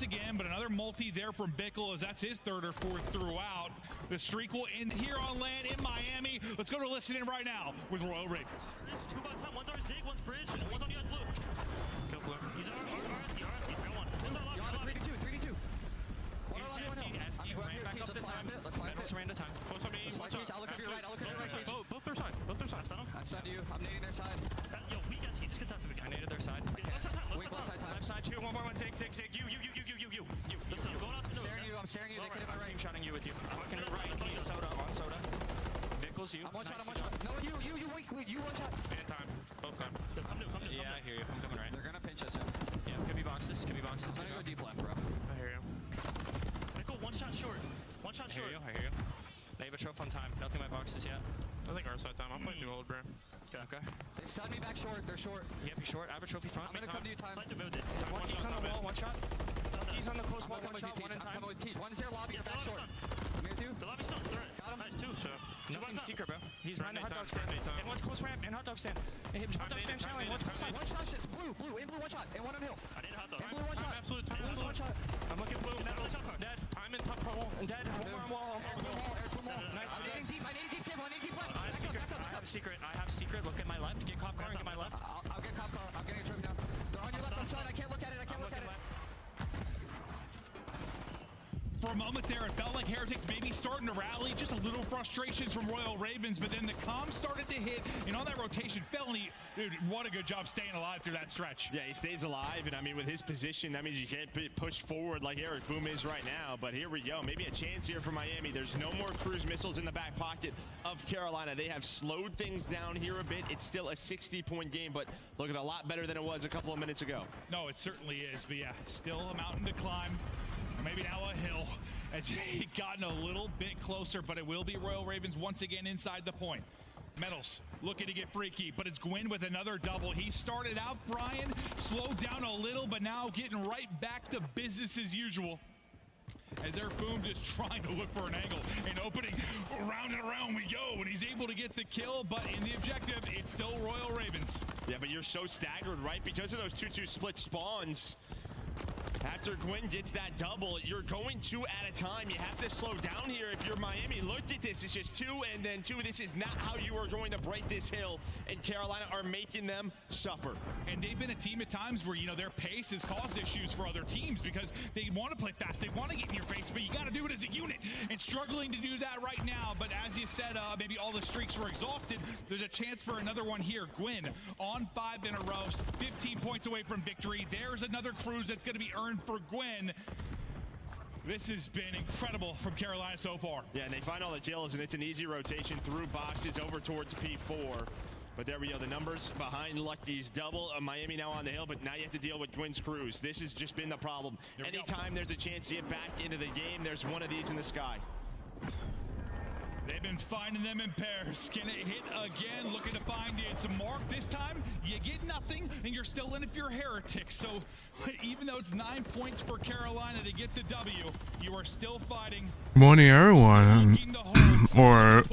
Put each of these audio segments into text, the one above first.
once again, but another multi there from Bickle as that's his third or fourth throughout. The streak will end here on land in Miami. Let's go to listen in right now with Royal Ravens. Two by time, one's our Zig, one's Bridge, and one's on the blue. Kill blue. He's our RSK, got one. One's our You have a 3v2, 3v2. SK ran back up to time. Metals ran to time. Close on me, watch out. I'll look over your right, I'll look over your right. Both their side, both their side. I'm side to you, I'm nading their side. Yo, weak SK, just contest him again. I naded their side. Left side time. Left side, two, one more, one, Zig. You. Listen, I'm going out the nose. I'm staring you, they could have my I'm right. team shotting you with you. I'm looking right, he's soda, on soda. Vickles, you. I'm one shot. No, you one shot. And time, both time. Come to. Yeah, I hear you, I'm coming right. They're gonna pinch us in. Yeah, could be boxes. I'm gonna go deep left, bro. I hear you. Vickle, one shot short. I hear you. They have a trophy on time. Nothing my boxes yet. I think our side time. I'll play through old brim. Okay. They stunned me back short, they're short. Yep, you're short. I have a trophy front. I'm gonna come to you, time. One key's on the wall, one shot. He's on the close wall, one shot, one in I'm time. coming with Teach. One is there, lobby, you're back short. I'm here too. The lobby's done. Got him. Nice, two. Nothing secret, bro. He's behind the hot dog stand. And one's close ramp and hot dog stand. And hot dog stand channeling. One's close side. One shot, shit's blue, in blue, one shot, and one on hill. I did hot dog. In blue, one shot. Absolute time. Blue, one shot. I'm looking blue. Dead. Time and top wall. And dead. One more on wall. Nice. I'm nading deep, Kim, I'm nading deep left. I have secret. Look at my left. Get cop car and get my left. I'll get cop car. I'm getting a trophy now. They're on your left, I'm side. I can't look at it. For a moment there, it felt like Heretics maybe starting to rally. Just a little frustrations from Royal Ravens, but then the comms started to hit, and on that rotation, Felony, dude, what a good job staying alive through that stretch. Yeah, he stays alive, and I mean, with his position, that means you can't push forward like Eric Boom is right now, but here we go. Maybe a chance here for Miami. There's no more cruise missiles in the back pocket of Carolina. They have slowed things down here a bit. It's still a 60-point game, but looking a lot better than it was a couple of minutes ago. No, it certainly is, but yeah, still a mountain to climb. Maybe now a hill. It's gotten a little bit closer, but it will be Royal Ravens once again inside the point. Metals looking to get freaky, but it's Gwyn with another double. He started out, Brian, slowed down a little, but now getting right back to business as usual. As their Boom just trying to look for an angle and opening. Around and around we go, and he's able to get the kill, but in the objective, it's still Royal Ravens. Yeah, but you're so staggered, right? Because of those 2-2 split spawns. After Gwyn gets that double, you're going two at a time. You have to slow down here if you're Miami. Look at this. It's just two and then two. This is not how you are going to break this hill. And Carolina are making them suffer. And they've been a team at times where, you know, their pace has caused issues for other teams because they want to play fast. They want to get in your face, but you got to do it as a unit. And struggling to do that right now. But as you said, maybe all the streaks were exhausted. There's a chance for another one here. Gwyn on 5 in a row, 15 points away from victory. There's another cruise that's going to be earned for Gwyn. This has been incredible from Carolina so far. Yeah, and they find all the kills, and it's an easy rotation through boxes over towards P4. But there we go, the numbers behind Lucky's double. Miami now on the hill, but now you have to deal with Gwyn's cruise. This has just been the problem. Anytime there's a chance to get back into the game, there's one of these in the sky. They've been finding them in pairs. Can it hit again? Looking to find it. It's a mark. This time, you get nothing, and you're still in if you're Heretics. So even though it's 9 points for Carolina to get the W, you are still fighting. Morning, everyone. or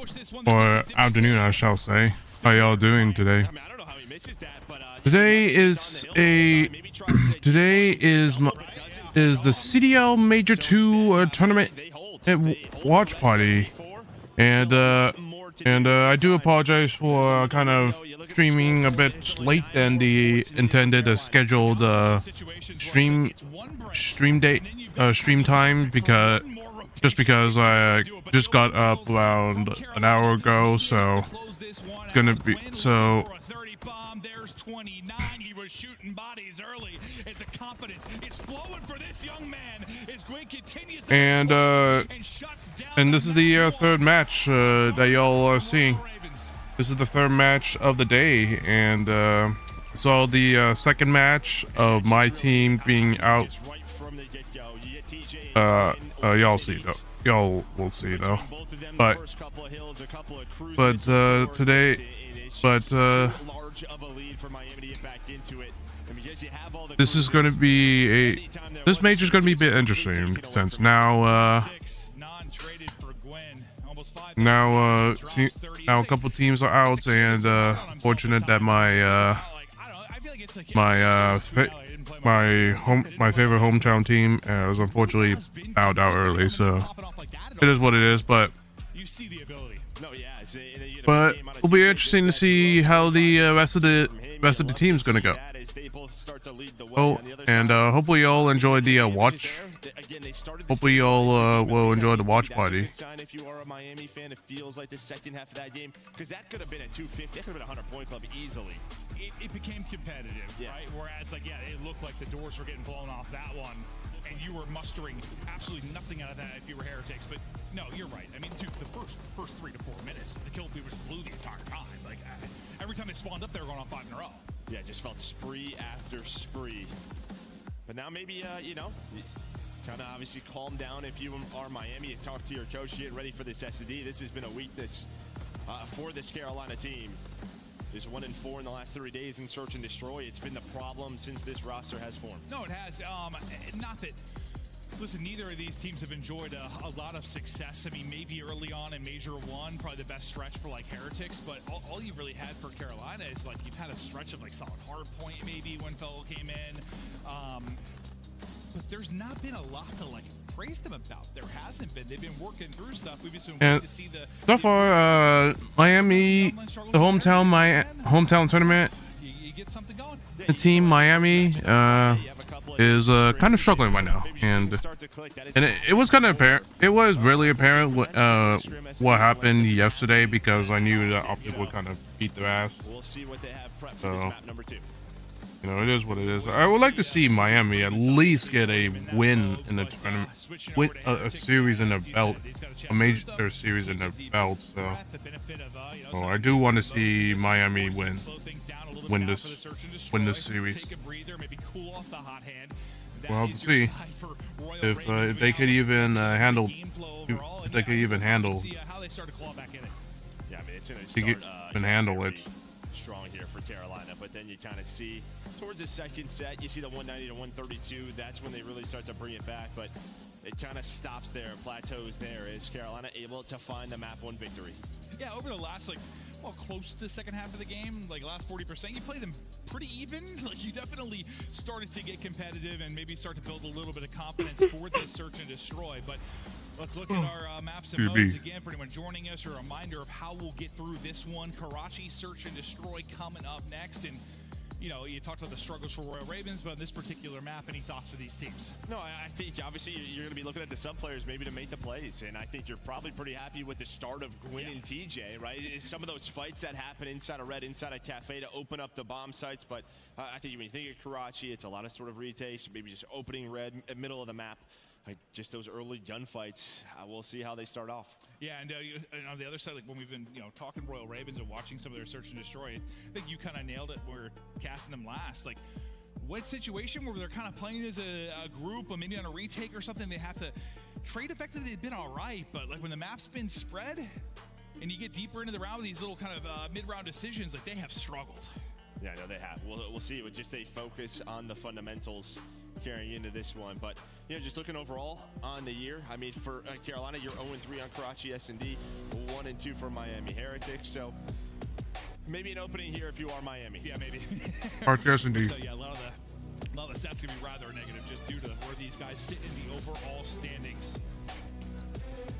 afternoon, I shall say. How y'all doing today? I mean, I don't know how he misses that, but today is the CDL Major 2 tournament watch party. And I do apologize for kind of streaming a bit late than the intended scheduled stream time because I just got up around an hour ago, so it's gonna be so. There's 29. He was shooting bodies early as the confidence is flowing for this young man as Gwyn continues to and this is the third match that y'all are seeing. This is the third match of the day, and so the second match of my team being out. Y'all see though. Y'all will see though. But today. This is going to be this major is going to be a bit interesting since now now a couple teams are out, and fortunate that my my favorite hometown team has unfortunately bowed out early, so it is what it is. But You see the ability. No, yeah. but it'll be interesting to see how the rest of the team's gonna go. Oh, and hopefully y'all enjoyed the watch. Hopefully y'all will enjoy the watch party. If you are a Miami fan, it feels like the second half of that game, because that could have been a 250, that could have been a 100-point club easily. It became competitive, right? Whereas, like, yeah, it looked like the doors were getting blown off that one, and you were mustering absolutely nothing out of that if you were Heretics. But no, you're right. I mean, dude, the first 3 to 4 minutes, the kill fever blew the entire time. Like, every time they spawned up, they were going on 5 in a row. Yeah, just felt spree after spree. But now maybe, you know, kind of obviously calm down if you are Miami and talk to your coach, get ready for this SD. This has been a weakness for this Carolina team. There's 1-4 in the last 3 days in search and destroy. It's been the problem since this roster has formed. No, it has. Not that. Listen, neither of these teams have enjoyed a lot of success. I mean, maybe early on in Major 1, probably the best stretch for, like, Heretics, but all you really had for Carolina is, like, you've had a stretch of, like, solid hard point maybe when Fellow came in. But there's not been a lot to, like, praise them about. There hasn't been. They've been working through stuff. We've just been waiting to see the... So far, Miami, the hometown tournament, You get something going. the team Miami is kind of struggling right now, and it was kind of apparent. It was really apparent what happened yesterday, because I knew that Optic would kind of beat their ass. We'll see what they have prepped for So, this map number 2. you know, it is what it is. I would like to see Miami at least get a win in the tournament, win a series in the belt, a major series in the belt. So, I do want to see Miami win this series. We'll have to see if they could even handle. If they could even handle. Yeah, I mean, it's They gonna could start even handle it. strong here for Carolina, but then you kind of see towards the second set, you see the 190 to 132. That's when they really start to bring it back, but it kind of stops there, plateaus there. Is Carolina able to find the map 1 victory? Yeah, over the last, like, well, close to the second half of the game, like last 40%, you played them pretty even. Like, you definitely started to get competitive and maybe start to build a little bit of confidence for this search and destroy. But let's look at our maps and modes again. For anyone joining us, a reminder of how we'll get through this one. Karachi search and destroy coming up next. And, you know, you talked about the struggles for Royal Ravens, but on this particular map, any thoughts for these teams? No, I think obviously you're going to be looking at the sub players maybe to make the plays, and I think you're probably pretty happy with the start of Gwyn and TJ, right? It's some of those fights that happen inside a Red, inside a Cafe to open up the bomb sites, but I think when you think of Karachi, it's a lot of sort of retakes, maybe just opening Red, middle of the map. Like just those early gunfights, we'll see how they start off. Yeah, and on the other side, like when we've been, you know, talking Royal Ravens and watching some of their search and destroy, I think you kind of nailed it. We're casting them last. Like, what situation where they're kind of playing as a group, or maybe on a retake or something, they have to trade effectively. They've been all right, but like when the map's been spread and you get deeper into the round with these little kind of mid-round decisions, like they have struggled. Yeah, no, they have. We'll see with just a focus on the fundamentals carrying into this one. But, you know, just looking overall on the year, I mean, for Carolina, you're 0-3 on Karachi S&D, 1-2 for Miami Heretics. So maybe an opening here if you are Miami. Yeah, maybe. Karachi S&D. So, yeah, a lot of the stats going to be rather negative just due to where these guys sit in the overall standings.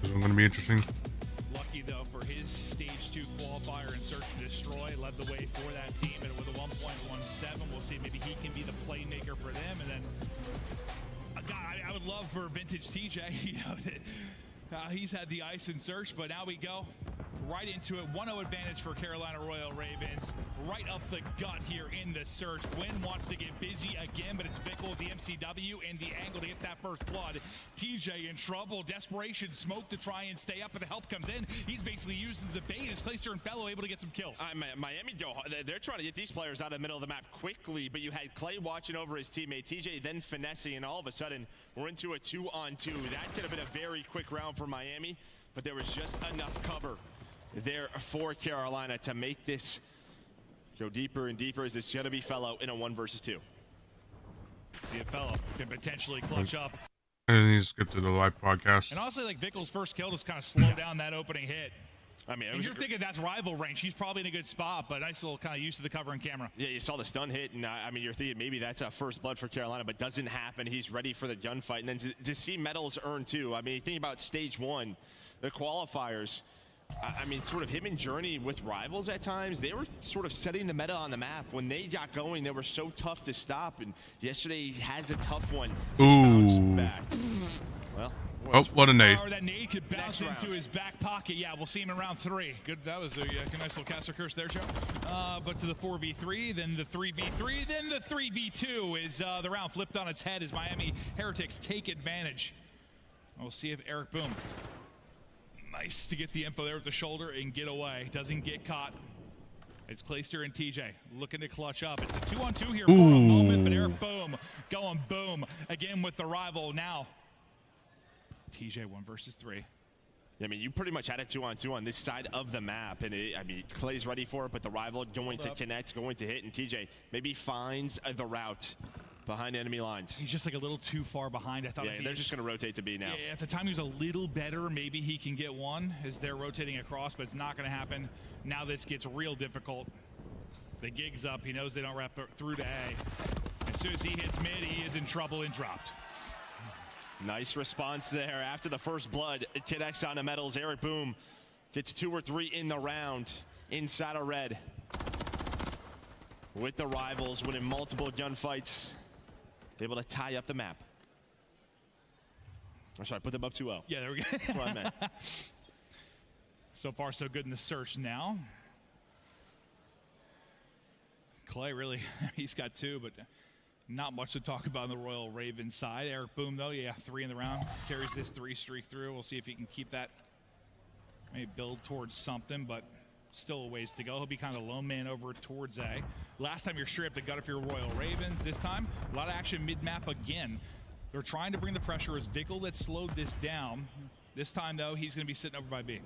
This is going to be interesting. Lucky, though, for his Stage 2 qualifier in Search and Destroy, led the way for that team, and with a 1.17, we'll see maybe he can be the playmaker for them. And then, God, I would love for Vintage TJ, you know, he's had the ice in Search, but now we go right into it. 1-0 advantage for Carolina Royal Ravens. Right up the gut here in the Search. Gwyn wants to get busy again, but it's Bickle with the MCW and the angle to get that first blood. TJ in trouble. Desperation smoke to try and stay up, but the help comes in. He's basically used as a bait as Clayster and Fellow able to get some kills. Miami they're trying to get these players out of the middle of the map quickly, but you had Clay watching over his teammate. TJ then finessing, and all of a sudden we're into a 2-on-2. That could have been a very quick round for Miami, but there was just enough cover there for Carolina to make this go deeper and deeper. As it's going to be Fellow in a 1 versus 2. See if Fellow can potentially clutch up. I need to skip to the live podcast. And honestly, like Vickle's first kill just kind of slowed down that opening hit. I mean, and you're thinking that's rival range. He's probably in a good spot, but nice little kind of use of the cover and camera. Yeah, you saw the stun hit, and I mean, you're thinking maybe that's a first blood for Carolina, but doesn't happen. He's ready for the gunfight. And then to see medals earned, too. I mean, think about stage 1, the qualifiers. I mean, sort of him and Journey with rivals at times, they were sort of setting the meta on the map. When they got going, they were so tough to stop, and yesterday he has a tough one. Bounce back. Well, oh, what a nade. That nade could bounce into his back pocket. Yeah, we'll see him in round 3. Good. That was a nice little caster curse there, Joe. But to the 4v3, then the 3v3, then the 3v2 is the round flipped on its head as Miami Heretics take advantage. We'll see if Eric Boom. Nice to get the info there with the shoulder and get away. Doesn't get caught. It's Clayster and TJ looking to clutch up. It's a 2-on-2 here for a moment, but Eric Boom going boom again with the rival now. TJ 1 versus 3. I mean, you pretty much had a 2-on-2 on this side of the map, and I mean, Clay's ready for it, but the rival going to connect, going to hit, and TJ maybe finds the route behind enemy lines. He's just like a little too far behind. I thought they're just going to rotate to B now. Yeah, at the time he was a little better. Maybe he can get one as they're rotating across, but it's not going to happen. Now this gets real difficult. The gig's up. He knows they don't wrap through to A. As soon as he hits mid, he is in trouble and dropped. Nice response there after the first blood. It connects on the medals. Eric Boom gets 2 or 3 in the round inside of red. With the rivals winning multiple gunfights. Able to tie up the map. Or sorry, put them up 2-0. Yeah, there we go. That's what I meant. So far, so good in the search now. Clay really, he's got 2, but not much to talk about on the Royal Ravens side. Eric Boom, though, yeah, 3 in the round. Carries this 3 streak through. We'll see if he can keep that. Maybe build towards something, but still a ways to go. He'll be kind of a lone man over towards A. Last time you're straight up the gut if you're Royal Ravens. This time, a lot of action mid-map again. They're trying to bring the pressure. As Vickle that slowed this down. This time, though, he's going to be sitting over by B.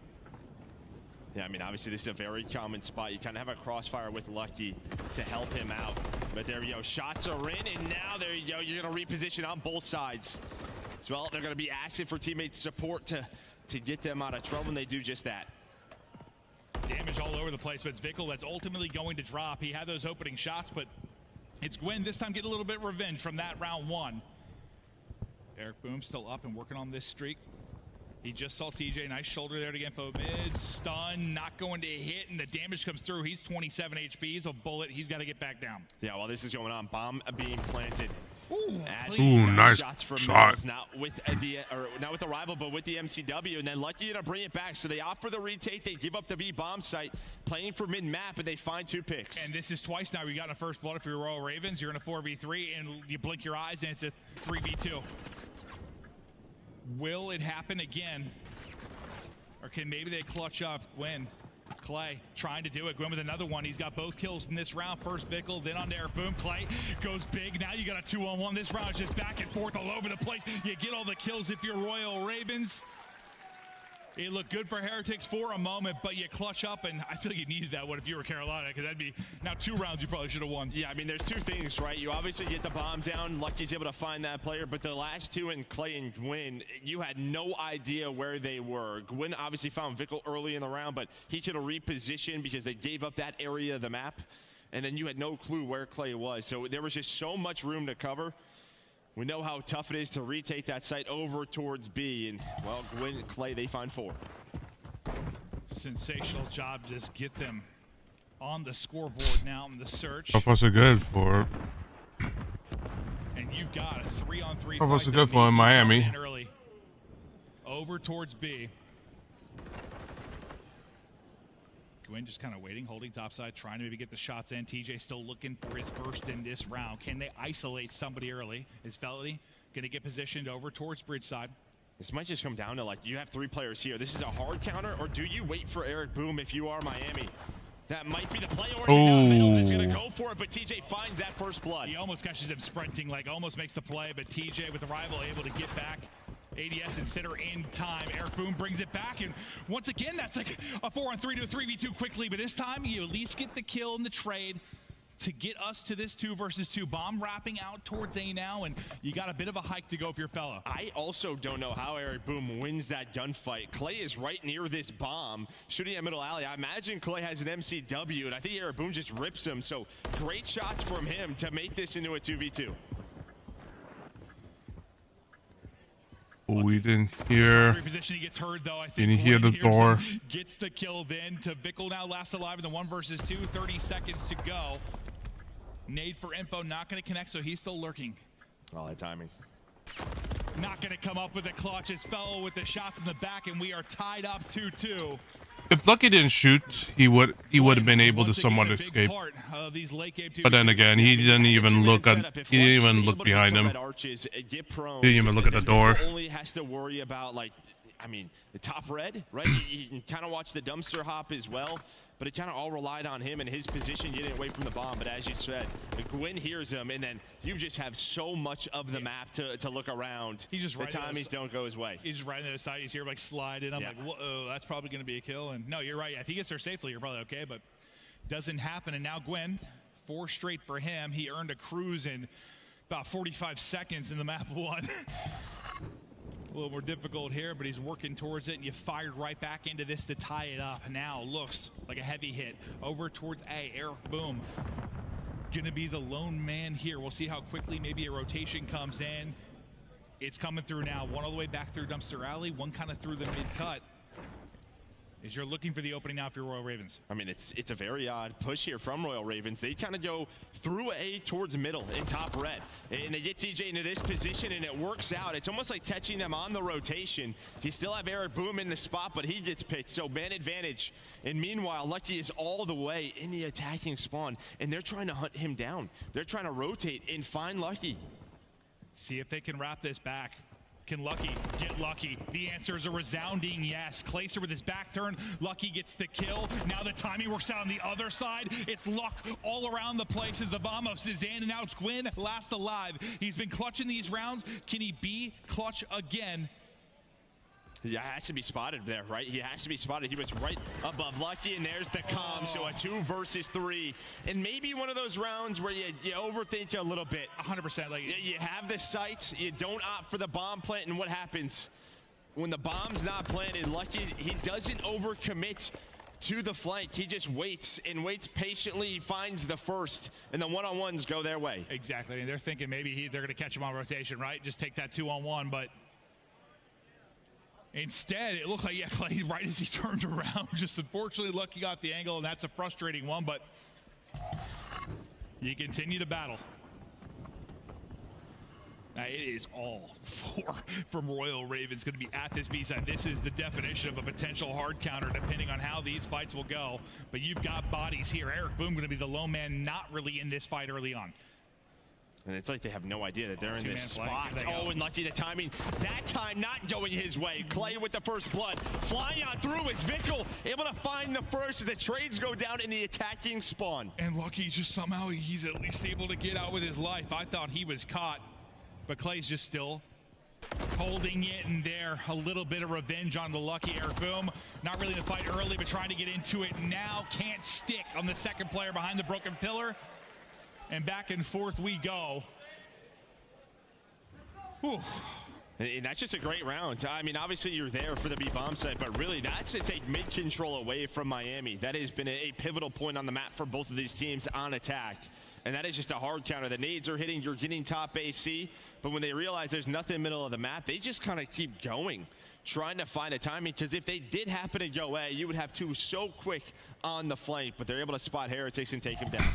Yeah, I mean, obviously, this is a very common spot. You kind of have a crossfire with Lucky to help him out. But there you go. Shots are in, and now there you go. You're going to reposition on both sides. As well, they're going to be asking for teammate support to get them out of trouble, and they do just that. Damage all over the place, but it's Vickle that's ultimately going to drop. He had those opening shots, but it's Gwyn this time getting a little bit of revenge from that round 1. Eric Boom still up and working on this streak. He just saw TJ. Nice shoulder there to get info mid. Stun, not going to hit, and the damage comes through. He's 27 HP. He's a bullet. He's got to get back down. Yeah, while this is going on, bomb being planted. Ooh, nice shot. Not with the rival, but with the MCW, and then Lucky to bring it back. So they opt for the retake. They give up the B bomb site, playing for mid-map, and they find 2 picks. And this is twice now. You got in a first blood if you're Royal Ravens. You're in a 4v3, and you blink your eyes, and it's a 3v2. Will it happen again? Or can maybe they clutch up? Gwyn, Clay trying to do it. Gwyn with another one. He's got both kills in this round. First Vickle, then on to Eric Boom. Clay goes big. Now you got a 2-on-1. This round is just back and forth all over the place. You get all the kills if you're Royal Ravens. It looked good for Heretics for a moment, but you clutch up, and I feel like you needed that one if you were Carolina, because that'd be now 2 rounds you probably should have won. Yeah, I mean, there's 2 things, right? You obviously get the bomb down. Lucky's able to find that player, but the last 2 in Clay and Gwyn, you had no idea where they were. Gwyn obviously found Vickle early in the round, but he could have repositioned because they gave up that area of the map, and then you had no clue where Clay was. So there was just so much room to cover. We know how tough it is to retake that site over towards B, and, well, Gwyn and Clay, they find 4. Sensational job to just get them on the scoreboard now in the search. So far so good for... And you've got a 3-on-3 So far so good for Miami. Early. Over towards B. Gwyn just kind of waiting, holding topside, trying to maybe get the shots in. TJ still looking for his first in this round. Can they isolate somebody early? Is Felony going to get positioned over towards bridge side? This might just come down to, like, you have 3 players here. This is a hard counter, or do you wait for Eric Boom if you are Miami? That might be the play. Middles is going to go for it, but TJ finds that first blood. He almost catches him sprinting, like almost makes the play, but TJ with the rival able to get back. ADS and Sitter in time. Eric Boom brings it back, and once again, that's like a 4-on-3 to a 3v2 quickly, but this time you at least get the kill in the trade to get us to this 2 versus 2. Bomb wrapping out towards A now, and you got a bit of a hike to go if you're Fellow. I also don't know how Eric Boom wins that gunfight. Clay is right near this bomb, shooting at middle alley. I imagine Clay has an MCW, and I think Eric Boom just rips him. So great shots from him to make this into a 2v2. We didn't hear. Position, he gets heard, though. I think Didn't hear the door. Gets the kill then to Vickle, now last alive in the 1 versus 2. 30 seconds to go. Nade for info, not going to connect, so he's still lurking. All that timing. Not going to come up with a clutch. It's Fellow with the shots in the back, and we are tied up 2-2. If Lucky didn't shoot, he would have been able to somewhat escape. But then again, he didn't even look behind him. He didn't even look at the door. Only has to worry about, like, I mean, the top red, right? You can kind of watch the dumpster hop as well, but it kind of all relied on him and his position getting away from the bomb. But as you said, Gwyn hears him, and then you just have so much of the map to look around. He's just right. The timings don't go his way. He's just right on the other side. He's here like slide in. I'm like, whoa, that's probably going to be a kill. And no, you're right. If he gets there safely, you're probably okay. But doesn't happen. And now Gwyn, 4 straight for him. He earned a cruise in about 45 seconds in the map 1. A little more difficult here, but he's working towards it, and you fired right back into this to tie it up. Now looks like a heavy hit over towards A. Eric Boom gonna be the lone man here. We'll see how quickly maybe a rotation comes in. It's coming through now. 1 all the way back through Dumpster Alley, 1 kind of through the mid-cut. As you're looking for the opening now for your Royal Ravens. I mean, it's a very odd push here from Royal Ravens. They kind of go through A towards middle in top red. And they get TJ into this position, and it works out. It's almost like catching them on the rotation. You still have Eric Boom in the spot, but he gets picked. So man advantage. And meanwhile, Lucky is all the way in the attacking spawn, and they're trying to hunt him down. They're trying to rotate and find Lucky. See if they can wrap this back. Can Lucky get Lucky? The answer is a resounding yes. Clayster with his back turn. Lucky gets the kill. Now the timing works out on the other side. It's luck all around the place as the Vamos is in, and now it's Gwyn last alive. He's been clutching these rounds. Can he be clutch again? Yeah, has to be spotted there, right? He has to be spotted. He was right above Lucky, and there's the comm. So a 2 versus 3. And maybe one of those rounds where you overthink a little bit. 100%. Like you have the sight, you don't opt for the bomb plant, and what happens? When the bomb's not planted, Lucky, he doesn't overcommit to the flank. He just waits and waits patiently. He finds the first, and the one-on-ones go their way. Exactly. And they're thinking maybe they're going to catch him on rotation, right? Just take that 2-on-1, but instead, it looked like, yeah, Clay, right as he turned around, just unfortunately Lucky got the angle, and that's a frustrating one, but you continue to battle. Now, it is all 4 from Royal Ravens going to be at this B-side. This is the definition of a potential hard counter, depending on how these fights will go. But you've got bodies here. Eric Boom going to be the lone man, not really in this fight early on. And it's like they have no idea that they're in this spot. Oh, and Lucky, the timing. That time not going his way. Clay with the first blood. Flying on through is Vickle, able to find the first as the trades go down in the attacking spawn. And Lucky just somehow, he's at least able to get out with his life. I thought he was caught, but Clay's just still holding it in there. A little bit of revenge on the Lucky. Eric Boom, not really in the fight early, but trying to get into it now. Can't stick on the second player behind the broken pillar. And back and forth we go. Whew. And that's just a great round. I mean, obviously you're there for the B-bomb site, but really that's to take mid-control away from Miami. That has been a pivotal point on the map for both of these teams on attack. And that is just a hard counter. The nades are hitting, you're getting top AC, but when they realize there's nothing in the middle of the map, they just kind of keep going, trying to find a timing, because if they did happen to go A, you would have 2 so quick on the flank, but they're able to spot Heretics and take him down.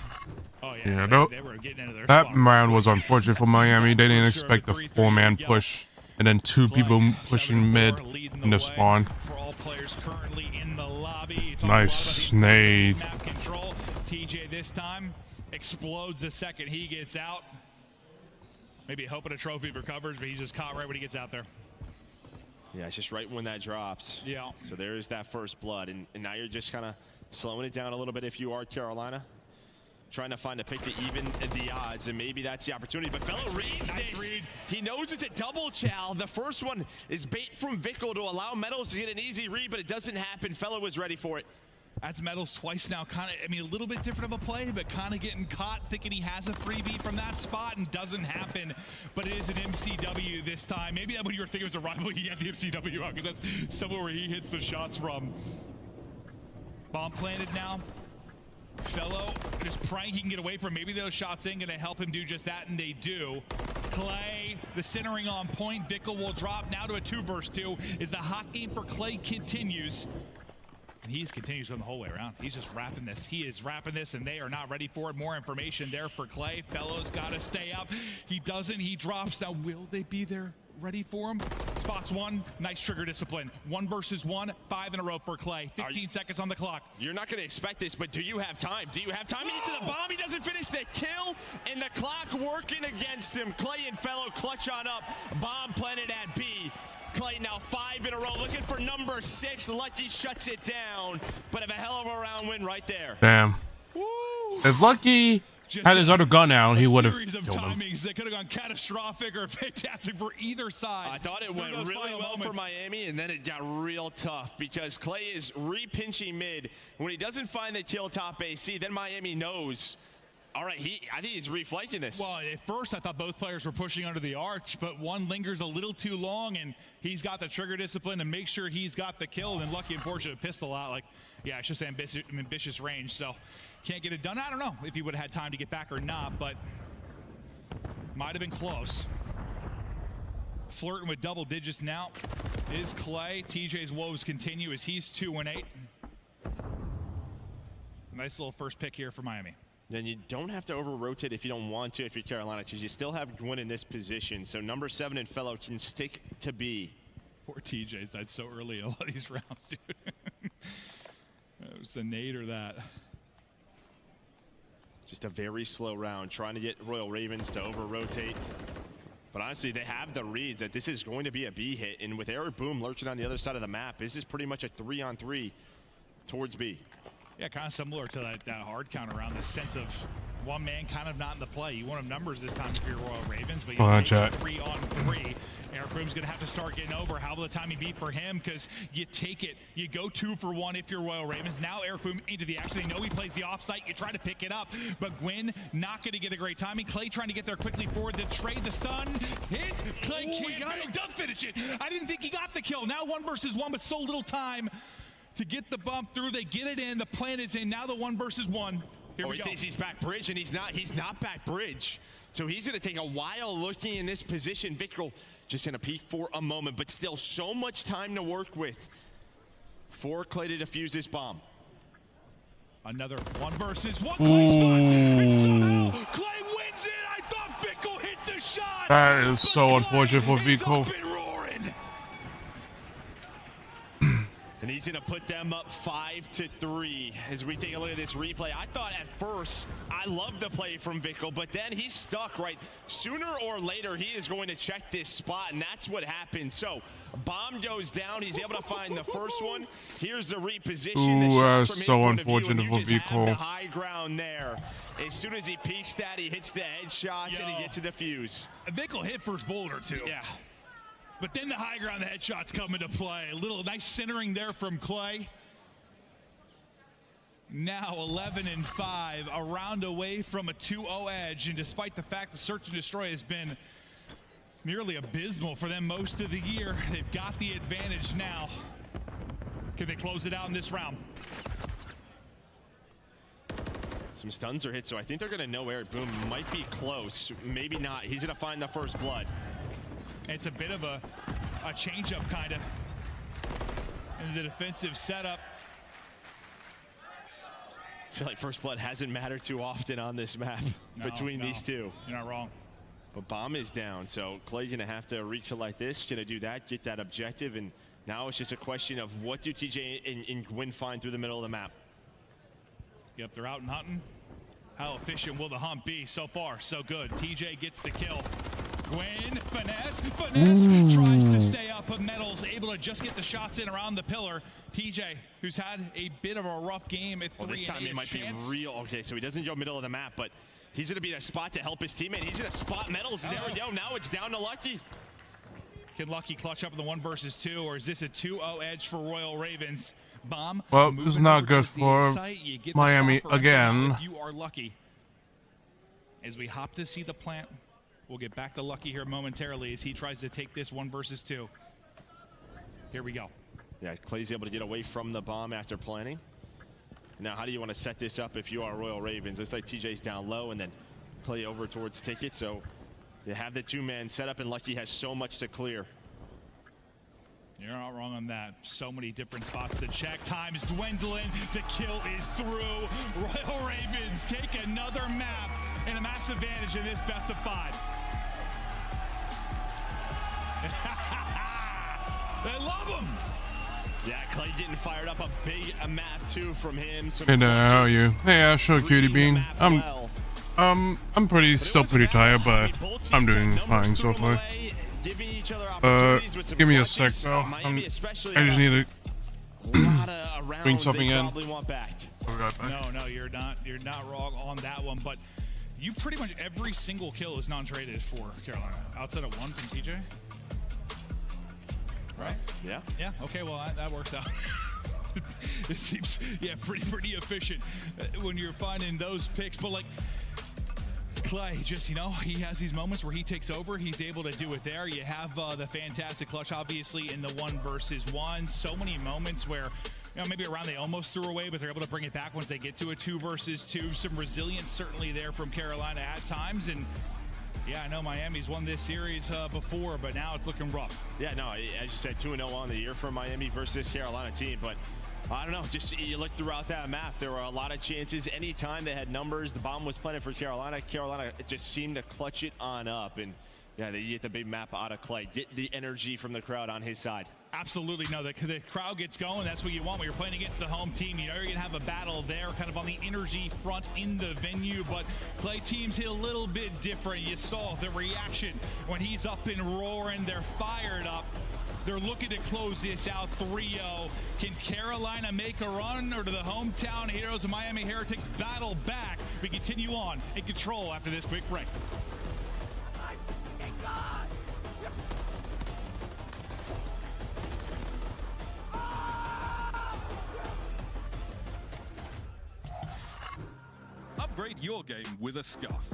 Oh yeah, they were getting into their that spot. round was unfortunate for Miami. They didn't expect the 4-man push, and then 2 people pushing mid in the spawn. For all players currently in the lobby. Nice nade. Map control. TJ this time explodes the second he gets out. Maybe hoping a trophy for coverage, but he's just caught right when he gets out there. Yeah, it's just right when that drops. Yeah. So there is that first blood, and now you're just kind of slowing it down a little bit if you are Carolina. Trying to find a pick to even the odds, and maybe that's the opportunity. But Fellow reads this. He knows it's a double chow. The first one is bait from Vickle to allow Metals to get an easy read, but it doesn't happen. Fellow was ready for it. That's Metals twice now. Kind of, I mean, a little bit different of a play, but kind of getting caught thinking he has a freebie from that spot and doesn't happen. But it is an MCW this time. Maybe that when you were thinking it was a rival, he had the MCW out because that's somewhere where he hits the shots from. Bomb planted now. Fellow just praying he can get away from. Maybe those shots ain't going to help him do just that, and they do. Clay, the centering on point. Bickle will drop now to a 2 versus 2 as the hot game for Clay continues. And he continues going the whole way around. He's just wrapping this. He is wrapping this, and they are not ready for it. More information there for Clay. Fellow's got to stay up. He doesn't. He drops. Now, will they be there ready for him? Spots one. Nice trigger discipline. 1 versus 1. 5 in a row for Clay. 15 seconds on the clock. You're not going to expect this, but do you have time? Do you have time to get to the bomb? He doesn't finish the kill, and the clock working against him. Clay and Fellow clutch on up. Bomb planted at B. Clay now 5 in a row, looking for number 6. Lucky shuts it down, but have a hell of a round win right there. Damn. Woo. If Lucky had his other gun out, he would have series of killed him. timings that could have gone catastrophic or fantastic for either side. I thought it went really well for Miami, and then it got real tough because Clay is re-pinching mid. When he doesn't find the kill top AC, then Miami knows. All right, I think he's reflanking this. Well, at first I thought both players were pushing under the arch, but one lingers a little too long, and he's got the trigger discipline to make sure he's got the kill. And Lucky, unfortunately, pistol out. Like, yeah, it's just ambitious range, so can't get it done. I don't know if he would have had time to get back or not, but might have been close. Flirting with double digits now is Clay. TJ's woes continue as he's 2-8. Nice little first pick here for Miami. Then you don't have to over-rotate if you don't want to if you're Carolina, because you still have Gwyn in this position. So number 7 and Fellow can stick to B. Poor TJ's died so early in a lot of these rounds, dude. It was the nade or that. Just a very slow round, trying to get Royal Ravens to over-rotate. But honestly, they have the reads that this is going to be a B hit. And with Eric Boom lurching on the other side of the map, this is pretty much a 3-on-3 towards B. Yeah, kind of similar to that hard count around, the sense of one man kind of not in the play. You want him numbers this time if you're Royal Ravens, but you 3-on-3. Eric Boom's going to have to start getting over. How will the timing be for him? Because you take it. You go 2 for 1 if you're Royal Ravens. Now Eric Boom into the action. They know he plays the offsite. You try to pick it up, but Gwyn not going to get a great timing. Clay trying to get there quickly forward. The trade, the stun. Hits. Clay he does finish it. I didn't think he got the kill. Now 1 versus 1, but so little time to get the bump through. They get it in. The plan is in. Now the 1 versus 1. Here we go. He thinks he's back bridge, and he's not back bridge. So he's going to take a while looking in this position. Victor just going to peek for a moment, but still so much time to work with for Clay to defuse this bomb. Another 1 versus 1. Clay stuns, and somehow Clay wins it. I thought Bickle hit the shot. That is so unfortunate for Vico. And he's going to put them up 5-3 as we take a look at this replay. I thought at first I loved the play from Bickle, but then he's stuck, right? Sooner or later, he is going to check this spot, and that's what happened. So bomb goes down. He's able to find the first one. Here's the reposition. Ooh, so unfortunate for Vico. The high ground there. As soon as he peeks that, he hits the headshots, and he gets to defuse. Bickle hit first bullet or two. Yeah. But then the high ground, the headshots come into play. A little nice centering there from Clay. Now 11-5, a round away from a 2-0 edge. And despite the fact the search and destroy has been nearly abysmal for them most of the year, they've got the advantage now. Can they close it out in this round? Some stuns are hit, so I think they're going to know Eric Boom might be close. Maybe not. He's going to find the first blood. It's a bit of a change-up kind of in the defensive setup. I feel like first blood hasn't mattered too often on this map between these two. You're not wrong. But bomb is down, so Clay's going to have to recollect this, going to do that, get that objective, and now it's just a question of what do TJ and Gwyn find through the middle of the map. Yep, they're out and hunting. How efficient will the hunt be? So far, so good. TJ gets the kill. Gwyn, finesse, tries to stay up, but Metals able to just get the shots in around the pillar. TJ, who's had a bit of a rough game at 3-8. This time it might be real. Okay, so he doesn't go middle of the map, but he's going to be in a spot to help his teammate. He's going to spot Metals. There we go. Now it's down to Lucky. Can Lucky clutch up in the 1 versus 2, or is this a 2-0 edge for Royal Ravens? Bomb. Well, this is not good for Miami again. If you are lucky. As we hop to see the plant, we'll get back to Lucky here momentarily as he tries to take this 1 versus 2. Here we go. Yeah, Clay's able to get away from the bomb after planning. Now, how do you want to set this up if you are Royal Ravens? Looks like TJ's down low and then Clay over towards Ticket. So you have the 2-man set up and Lucky has so much to clear. You're not wrong on that. So many different spots to check. Time is dwindling. The kill is through. Royal Ravens take another map and a massive advantage in this best of 5. They love him. Yeah, Clay getting fired up. A big map too from him. Hey there, how are you? Hey, sure, Cutie Bean. I'm still pretty tired, but I'm doing fine so far. Give me a sec though. I just need to bring something in. No, you're not wrong on that one, but you pretty much every single kill is non-traded for Carolina, outside of 1 from TJ. Right? Yeah. Yeah. Okay. Well, that works out. It seems, yeah, pretty efficient when you're finding those picks. But like Clay, just, you know, he has these moments where he takes over. He's able to do it there. You have the fantastic clutch, obviously, in the 1 versus 1. So many moments where, you know, maybe a round they almost threw away, but they're able to bring it back once they get to a 2 versus 2. Some resilience certainly there from Carolina at times. And yeah, I know Miami's won this series before, but now it's looking rough. Yeah, no, as you said, 2-0 on the year for Miami versus this Carolina team. But I don't know, just you look throughout that map, there were a lot of chances. Anytime they had numbers, the bomb was planted for Carolina. Carolina just seemed to clutch it on up. And yeah, they get the big map out of Clay. Get the energy from the crowd on his side. Absolutely. No, the crowd gets going. That's what you want when you're playing against the home team. You know you're going to have a battle there, kind of on the energy front in the venue. But Clay team's hit a little bit different. You saw the reaction when he's up and roaring. They're fired up. They're looking to close this out 3-0. Can Carolina make a run, or do the hometown heroes of Miami Heretics battle back? We continue on in control after this quick break. Upgrade your game with a scarf.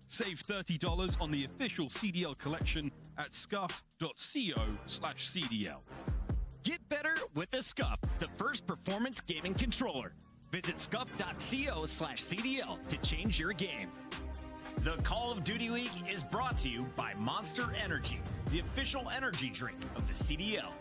Save $30 on the official CDL collection at scarf.co/CDL. Get better with a Scuff, the first performance gaming controller. Visit scuff.co/CDL to change your game. The Call of Duty Week is brought to you by Monster Energy, the official energy drink of the CDL.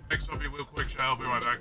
Make something real quick, chat. I'll be right back.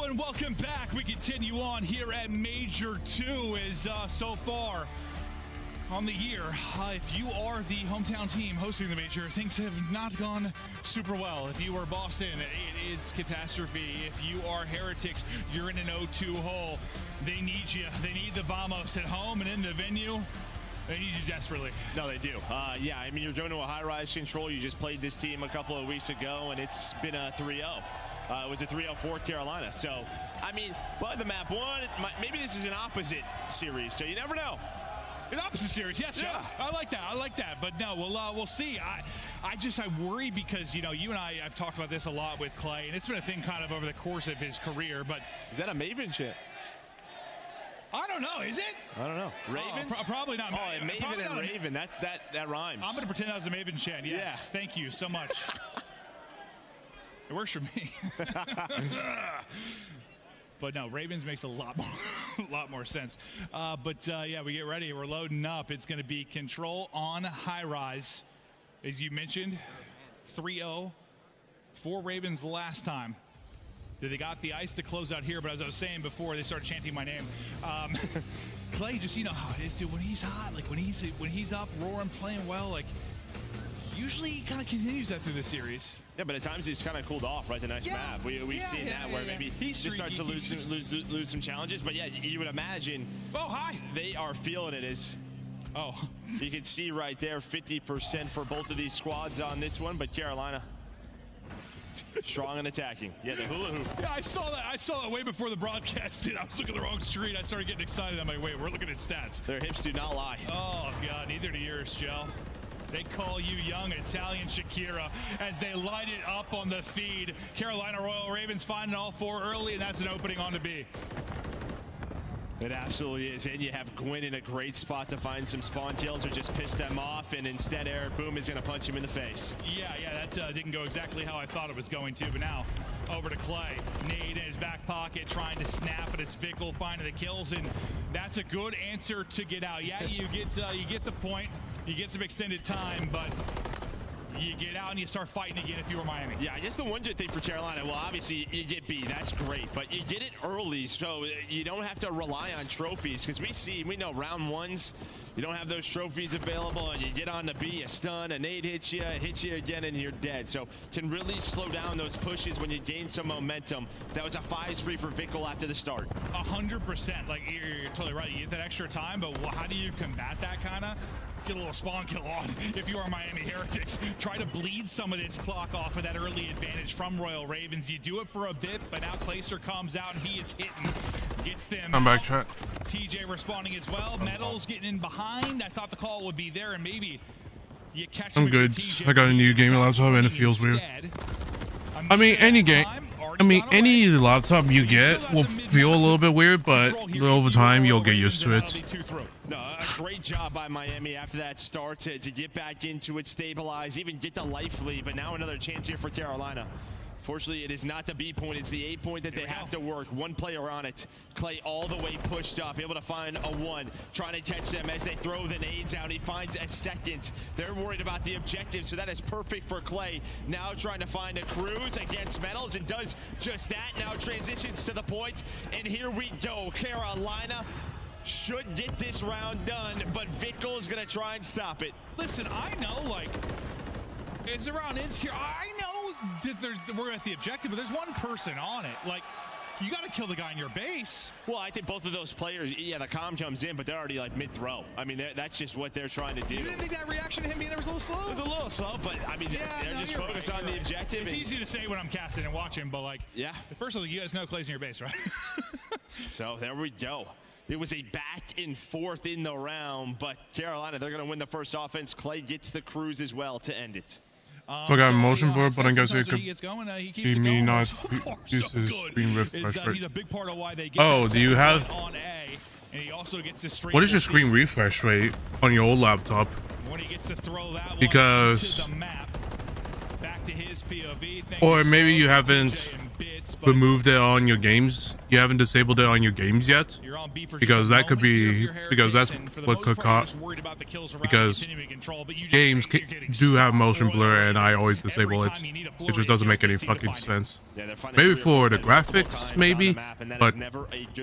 and welcome back. We continue on here at Major 2 as so far on the year, if you are the hometown team hosting the Major, things have not gone super well. If you are Boston, it is catastrophe. If you are Heretics, you're in an 0-2 hole. They need you. They need the Vamos at home and in the venue. They need you desperately. No, they do. Yeah, I mean, you're going to a high-rise control. You just played this team a couple of weeks ago, and it's been a 3-0. It was a 3-0 for Carolina. So, I mean, by the map one, maybe this is an opposite series, so you never know. An opposite series, yes, yeah. I like that. I like that. But no, we'll see. I worry because, you know, you and I have talked about this a lot with Clay, and it's been a thing kind of over the course of his career. But is that a Maven shit? I don't know. Is it? I don't know. Ravens? Probably not. Oh, Maven and Raven. That rhymes. I'm going to pretend that was a Maven chant. Yes. Yeah. Thank you so much. It works for me. But no, Ravens makes a lot more sense. Yeah, we get ready. We're loading up. It's going to be control on high rise, as you mentioned. 3-0 for Ravens last time. They got the ice to close out here, but as I was saying before, they started chanting my name. Clay, just you know how it is, dude. When he's hot, like when he's up, roaring, playing well, like usually he kind of continues that through the series. Yeah, but at times he's kind of cooled off, right? The next map. We've seen that where maybe he just starts to lose some challenges. But yeah, you would imagine. Oh, hi. They are feeling it as. Oh. You can see right there, 50% for both of these squads on this one, but Carolina strong and attacking. Yeah, the hula hoop. Yeah, I saw that way before the broadcast did. I was looking at the wrong screen. I started getting excited. I'm like, wait, we're looking at stats. Their hips do not lie. Oh, God, neither do yours, Joe. They call you young Italian Shakira as they light it up on the feed. Carolina Royal Ravens finding all four early, and that's an opening on to B. It absolutely is, and you have Gwyn in a great spot to find some spawn kills or just piss them off, and instead Eric Boom is going to punch him in the face. Yeah, that didn't go exactly how I thought it was going to, but now over to Clay. Nade in his back pocket trying to snap, but it's Vickle finding the kills, and that's a good answer to get out. Yeah, you get the point. You get some extended time, but you get out and you start fighting again if you were Miami. Yeah, I guess the one good thing for Carolina, well, obviously you get B, that's great, but you get it early, so you don't have to rely on trophies, because we know round ones, you don't have those trophies available, and you get on the B, a stun, a nade hits you again, and you're dead. So can really slow down those pushes when you gain some momentum. That was a 5-3 for Vickle after the start. 100%. Like, you're totally right. You get that extra time, but how do you combat that kind of? Get a little spawn kill on if you are Miami Heretics. Try to bleed some of this clock off of that early advantage from Royal Ravens. You do it for a bit, but now Clayster comes out and he is hitting. Gets them. I'm back, chat. TJ responding as well. Metals getting in behind. I thought the call would be there, and maybe you catch him. I'm good. I got a new gaming laptop and it feels weird. I mean, any laptop you get will feel a little bit weird, but over time you'll get used to it. No, a great job by Miami after that start to get back into it, stabilize, even get the life lead, but now another chance here for Carolina. Fortunately, it is not the B point, it's the A point that they have to work. One player on it. Clay all the way pushed up, able to find a one, trying to catch them as they throw the nades out. He finds a second. They're worried about the objective, so that is perfect for Clay. Now trying to find a cruise against Metals and does just that. Now transitions to the point, and here we go. Carolina should get this round done, but Vickle is going to try and stop it. Listen, I know, like, as the round ends here, I know that we're at the objective, but there's one person on it. Like, you got to kill the guy in your base. Well, I think both of those players, yeah, the comm comes in, but they're already like mid-throw. I mean, that's just what they're trying to do. You didn't think that reaction to him being there was a little slow? It was a little slow, but I mean, they're just focused on the objective. It's easy to say when I'm casting and watching, but like, first of all, you guys know Clay's in your base, right? So there we go. It was a back and forth in the round, but Carolina, they're going to win the first offense. Clay gets the cruise as well to end it. So I got a motion board, but I guess it could be me not use his screen refresh rate. He's a big part of why they get oh, do you have... on A, and he also gets the what is your screen refresh rate on your old laptop? When he gets to throw that because one into the map, back to his POV. Or maybe you haven't removed it on your games. You haven't disabled it on your games yet, because that could be, because that's what could cause, because games do have motion blur, and I always disable it. It just doesn't make any fucking sense. Maybe for the graphics, maybe, but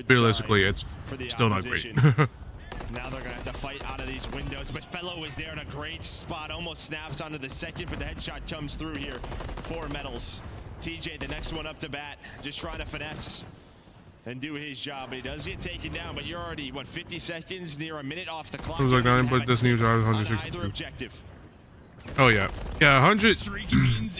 realistically, it's still not great. Now they're gonna have to fight out of these windows, but Fellow is there in a great spot, almost snaps onto the second, but the headshot comes through here for Metals. TJ, the next one up to bat, just trying to finesse and do his job. But he does get taken down, but you're already, what, 50 seconds, near a minute off the clock. It was like that, but this news are 162. Oh yeah, yeah, 100.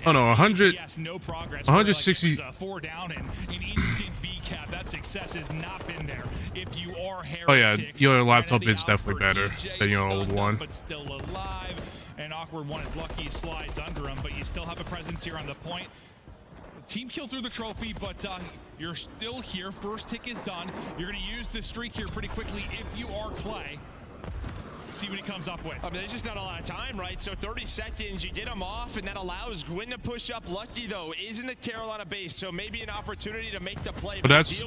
Oh no, 100. Yes, no progress. 160. 4 down and an instant B cap. That success has not been there. If you are Oh yeah, heretics, your laptop is definitely better than your old one. But still alive. An awkward one is lucky, slides under him, but you still have a presence here on the point. Team kill through the trophy, but you're still here. First tick is done. You're going to use this streak here pretty quickly if you are Clay. See what he comes up with. I mean, there's just not a lot of time, right? So 30 seconds, you get him off, and that allows Gwyn to push up. Lucky, though, is in the Carolina base, so maybe an opportunity to make the play. But that's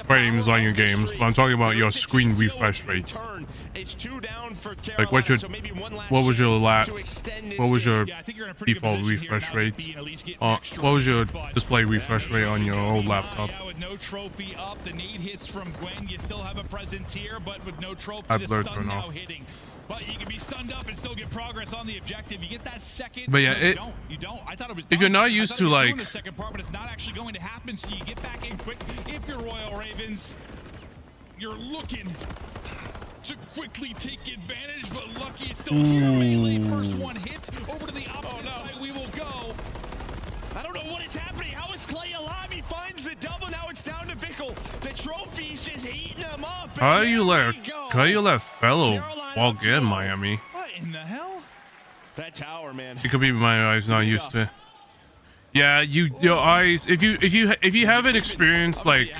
frames on your games. But I'm talking about your screen refresh rate. It's 2 down for Carolina, Like what was your default refresh rate? What was your display refresh rate on your old laptop? With no trophy up, the nade hits from Gwen. You still have a presence here, but with no trophy, I've the learned stun to now know. hitting. But you can be stunned up and still get progress on the objective. You get that second. But yeah, you don't. I thought it was. If you're not used to like the second part, but it's not actually going to happen. So you get back in quick. If you're Royal Ravens, you're looking to quickly take advantage, but lucky it's still here. Melee first one hits over to the opposite side. We will go. I don't know what is happening. How is Clay alive? He finds the double. Now it's down to Bickle. The trophy's just eating him up. How you let Fellow walk in Miami? What in the hell? That tower, man. It could be my eyes not used to. Yeah, your eyes. If you haven't experienced like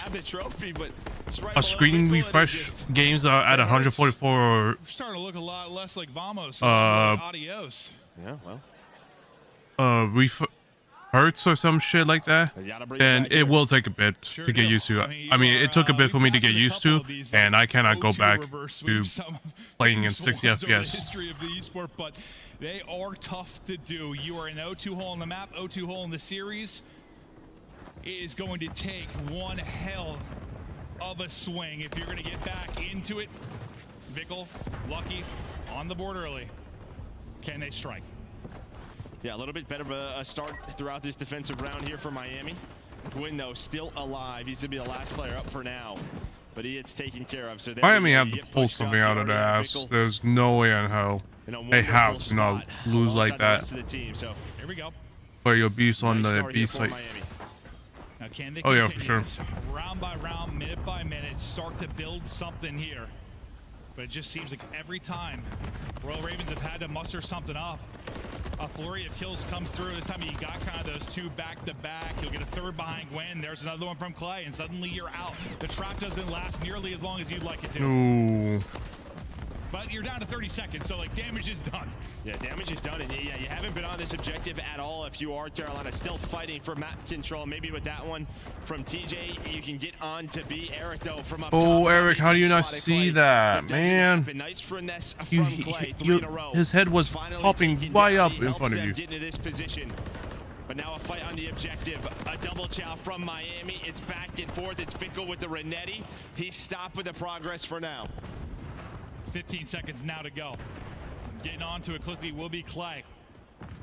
a screen refresh games at 144 or We're starting to look a lot less like Vamos. Adios. Yeah, well. hertz or some shit like that, then it will take a bit to get used to. I mean, it took a bit for me to get used to, and I cannot go back to playing in 60 FPS. History of the esport, but they are tough to do. You are an O2 hole on the map, O2 hole in the series. It is going to take one hell of a swing if you're going to get back into it. Vickle, Lucky, on the board early. Can they strike? Yeah, a little bit better of a start throughout this defensive round here for Miami. Gwyn, though, still alive. He's going to be the last player up for now, but he gets taken care of. So Miami have to pull something out of their ass. There's no way in hell they have to not lose like that. So here we go. Play your beast on the B site. Now, can they oh yeah, for sure. Round by round, minute by minute, start to build something here. But it just seems like every time Royal Ravens have had to muster something up, a flurry of kills comes through. This time you got kind of those two back-to-back. You'll get a third behind Gwen. There's another one from Clay, and suddenly you're out. The trap doesn't last nearly as long as you'd like it to. Ooh. But you're down to 30 seconds, so like damage is done. Yeah, damage is done, and yeah, you haven't been on this objective at all. If you are Carolina, still fighting for map control. Maybe with that one from TJ, you can get on to B. Eric, though, from up top. Oh, Eric, how do you not see that, man? Nice finesse from Clay, 3 in a row. His head was popping right up in front of you. Get into this position. But now a fight on the objective. A double chow from Miami. It's back and forth. It's Bickle with the Renetti. He's stopped with the progress for now. 15 seconds now to go. Getting onto it quickly will be Clay.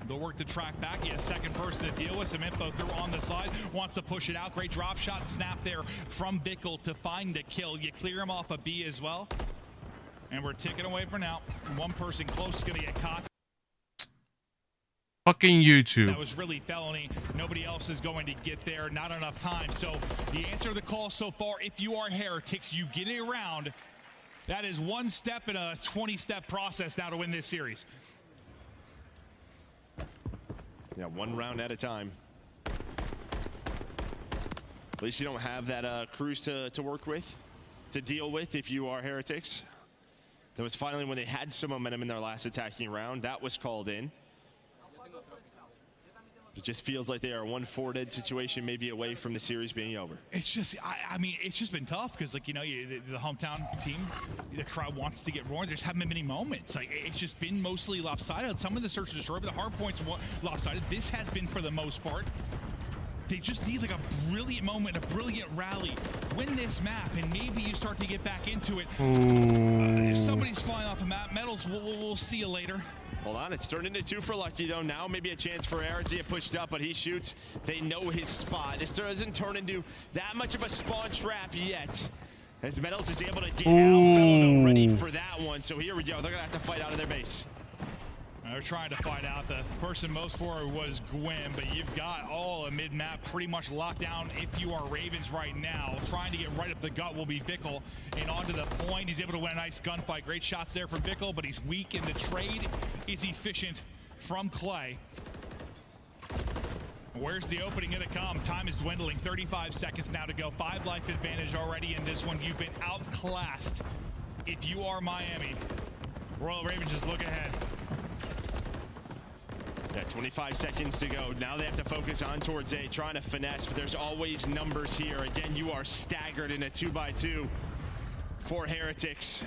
They'll work to track back. He has second person to deal with. Some info through on the side. Wants to push it out. Great drop shot snap there from Bickle to find the kill. You clear him off a B as well. And we're ticking away for now. One person close is going to get caught. Fucking YouTube. That was really felony. Nobody else is going to get there. Not enough time. So the answer to the call so far, if you are heretics, you get it around. That is one step in a 20-step process now to win this series. Yeah, one round at a time. At least you don't have that cruise to work with, to deal with if you are heretics. That was finally when they had some momentum in their last attacking round. That was called in. It just feels like they are one forwarded situation maybe away from the series being over. It's just, I mean, it's just been tough because, like, you know, the hometown team, the crowd wants to get roaring. There's haven't been many moments. Like, it's just been mostly lopsided. Some of the search and destroy, but the hard points lopsided. This has been for the most part. They just need like a brilliant moment, a brilliant rally. Win this map, and maybe you start to get back into it. If somebody's flying off the map, Metals, we'll see you later. Hold on, it's turned into 2 for Lucky though. Now maybe a chance for Aaron to get pushed up, but he shoots. They know his spot. This doesn't turn into that much of a spawn trap yet. As Metals is able to get out, ready for that one. So here we go. They're gonna have to fight out of their base. They're trying to fight out. The person most forward was Gwyn, but you've got all a mid-map pretty much locked down if you are Ravens right now. Trying to get right up the gut will be Bickle, and onto the point. He's able to win a nice gunfight. Great shots there from Bickle, but he's weak in the trade. Is efficient from Clay. Where's the opening gonna come? Time is dwindling. 35 seconds now to go. 5 life advantage already in this one. You've been outclassed. If you are Miami, Royal Ravens just look ahead. Yeah, 25 seconds to go. Now they have to focus on towards A, trying to finesse, but there's always numbers here. Again, you are staggered in a 2x2 for Heretics.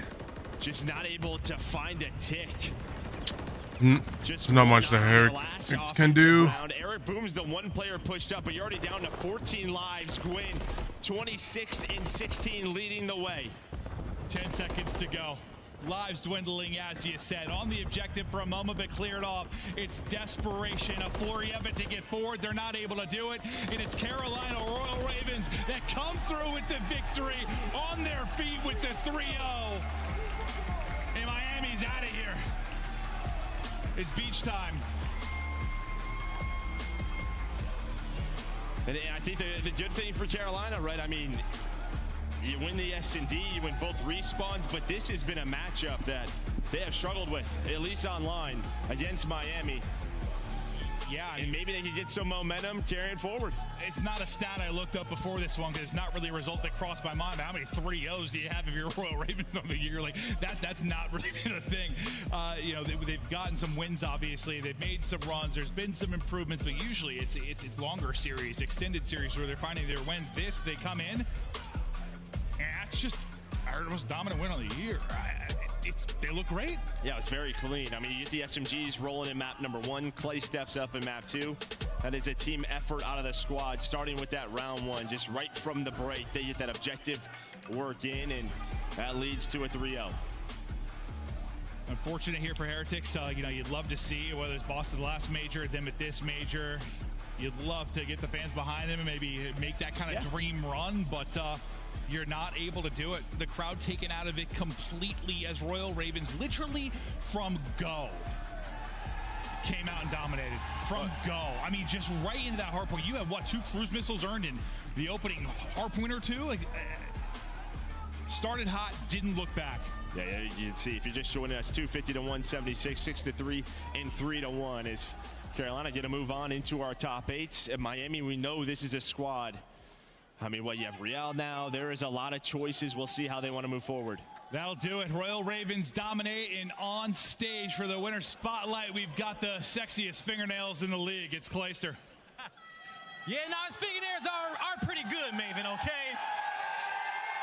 Just not able to find a tick. Just not much the Heretics can do. Eric Boom's the one player pushed up, but you're already down to 14 lives. Gwyn, 26 and 16 leading the way. 10 seconds to go. Lives dwindling, as you said. On the objective for a moment, but cleared off. It's desperation, a flurry of it to get forward. They're not able to do it. And it's Carolina Royal Ravens that come through with the victory on their feet with the 3-0. And Miami's out of here. It's beach time. And I think the good thing for Carolina, right? I mean, you win the S&D, you win both respawns, but this has been a matchup that they have struggled with, at least online, against Miami. Yeah, and maybe they can get some momentum carrying forward. It's not a stat I looked up before this one because it's not really a result that crossed my mind. How many 3-0s do you have if you're Royal Ravens on the year? Like that's not really been a thing. You know, they've gotten some wins, obviously. They've made some runs. There's been some improvements, but usually it's longer series, extended series where they're finding their wins. This, they come in, and that's just our most dominant win on the year. They look great. Yeah, it's very clean. I mean, you get the SMGs rolling in map number 1. Clay steps up in map 2. That is a team effort out of the squad, starting with that round 1. Just right from the break, they get that objective work in, and that leads to a 3-0. Unfortunate here for Heretics. You know, you'd love to see, whether it's Boston last major, them at this major, you'd love to get the fans behind them and maybe make that kind of dream run, but you're not able to do it. The crowd taken out of it completely as Royal Ravens, literally from go, came out and dominated. From go. I mean, just right into that hardpoint. You have, what, 2 cruise missiles earned in the opening hardpoint or 2? Like, started hot, didn't look back. Yeah, you can see if you're just joining us, 250 to 176, 6 to 3, and 3 to 1 is Carolina going to move on into our top 8. At Miami, we know this is a squad. I mean, you have Real now. There is a lot of choices. We'll see how they want to move forward. That'll do it. Royal Ravens dominate, and on stage for the winner spotlight, we've got the sexiest fingernails in the league. It's Clayster. Yeah, no, his fingernails are pretty good, Maven, okay?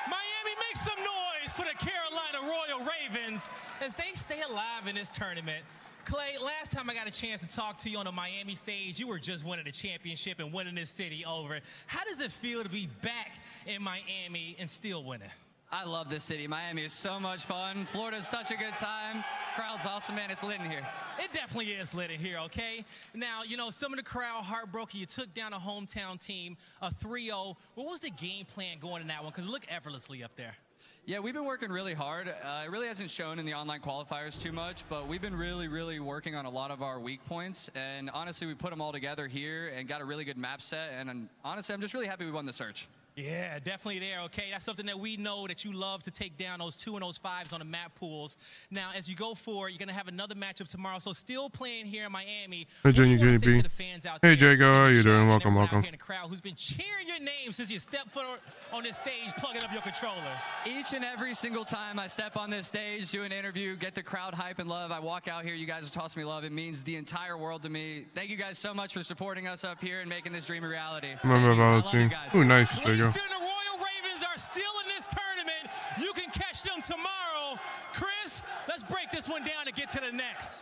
Miami, make some noise for the Carolina Royal Ravens as they stay alive in this tournament. Clay, last time I got a chance to talk to you on the Miami stage, you were just winning the championship and winning this city over. How does it feel to be back in Miami and still winning? I love this city. Miami is so much fun. Florida's such a good time. Crowd's awesome, man. It's lit in here. It definitely is lit in here, okay? Now, you know, some of the crowd heartbroken. You took down a hometown team, a 3-0. What was the game plan going in that one? Because it looked effortlessly up there. Yeah, we've been working really hard. It really hasn't shown in the online qualifiers too much, but we've been really working on a lot of our weak points. And honestly, we put them all together here and got a really good map set. And honestly, I'm just really happy we won the search. Yeah, definitely there, okay? That's something that we know that you love to take down, those 2 and those 5s on the map pools. Now, as you go forward, you're going to have another matchup tomorrow. So still playing here in Miami. Hey, Junior KB. Hey, Jago, how you doing? Welcome, welcome. In the crowd who's been cheering your name since you stepped foot on this stage, plugging up your controller. Each and every single time I step on this stage, do an interview, get the crowd hype and love, I walk out here, you guys are tossing me love. It means the entire world to me. Thank you guys so much for supporting us up here and making this dream a reality. Remember volunteering. Ooh, nice, Jago. Are still in this tournament. You can catch them tomorrow. Chris, let's break this one down and get to the next.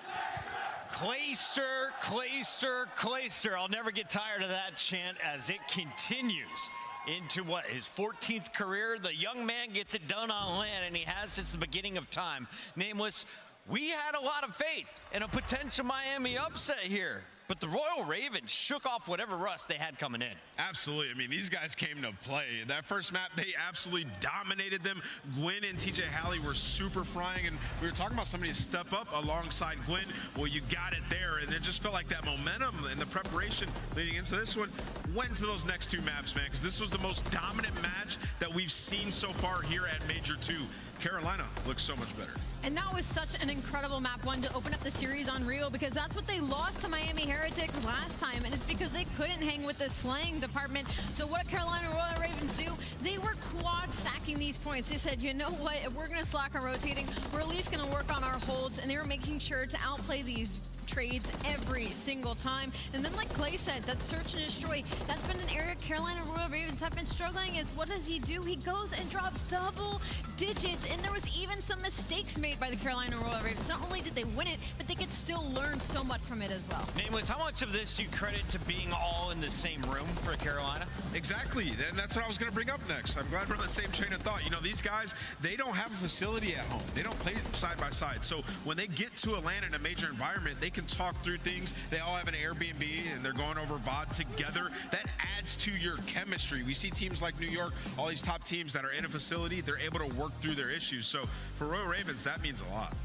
Clayster, Clayster, Clayster. I'll never get tired of that chant as it continues into what, his 14th career. The young man gets it done on land, and he has since the beginning of time. Nameless, we had a lot of faith in a potential Miami upset here. But the Royal Ravens shook off whatever rust they had coming in. Absolutely. I mean, these guys came to play. That first map, they absolutely dominated them. Gwen and TJ Halley were super frying, and we were talking about somebody to step up alongside Gwen. Well, you got it there, and it just felt like that momentum and the preparation leading into this one went into those next 2 maps, man, because this was the most dominant match that we've seen so far here at Major 2. Carolina looks so much better. And that was such an incredible map one to open up the series on Real, because that's what they lost to Miami Heretics last time, and it's because they couldn't hang with the slaying department. So what Carolina Royal Ravens do, they were quad stacking these points. They said, you know what, if we're going to slack on rotating, we're at least going to work on our holds, and they were making sure to outplay these trades every single time. And then like Clay said, that search and destroy, that's been an area Carolina Royal Ravens have been struggling. Is what does he do? He goes and drops double digits, and there was even some mistakes made by the Carolina Royal Ravens. Not only did they win it, but they could still learn so much from it as well. Nameless, how much of this do you credit to being all in the same room for Carolina? Exactly, and that's what I was going to bring up next. I'm glad we're on the same train of thought. You know, these guys, they don't have a facility at home. They don't play side by side. So when they get to Atlanta in a major environment, they can talk through things. They all have an Airbnb, and they're going over VOD together. That adds to your chemistry. We see teams like New York, all these top teams that are in a facility, they're able to work through their issues. So for Royal Ravens, that means a lot.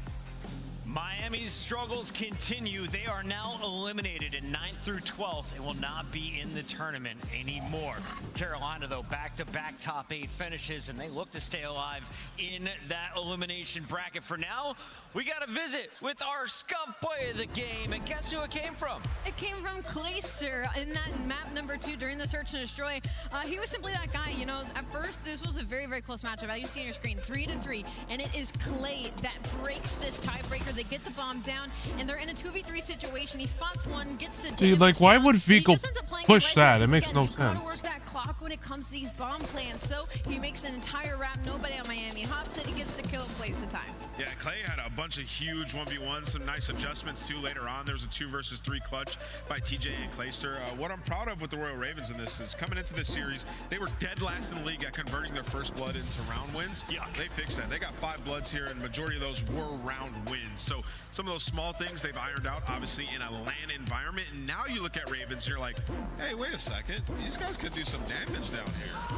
Miami's struggles continue. They are now eliminated in 9th through 12th and will not be in the tournament anymore. Carolina, though, back-to-back top 8 finishes, and they look to stay alive in that elimination bracket. For now, we got a visit with our scum player of the game, and guess who it came from? It came from Clayster in that map number 2 during the search and destroy. He was simply that guy. You know, at first, this was a very, very close matchup. As you see on your screen, 3-3, and it is Clay that breaks this tiebreaker. They get the bomb down, and they're in a 2v3 situation. He spots one, gets the Dude, like, why would Vico push that? It makes no sense. Work that clock when it comes to these bomb plans. So he makes an entire wrap. Nobody on Miami hops it. He gets the kill and plays the time. Yeah, Clay had a bunch of huge 1v1s, some nice adjustments too later on. There was a 2 versus 3 clutch by TJ and Clayster. What I'm proud of with the Royal Ravens in this is coming into this series, they were dead last in the league at converting their first blood into round wins. Yeah, they fixed that. They got 5 bloods here, and majority of those were round wins. So some of those small things they've ironed out, obviously, in a LAN environment. And now you look at Ravens, you're like, hey, wait a second. These guys could do some damage down here.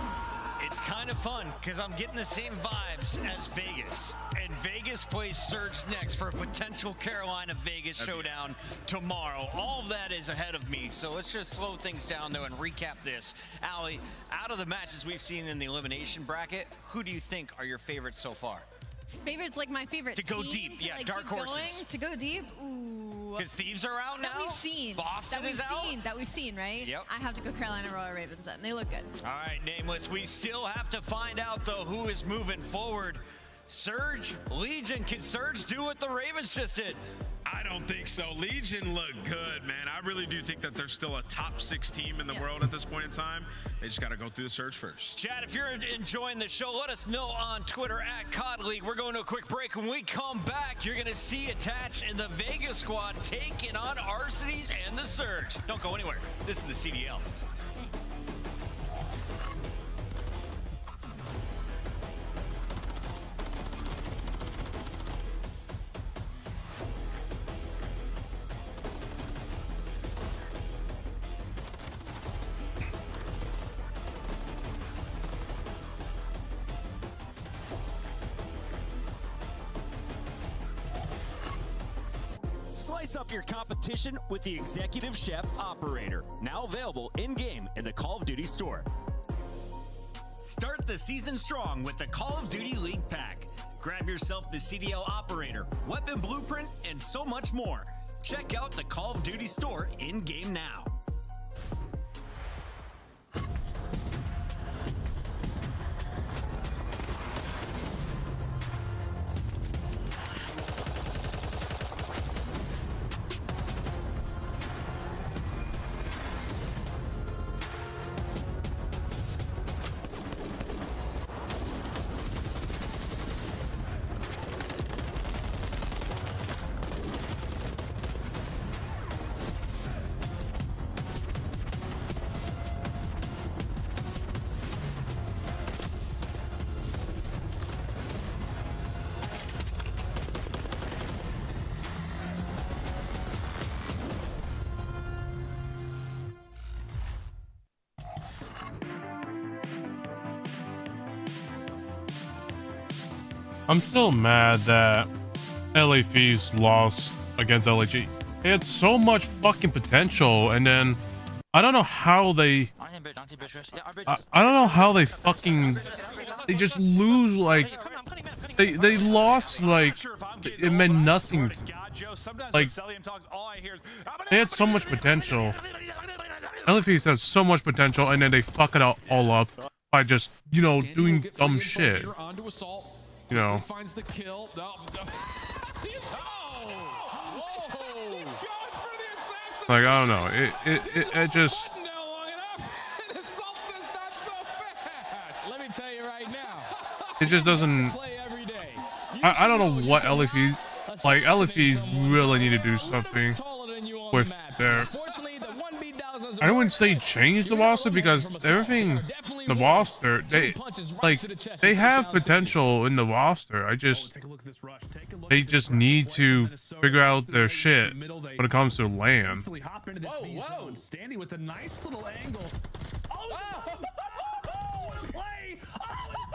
It's kind of fun because I'm getting the same vibes as Vegas. And Vegas plays Surge next for a potential Carolina-Vegas showdown tomorrow. All of that is ahead of me. So let's just slow things down, though, and recap this. Allie, out of the matches we've seen in the elimination bracket, who do you think are your favorites so far? Favorites, like my favorite to go team, deep, yeah, like dark horses. To go deep, ooh. Because Thieves are out now? That we've seen. Boston is out? That we've seen, right? Yep. I have to go Carolina Royal Ravens then. They look good. All right, Nameless. We still have to find out, though, who is moving forward. Surge, Legion. Can Surge do what the Ravens just did? I don't think so. Legion look good, man. I really do think that they're still a top 6 team in the world at this point in time. They just got to go through the Surge first. Chad, if you're enjoying the show, let us know on Twitter at COD League. We're going to a quick break. When we come back, you're going to see Attach and the Vegas squad taking on Arcitys and the Surge. Don't go anywhere. This is the CDL. Slice up your competition with the Executive Chef Operator, now available in-game in the Call of Duty store. Start the season strong with the Call of Duty League Pack. Grab yourself the CDL Operator, Weapon Blueprint, and so much more. Check out the Call of Duty store in-game now. I'm still mad that LA Thieves lost against LAG. They had so much fucking potential, and then I don't know how they I don't know how they fucking just lose. Like they lost like it meant nothing. Like they had so much potential. LA Thieves has so much potential, and then they fuck it all up by just, you know, doing dumb shit. You know, finds the kill. like I don't know. It just. Let me tell you right now. It just doesn't. I don't know what LA Thieves. Like LA Thieves really need to do something with their. I wouldn't say change the roster, because everything, the roster, they have potential in the roster. They just need to figure out their shit when it comes to LAN. Whoa. Standing with a nice little angle. Oh, what a play. Oh, it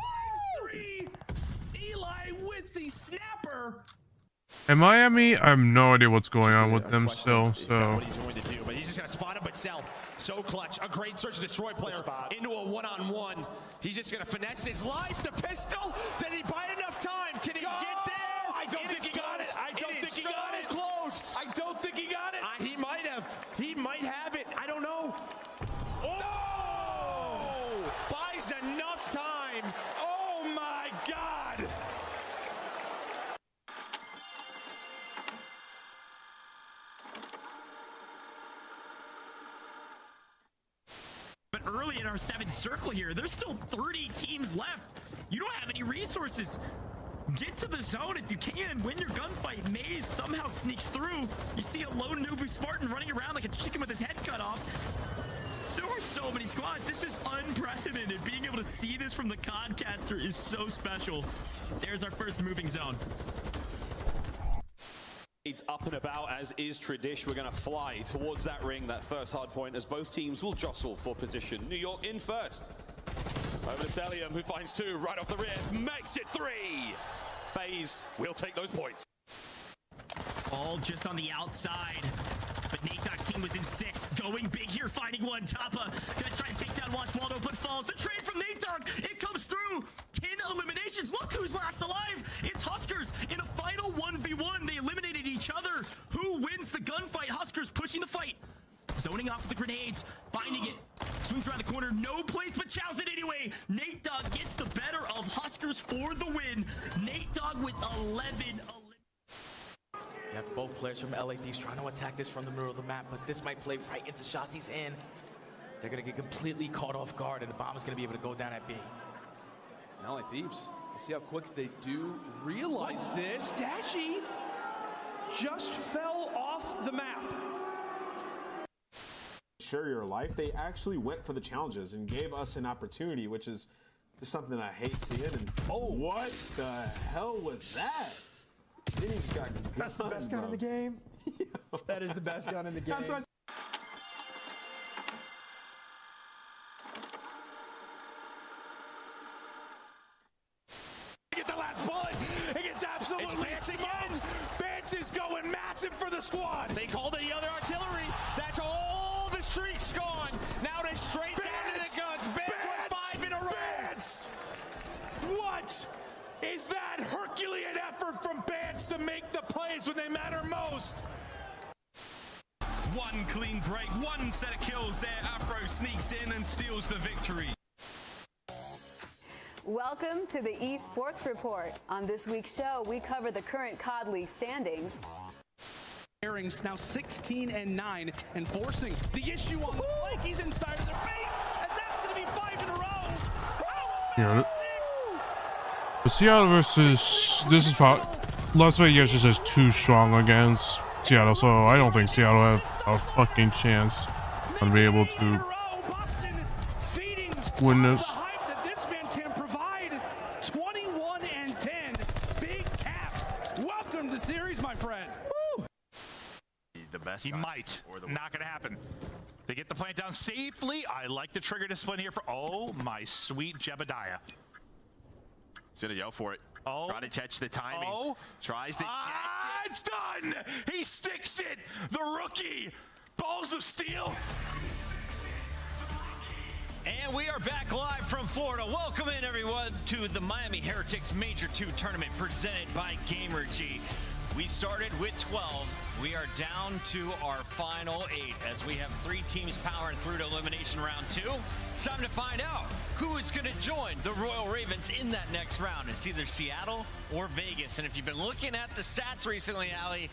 finds 3. Eli with the snapper. In Miami, I have no idea what's going on with them still, so. What he's going to do, but he's just gonna spot him, but Cell, so clutch. A great search and destroy player into a one-on-one. He's just gonna finesse his life. The pistol. Did he buy enough time? Can he get there? I don't think he got it. I don't think he got it. Close. I don't think he got it. He might have. He might have it. I don't know. Oh! No! Buys enough time. Oh my God! But early in our 7th circle here, there's still 30 teams left. You don't have any resources. Get to the zone if you can. Win your gunfight. Maze somehow sneaks through. You see a lone Nubu Spartan running around like a chicken with his head cut off. There were so many squads. This is unprecedented. Being able to see this from the Concaster is so special. There's our first moving zone. It's up and about, as is tradition. We're going to fly towards that ring, that first hard point, as both teams will jostle for position. New York in first. Over to Celium, who finds 2 right off the rear, makes it 3. FaZe will take those points. All just on the outside. But Nate Dogg team was in 6th. Going big here, finding one. Tapa gonna try and take down Watch Waldo, but falls. The trade from Nate Dogg, it comes through. 10 eliminations. Look who's last alive. It's Huskers in a final 1v1. They eliminated each other. Who wins the gunfight? Huskers pushing the fight. Zoning off with the grenades, finding it. Swings around the corner, no place, but chows it anyway. Nate Dogg gets the better of Huskers for the win. Nate Dogg with 11. You have both players from LA Thieves trying to attack this from the middle of the map, but this might play right into Shotzi's hand. They're going to get completely caught off guard, and the bomb is going to be able to go down at B. LA Thieves, let's see how quick they do realize this. Dashy just fell off the map. Share your life. They actually went for the challenges and gave us an opportunity, which is just something I hate seeing. And what the hell was that? He's got That's the best gun in the game. That is the best gun in the game. Get the last bullet. It gets absolutely smoked. Bance is going massive for the squad. They called it the other artillery. That's all the streaks gone. Now they straight down to the guns. Bance with 5 in a row. is that Herculean effort from Bance to make the plays when they matter most. One clean break, one set of kills there. Afro sneaks in and steals the victory. Welcome to the Esports Report. On this week's show, we cover the current COD League standings. Airings now 16-9 and forcing the issue on the flank. He's inside of their face, as that's going to be 5 in a row. Yeah. The Seattle versus this is probably Las Vegas is just too strong against Seattle, so I don't think Seattle have a fucking chance on being able to win this. That this man can provide 21-10. Big cap. Welcome to the series, my friend. Woo. The best. He might. Not gonna happen. They get the plant down safely. I like the trigger discipline here for my sweet Jebediah. He's gonna go for it. Try to catch the timing. Tries to catch it. It's done. He sticks it. The rookie. Balls of steel. And we are back live from Florida. Welcome in, everyone, to the Miami Heretics Major 2 tournament presented by Gamergy. We started with 12. We are down to our final 8 as we have 3 teams powering through to elimination round 2. It's time to find out who is going to join the Royal Ravens in that next round. It's either Seattle or Vegas. And if you've been looking at the stats recently, Allie,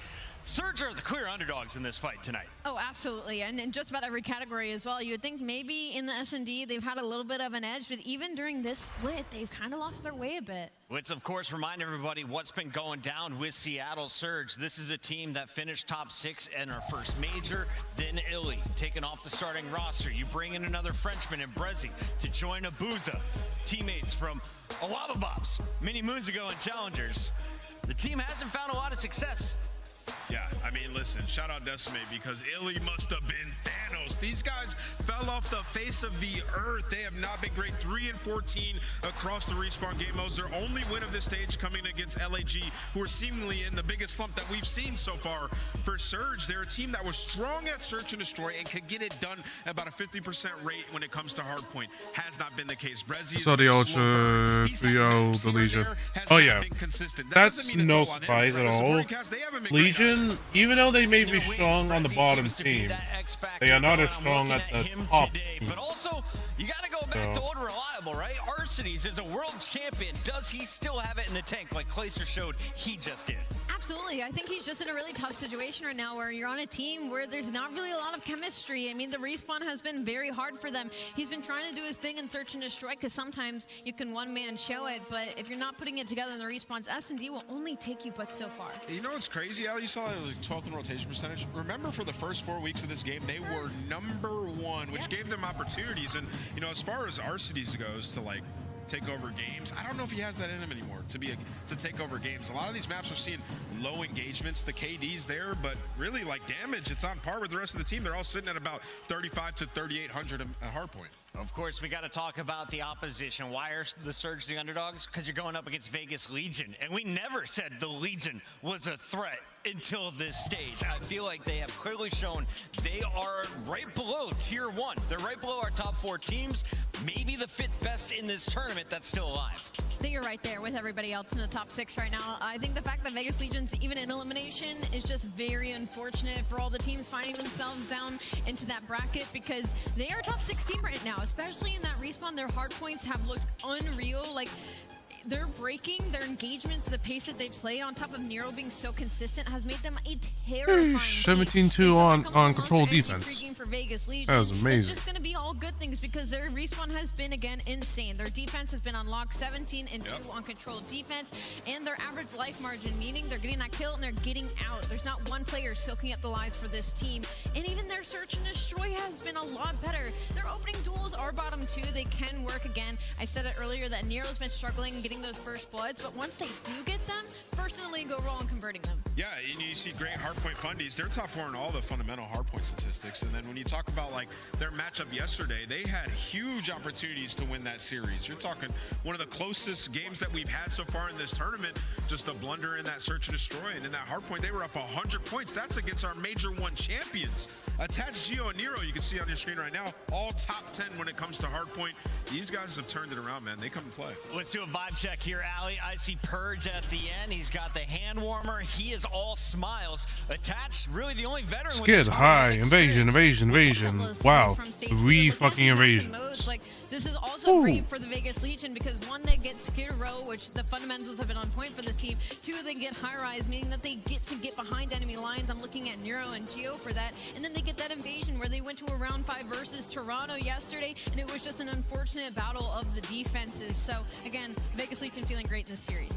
Surge are the clear underdogs in this fight tonight. Oh, absolutely. And in just about every category as well. You would think maybe in the S&D they've had a little bit of an edge, but even during this split, they've kind of lost their way a bit. Let's, of course, remind everybody what's been going down with Seattle Surge. This is a team that finished top 6 in our first major, then Illy, taken off the starting roster. You bring in another Frenchman in Brezzi to join Abuza. Teammates from Awaba Bobs many moons ago in Challengers. The team hasn't found a lot of success. Yeah, I mean, listen, shout out Decimate because Illy must have been Thanos. These guys fell off the face of the earth. They have not been great. 3-14 across the respawn game modes. Their only win of this stage coming against LAG, who are seemingly in the biggest slump that we've seen so far for Surge. They're a team that was strong at search and destroy and could get it done at about a 50% rate when it comes to hardpoint. Has not been the case. Brezzi So the Ultra 3-0, the Legion. Oh yeah, that's no surprise at all. Legion, even though they may be strong on the bottom team, they are not as strong at the top team. But also, you got to go back to old reliable, right? Arcides is a world champion. Does he still have it in the tank like Clayster showed he just did? Absolutely. I think he's just in a really tough situation right now where you're on a team where there's not really a lot of chemistry. I mean, the respawn has been very hard for them. He's been trying to do his thing in search and destroy because sometimes you can one-man show it, but if you're not putting it together in the respawns, S&D will only take you but so far. You know what's crazy, Al? You saw the 12th in rotation percentage. Remember, for the first 4 weeks of this game, they were #1, which gave them opportunities. And, you know, as far as Arcides goes to, like, take over games, I don't know if he has that in him anymore to take over games. A lot of these maps are seeing low engagements. The KD's there, but really, like, damage, it's on par with the rest of the team. They're all sitting at about 3,500 to 3,800 at hardpoint. Of course, we got to talk about the opposition. Why are the Surge the underdogs? Because you're going up against Vegas Legion, and we never said the Legion was a threat until this stage. I feel like they have clearly shown they are right below tier 1. They're right below our top 4 teams, maybe the 5th best in this tournament that's still alive. So you're right there with everybody else in the top 6 right now. I think the fact that Vegas Legion's even in elimination is just very unfortunate for all the teams finding themselves down into that bracket because they are top 16 right now, especially in that respawn. Their hard points have looked unreal. Like, they're breaking their engagements, the pace that they play on top of Nero being so consistent has made them a terrifying 17-2 on control defense. For Vegas Legion. That was amazing. It's just going to be all good things because their respawn has been, again, insane. Their defense has been on lock, 17-2 on control defense, and their average life margin, meaning they're getting that kill and they're getting out. There's not one player soaking up the lives for this team, and even their search and destroy has been a lot better. Their opening duels are bottom 2. They can work again. I said it earlier that Nero's been struggling getting those first bloods, but once they do get them, first in the league overall and converting them. Yeah, and you see great hardpoint fundies. They're top 4 in all the fundamental hardpoint statistics. And then when you talk about, like, their matchup yesterday, they had huge opportunities to win that series. You're talking one of the closest games that we've had so far in this tournament, just a blunder in that search and destroy. And in that hardpoint, they were up 100 points. That's against our Major 1 champions. Attach Geo and Nero, you can see on your screen right now, all top 10 when it comes to hardpoint. These guys have turned it around, man. They come to play. Let's do a vibe check here, Ali. I see Purge at the end. He's got the hand warmer. He is all smiles. Attached, really the only veteran. Skid, hi, invasion. Wow, 3 fucking invasions. Like, this is also great for the Vegas Legion because one, they get Skid Row, which the fundamentals have been on point for this team. 2, they get high rise, meaning that they get to get behind enemy lines. I'm looking at Nero and Geo for that. And then they get that invasion where they went to a round 5 versus Toronto yesterday, and it was just an unfortunate battle of the defenses. So again, Vegas Legion feeling great in this series.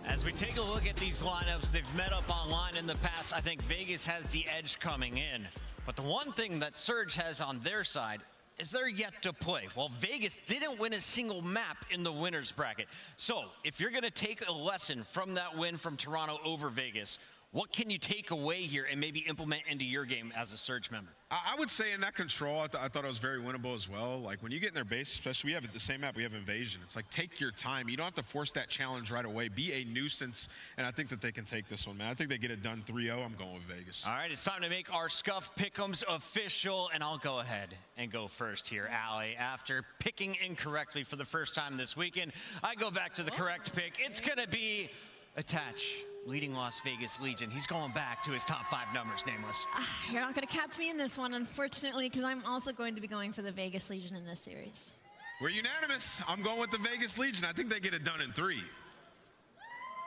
As we take a look at these lineups, they've met up online in the past. I think Vegas has the edge coming in. But the one thing that Surge has on their side is they're yet to play. Well, Vegas didn't win a single map in the winner's bracket. So if you're going to take a lesson from that win from Toronto over Vegas, what can you take away here and maybe implement into your game as a Surge member? I would say in that control, I thought it was very winnable as well. Like when you get in their base, especially we have the same map, we have invasion. It's like take your time. You don't have to force that challenge right away. Be a nuisance, and I think that they can take this one, man. I think they get it done 3-0. I'm going with Vegas. All right, it's time to make our Scuff Pick'ems official, and I'll go ahead and go first here, Ali. After picking incorrectly for the first time this weekend, I go back to the correct pick. It's going to be Attach, leading Las Vegas Legion. He's going back to his top 5 numbers, Nameless. You're not going to catch me in this one, unfortunately, because I'm also going to be going for the Vegas Legion in this series. We're unanimous. I'm going with the Vegas Legion. I think they get it done in 3.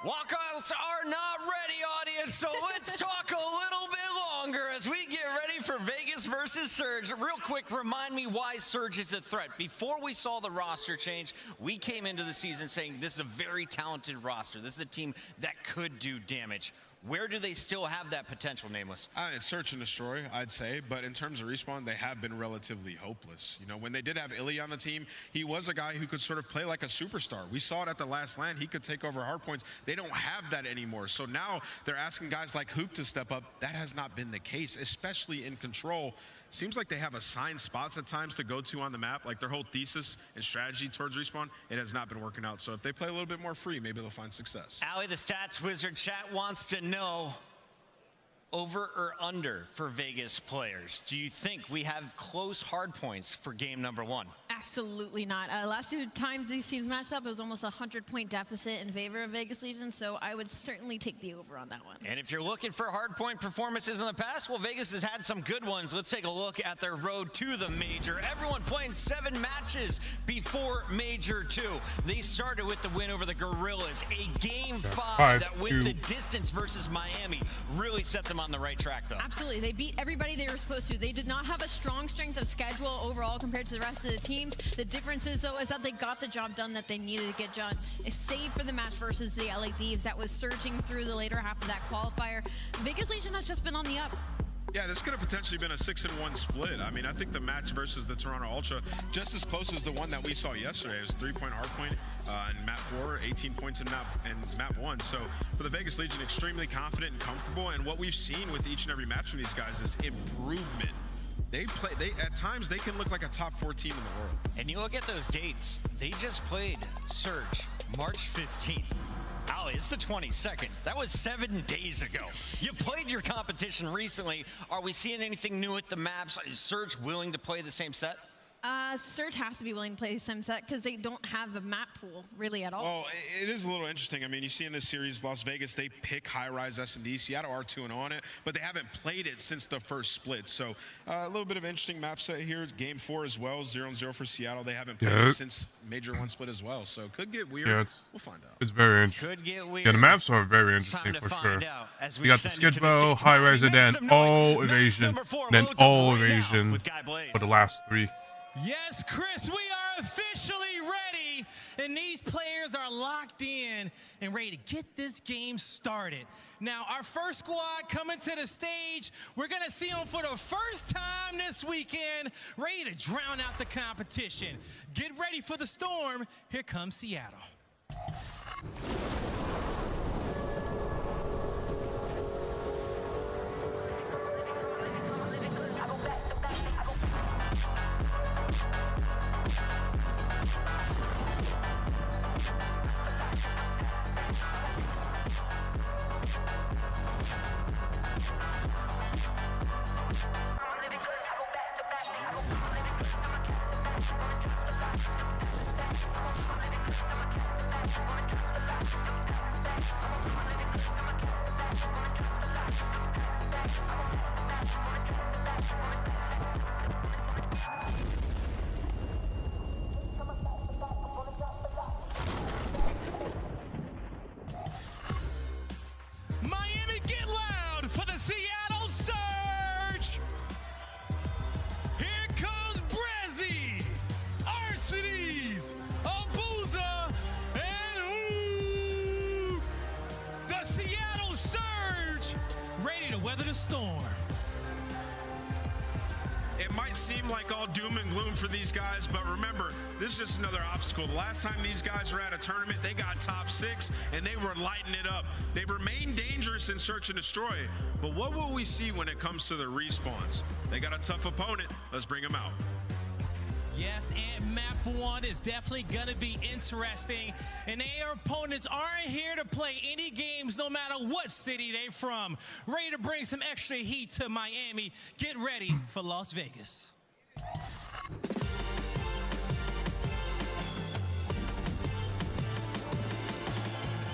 Walkouts are not ready, audience, so let's talk a little bit longer as we get ready for Vegas versus Surge. Real quick, remind me why Surge is a threat. Before we saw the roster change, we came into the season saying this is a very talented roster. This is a team that could do damage. Where do they still have that potential, Nameless? It's search and destroy, I'd say. But in terms of respawn, they have been relatively hopeless. You know, when they did have Illy on the team, he was a guy who could sort of play like a superstar. We saw it at the last LAN. He could take over hardpoints. They don't have that anymore. So now they're asking guys like Hoop to step up. That has not been the case, especially in control. Seems like they have assigned spots at times to go to on the map. Like their whole thesis and strategy towards respawn, it has not been working out. So if they play a little bit more free, maybe they'll find success. Ali, the stats wizard chat wants to know over or under for Vegas players. Do you think we have close hard points for game number 1? Absolutely not. Last 2 times these teams matched up, it was almost a 100-point deficit in favor of Vegas Legion, so I would certainly take the over on that one. And if you're looking for hardpoint performances in the past, well, Vegas has had some good ones. Let's take a look at their road to the Major. Everyone playing 7 matches before Major 2. They started with the win over the Gorillas, a game 5 that went the distance versus Miami. Really set them on the right track, though. Absolutely. They beat everybody they were supposed to. They did not have a strong strength of schedule overall compared to the rest of the teams. The difference is, though, is that they got the job done that they needed to get done. Save for the match versus the LA Thieves that was surging through the later half of that qualifier. Vegas Legion has just been on the up. Yeah, this could have potentially been a 6-1 split. I mean, I think the match versus the Toronto Ultra, just as close as the one that we saw yesterday. It was 3-point hardpoint in map 4, 18 points in map 1. So for the Vegas Legion, extremely confident and comfortable. And what we've seen with each and every match from these guys is improvement. At times they can look like a top 4 team in the world. And you look at those dates, they just played Surge March 15th. Ali, it's the 22nd. That was 7 days ago. You played your competition recently. Are we seeing anything new at the maps? Is Surge willing to play the same set? Surge has to be willing to play the same set because they don't have a map pool really at all. Well, it is a little interesting. I mean, you see in this series, Las Vegas, they pick high-rise S&D. Seattle are 2-0 on it, but they haven't played it since the first split. So a little bit of interesting map set here. Game 4 as well, 0-0 for Seattle. They haven't played it since Major 1 split as well. So it could get weird. Yeah, we'll find out. It's very interesting. Could get weird. Yeah, the maps are very interesting for sure. You got the skid bow, high rise, and then all evasion, then all evasion for the last 3. Yes, Chris, we are officially ready, and these players are locked in and ready to get this game started. Now, our first squad coming to the stage, we're going to see them for the first time this weekend, ready to drown out the competition. Get ready for the storm. Here comes Seattle. it might seem like all doom and gloom for these guys, but remember, this is just another obstacle. The last time these guys were at a tournament, they got top 6, and they were lighting it up. They remain dangerous in search and destroy, but what will we see when it comes to the respawns? They got a tough opponent. Let's bring them out. Yes, and map 1 is definitely going to be interesting. And their opponents aren't here to play any games no matter what city they're from. Ready to bring some extra heat to Miami. Get ready for Las Vegas.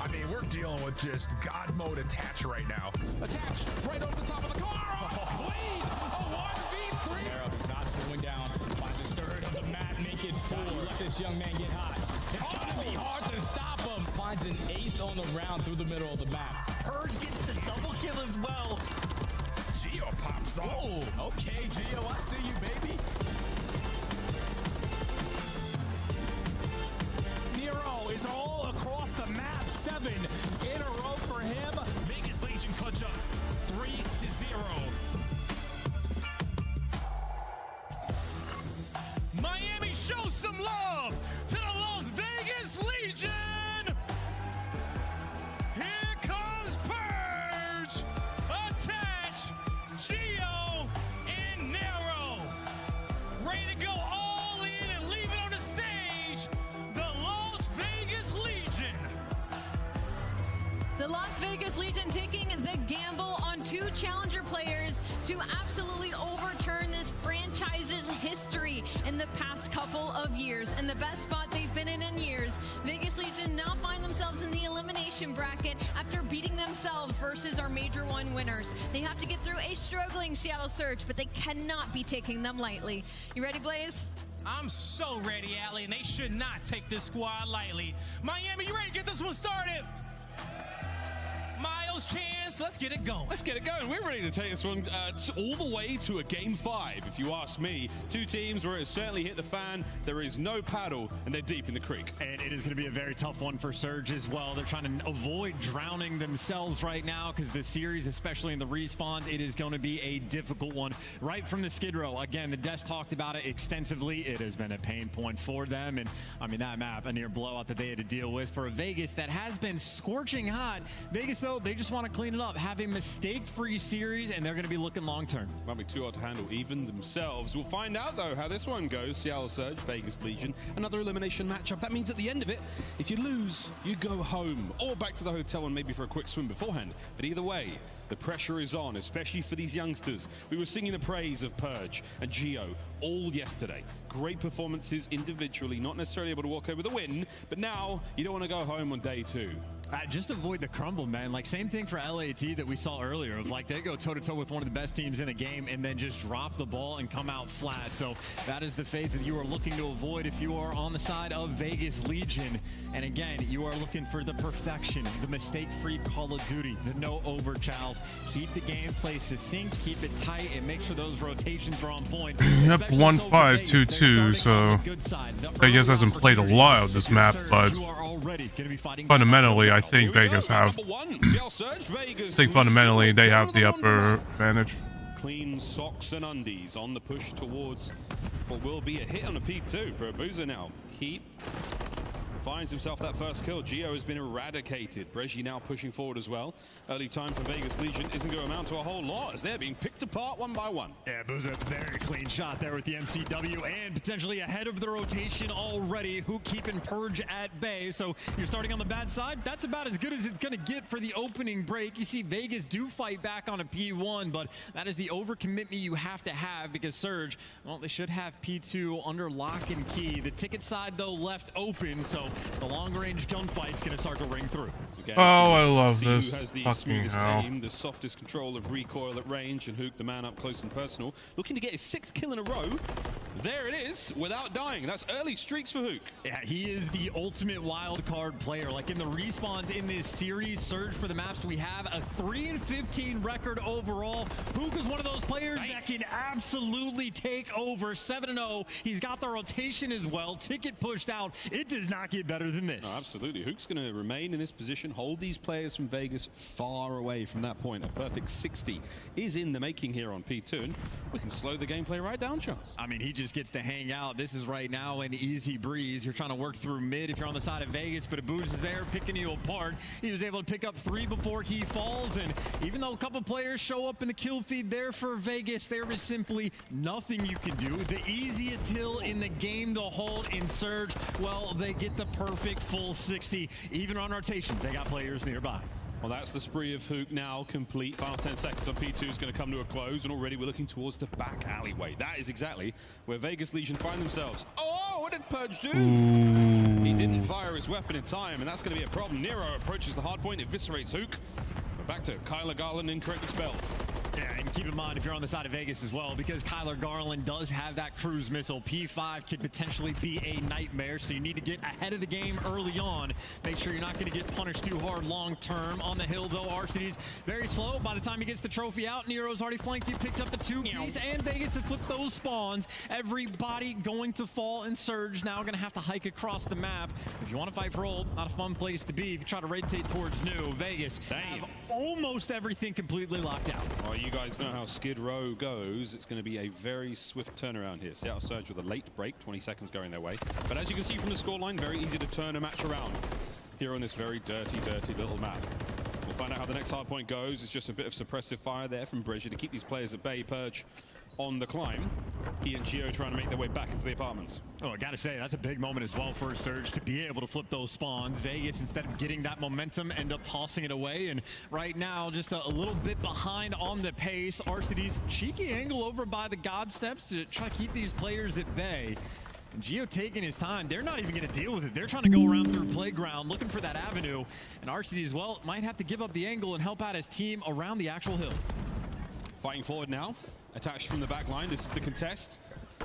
I mean, we're dealing with just God mode attach right now. Attach right over the top of the car. Oh, it's clean. A 1v3. Arrow is not slowing down. Finds his third of the map. Make it 4. Let this young man get hot. It's gonna be hard to stop him. Finds an ace on the round through the middle of the map. Purge gets the double kill as well. Geo pops off. Oh, okay, Geo, I see you, baby. Nero is all across the map. 7 in a row for him. Vegas Legion clutch up 3-0. Miami shows some love to the Las Vegas Legion. Here comes Purge, Attach, Geo, and Nero. Ready to go all in and leave it on the stage. The Las Vegas Legion. The Las Vegas Legion taking the gamble on 2 challenger players to absolutely overturn this franchise's history in the past couple of years. And the best spot they've been in years, Vegas Legion now find themselves in the elimination bracket after beating themselves versus our Major 1 winners. They have to get through a struggling Seattle Surge, but they cannot be taking them lightly. You ready, Blaze? I'm so ready, Allie, and they should not take this squad lightly. Miami, you ready to get this one started? Miles, Chance, let's get it going. Let's get it going. We're ready to take this one all the way to a game 5, if you ask me. 2 teams where it certainly hit the fan. There is no paddle, and they're deep in the creek. And it is going to be a very tough one for Surge as well. They're trying to avoid drowning themselves right now because the series, especially in the respawns, it is going to be a difficult one. Right from the skid row. Again, the desk talked about it extensively. It has been a pain point for them. And, I mean, that map, a near blowout that they had to deal with for a Vegas that has been scorching hot. Vegas, though, they just want to clean it up, have a mistake-free series, and they're going to be looking long-term. Might be too hard to handle even themselves. We'll find out, though, how this one goes. Seattle Surge, Vegas Legion, another elimination matchup. That means at the end of it, if you lose, you go home or back to the hotel and maybe for a quick swim beforehand. But either way, the pressure is on, especially for these youngsters. We were singing the praise of Purge and Geo all yesterday. Great performances individually, not necessarily able to walk away with a win, but now you don't want to go home on day 2. Just avoid the crumble, man. Like, same thing for LAT that we saw earlier of, like, they go toe-to-toe with one of the best teams in the game and then just drop the ball and come out flat. So that is the fate that you are looking to avoid if you are on the side of Vegas Legion. And again, you are looking for the perfection, the mistake-free Call of Duty, the no-over chals. Keep the gameplay succinct, keep it tight, and make sure those rotations are on point. Yep, 1-5-2-2, so Vegas hasn't played a lot of this map, but fundamentally, I think Vegas have. I think fundamentally they have the upper advantage. Clean socks and undies on the push towards what will be a hit on a P2 for a Boozer now. Heat finds himself that first kill. Geo has been eradicated. Breji now pushing forward as well. Early time for Vegas Legion isn't going to amount to a whole lot as they're being picked apart one by one. Yeah, Boozer, very clean shot there with the MCW and potentially ahead of the rotation already. Who keeping Purge at bay? So you're starting on the bad side. That's about as good as it's going to get for the opening break. You see Vegas do fight back on a P1, but that is the overcommitment you have to have because Surge, well, they should have P2 under lock and key. The ticket side, though, left open, so the long-range gunfight's going to start to ring through. Oh, I love this. Who has the Fucking smoothest hell. aim, the softest control of recoil at range, and Hook the man up close and personal. Looking to get his 6th kill in a row. There it is, without dying. That's early streaks for Hook. Yeah, he is the ultimate wild card player. Like in the respawns in this series, Surge for the maps, we have a 3-15 record overall. Hook is one of those players that can absolutely take over. 7-0. He's got the rotation as well. Ticket pushed out. It does not get better than this. No, absolutely. Hook's going to remain in this position, hold these players from Vegas far away from that point. A perfect 60 is in the making here on P2. And we can slow the gameplay right down, Chance. I mean, he just gets to hang out. This is right now an easy breeze. You're trying to work through mid if you're on the side of Vegas, but Abuz is there picking you apart. He was able to pick up 3 before he falls, and even though a couple players show up in the kill feed there for Vegas, there is simply nothing you can do. The easiest hill in the game to hold in Surge, well, they get the perfect full 60. Even on rotation, they got players nearby. Well, that's the spree of Hook now complete. Final 10 seconds on P2 is going to come to a close, and already we're looking towards the back alleyway. That is exactly where Vegas Legion find themselves. Oh, what did Purge do? He didn't fire his weapon in time, and that's going to be a problem. Nero approaches the hard point, eviscerates Hook. We're back to Kyler Garland, incorrectly spelled. Yeah, and keep in mind if you're on the side of Vegas as well, because Kyler Garland does have that cruise missile. P5 could potentially be a nightmare, so you need to get ahead of the game early on. Make sure you're not going to get punished too hard long term. On the hill, though, Arcity's very slow. By the time he gets the trophy out, Nero's already flanked. He picked up the 2 keys, and Vegas has flipped those spawns. Everybody going to fall and Surge now going to have to hike across the map. If you want to fight for old, not a fun place to be. If you try to rotate towards new, Vegas have almost everything completely locked out. Oh, you guys know how Skid Row goes. It's going to be a very swift turnaround here. Seattle Surge with a late break, 20 seconds going their way. But as you can see from the scoreline, very easy to turn a match around here on this very dirty, dirty little map. We'll find out how the next hard point goes. It's just a bit of suppressive fire there from Bridger to keep these players at bay. Purge on the climb. He and Gio trying to make their way back into the apartments. Oh, I gotta say, that's a big moment as well for Surge to be able to flip those spawns. Vegas, instead of getting that momentum, end up tossing it away. And right now, just a little bit behind on the pace. Arcity's cheeky angle over by the God Steps to try to keep these players at bay. And Gio taking his time. They're not even going to deal with it. They're trying to go around through playground, looking for that avenue. And Arcity as well might have to give up the angle and help out his team around the actual hill. Fighting forward now. Attached from the back line. This is the contest.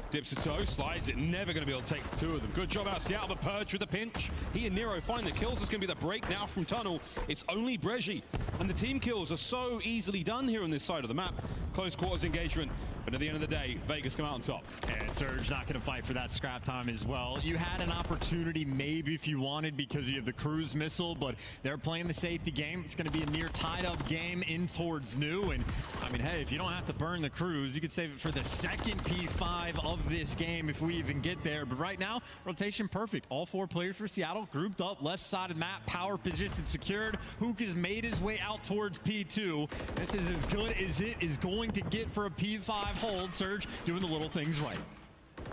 Dips a toe, slides it. Never going to be able to take the 2 of them. Good job out Seattle, but Purge with the pinch. He and Nero find the kills. It's going to be the break now from Tunnel. It's only Breggi. And the team kills are so easily done here on this side of the map. Close quarters engagement. But at the end of the day, Vegas come out on top. And Surge not going to fight for that scrap time as well. You had an opportunity maybe if you wanted because you have the cruise missile, but they're playing the safety game. It's going to be a near tied up game in towards new. And I mean, hey, if you don't have to burn the cruise, you could save it for the second P5 of this game if we even get there. But right now, rotation perfect. All 4 players for Seattle grouped up, left side of the map, power position secured. Hook has made his way out towards P2. This is as good as it is going to get for a P5 hold. Surge doing the little things right.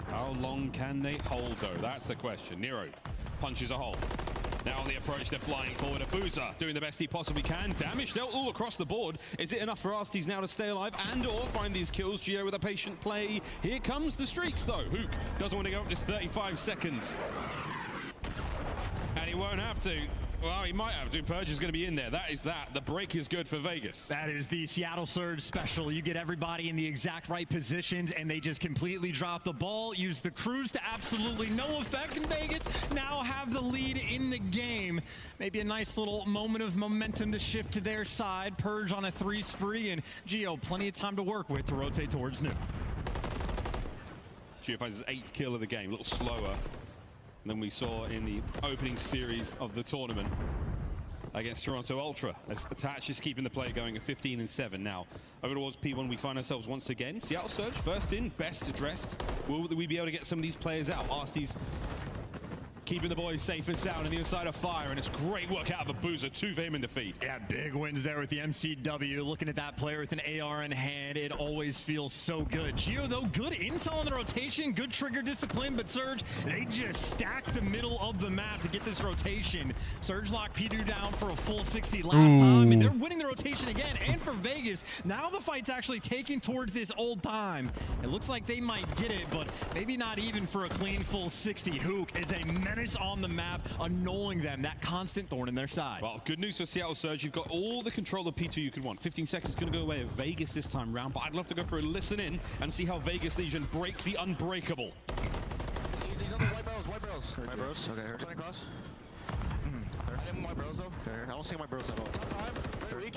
How long can they hold, though? That's the question. Nero punches a hole. Now on the approach, they're flying forward. Abuza doing the best he possibly can. Damage dealt all across the board. Is it enough for Arcities now to stay alive and or find these kills? Gio with a patient play. Here comes the streaks, though. Hook doesn't want to go up this 35 seconds. And he won't have to. Well, he might have to. Purge is going to be in there. That is that. The break is good for Vegas. That is the Seattle Surge special. You get everybody in the exact right positions, and they just completely drop the ball, use the cruise to absolutely no effect, and Vegas now have the lead in the game. Maybe a nice little moment of momentum to shift to their side. Purge on a 3 spree, and Gio plenty of time to work with to rotate towards new. Gio finds his 8th kill of the game. A little slower than we saw in the opening series of the tournament against Toronto Ultra. As Attach is keeping the play going at 15-7 now. Over towards P1, we find ourselves once again. Seattle Surge first in, best dressed. Will we be able to get some of these players out? Arcity's keeping the boys safe and sound on the inside of fire, and it's great work out of Abuza. 2 for him in defeat. Yeah, big wins there with the MCW. Looking at that player with an AR in hand, it always feels so good. Gio, though, good intel on the rotation, good trigger discipline, but Surge, they just stacked the middle of the map to get this rotation. Surge locked P2 down for a full 60 last time, and they're winning the rotation again. And for Vegas, now the fight's actually taking towards this old time. It looks like they might get it, but maybe not even for a clean full 60. Hook is a menace on the map, annoying them, that constant thorn in their side. Well, good news for Seattle Surge. You've got all the control of P2 you could want. 15 seconds is going to go away of Vegas this time round, but I'd love to go for a listen in and see how Vegas Legion break the unbreakable. He's on the white barrels, white barrels. White barrels, okay. Turning across. I didn't white barrels though. Okay, I don't see my barrels at all. Time, very weak.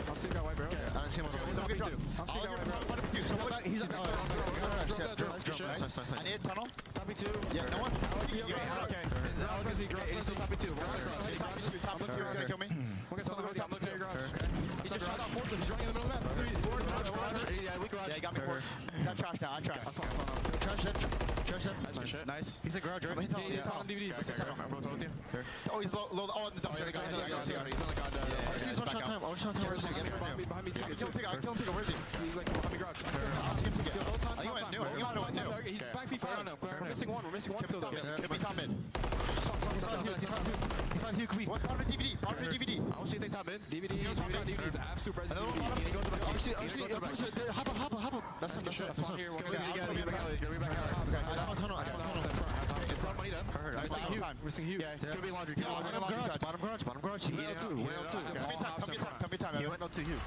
I'll see that white barrels. Okay, I don't see my barrels. I'll see that white barrels. He's on I need a tunnel. Top 2. Yeah, no one? Okay. He's still top 2. Top 2 is going to kill me. We're going to top 2. He just shot out 4. He's running in the middle of the map. Yeah, we garage. Yeah, he got me for. He's at trash now. I trash. Trash it. Trash it. Nice. He's in garage, right? He's on DVDs. Oh, he's low. Oh, in the dumpster. He's on the god. RC's one shot time. One shot time. Behind me. I kill him. Where is he? He's like behind me garage. I see him take it. I think I went new. He's back P5. We're missing one. We're missing one still though. He'll be top mid. One bottom of DVD. Bottom of DVD. I don't see anything top mid. DVD is absolute president. RC. Hop up. That's him. That's him. Here. We're missing Hugh. Could be laundry. Bottom garage. Come be time. I went to Hugh.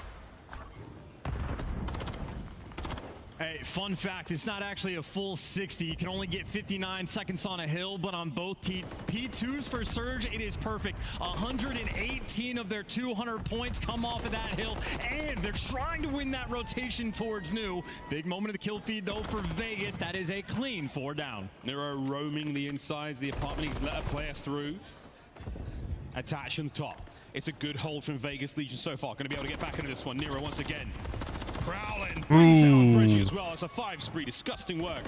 Hey, fun fact, it's not actually a full 60. You can only get 59 seconds on a hill, but on both P2s for Surge, it is perfect. 118 of their 200 points come off of that hill, and they're trying to win that rotation towards New. Big moment of the kill feed, though, for Vegas. That is a clean 4 down. Nero roaming the insides. The apartment, he's let a player through. Attach on the top. It's a good hold from Vegas Legion so far. Going to be able to get back into this one. Nero once again. Prowling, brings down Bridgie as well. It's a 5 spree, disgusting work.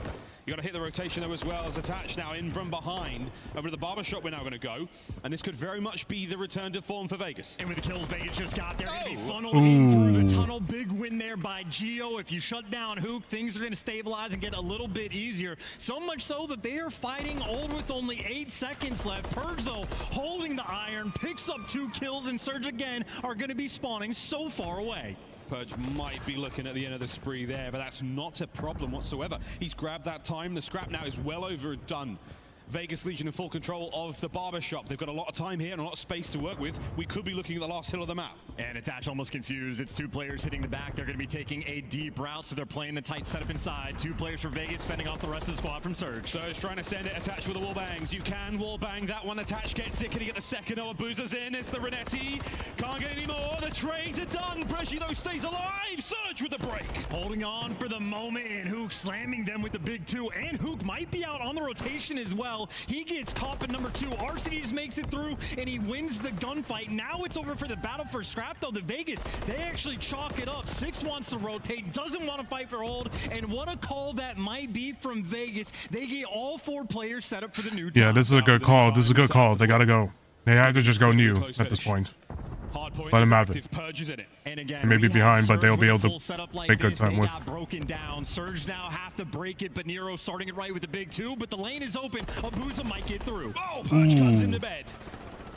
You got to hit the rotation though as well as Attach now in from behind. Over to the barbershop we're now going to go. And this could very much be the return to form for Vegas. And with the kills Vegas just got, they're going to be funneled in through the tunnel. Big win there by Geo. If you shut down Hook, things are going to stabilize and get a little bit easier. So much so that they are fighting old with only 8 seconds left. Purge though, holding the iron, picks up 2 kills, and Surge again are going to be spawning so far away. Purge might be looking at the end of the spree there, but that's not a problem whatsoever. He's grabbed that time. The scrap now is well overdone. Vegas Legion in full control of the barbershop. They've got a lot of time here and a lot of space to work with. We could be looking at the last hill of the map. And Attach almost confused. It's 2 players hitting the back. They're going to be taking a deep route, so they're playing the tight setup inside. 2 players for Vegas, fending off the rest of the squad from Surge. Surge trying to send it. Attach with the wall bangs. You can wall bang that one. Attach gets it. Can he get the second? Oh, Boozer's in. It's the Renetti. Can't get any more. The trades are done. Bresci though stays alive. Surge with the break. Holding on for the moment, and Hook slamming them with the big 2. And Hook might be out on the rotation as well. He gets caught at number 2. Arcides makes it through, and he wins the gunfight. Now it's over for the battle for scrap, though. The Vegas, they actually chalk it up. 6 wants to rotate, doesn't want to fight for hold, and what a call that might be from Vegas. They get all 4 players set up for the new time. Yeah, this is a good call. This is a good call. They gotta go. They have to just go new at this point. Let them have it. And again, They may be behind, but they'll be able to make good time with. Got broken down. Surge now have to break it, but Nero starting it right with the big 2, but the lane is open. Abuza might get through. Oh, Purge comes into bed.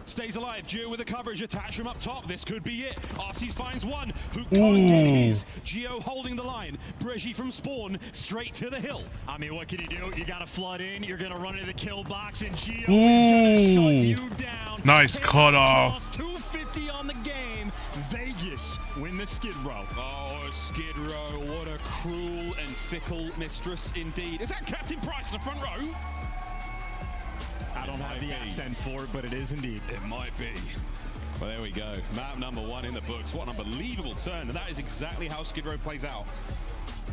Stays alive. Geo with the coverage. Attach from up top. This could be it. Arcees finds one. Who can't get his? Geo holding the line. Bresci from spawn straight to the hill. I mean, what can you do? You got to flood in. You're going to run into the kill box, and Geo is going to shut you down. Nice cut off. 250 on the game. Vegas win the Skid Row. Oh, Skid Row. What a cruel and fickle mistress indeed. Is that Captain Price in the front row? I don't have the accent for it, but it is indeed. It might be. Well, there we go. Map number 1 in the books. What an unbelievable turn. And that is exactly how Skid Row plays out.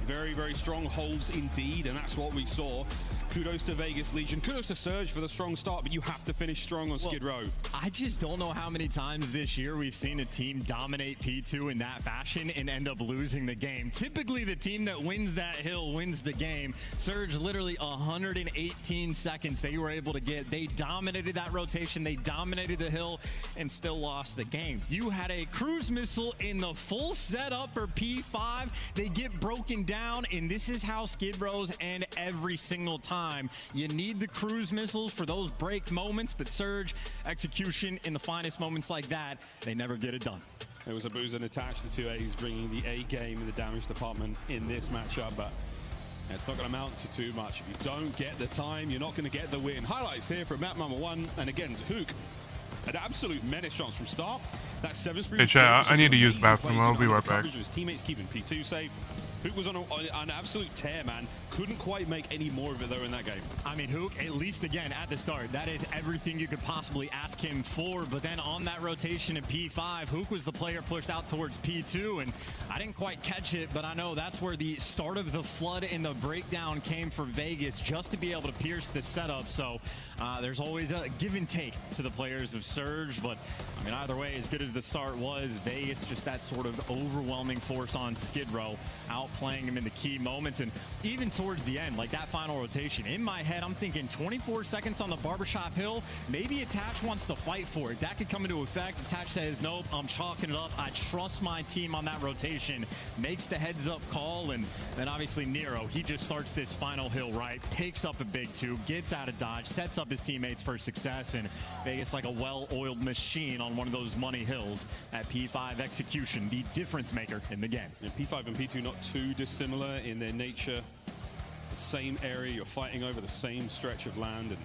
Very, very strong holds indeed, and that's what we saw. Kudos to Vegas Legion. Kudos to Surge for the strong start, but you have to finish strong on Skid Row. I just don't know how many times this year we've seen a team dominate P2 in that fashion and end up losing the game. Typically, the team that wins that hill wins the game. Surge, literally 118 seconds they were able to get. They dominated that rotation. They dominated the hill and still lost the game. You had a cruise missile in the full setup for P5. They get broken down, and this is how Skid Rows end every single time. You need the cruise missiles for those break moments, but Surge, execution in the finest moments like that, they never get it done. There was a booze and attached, the 2 A's bringing the A game in the damage department in this matchup, but it's not going to amount to too much. If you don't get the time, you're not going to get the win. Highlights here from map number 1, and again, Hook, an absolute menace chance from start. That 7 spree. Hey, chat, I need to use the bathroom. I'll be right back. His teammates keeping P2 safe. Hook was on an absolute tear, man. Couldn't quite make any more of it, though, in that game. I mean, Hook, at least again, at the start, that is everything you could possibly ask him for. But then on that rotation in P5, Hook was the player pushed out towards P2, and I didn't quite catch it, but I know that's where the start of the flood and the breakdown came for Vegas, just to be able to pierce the setup. So there's always a give and take to the players of Surge, but I mean, either way, as good as the start was, Vegas, just that sort of overwhelming force on Skid Row, out playing him in the key moments. And even towards the end, like that final rotation, in my head, I'm thinking 24 seconds on the barbershop hill. Maybe Attach wants to fight for it. That could come into effect. Attach says, nope, I'm chalking it up. I trust my team on that rotation. Makes the heads up call. And then obviously Nero, he just starts this final hill right, picks up a big two, gets out of dodge, sets up his teammates for success. And Vegas like a well-oiled machine on one of those money hills at P5 execution, the difference maker in the game. And P5 and P2 not too dissimilar in their nature. The same area, you're fighting over the same stretch of land, and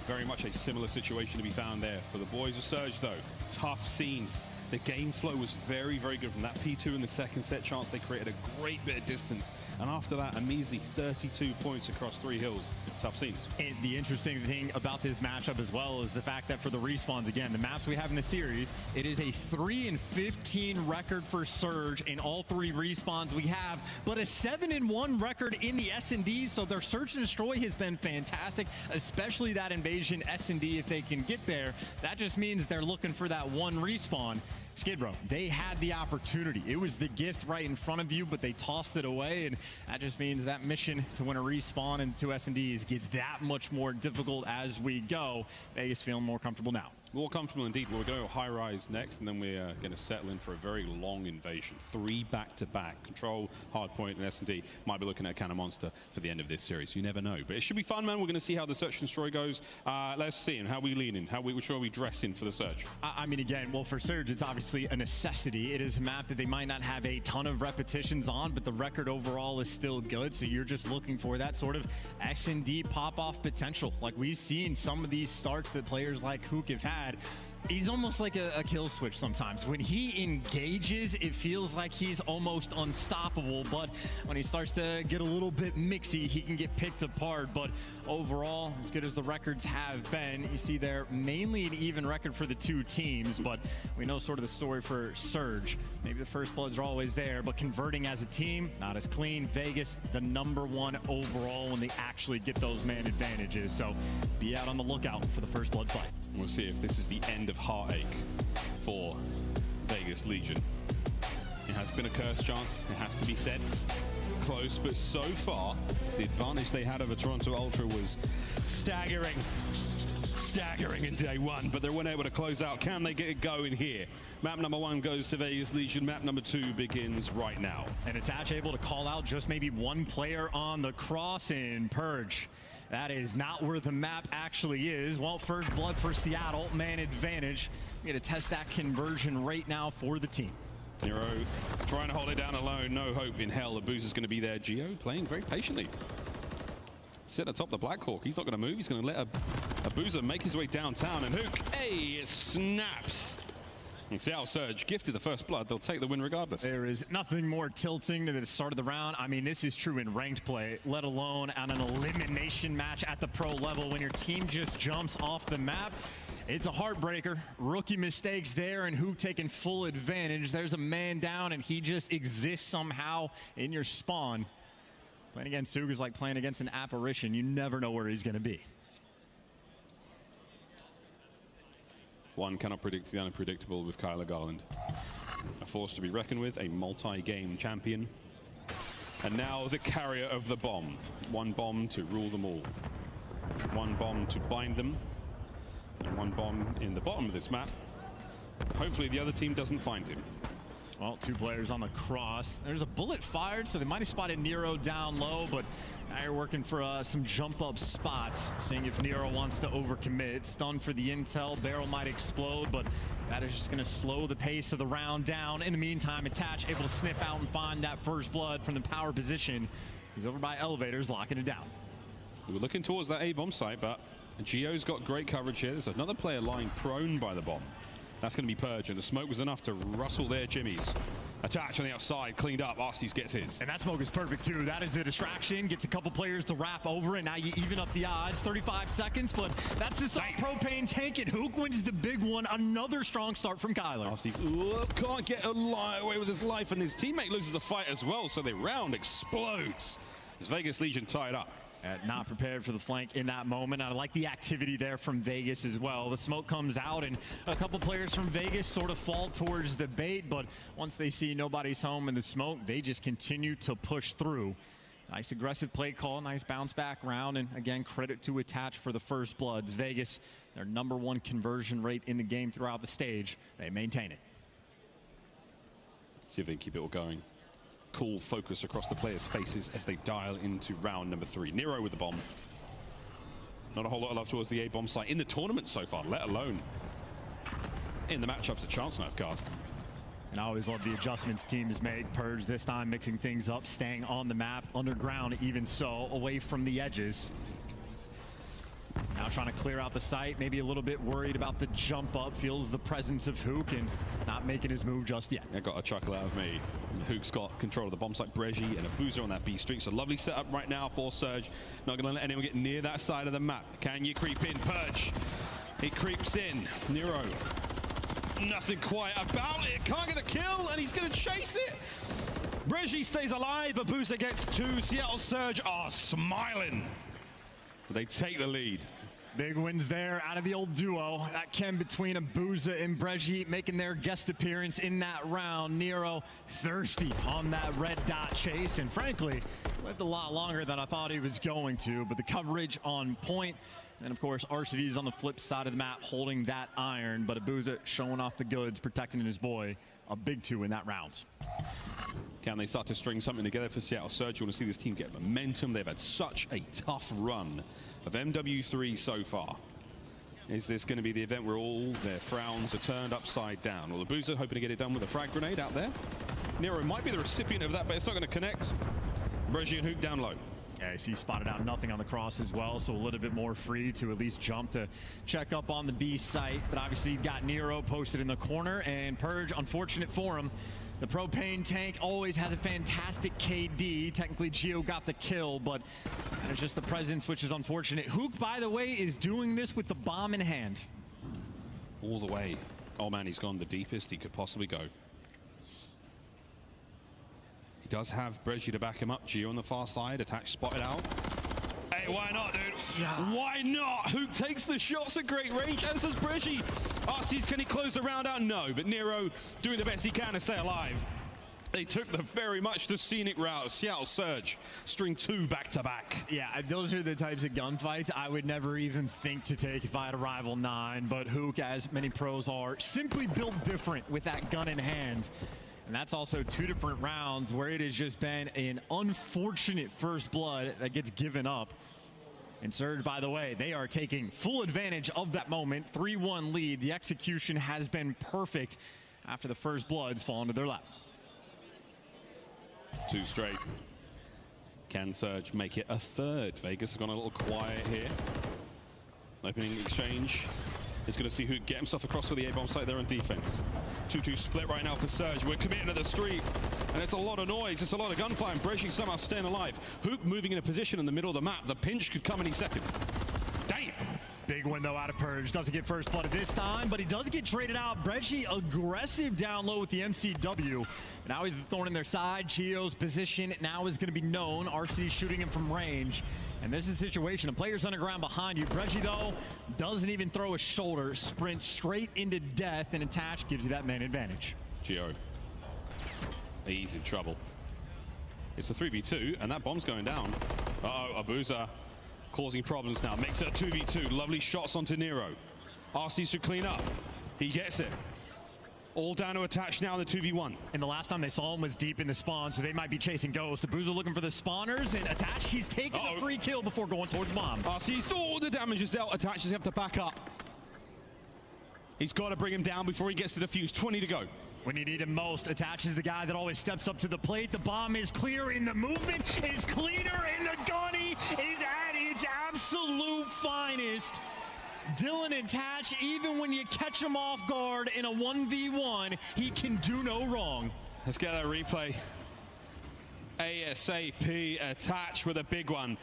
very much a similar situation to be found there. For the boys of Surge though, tough scenes. The game flow was very, very good. From that P2 in the second set chance, they created a great bit of distance. And after that, a measly 32 points across 3 hills. Tough scenes. And the interesting thing about this matchup as well is the fact that for the respawns, again, the maps we have in the series, it is a 3-15 record for Surge in all 3 respawns we have, but a 7-1 record in the S&D. So their search and destroy has been fantastic, especially that invasion S&D. If they can get there, that just means they're looking for that one respawn. Skid Row, they had the opportunity. It was the gift right in front of you, but they tossed it away, and that just means that mission to win a respawn and 2 S&Ds gets that much more difficult as we go. Vegas feeling more comfortable now. More comfortable indeed. We're going to high rise next, and then we're going to settle in for a very long invasion. 3 back-to-back. Control, Hardpoint, and S&D. Might be looking at Cannon Monster for the end of this series. You never know. But it should be fun, man. We're going to see how the search and destroy goes. Let's see. And how we leaning? Which way are we dressing for the search? I mean, again, well, for Surge, it's obviously a necessity. It is a map that they might not have a ton of repetitions on, but the record overall is still good. So you're just looking for that sort of S&D pop-off potential. Like we've seen some of these starts that players like Hook have had. He's almost like a kill switch sometimes. When he engages, it feels like he's almost unstoppable, but when he starts to get a little bit mixy, he can get picked apart. But overall, as good as the records have been, you see there mainly an even record for the 2 teams, but we know sort of the story for Surge. Maybe the first bloods are always there, but converting as a team, not as clean. Vegas, the #1 overall when they actually get those man advantages. So be out on the lookout for the first blood fight. We'll see if this is the end of heartache for Vegas Legion. It has been a cursed chance, it has to be said. Close, but so far, the advantage they had over Toronto Ultra was staggering in day 1, but they weren't able to close out. Can they get it going here? Map number 1 goes to Vegas Legion. Map number 2 begins right now. And Attach able to call out just maybe 1 player on the cross in Purge. That is not where the map actually is. Well, first blood for Seattle, man advantage. We're gonna test that conversion rate now for the team. Nero trying to hold it down alone. No hope in hell. The Booze is going to be there. Geo playing very patiently. Sit atop the Black Hawk. He's not going to move. He's going to let a Boozer make his way downtown. And Hook, hey, it snaps. And Seattle Surge gifted the first blood. They'll take the win regardless. There is nothing more tilting than the start of the round. I mean, this is true in ranked play, let alone on an elimination match at the pro level when your team just jumps off the map. It's a heartbreaker. Rookie mistakes there, and Hook taking full advantage. There's a man down, and he just exists somehow in your spawn. Playing against Hook is like playing against an apparition. You never know where he's going to be. One cannot predict the unpredictable with Kyler Garland. A force to be reckoned with, a multi-game champion. And now the carrier of the bomb. 1 bomb to rule them all. 1 bomb to bind them. And 1 bomb in the bottom of this map. Hopefully the other team doesn't find him. Well, 2 players on the cross. There's a bullet fired, so they might have spotted Nero down low, but now you're working for some jump-up spots, seeing if Nero wants to overcommit. Stun for the intel. Barrel might explode, but that is just going to slow the pace of the round down. In the meantime, Attach able to snip out and find that first blood from the power position. He's over by elevators, locking it down. We were looking towards that A-bomb site, but Geo's got great coverage here. There's another player lying prone by the bomb. That's going to be Purge, and the smoke was enough to rustle their jimmies. Attach on the outside, cleaned up. Arsties gets his. And that smoke is perfect, too. That is the distraction. Gets a couple players to wrap over, and now you even up the odds. 35 seconds, but that's the salt propane tank, and Hook wins the big one. Another strong start from Kyler. Arsties can't get away with his life, and his teammate loses the fight as well, so the round explodes as Vegas Legion tied up. Not prepared for the flank in that moment. I like the activity there from Vegas as well. The smoke comes out and a couple players from Vegas sort of fall towards the bait, but once they see nobody's home in the smoke, they just continue to push through. Nice aggressive play call, nice bounce back round, and again, credit to Attach for the first bloods. Vegas, their #1 conversion rate in the game throughout the stage. They maintain it. See if they can keep it all going. Cool focus across the players' faces as they dial into round number 3. Nero with the bomb. Not a whole lot of love towards the A-bomb site in the tournament so far, let alone in the matchups at Chance Knife Cast. And I always love the adjustments teams make. Purge this time mixing things up, staying on the map, underground even so, away from the edges. Now trying to clear out the site, maybe a little bit worried about the jump up, feels the presence of Hook and not making his move just yet. That got a chuckle out of me. Hook's got control of the bomb site, Breji and a boozer on that B streak. So lovely setup right now for Surge. Not going to let anyone get near that side of the map. Can you creep in? Purge. He creeps in. Nero. Nothing quite about it. Can't get a kill and he's going to chase it. Breji stays alive. A boozer gets 2. Seattle Surge are smiling. They take the lead. Big wins there out of the old duo. That came between Abuza and Breji making their guest appearance in that round. Nero thirsty on that red dot chase, and frankly, lived a lot longer than I thought he was going to, but the coverage on point. And of course, RCD's on the flip side of the map holding that iron, but Abuza showing off the goods, protecting his boy. A big 2 in that round. Can they start to string something together for Seattle Surge? You want to see this team get momentum. They've had such a tough run of MW3 so far. Is this going to be the event where all their frowns are turned upside down? Well, Abuza hoping to get it done with a frag grenade out there. Nero might be the recipient of that, but it's not going to connect. Breji and Hook down low. Yeah, he spotted out nothing on the cross as well, so a little bit more free to at least jump to check up on the B site. But obviously you've got Nero posted in the corner, and Purge, unfortunate for him. The propane tank always has a fantastic KD. Technically, Gio got the kill, but it's just the presence, which is unfortunate. Hook, by the way, is doing this with the bomb in hand. All the way. Oh man, he's gone the deepest he could possibly go. He does have Breji to back him up. Gio on the far side, Attach spotted out. Hey, why not, dude? Yeah. Why not? Hook takes the shots at great range, as does Breji. RC's, can he close the round out? No, but Nero doing the best he can to stay alive. They took the very much the scenic route. Seattle Surge, string 2 back-to-back. Yeah, those are the types of gunfights I would never even think to take if I had a rival 9, but Hook, as many pros are, simply built different with that gun in hand. And that's also 2 different rounds where it has just been an unfortunate first blood that gets given up. And Surge, by the way, they are taking full advantage of that moment. 3-1 lead. The execution has been perfect after the first bloods fall into their lap. 2 straight. Can Surge make it a third? Vegas has gone a little quiet here. Opening exchange. Is going to see who get himself across to the A-bomb site there on defense. 2-2 split right now for Surge. We're committing to the street, and it's a lot of noise. It's a lot of gunfire, and Breji somehow staying alive. Hook moving in a position in the middle of the map. The pinch could come any second. Damn. Big win though out of Purge. Doesn't get first blood this time, but he does get traded out. Breji aggressive down low with the MCW. Now he's the thorn in their side. Chio's position now is going to be known. RC shooting him from range. And this is the situation. A player's underground behind you. Breji, though, doesn't even throw a shoulder. Sprints straight into death, and Attach gives you that man advantage. Gio. He's in trouble. It's a 3v2, and that bomb's going down. Uh-oh, Abuza causing problems now. Makes it a 2v2. Lovely shots onto Nero. RC should clean up. He gets it. All down to Attach now in the 2v1. And the last time they saw him was deep in the spawn, so they might be chasing Ghost. Abuza looking for the spawners, and Attach, he's taking the free kill before going towards bomb. RC, all the damage is dealt. Attach has have to back up. He's got to bring him down before he gets to defuse. 20 to go. When you need him most, Attach is the guy that always steps up to the plate. The bomb is clear, and the movement is cleaner, and the gunny is at its absolute finest. Dylan Attach, even when you catch him off guard in a 1v1, he can do no wrong. Let's get that replay. ASAP, Attach with a big one.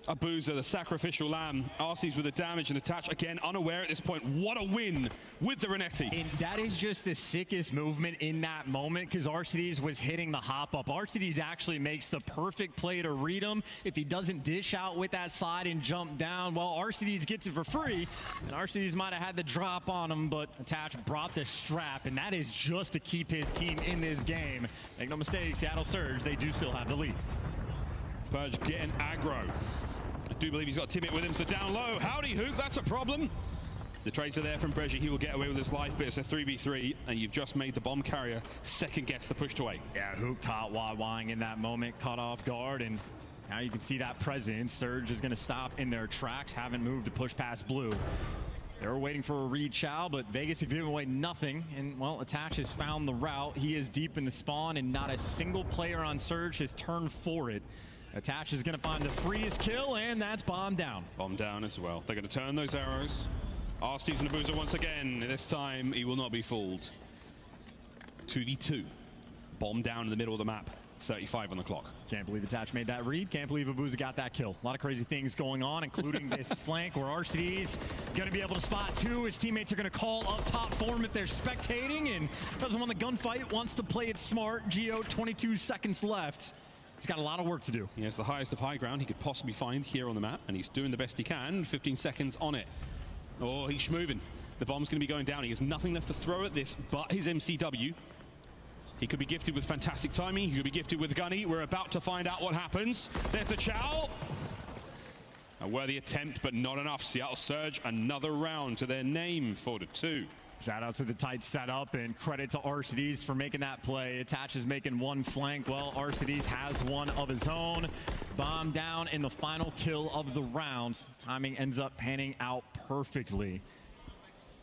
Abuza, the sacrificial lamb. RC's with the damage and attach again, unaware at this point. What a win with the Renetti. And that is just the sickest movement in that moment because RCDs was hitting the hop up. RCDs actually makes the perfect play to read him. If he doesn't dish out with that side and jump down, well, RCDs gets it for free. And RCDs might have had the drop on him, but Attach brought the strap, and that is just to keep his team in this game. Make no mistake, Seattle Surge, they do still have the lead. Purge getting aggro. I do believe he's got Timmit with him, so down low. Howdy, Hook, that's a problem. The trades are there from Breji. He will get away with his life, but it's a 3v3, and you've just made the bomb carrier second guess the push away. Yeah, Hook caught Wawang in that moment, caught off guard, and now you can see that presence. Surge is going to stop in their tracks, haven't moved to push past Blue. They were waiting for a read Chow, but Vegas have given away nothing, and well, Attach has found the route. He is deep in the spawn, and not a single player on Surge has turned for it. Attach is going to find the freest kill, and that's bomb down. Bomb down as well. They're going to turn those arrows. Arsteve's and Abuza once again. This time, he will not be fooled. 2v2. Bomb down in the middle of the map. 35 on the clock. Can't believe Attach made that read. Can't believe Abuza got that kill. A lot of crazy things going on, including this flank where RCD's going to be able to spot two. His teammates are going to call up top for him if they're spectating, and doesn't want the gunfight, wants to play it smart. Geo, 22 seconds left. He's got a lot of work to do. He has the highest of high ground he could possibly find here on the map, and he's doing the best he can. 15 seconds on it. Oh, he's schmoving. The bomb's going to be going down. He has nothing left to throw at this but his MCW. He could be gifted with fantastic timing. He could be gifted with Gunny. We're about to find out what happens. There's the Chow. A worthy attempt, but not enough. Seattle Surge, another round to their name, 4-2. Shout out to the tight setup and credit to RCDs for making that play. Attach is making one flank. Well, RCDs has one of his own. Bomb down in the final kill of the round. Timing ends up panning out perfectly.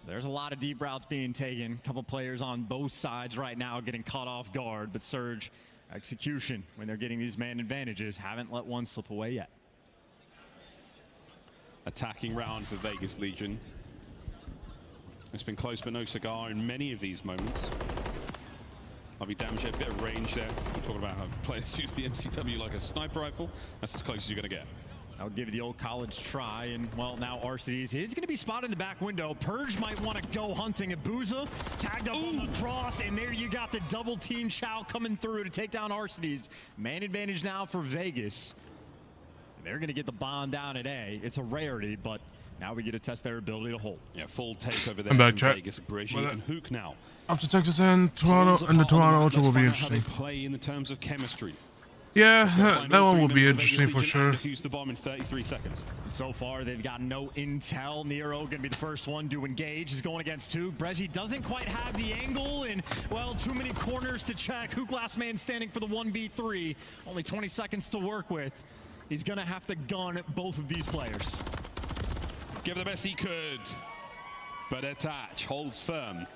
There's a lot of deep routes being taken. A couple players on both sides right now getting caught off guard, but Surge execution when they're getting these man advantages haven't let one slip away yet. Attacking round for Vegas Legion. It's been close but no cigar in many of these moments. I'll be damaged at a bit of range there. We're talking about how players use the MCW like a sniper rifle. That's as close as you're going to get. I'll give you the old college try, and well, now RCDs is going to be spotted in the back window. Purge might want to go hunting. Abuza tagged up on the cross, and there you got the double team Chow coming through to take down RCDs. Man advantage now for Vegas. They're going to get the bomb down at A. It's a rarity, but now we get to test their ability to hold. Yeah, full takeover there I'm back, from chat. Vegas, Breji, and Hook now. After Texas and Toronto, and the Toronto Ultra will be interesting. How they play in the terms of chemistry. Yeah, that one will be interesting for sure. Defuse the bomb in 33 seconds. And so far, they've got no intel. Nero going to be the first one to engage. He's going against two. Breji doesn't quite have the angle, and, well, too many corners to check. Hook last man standing for the 1v3. Only 20 seconds to work with. He's going to have to gun both of these players. Give the best he could. But Attach holds firm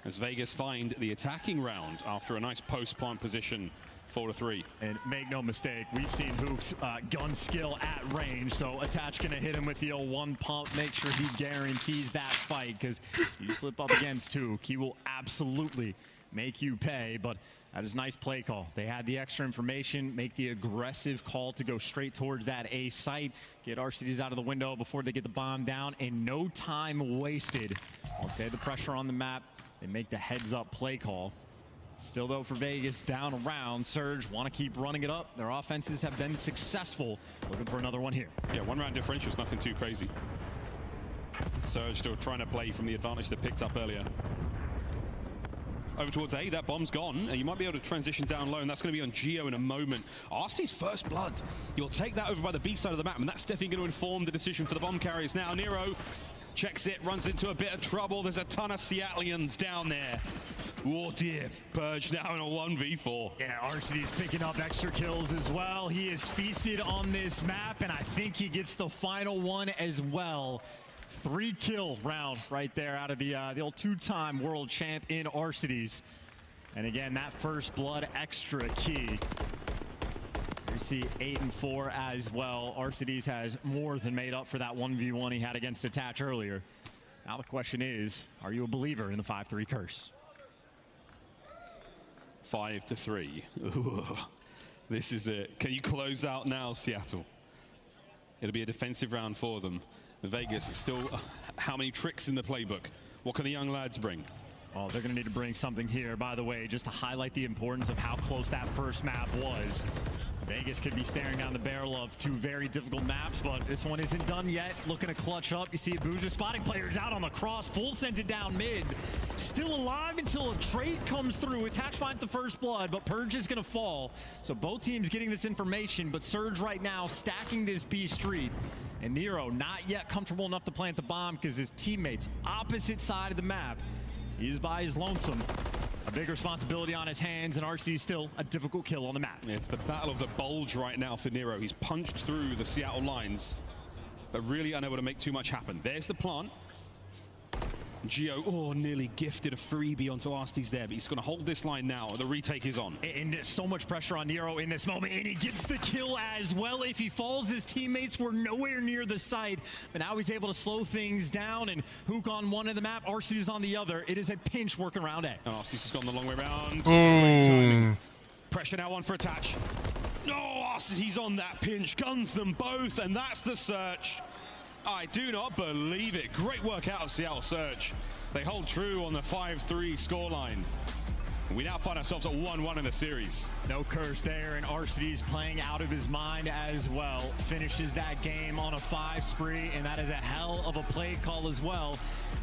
as Vegas find the attacking round after a nice post-plant position. 4-3. And make no mistake, we've seen Hook's gun skill at range, so Attach gonna hit him with the old one pump, make sure he guarantees that fight, because you slip up against Hook, he will absolutely make you pay, but that is nice play call. They had the extra information, make the aggressive call to go straight towards that A site, get RCDs out of the window before they get the bomb down, and no time wasted. Once they had the pressure on the map, they make the heads up play call. Still, though, for Vegas, down around. Surge want to keep running it up. Their offenses have been successful. Looking for another one here. Yeah, one round differential is nothing too crazy. Surge still trying to play from the advantage they picked up earlier. Over towards A, that bomb's gone. You might be able to transition down low, and that's going to be on Geo in a moment. RC's first blood. You'll take that over by the B side of the map, and that's definitely going to inform the decision for the bomb carriers now. Nero checks it, runs into a bit of trouble. There's a ton of Seattleians down there. Oh dear, Purge now in a 1v4. Yeah, RCD's picking up extra kills as well. He is feasted on this map, and I think he gets the final one as well. 3-kill round right there out of the old two-time world champ in RCDs. And again, that first blood extra key. You see 8-4 as well. RCDs has more than made up for that 1v1 he had against Attach earlier. Now the question is, are you a believer in the 5-3 curse? 5-3. Ooh, this is it. Can you close out now, Seattle? It'll be a defensive round for them. Vegas still, how many tricks in the playbook? What can the young lads bring? Oh, they're going to need to bring something here, by the way, just to highlight the importance of how close that first map was. Vegas could be staring down the barrel of two very difficult maps, but this one isn't done yet. Looking to clutch up. You see Boozer spotting players out on the cross, full sent it down mid. Still alive until a trade comes through. Attach finds the first blood, but Purge is going to fall. So both teams getting this information, but Surge right now stacking this B Street. And Nero not yet comfortable enough to plant the bomb because his teammates opposite side of the map. He's by his lonesome. A big responsibility on his hands, and RC still a difficult kill on the map. It's the battle of the bulge right now for Nero. He's punched through the Seattle lines, but really unable to make too much happen. There's the plant. Gio, nearly gifted a freebie onto Arsty's there, but he's going to hold this line now. The retake is on. And so much pressure on Nero in this moment, and he gets the kill as well. If he falls, his teammates were nowhere near the site, but now he's able to slow things down, and Hook on one of the map, Arsty's on the other. It is a pinch working around A. And Arsty's has gone the long way around. Great timing. Pressure now on for attach. No, Arsty, he's on that pinch, guns them both, and that's the search. I do not believe it. Great work out of Seattle Surge. They hold true on the 5-3 scoreline. We now find ourselves at 1-1 in the series. No curse there, and RCD's playing out of his mind as well. Finishes that game on a 5 spree, and that is a hell of a play call as well.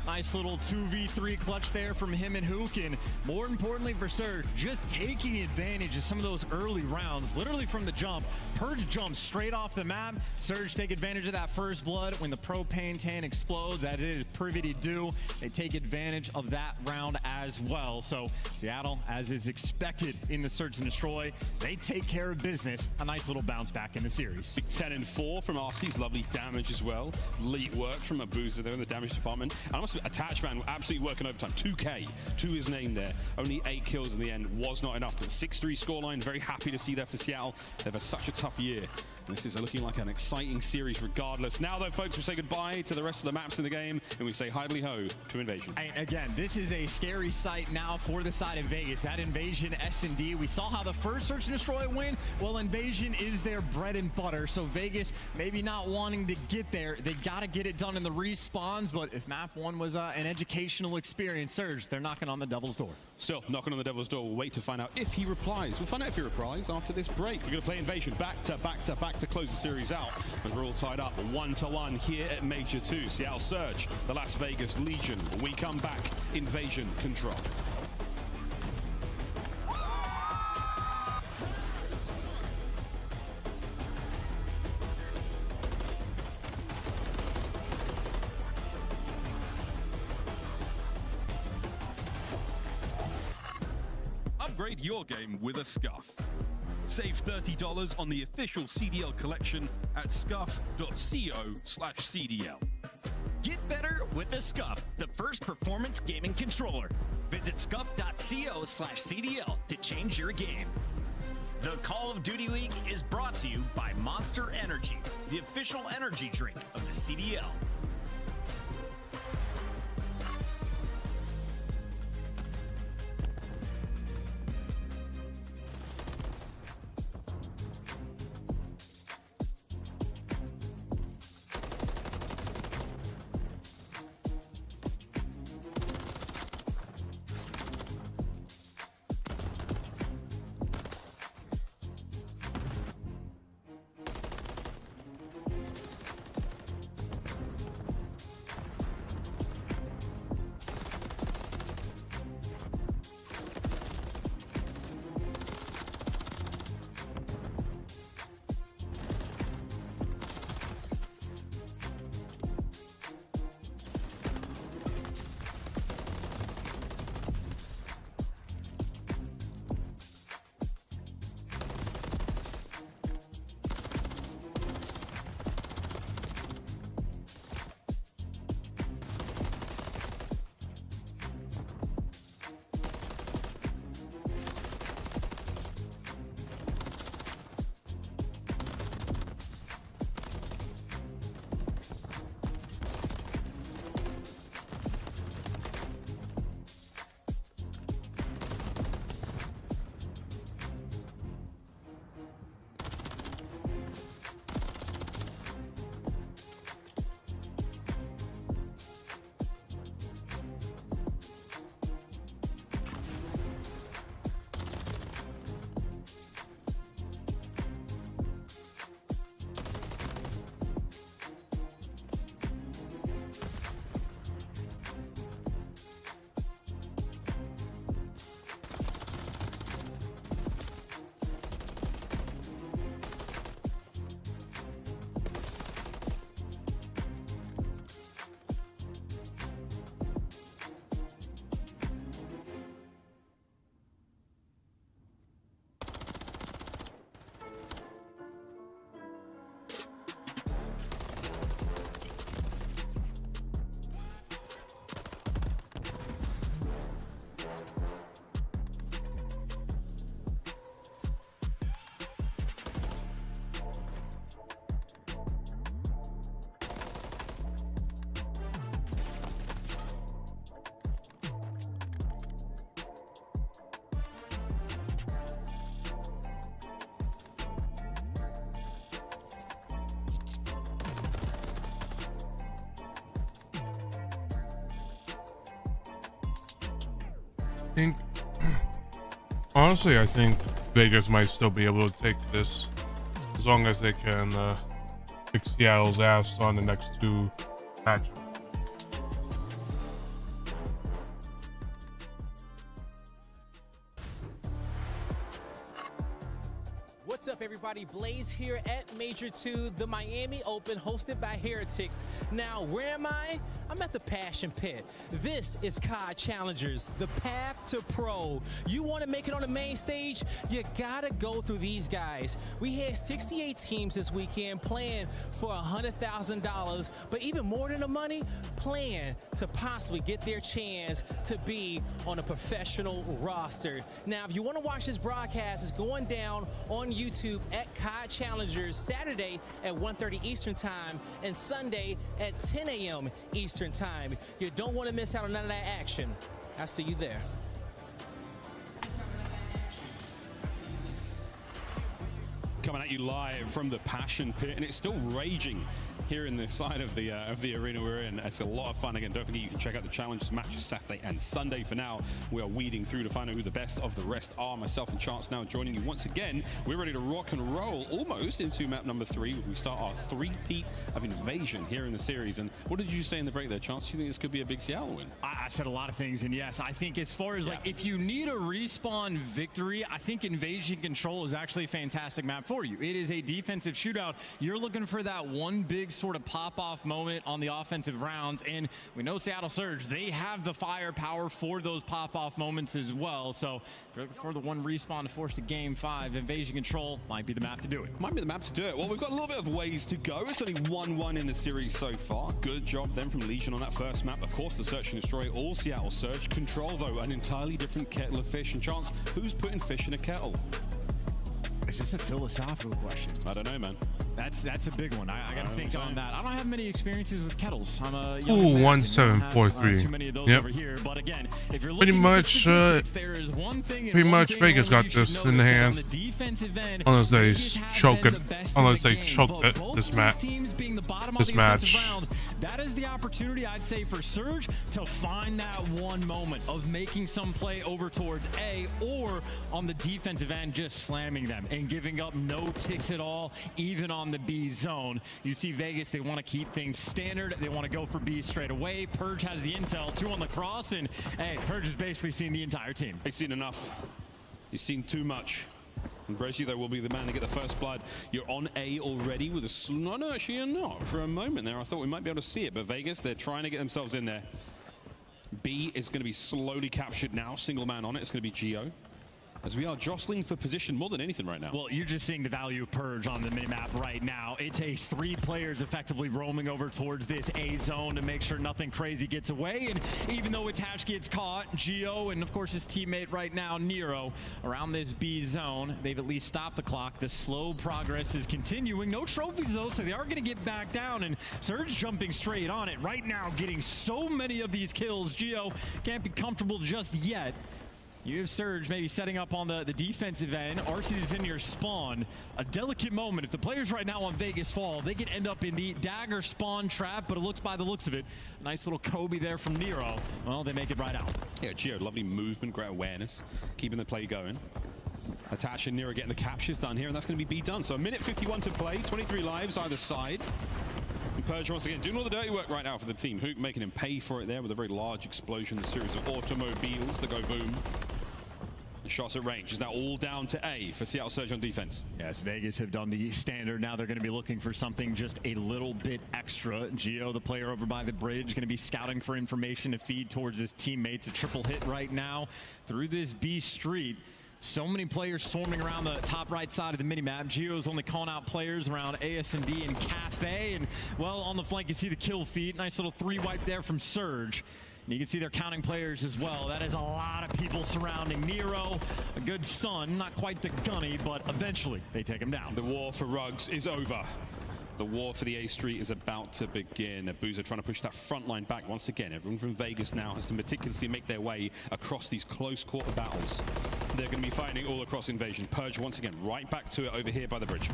Nice little 2v3 clutch there from him and Hook, and more importantly for Surge, just taking advantage of some of those early rounds, literally from the jump. Purge jumps straight off the map. Surge take advantage of that first blood when the propane tank explodes, as it is privy to do. They take advantage of that round as well. So Seattle, as is expected in the Search and Destroy, they take care of business. A nice little bounce back in the series. Big 10-4 from RC's, lovely damage as well. Elite work from a Boozer there in the damage department. And I must admit, Attach Man absolutely working overtime. 2K to his name there. Only 8 kills in the end was not enough. But 6-3 scoreline, very happy to see that for Seattle. They've had such a tough year. And this is looking like an exciting series regardless. Now though, folks, we say goodbye to the rest of the maps in the game, and we say hidely ho to Invasion. And again, this is a scary sight now for the side of Vegas. That Invasion S&D, we saw how the first Search and Destroy win. Well, Invasion is their bread and butter. So Vegas maybe not wanting to get there. They got to get it done in the respawns. But if map 1 was an educational experience, Surge, they're knocking on the devil's door. Still knocking on the devil's door. We'll wait to find out if he replies. We'll find out if he replies after this break. We're going to play Invasion back to back to back to close the series out, as we're all tied up 1-1 here at Major 2. Seattle Surge, the Las Vegas Legion. When we come back, Invasion control. Upgrade your game with a Scuff. Save $30 on the official CDL collection at scuff.co/CDL. Get better with a Scuff, the first performance gaming controller. Visit scuff.co/CDL to change your game. The Call of Duty Week is brought to you by Monster Energy, the official energy drink of the CDL. think, honestly, I think Vegas might still be able to take this as long as they can kick Seattle's ass on the next two matches. What's up, everybody? Blaze here at Major 2, the Miami Open, hosted by Heretics. Now, where am I? I'm at the Passion Pit. This is COD Challengers, the path to pro. You want to make it on the main stage? You gotta go through these guys. We had 68 teams this weekend playing for $100,000, but even more than the money, playing to possibly get their chance to be on a professional roster. Now, if you want to watch this broadcast, it's going down on YouTube at COD Challengers Saturday at 1:30 Eastern Time and Sunday at 10 a.m. Eastern Time. You don't want to miss out on none of that action. I'll see you there. Coming at you live from the Passion Pit, and it's still raging here in this side of the arena we're in. It's a lot of fun. Again, don't forget you can check out the challenge matches Saturday and Sunday. For now, we are weeding through to find out who the best of the rest are. Myself and Chance now joining you once again. We're ready to rock and roll almost into map number 3. We start our three-peat of Invasion here in the series. And what did you say in the break there, Chance? Do you think this could be a big Seattle win? I said a lot of things, and yes, I think as far as like if you need a respawn victory, I think Invasion Control is actually a fantastic map for you. It is a defensive shootout. You're looking for that one big sort of pop-off moment on the offensive rounds, and we know Seattle Surge, they have the firepower for those pop-off moments as well. So if you're looking for the one respawn to force the game 5, Invasion Control might be the map to do it. Might be the map to do it. Well, we've got a little bit of ways to go. It's only 1-1 in the series so far. Good job then from Legion on that first map. Of course, the Search and Destroy all Seattle Surge. Control, though, an entirely different kettle of fish. And Chance, who's putting fish in a kettle? Is this a philosophical question? I don't know, man. That's a big one. I got to think on that. I don't have many experiences with kettles. I'm a Ooh, 1743. Too many of those Yep. over here. But again, if you're Pretty looking much, there is one thing. pretty much Vegas got this in the hands. Unless they choke it. Unless they choke this match. This match. That is the opportunity, I'd say, for Surge to find that one moment of making some play over towards A, or on the defensive end, just slamming them and giving up no ticks at all, even on the B zone. You see Vegas, they want to keep things standard. They want to go for B straight away. Purge has the intel, 2 on the cross, and hey, Purge has basically seen the entire team. He's seen enough. He's seen too much. And Brezzy, though, will be the man to get the first blood. You're on A already with a... No, actually, you're not. For a moment there, I thought we might be able to see it. But Vegas, they're trying to get themselves in there. B is going to be slowly captured now. Single man on it. It's going to be Geo. As we are jostling for position more than anything right now. Well, you're just seeing the value of Purge on the minimap right now. It takes 3 players effectively roaming over towards this A zone to make sure nothing crazy gets away. And even though Attach gets caught, Geo and, of course, his teammate right now, Nero, around this B zone, they've at least stopped the clock. The slow progress is continuing. No trophies, though, so they are going to get back down. And Surge jumping straight on it right now, getting so many of these kills. Geo can't be comfortable just yet. You have Surge maybe setting up on the defensive end. Arcid is in your spawn. A delicate moment. If the players right now on Vegas fall, they can end up in the dagger spawn trap, but it looks, by the looks of it, nice little Kobe there from Nero. Well, they make it right out. Yeah, Geo, lovely movement, great awareness, keeping the play going. Attach and Nero getting the captures done here, and that's going to be B done. So a minute 51 to play, 23 lives either side. And Purge once again doing all the dirty work right now for the team. Hook making him pay for it there with a very large explosion, a series of automobiles that go boom. The shots at range is now all down to A for Seattle Surge on defense. Yes, Vegas have done the standard. Now they're going to be looking for something just a little bit extra. Geo, the player over by the bridge, going to be scouting for information to feed towards his teammates. A triple hit right now through this B street. So many players swarming around the top right side of the minimap. Geo's only calling out players around AS&D and Cafe. And, well, on the flank, you see the kill feed. Nice little 3-wipe there from Surge. And you can see they're counting players as well. That is a lot of people surrounding Nero. A good stun, not quite the gunny, but eventually they take him down. The war for Rugs is over. The war for the A Street is about to begin. Boozer trying to push that front line back once again. Everyone from Vegas now has to meticulously make their way across these close quarter battles. They're going to be fighting all across Invasion. Purge once again right back to it over here by the bridge.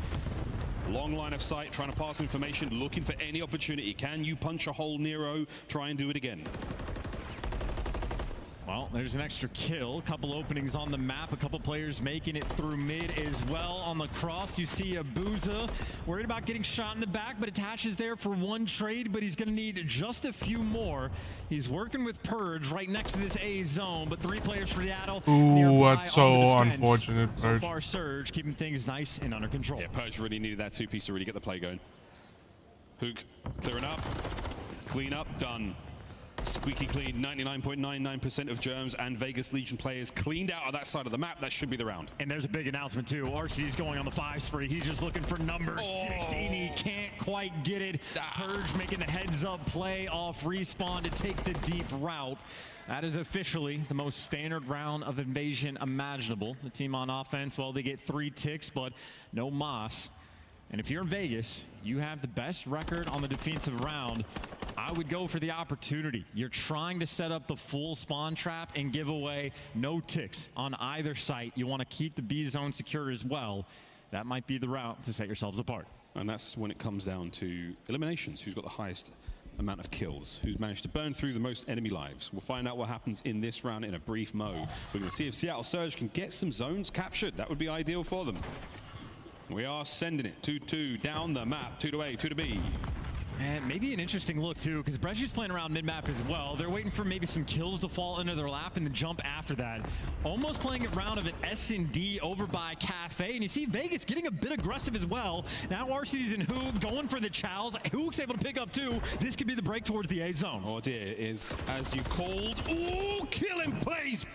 Long line of sight, trying to pass information, looking for any opportunity. Can you punch a hole, Nero? Try and do it again. Well, there's an extra kill, a couple openings on the map, a couple players making it through mid as well. On the cross, you see Abuza worried about getting shot in the back, but attaches there for one trade, but he's going to need just a few more. He's working with Purge right next to this A zone, but 3 players for Seattle. Ooh, that's so unfortunate, Purge. So far, Surge keeping things nice and under control. Yeah, Purge really needed that 2-piece to really get the play going. Hook clearing up, clean up, done. Squeaky clean, 99.99% of Germs and Vegas Legion players cleaned out of that side of the map. That should be the round. And there's a big announcement too. RC's going on the 5 spree. He's just looking for number 16. He can't quite get it. Purge making the heads up play off respawn to take the deep route. That is officially the most standard round of invasion imaginable. The team on offense, well, they get 3 ticks, but no Moss. And if you're in Vegas, you have the best record on the defensive round. I would go for the opportunity. You're trying to set up the full spawn trap and give away no ticks on either site. You want to keep the B zone secure as well. That might be the route to set yourselves apart. And that's when it comes down to eliminations. Who's got the highest amount of kills? Who's managed to burn through the most enemy lives? We'll find out what happens in this round in a brief mo. We're going to see if Seattle Surge can get some zones captured. That would be ideal for them. We are sending it 2-2 down the map, 2 to A, 2 to B. And maybe an interesting look too, because Brescia's playing around mid-map as well. They're waiting for maybe some kills to fall into their lap and then jump after that. Almost playing a round of an S&D over by Cafe. And you see Vegas getting a bit aggressive as well. Now RC's and Hook going for the chows. Hook's able to pick up 2. This could be the break towards the A zone. Oh dear, is as you called. Ooh, killing plays.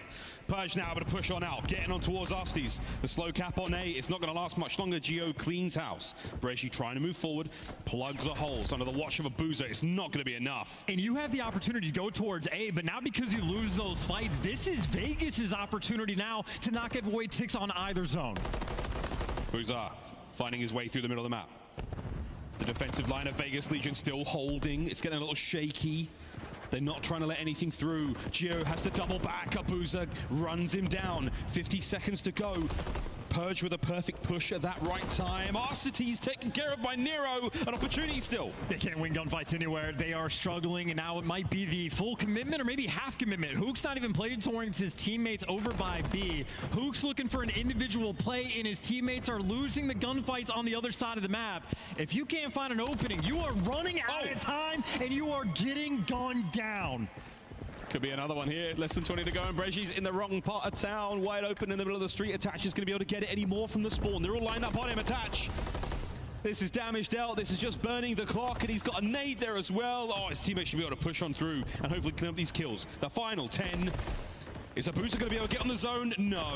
Purge now able to push on out, getting on towards Astes. The slow cap on A, it's not going to last much longer. Geo cleans house. Bresci trying to move forward, plug the holes under the watch of Abuza. It's not going to be enough. And you have the opportunity to go towards A, but now because you lose those fights, this is Vegas's opportunity now to not give away ticks on either zone. Abuza finding his way through the middle of the map. The defensive line of Vegas Legion still holding. It's getting a little shaky. They're not trying to let anything through. Gio has to double back. Abuza runs him down. 50 seconds to go. Purge with a perfect push at that right time. Arcity's taken care of by Nero. An opportunity still. They can't win gunfights anywhere. They are struggling, and now it might be the full commitment or maybe half commitment. Hook's not even played towards his teammates over by B. Hook's looking for an individual play, and his teammates are losing the gunfights on the other side of the map. If you can't find an opening, you are running out of time, and you are getting gunned down. Could be another one here. Less than 20 to go, and Brescia's in the wrong part of town. Wide open in the middle of the street. Attach is going to be able to get it any more from the spawn. They're all lined up on him. Attach. This is damage dealt. This is just burning the clock, and he's got a nade there as well. Oh, his teammates should be able to push on through and hopefully clean up these kills. The final 10. Is Abuza going to be able to get on the zone? No.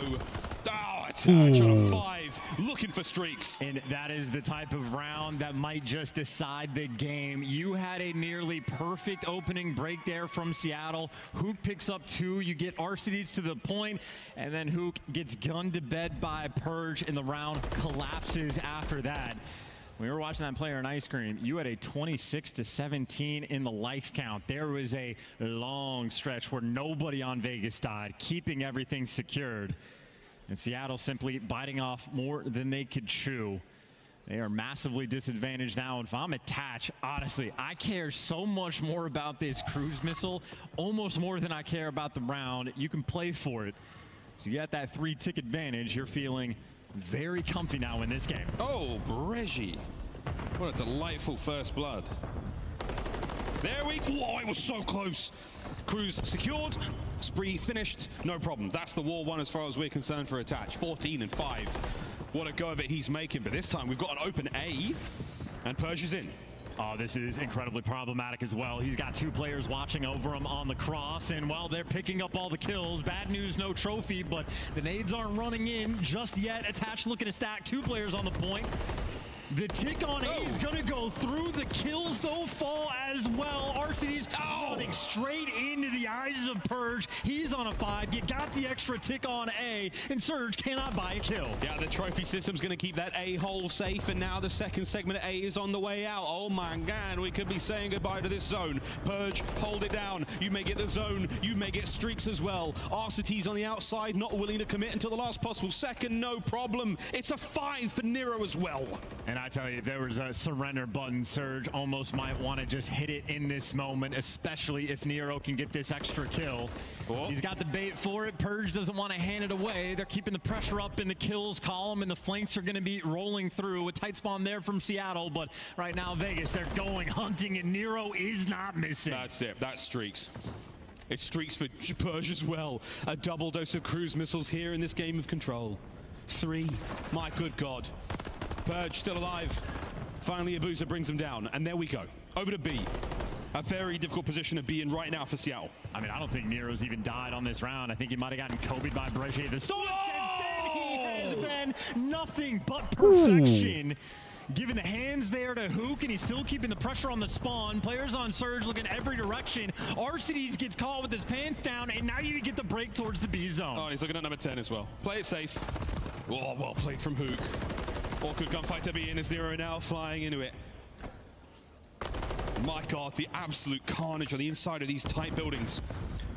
Oh, Attach on a 5, looking for streaks. And that is the type of round that might just decide the game. You had a nearly perfect opening break there from Seattle. Hook picks up 2. You get Arcides to the point, and then Hook gets gunned to bed by Purge, and the round collapses after that. When we were watching that player in Ice Cream, you had a 26-17 in the life count. There was a long stretch where nobody on Vegas died, keeping everything secured. And Seattle simply biting off more than they could chew. They are massively disadvantaged now. And if I'm Attach, honestly, I care so much more about this cruise missile, almost more than I care about the round. You can play for it. So you got that 3-tick advantage. You're feeling very comfy now in this game. Oh, Bresci. What a delightful first blood. There we go. Oh, it was so close. Cruise secured. Spree finished. No problem. That's the war one as far as we're concerned for Attach. 14-5. What a go of it he's making. But this time we've got an open A. And Purge is in. Oh, this is incredibly problematic as well. He's got 2 players watching over him on the cross, and while they're picking up all the kills, bad news, no trophy, but the nades aren't running in just yet. Attach looking to stack 2 players on the point. The tick on A is going to go through. The kills, though, fall as well. Arcides running straight into the eyes of Purge. He's on a 5. You got the extra tick on A, and Surge cannot buy a kill. Yeah, the trophy system's going to keep that A hole safe, and now the second segment of A is on the way out. Oh my God, we could be saying goodbye to this zone. Purge, hold it down. You may get the zone. You may get streaks as well. Arcides on the outside, not willing to commit until the last possible second. No problem. It's a 5 for Nero as well. And I tell you, if there was a surrender button, Surge almost might want to just hit it in this moment, especially if Nero can get this extra kill. He's got the bait for it. Purge doesn't want to hand it away. They're keeping the pressure up in the kills column, and the flanks are going to be rolling through. A tight spawn there from Seattle, but right now Vegas, they're going hunting, and Nero is not missing. That's it. That's streaks. It's streaks for Purge as well. A double dose of cruise missiles here in this game of Control. 3. My good God. Purge still alive. Finally, Abuza brings him down, and there we go. Over to B. A very difficult position to be in right now for Seattle. I mean, I don't think Nero's even died on this round. I think he might have gotten Kobe'd by Bregier. The storm since then, he has been nothing but perfection. Giving the hands there to Hook, and he's still keeping the pressure on the spawn. Players on Surge looking every direction. Arcides gets caught with his pants down, and now you get the break towards the B zone. Oh, and he's looking at number 10 as well. Play it safe. Oh, well played from Hook. Awkward gunfight to be in as Nero now flying into it. My God, the absolute carnage on the inside of these tight buildings.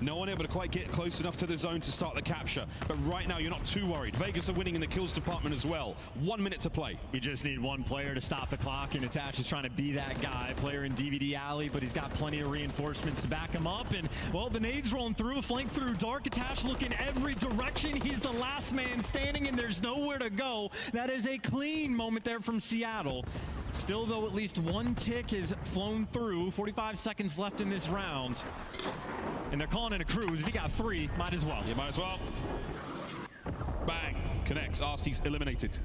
No one able to quite get close enough to the zone to start the capture. But right now, you're not too worried. Vegas are winning in the kills department as well. 1 minute to play. You just need one player to stop the clock, and Attach is trying to be that guy. Player in DVD Alley, but he's got plenty of reinforcements to back him up. And, well, the nades rolling through, a flank through Dark. Attach looking every direction. He's the last man standing, and there's nowhere to go. That is a clean moment there from Seattle. Still, though, at least one tick is flown through. 45 seconds left in this round. And they're calling it a cruise. If you got 3, might as well. You might as well. Bang. Connects. Arcides eliminated.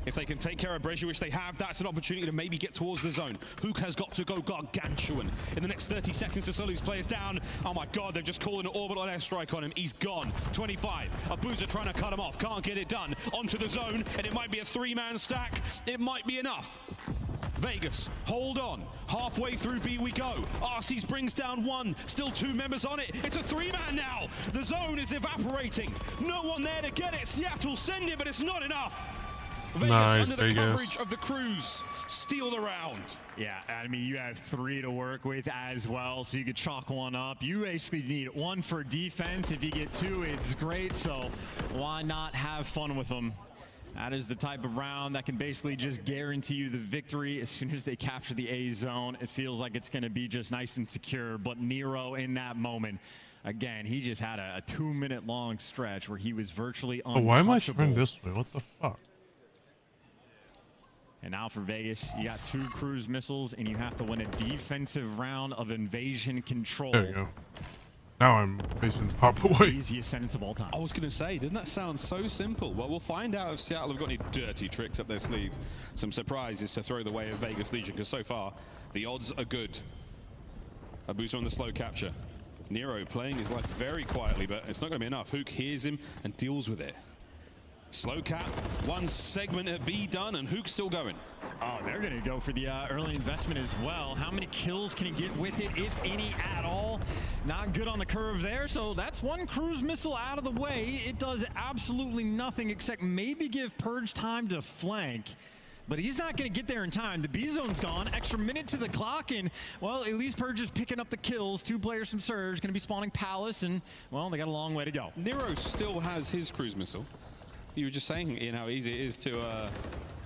If they can take care of Bregier, which they have, that's an opportunity to maybe get towards the zone. Hook has got to go gargantuan in the next 30 seconds to slow these players down. Oh my God, they've just called an orbital airstrike on him. He's gone. 25. Abuza trying to cut him off. Can't get it done. Onto the zone, and it might be a 3-man stack. It might be enough. Vegas, hold on. Halfway through B we go. Arcides brings down 1. Still 2 members on it. It's a 3-man now. The zone is evaporating. No one there to get it. Seattle send it, but it's not enough. Vegas under the coverage of the cruise. Steal the round. Yeah, I mean, you have 3 to work with as well, so you could chalk 1 up. You basically need 1 for defense. If you get 2, it's great, so why not have fun with them? That is the type of round that can basically just guarantee you the victory. As soon as they capture the A zone, it feels like it's going to be just nice and secure. But Nero in that moment, again, he just had a 2-minute long stretch where he was virtually untouchable. Oh, why am I spraying this way? What the fuck? And now for Vegas, you got 2 cruise missiles, and you have to win a defensive round of invasion control. There you go. Now I'm facing the proper way. Easiest sentence of all time. I was going to say, didn't that sound so simple? Well, we'll find out if Seattle have got any dirty tricks up their sleeve. Some surprises to throw the way of Vegas Legion, because so far, the odds are good. Abuza on the slow capture. Nero playing his life very quietly, but it's not going to be enough. Hook hears him and deals with it. Slow cap, 1 segment at B done, and Hook's still going. Oh, they're going to go for the early investment as well. How many kills can he get with it, if any at all? Not good on the curve there, so that's 1 cruise missile out of the way. It does absolutely nothing except maybe give Purge time to flank. But he's not going to get there in time. The B zone's gone. Extra minute to the clock, and, well, at least Purge is picking up the kills. 2 players from Surge going to be spawning Palace, and, well, they got a long way to go. Nero still has his cruise missile. You were just saying, Ian, how easy it is to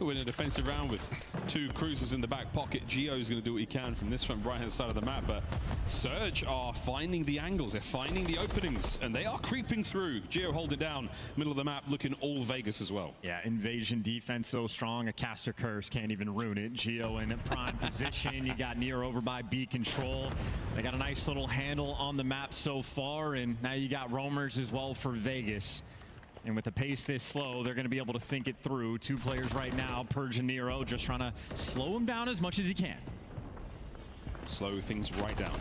win a defensive round with 2 cruisers in the back pocket. Gio's going to do what he can from this front right-hand side of the map, but Surge are finding the angles, they're finding the openings, and they are creeping through. Gio hold it down, middle of the map, looking all Vegas as well. Yeah, invasion defense so strong, a caster curse can't even ruin it. Gio in prime position, you got Nero over by B control. They got a nice little handle on the map so far, and now you got roamers as well for Vegas. And with the pace this slow, they're going to be able to think it through. 2 players right now, Purge and Nero, just trying to slow him down as much as he can. Slow things right down.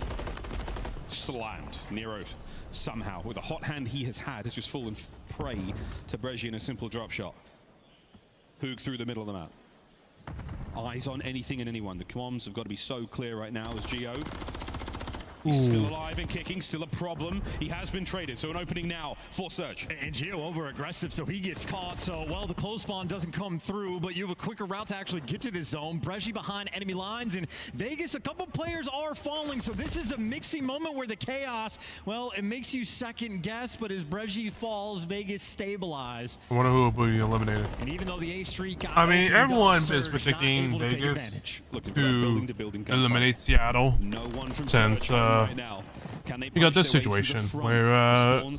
Slammed. Nero, somehow, with a hot hand he has had, has just fallen prey to Bregier in a simple drop shot. Hook through the middle of the map. Eyes on anything and anyone. The comms have got to be so clear right now as Gio He's still alive and kicking, still a problem. He has been traded, so an opening now for Surge. And Gio over aggressive, so he gets caught. So, well, the close spawn doesn't come through, but you have a quicker route to actually get to this zone. Breggy behind enemy lines, and Vegas, a couple players are falling. So this is a mixing moment where the chaos, well, it makes you second guess, but as Breggy falls, Vegas stabilize. I wonder who will be eliminated. And even though the A streak got I mean, everyone is Surge predicting not able to take Vegas advantage. to eliminate Seattle since you got this situation where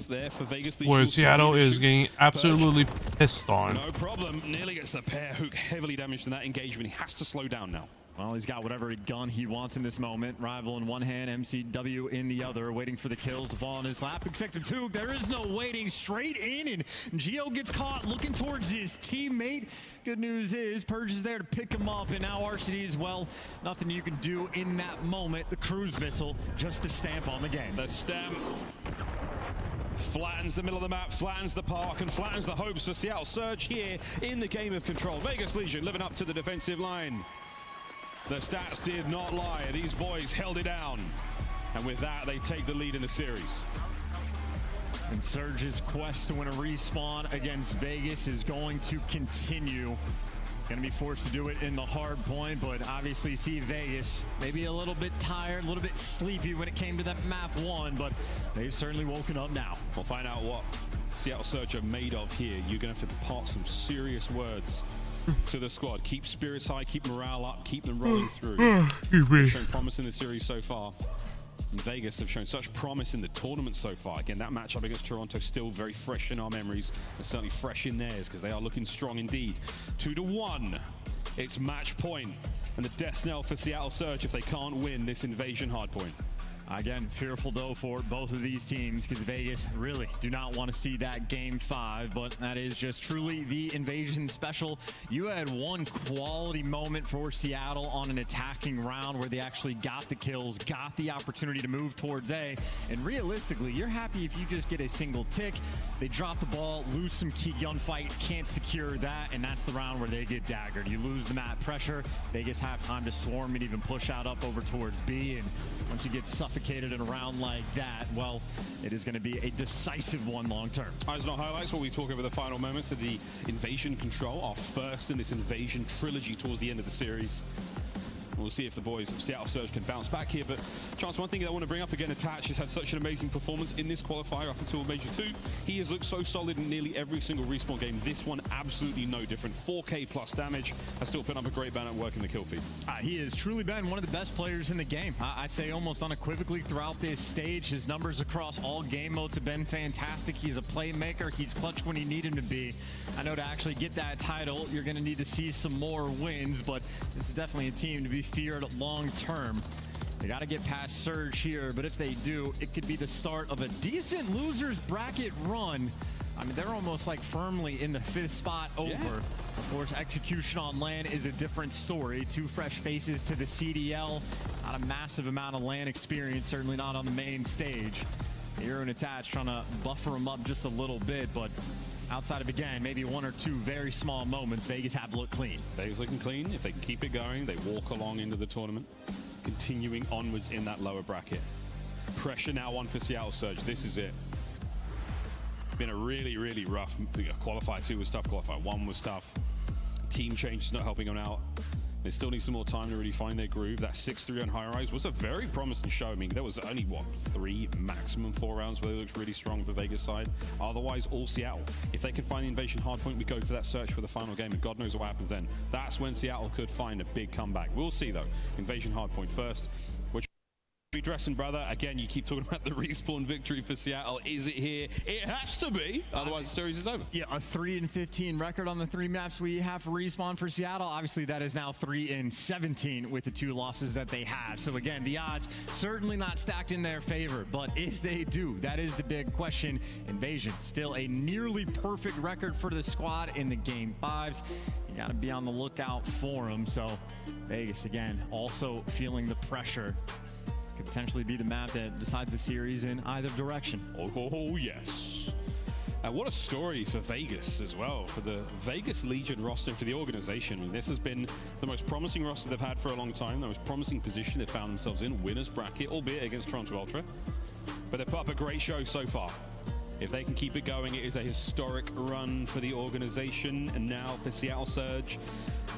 Seattle is getting absolutely pissed on. No problem. Nearly gets the pair hook heavily damaged in that engagement. He has to slow down now. Well, he's got whatever gun he wants in this moment. Rival in one hand, MCW in the other, waiting for the kills to fall in his lap. Big sector 2, there is no waiting, straight in, and Gio gets caught looking towards his teammate. Good news is Purge is there to pick him up, and now RCD as well. Nothing you can do in that moment. The cruise missile just to stamp on the game. The stamp flattens the middle of the map, flattens the park, and flattens the hopes for Seattle Surge here in the game of control. Vegas Legion living up to the defensive line. The stats did not lie. These boys held it down. And with that, they take the lead in the series. And Surge's quest to win a respawn against Vegas is going to continue. Going to be forced to do it in the hard point, but obviously see Vegas maybe a little bit tired, a little bit sleepy when it came to that map 1, but they've certainly woken up now. We'll find out what Seattle Surge are made of here. You're going to have to part some serious words to the squad. Keep spirits high, keep morale up, keep them rolling through. They've shown promise in the series so far. And Vegas have shown such promise in the tournament so far. Again, that matchup against Toronto still very fresh in our memories, and certainly fresh in theirs, because they are looking strong indeed. 2-1. It's match point, and the death knell for Seattle Surge if they can't win this invasion hardpoint. Again, fearful though for both of these teams, because Vegas really do not want to see that game 5, but that is just truly the invasion special. You had one quality moment for Seattle on an attacking round where they actually got the kills, got the opportunity to move towards A, and realistically, you're happy if you just get a single tick. They drop the ball, lose some key gunfights, can't secure that, and that's the round where they get daggered. You lose the map pressure, Vegas have time to swarm and even push out up over towards B, and once you get suffocated in a round like that, well, it is going to be a decisive one long term. Eyes on highlights, where we talk over the final moments of the invasion control, our first in this invasion trilogy towards the end of the series. We'll see if the boys of Seattle Surge can bounce back here. But Chance, one thing that I want to bring up again, Attach has had such an amazing performance in this qualifier up until Major 2. He has looked so solid in nearly every single respawn game. This one, absolutely no different. 4K plus damage, has still put up a great banner working the kill feed. He has truly been one of the best players in the game. I'd say almost unequivocally throughout this stage. His numbers across all game modes have been fantastic. He's a playmaker. He's clutch when he needed him to be. I know to actually get that title, you're going to need to see some more wins, but this is definitely a team to be feared long term. They got to get past Surge here, but if they do, it could be the start of a decent losers bracket run. I mean, they're almost like firmly in the 5th spot over. Yeah. Of course, execution on LAN is a different story. 2 fresh faces to the CDL. Not a massive amount of LAN experience, certainly not on the main stage. Hero and Attach trying to buffer them up just a little bit, but outside of, again, maybe 1 or 2 very small moments, Vegas have looked clean. Vegas looking clean. If they can keep it going, they walk along into the tournament, continuing onwards in that lower bracket. Pressure now on for Seattle Surge. This is it. Been a really, really rough qualifier 2 was tough, qualifier 1 was tough. Team change is not helping them out. They still need some more time to really find their groove. That 6-3 on high rise was a very promising show. I mean, there was only, what, 3, maximum 4 rounds where they looked really strong for Vegas side. Otherwise, all Seattle. If they can find the invasion hardpoint, we go to that search for the final game, and God knows what happens then. That's when Seattle could find a big comeback. We'll see, though. Invasion hardpoint first. Which dressing, brother. Again, you keep talking about the respawn victory for Seattle. Is it here? It has to be. Otherwise, the series is over. Yeah, a 3-15 record on the 3 maps we have for respawn for Seattle. Obviously, that is now 3-17 with the 2 losses that they have. So again, the odds certainly not stacked in their favor. But if they do, that is the big question. Invasion, still a nearly perfect record for the squad in the game 5s. You got to be on the lookout for them. So Vegas, again, also feeling the pressure. Could potentially be the map that decides the series in either direction. Oh, yes. What a story for Vegas as well, for the Vegas Legion roster, for the organization. I mean, this has been the most promising roster they've had for a long time, the most promising position they've found themselves in, winner's bracket, albeit against Toronto Ultra. But they've put up a great show so far. If they can keep it going, it is a historic run for the organization. And now for Seattle Surge,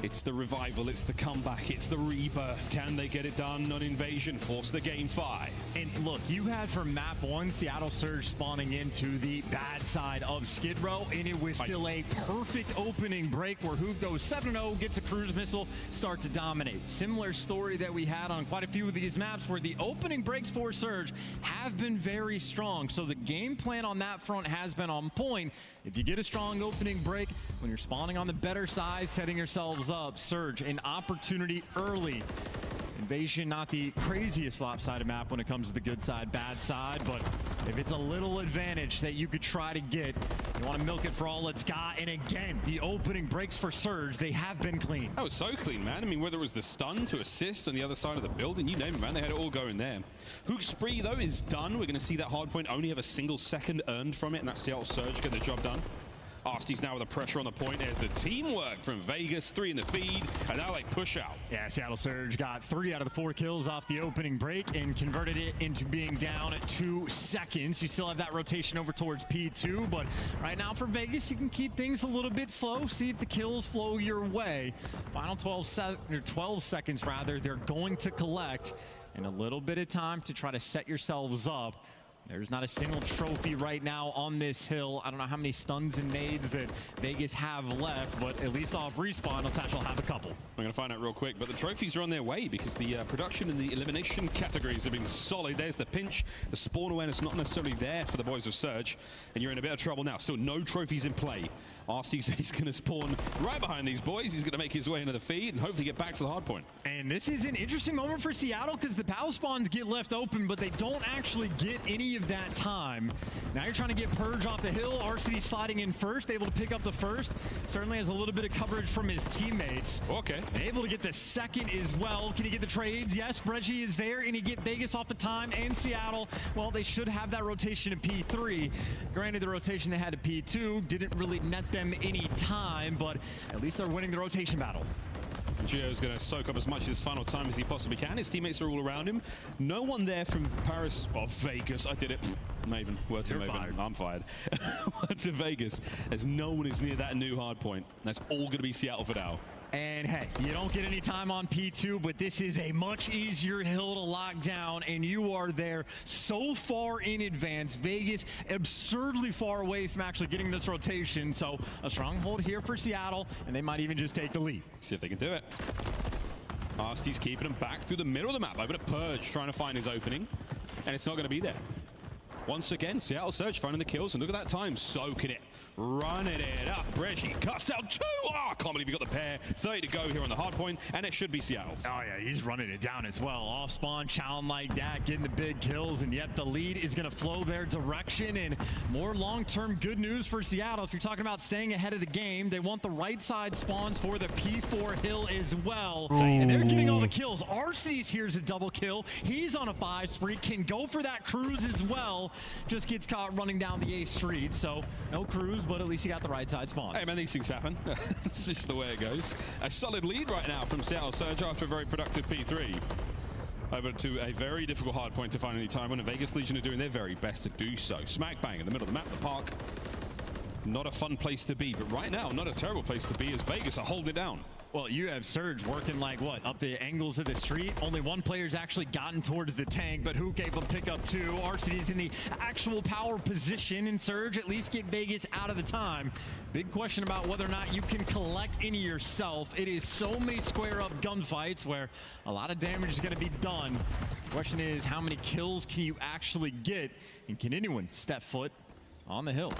it's the revival, it's the comeback, it's the rebirth. Can they get it done on Invasion? Force the game 5. And look, you had for map 1 Seattle Surge spawning into the bad side of Skid Row, and it was still a perfect opening break where Hoop goes 7-0, gets a cruise missile, start to dominate. Similar story that we had on quite a few of these maps where the opening breaks for Surge have been very strong. So the game plan on that front has been on point. If you get a strong opening break, when you're spawning on the better side, setting yourselves up, Surge, an opportunity early. Invasion, not the craziest lopsided map when it comes to the good side, bad side, but if it's a little advantage that you could try to get, you want to milk it for all it's got. And again, the opening breaks for Surge, they have been clean. Oh, so clean, man. I mean, whether it was the stun to assist on the other side of the building, you name it, man, they had it all going there. Hook's spree, though, is done. We're going to see that hard point only have a single second earned from it, and that's Seattle Surge get the job done. Arsty's now with the pressure on the point. There's the teamwork from Vegas, 3 in the feed, and now like push out. Yeah, Seattle Surge got 3 out of the 4 kills off the opening break and converted it into being down at 2 seconds. You still have that rotation over towards P2, but right now for Vegas, you can keep things a little bit slow, see if the kills flow your way. Final 12 seconds, rather, they're going to collect, and a little bit of time to try to set yourselves up. There's not a single trophy right now on this hill. I don't know how many stuns and nades that Vegas have left, but at least off respawn, Natasha will have a couple. We're going to find out real quick, but the trophies are on their way because the production in the elimination categories have been solid. There's the pinch. The spawn awareness not necessarily there for the boys of Surge, and you're in a bit of trouble now. Still no trophies in play. Arsty's he's going to spawn right behind these boys. He's going to make his way into the feed and hopefully get back to the hard point. And this is an interesting moment for Seattle because the POW spawns get left open, but they don't actually get any of that time. Now you're trying to get Purge off the hill. RCD sliding in first, able to pick up the first. Certainly has a little bit of coverage from his teammates. Okay. And able to get the second as well. Can he get the trades? Yes, Breggie is there, and he get Vegas off the time, and Seattle, well, they should have that rotation to P3. Granted, the rotation they had to P2 didn't really net them any time, but at least they're winning the rotation battle. Gio's going to soak up as much of his final time as he possibly can. His teammates are all around him. No one there from Paris, or Vegas. I did it. Maven, word to You're Maven. fired. I'm fired. Word to Vegas, as no one is near that new hard point. That's all going to be Seattle for now. And hey, you don't get any time on P2, but this is a much easier hill to lock down, and you are there so far in advance. Vegas absurdly far away from actually getting this rotation, so a stronghold here for Seattle, and they might even just take the lead. See if they can do it. Arsty's keeping him back through the middle of the map. Over to Purge, trying to find his opening, and it's not going to be there. Once again, Seattle Surge finding the kills, and look at that time, soaking it. Running it up. Breggie cuts down 2. Oh, I can't believe he got the pair. 30 to go here on the hard point, and it should be Seattle's. Oh, yeah, he's running it down as well. Off spawn, challenge like that, getting the big kills, and yet the lead is going to flow their direction. And more long-term good news for Seattle. If you're talking about staying ahead of the game, they want the right side spawns for the P4 hill as well. Ooh. And they're getting all the kills. RC's here's a double kill. He's on a 5 spree, can go for that cruise as well. Just gets caught running down the A street, so no cruise, but at least you got the right side spawns. Hey man, these things happen. This is the way it goes. A solid lead right now from Seattle Surge after a very productive P3. Over to a very difficult hard point to find any time on, and Vegas Legion are doing their very best to do so. Smack bang in the middle of the map, the park. Not a fun place to be, but right now, not a terrible place to be as Vegas are holding it down. Well, you have Surge working like, what, up the angles of the street? Only one player's actually gotten towards the tank, but who gave him pick up 2? RCD's in the actual power position, and Surge at least get Vegas out of the time. Big question about whether or not you can collect any yourself. It is so many square up gunfights where a lot of damage is going to be done. The question is, how many kills can you actually get, and can anyone step foot on the hill?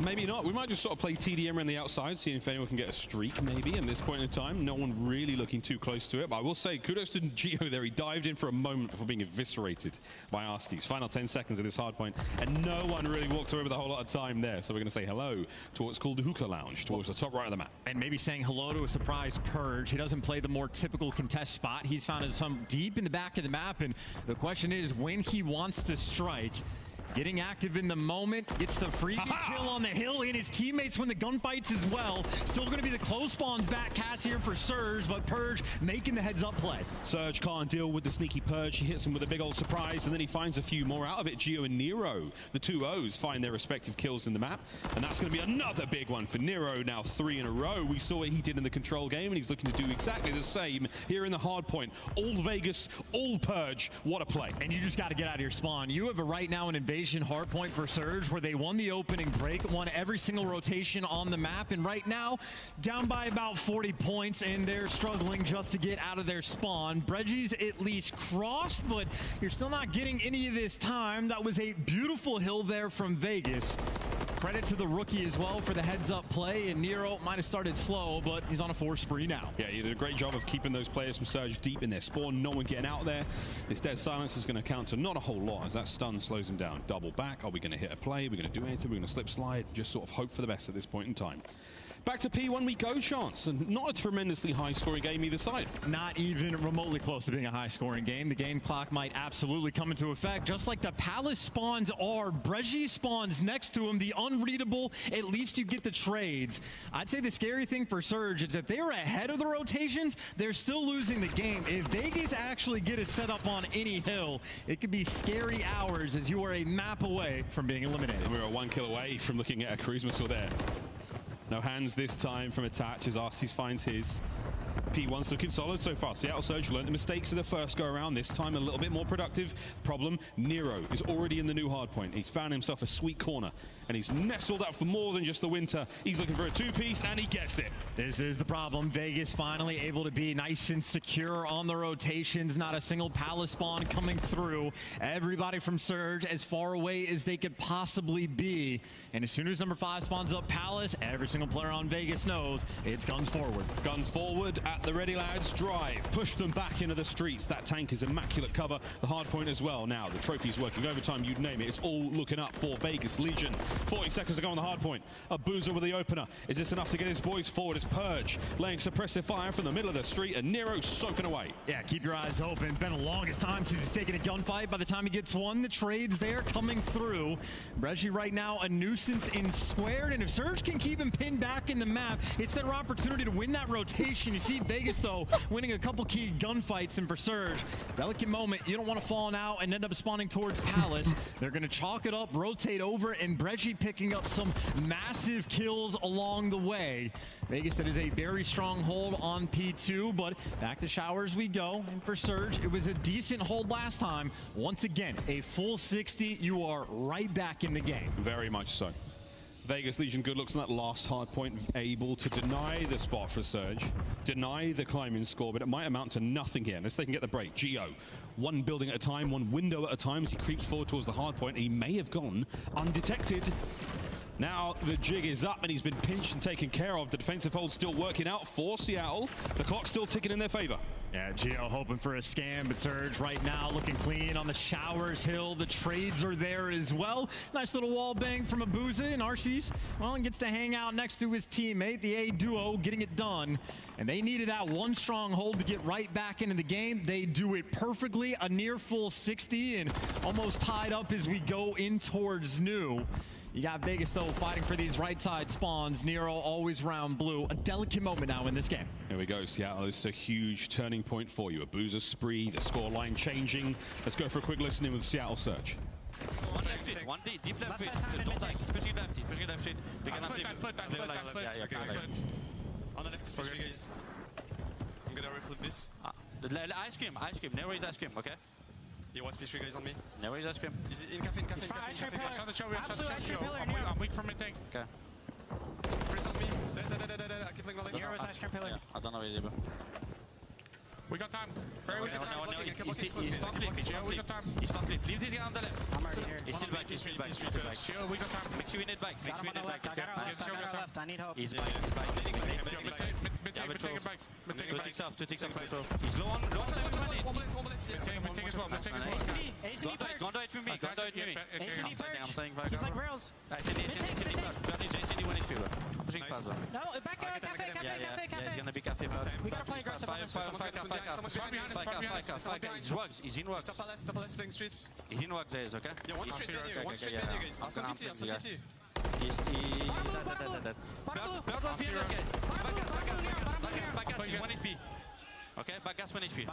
Maybe not. We might just sort of play TDM around the outside, see if anyone can get a streak maybe at this point in time. No one really looking too close to it, but I will say kudos to Gio there. He dived in for a moment before being eviscerated by Arsty's. Final 10 seconds of this hard point, and no one really walked away with a whole lot of time there. So we're going to say hello to what's called the hookah lounge towards the top right of the map. And maybe saying hello to a surprise Purge. He doesn't play the more typical contest spot. He's found his home deep in the back of the map, and the question is when he wants to strike. getting active in the moment, gets the free kill on the hill, and his teammates win the gunfights as well. Still going to be the close spawns back cast here for Surge, but Purge making the heads-up play. Surge can't deal with the sneaky Purge. He hits him with a big old surprise, and then he finds a few more out of it. Geo and Nero, the two O's, find their respective kills in the map, and that's going to be another big one for Nero, now 3 in a row. We saw what he did in the control game, and he's looking to do exactly the same here in the hard point. All Vegas, all Purge. What a play. And you just got to get out of your spawn. You have right now an invasion hard point for Surge where they won the opening break, won every single rotation on the map, and right now down by about 40 points, and they're struggling just to get out of their spawn. Breggy's at least crossed, but you're still not getting any of this time. That was a beautiful hill there from Vegas. Credit to the rookie as well for the heads-up play, and Nero might have started slow, but he's on a 4 spree now. Yeah, he did a great job of keeping those players from Surge deep in their spawn, no one getting out there. This dead silence is going to count to not a whole lot, as that stun slows him down. Double back, are we going to hit a play? Are we going to do anything? We're going to slip slide, just sort of hope for the best at this point in time. Back to P1 we go, Chance, and not a tremendously high-scoring game either side. Not even remotely close to being a high-scoring game. The game clock might absolutely come into effect, just like the Palace spawns are. Breggy spawns next to him, the unreadable, at least you get the trades. I'd say the scary thing for Surge is if they were ahead of the rotations, they're still losing the game. If Vegas actually get a setup on any hill, it could be scary hours as you are a map away from being eliminated. And we're 1 kill away from looking at a cruise missile there. No hands this time from Attach as Arceus finds his. P1's looking solid so far. Seattle Surge learned the mistakes of the first go around. This time a little bit more productive. Problem, Nero is already in the new hard point. He's found himself a sweet corner, and he's nestled up for more than just the winter. He's looking for a 2-piece, and he gets it. This is the problem. Vegas finally able to be nice and secure on the rotations. Not a single Palace spawn coming through. Everybody from Surge as far away as they could possibly be. And as soon as number 5 spawns up Palace, every single player on Vegas knows it's guns forward. Guns forward at the ready, lads. Drive. Push them back into the streets. That tank is immaculate cover. The hard point as well. Now the trophy's working overtime. You'd name it. It's all looking up for Vegas Legion. 40 seconds to go on the hard point. A Boozer with the opener. Is this enough to get his boys forward? As Purge laying suppressive fire from the middle of the street, and Nero soaking away. Yeah, keep your eyes open. It's been the longest time since he's taken a gunfight. By the time he gets one, the trades there coming through. Breggy right now a nuisance in squared, and if Surge can keep him pinned back in the map, it's their opportunity to win that rotation. You see Vegas though winning a couple key gunfights, and for Surge, delicate moment. You don't want to fall out and end up spawning towards Palace. They're going to chalk it up, rotate over, and Breggy picking up some massive kills along the way. Vegas, that is a very strong hold on P2, but back to showers we go. And for Surge, it was a decent hold last time. Once again, a full 60. You are right back in the game. Very much so. Vegas Legion good looks on that last hard point, able to deny the spot for Surge, deny the climbing score, but it might amount to nothing here unless they can get the break. Geo, one building at a time, one window at a time as he creeps forward towards the hard point. He may have gone undetected. Now the jig is up and he's been pinched and taken care of. The defensive hold still working out for Seattle. The clock's still ticking in their favor. Yeah, Geo hoping for a scam, but Surge right now looking clean on the Showers Hill. The trades are there as well. Nice little wall bang from Abuza, and Arceus, well, and gets to hang out next to his teammate, the A duo, getting it done. And they needed that one strong hold to get right back into the game. They do it perfectly, a near full 60, and almost tied up as we go in towards new. You got Vegas, though, fighting for these right side spawns. Nero always round blue. A delicate moment now in this game. Here we go, Seattle. This is a huge turning point for you. A Boozer spree, the scoreline changing. Let's go for a quick listen in with Seattle Surge. One left feet, one deep left feet. Don't tank, especially left feet. We can see on the left, especially guys. I'm gonna reflip this. Ice cream, never eat ice cream, okay? Yeah, one speed 3 guys on me. Never eat ice cream. Is it in cafe? I'm weak from my tank. Okay. Freeze on me. I keep playing my life. Nero's ice cream pillar. Yeah, I don't know where you are. We got time. Very weak. He's not clip. Geo, we got time. He's not clip. Leave this guy on the left. I'm already here. He's still back. Geo, we got time. Make sure we need back. I got our left. I need help. He's back. We're taking back. Two ticks off. He's low on everybody. Go on with me. I'm playing Viper. He's like rails. JCD 1 HP, bro. I'm pushing fast, bro. No, back cafe. Yeah, he's gonna be cafe fast. We gotta play aggressive. He's in rugs. Stop less playing streets. He's in rugs, Jays, okay? Yeah, one straight behind you, guys. I'll spam PT. He's dead. Bird one behind us, guys. Back gas, he's 1 HP. Okay, back gas 1 HP.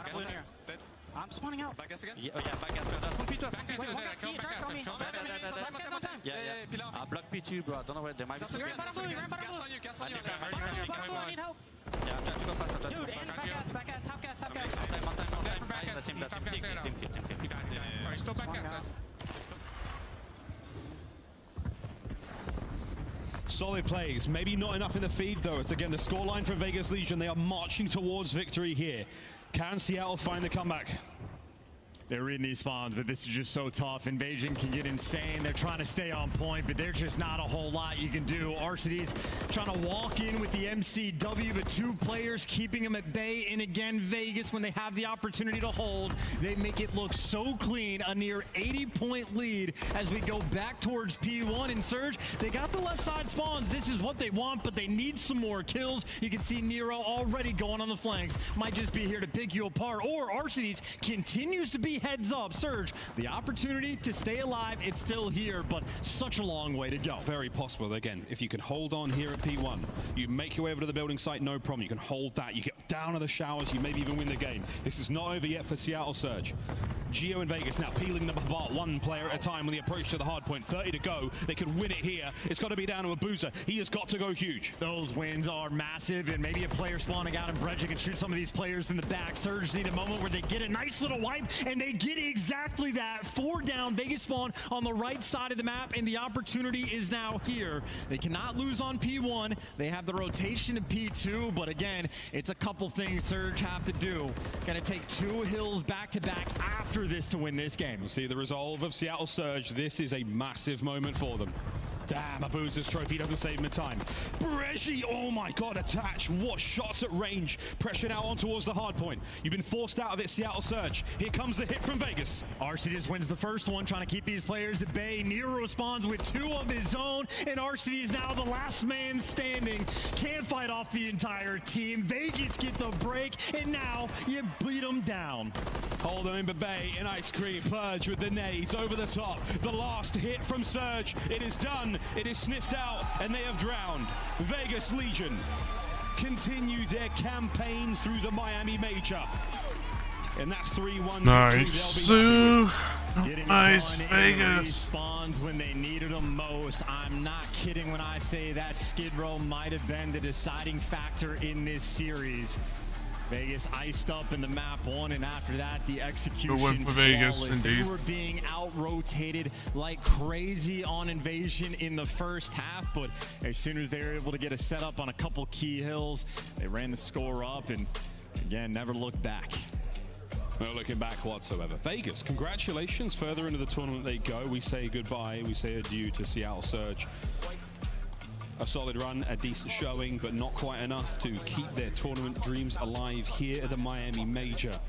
Dead. I'm spawning out. Back gas again? Yeah, back gas. Come P2. Yeah. I block P2, bro. I don't know where they might be. Gas on you. I need help. Yeah, I'm trying to go fast. Dude, and back gas, top gas. On time. Team kill. He's still back gas. Solid plays, maybe not enough in the feed though. It's again the scoreline for Vegas Legion. They are marching towards victory here. Can Seattle find the comeback? They're reading these spawns, but this is just so tough. Invasion can get insane. They're trying to stay on point, but there's just not a whole lot you can do. RCD's trying to walk in with the MCW, but 2 players keeping them at bay. And again, Vegas, when they have the opportunity to hold, they make it look so clean. A near 80-point lead as we go back towards P1 and Surge. They got the left side spawns. This is what they want, but they need some more kills. You can see Nero already going on the flanks. Might just be here to pick you apart. Or RCD's continues to be heads up. Surge, the opportunity to stay alive, it's still here, but such a long way to go. Very possible. Again, if you can hold on here at P1, you make your way over to the building site, no problem. You can hold that. You get down to the showers, you maybe even win the game. This is not over yet for Seattle Surge. Geo and Vegas now peeling them apart 1 player at a time with the approach to the hard point. 30 to go. They can win it here. It's got to be down to a boozer. He has got to go huge. Those wins are massive, and maybe a player spawning out and Bredge can shoot some of these players in the back. Surge need a moment where they get a nice little wipe, and they get exactly that. 4 down. Vegas spawn on the right side of the map, and the opportunity is now here. They cannot lose on P1. They have the rotation of P2, but again, it's a couple things Surge have to do. Got to take 2 hills back-to-back after this to win this game. We'll see the resolve of Seattle Surge. This is a massive moment for them. Damn, Abuza's trophy doesn't save him in time. Bresci, oh my god, attach. What shots at range. Pressure now on towards the hard point. You've been forced out of it, Seattle Surge. Here comes the hit from Vegas. RCDs wins the first one, trying to keep these players at bay. Nero spawns with 2 of his own, and RCD is now the last man standing. Can't fight off the entire team. Vegas get the break, and now you beat them down. Hold them in the bay, and Ice Cream Purge with the nades over the top. The last hit from Surge. It is done. It is sniffed out, and they have drowned. Vegas Legion continue their campaign through the Miami Major. And that's 3-1. Nice. Nice, Vegas. Spawns when they needed them most. I'm not kidding when I say that Skid Row might have been the deciding factor in this series. Vegas iced up in the map 1, and after that, the execution Good win for Vegas, indeed. They were being out-rotated like crazy on Invasion in the first half, but as soon as they were able to get a setup on a couple key hills, they ran the score up, and again, never looked back. No looking back whatsoever. Vegas, congratulations. Further into the tournament they go. We say goodbye. We say adieu to Seattle Surge. A solid run, a decent showing, but not quite enough to keep their tournament dreams alive here at the Miami Major.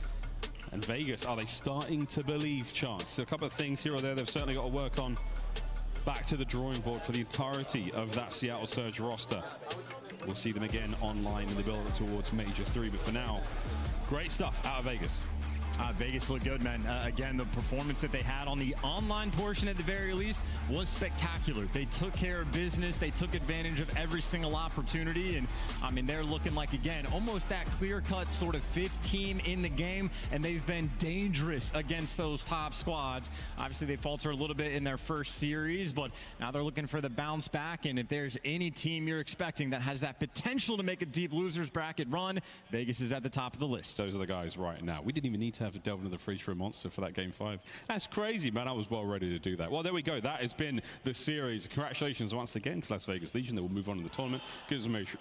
And Vegas, are they starting to believe, Chance? A couple of things here or there they've certainly got to work on. Back to the drawing board for the entirety of that Seattle Surge roster. We'll see them again online in the build towards Major 3, but for now, great stuff out of Vegas. Vegas looked good, man. Again, the performance that they had on the online portion at the very least was spectacular. They took care of business. They took advantage of every single opportunity. And, I mean, they're looking like, again, almost that clear-cut sort of 5th team in the game. And they've been dangerous against those top squads. Obviously, they faltered a little bit in their first series, but now they're looking for the bounce back. And if there's any team you're expecting that has that potential to make a deep losers bracket run, Vegas is at the top of the list. Those are the guys right now. We didn't even need to have to delve into the freeze-throw monster for that game 5. That's crazy, man. I was well ready to do that. Well, there we go. That has been the series. Congratulations once again to Las Vegas Legion. They will move on to the tournament.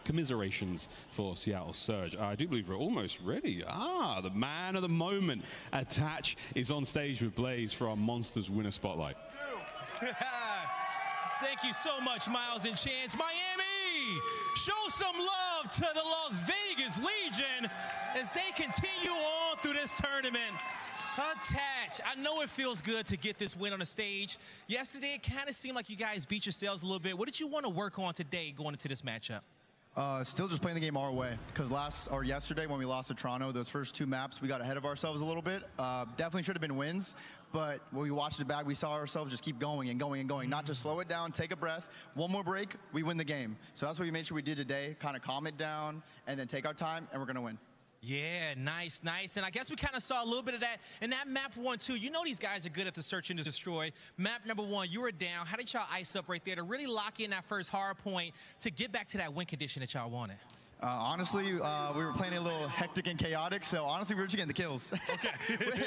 Commiserations for Seattle Surge. I do believe we're almost ready. The man of the moment. Attach is on stage with Blaze for our Monsters Winner Spotlight. Thank you so much, Miles and Chance. Miami, show some love. love to the Las Vegas Legion as they continue on through this tournament. Attach. I know it feels good to get this win on the stage. Yesterday, it kind of seemed like you guys beat yourselves a little bit. What did you want to work on today going into this matchup? Still just playing the game our way, because yesterday when we lost to Toronto, those first 2 maps, we got ahead of ourselves a little bit. Definitely should have been wins, but when we watched it back, we saw ourselves just keep going and going and going, not just slow it down, take a breath, one more break, we win the game. So that's what we made sure we did today, kind of calm it down, and then take our time, and we're going to win. Yeah, nice, nice. And I guess we kind of saw a little bit of that in that map 1, too. You know these guys are good at the search and destroy. Map number 1, you were down. How did y'all ice up right there to really lock in that first hard point to get back to that win condition that y'all wanted? Honestly, we were playing a little hectic and chaotic, so honestly, we were just getting the kills. Okay.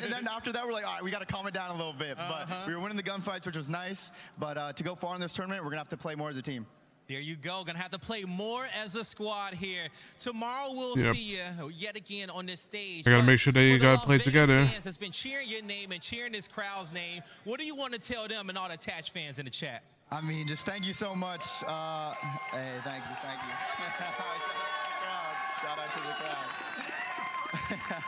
And then after that, we're like, all right, we got to calm it down a little bit. But we were winning the gunfights, which was nice. But to go far in this tournament, we're going to have to play more as a team. There you go. Gonna have to play more as a squad here. Tomorrow we'll see you yet again on this stage. I gotta make sure they gotta play together. Fans that's been cheering your name and cheering this crowd's name. What do you want to tell them and all the attached fans in the chat? I mean, just thank you so much. Hey, thank you. Shout out to the crowd.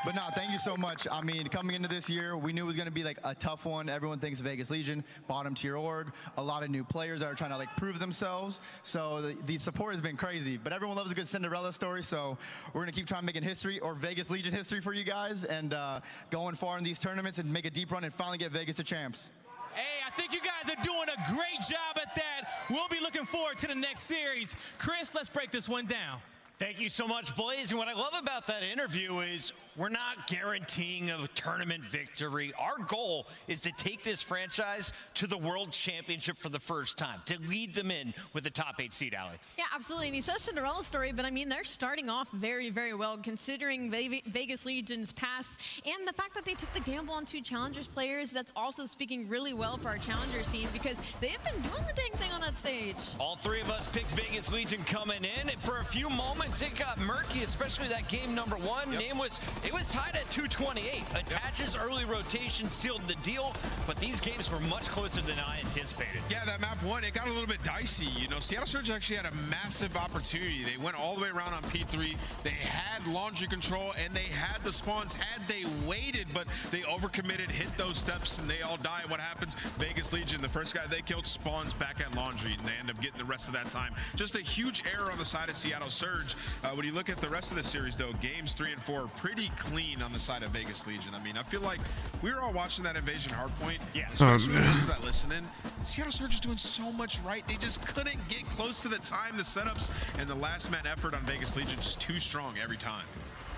But no, thank you so much. I mean, coming into this year, we knew it was going to be like a tough one. Everyone thinks Vegas Legion, bottom tier org, a lot of new players that are trying to like prove themselves. So the support has been crazy, but everyone loves a good Cinderella story. So we're going to keep trying making history or Vegas Legion history for you guys and going far in these tournaments and make a deep run and finally get Vegas to champs. Hey, I think you guys are doing a great job at that. We'll be looking forward to the next series. Chris, let's break this one down. Thank you so much, Blaze. And what I love about that interview is we're not guaranteeing a tournament victory. Our goal is to take this franchise to the World Championship for the first time, to lead them in with the top 8 seed, Allie. Yeah, absolutely. And he says Cinderella story, but I mean, they're starting off very, very well considering Vegas Legion's past and the fact that they took the gamble on 2 Challengers players. That's also speaking really well for our Challengers team because they have been doing the dang thing on that stage. All 3 of us picked Vegas Legion coming in, and for a few moments, it got murky, especially that game number 1. It was tied at 228. Attach's early rotation sealed the deal, but these games were much closer than I anticipated. Yeah, that map 1, it got a little bit dicey. You know, Seattle Surge actually had a massive opportunity. They went all the way around on P3. They had laundry control, and they had the spawns had they waited, but they overcommitted, hit those steps, and they all die. What happens? Vegas Legion, the first guy they killed, spawns back at laundry, and they end up getting the rest of that time. Just a huge error on the side of Seattle Surge. When you look at the rest of the series, though, games 3 and 4 are pretty clean on the side of Vegas Legion. I mean, I feel like we were all watching that Invasion Hardpoint. Yeah. Especially ones that listening. Seattle Surge is doing so much right. They just couldn't get close to the time, the setups, and the last man effort on Vegas Legion just too strong every time.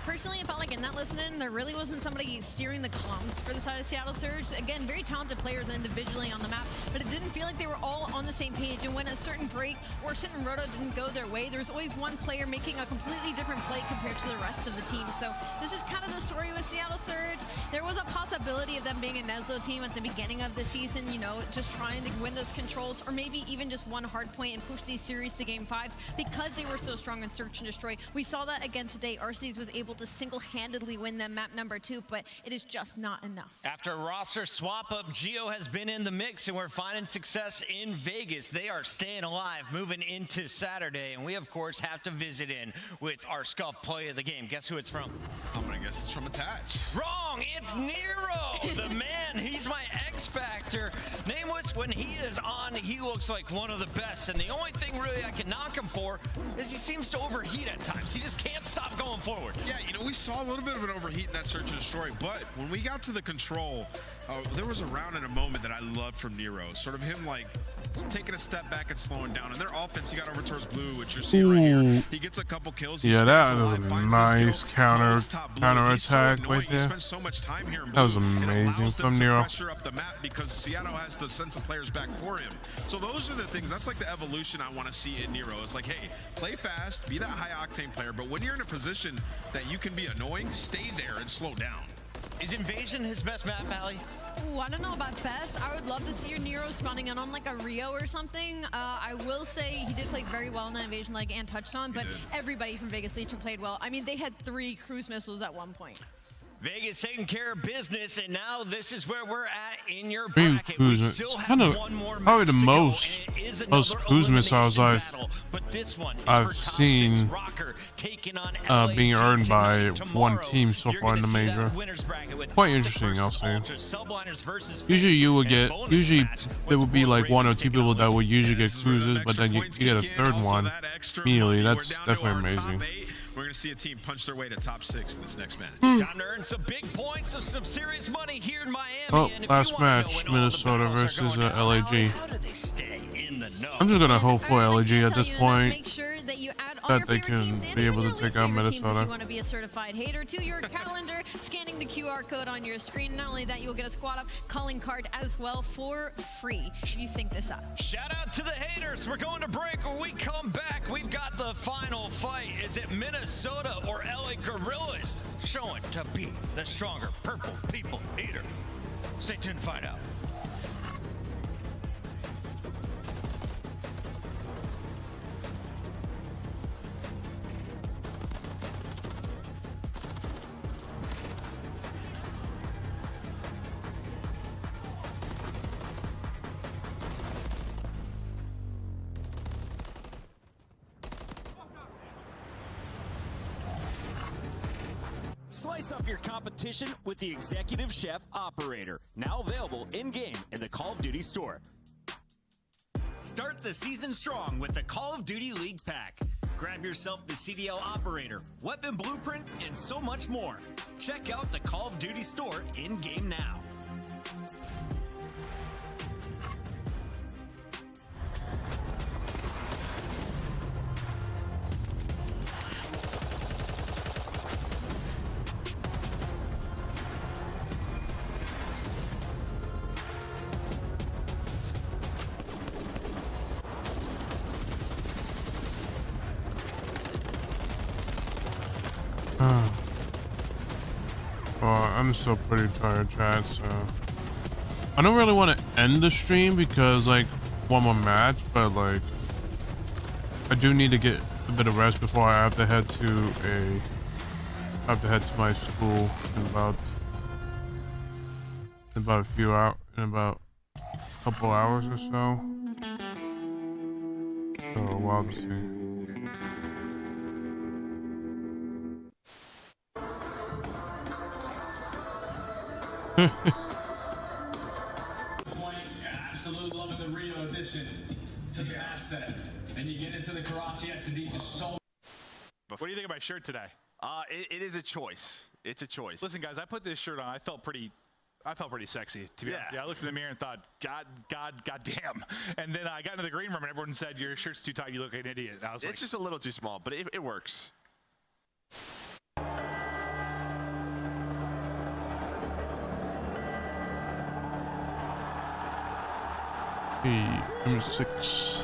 Personally, I felt like in that listening, there really wasn't somebody steering the comms for the side of Seattle Surge. Again, very talented players individually on the map, but it didn't feel like they were all on the same page. And when a certain break or a certain roto didn't go their way, there was always one player making a completely different play compared to the rest of the team. So this is kind of the story with Seattle Surge. There was a possibility of them being a Neslo team at the beginning of the season, you know, just trying to win those controls, or maybe even just one hard point and push these series to game 5s because they were so strong in search and destroy. We saw that again today. Arcees was able to single-handedly win them map number 2, but it is just not enough. After a roster swap-up, Geo has been in the mix, and we're finding success in Vegas. They are staying alive, moving into Saturday, and we, of course, have to visit in with our Scuff play of the game. Guess who it's from? I'm gonna guess it's from Attach. Wrong! It's Nero! The man, he's my X Factor. Nameless, when he is on, he looks like one of the best, and the only thing really I can knock him for is he seems to overheat at times. He just can't stop going forward. Yeah, you know, we saw a little bit of an overheat in that search and destroy, but when we got to the control, there was a round and a moment that I loved from Nero. Sort of him like taking a step back and slowing down. And their offense, he got over towards blue, which you're seeing right here. He gets a couple kills. Yeah, that was a nice counter attack right there. Spent so much time here in blue. That was amazing from Nero. Pressure up the map because Seattle has to send some players back for him. So those are the things. That's like the evolution I want to see in Nero. It's like, hey, play fast, be that high octane player, but when you're in a position that you can be annoying, stay there and slow down. Is Invasion his best map, Allie? Ooh, I don't know about best. I would love to see your Nero spawning in on like a Rio or something. I will say he did play very well in the Invasion leg and touched on, but everybody from Vegas Legion played well. I mean, they had 3 cruise missiles at one point. Vegas taking care of business, and now this is where we're at in your Dream bracket. We Kuzma. still It's have kind of one more probably match the to go, most and it is another Kuzma missiles elimination battle, but this one is I've for top seen 6 Rocker taking on being earned by Tomorrow, one team so you're far in the gonna see that major. winners bracket with Quite Optic interesting, I'll versus say. Ultra, Subliners versus Usually FaZe, you would and a get, bonus usually match there would be like one or two people that would usually get This is where the cruises, but extra then you points get a kick in. third Also one that extra immediately. money. That's We're down to definitely our top amazing. 8. We're going to see a team punch their way to top 6 in this next match. Time to earn some big points of some serious money here in Miami. Oh, and if last you wanna know match, when all the Minnesota battles are versus going down, LAG. how do they stay in the know? I'm just gonna hope for LAG at this point Make sure that you add all that your they favorite can teams and be able your to least take out favorite teams if you Minnesota. want to be a certified hater to your calendar, scanning the QR code on your screen. Not only that, you'll get a squad up calling card as well for free if you sync this up. Shout out to the haters. We're going to break. When we come back, we've got the final fight. Is it Minnesota or LA Gorillas showing to be the stronger purple people eater? Stay tuned to find out. Slice up your competition with the Executive Chef Operator, now available in-game in the Call of Duty store. Start the season strong with the Call of Duty League Pack. Grab yourself the CDL Operator, Weapon Blueprint, and so much more. Check out the Call of Duty store in-game now. Oh, I'm still pretty tired, chat, so I don't really want to end the stream because like one more match, but like I do need to get a bit of rest before I have to head to my school in about a few hours, in about a couple hours or so. So a while to see. Absolutely loving the Rio addition to the asset. And you get into the Karachi SD just so. What do you think of my shirt today? It is a choice. It's a choice. Listen, guys, I put this shirt on. I felt pretty sexy, to be honest. Yeah, I looked in the mirror and thought, God damn. And then I got into the green room and everyone said, your shirt's too tight. You look like an idiot. And I was It's just a little too small, but it works. Hey, number 6.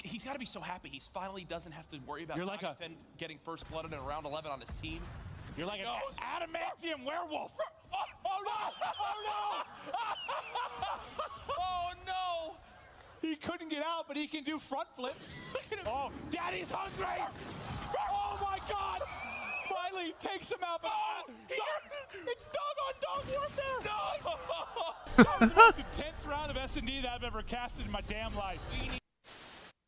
He's got to be so happy. He finally doesn't have to worry about getting first blooded in round 11 on his team. You're like an adamantium werewolf. Oh no! Oh no! Oh no! He couldn't get out, but he can do front flips. Oh, Daddy's hungry! Oh my God! Finally takes him out. But it's dog-on-dog warfare! No! That was the most intense round of S&D that I've ever casted in my damn life.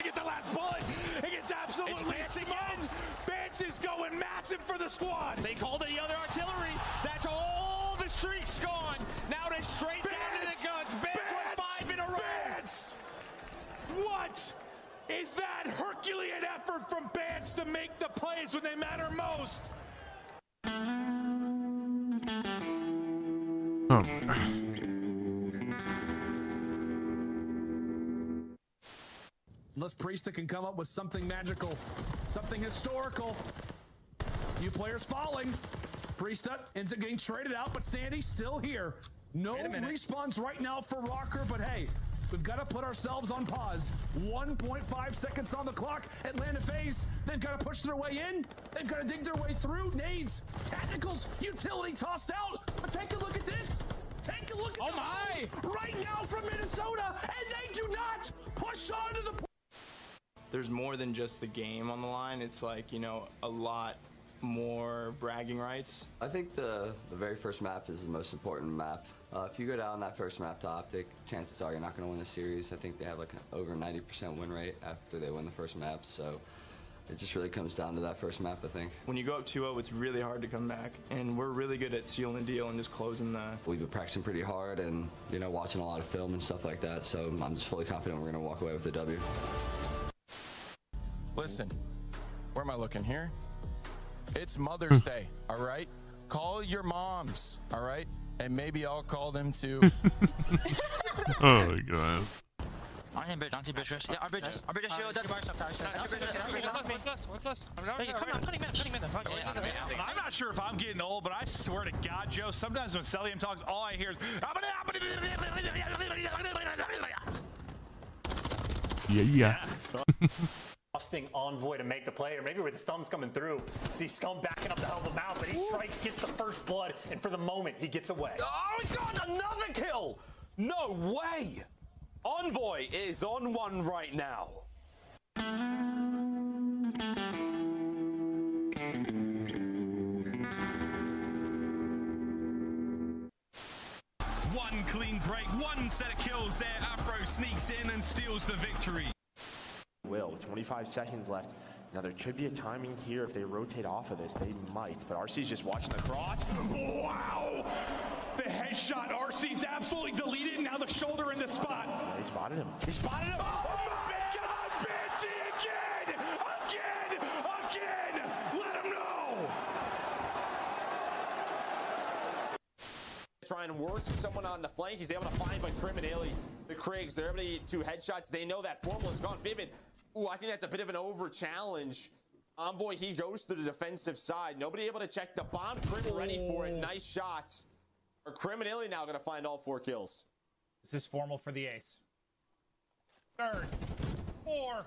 Get the last bullet. It gets absolutely smoked. Bance is going massive for the squad. They called it the other artillery. That's all the streaks gone. Now they're straight down to the guns. Bance went 5 in a row. Bance! What is that Herculean effort from Bance to make the plays when they matter most? Oh. Unless Priesta can come up with something magical, something historical. Few players falling. Priesta ends up getting traded out, but Standy's still here. No respawns right now for Rocker, but hey, We've got to put ourselves on pause. 1.5 seconds on the clock. Atlanta FaZe, they've got to push their way in. They've got to dig their way through. Nades, tacticals, utility tossed out. But take a look at this. Take a look at right now from Minnesota, and they do not push on to the. There's more than just the game on the line. It's like, you know, a lot more bragging rights. I think the very first map is the most important map. If you go down that first map to Optic, chances are you're not going to win the series. I think they have like over 90% win rate after they win the first map, so it just really comes down to that first map, I think. When you go up 2-0, it's really hard to come back, and we're really good at sealing the deal and just closing the... We've been practicing pretty hard and, you know, watching a lot of film and stuff like that, so I'm just fully confident we're going to walk away with the W. Listen, where am I looking here? It's Mother's Day, all right? Call your moms, all right? And maybe I'll call them too. Oh my god. On bridge, on bridge. Yeah, our bridge is shield. What's left? Come on, putting mid. I'm not sure if I'm getting old, but I swear to God, Joe, sometimes when Celium talks, all I hear is... Yeah. Busting Envoy to make the play, or maybe where the stum's coming through. See Scum backing up the elbow mouth, but he strikes, gets the first blood, and for the moment, he gets away. Oh, he got another kill! No way! Envoy is on one right now. One clean break, one set of kills there. Afro sneaks in and steals the victory. Will, 25 seconds left. Now there could be a timing here if they rotate off of this. They might, but RC's just watching the cross. Wow! The headshot, RC's absolutely deleted. Now the shoulder in the spot. Yeah, he spotted him. He spotted him. Oh my God! Fancy again! Let him know! Try and work someone on the flank. He's able to find by Criminelli. The Kriegs, they're able to get 2 headshots. They know that Formal is gone. Vivid. Ooh, I think that's a bit of an over challenge. Envoy, he goes to the defensive side. Nobody able to check the bomb. Crim ready for it. Nice shots. Or Criminelli now going to find all 4 kills. This is Formal for the ace. Third. 4.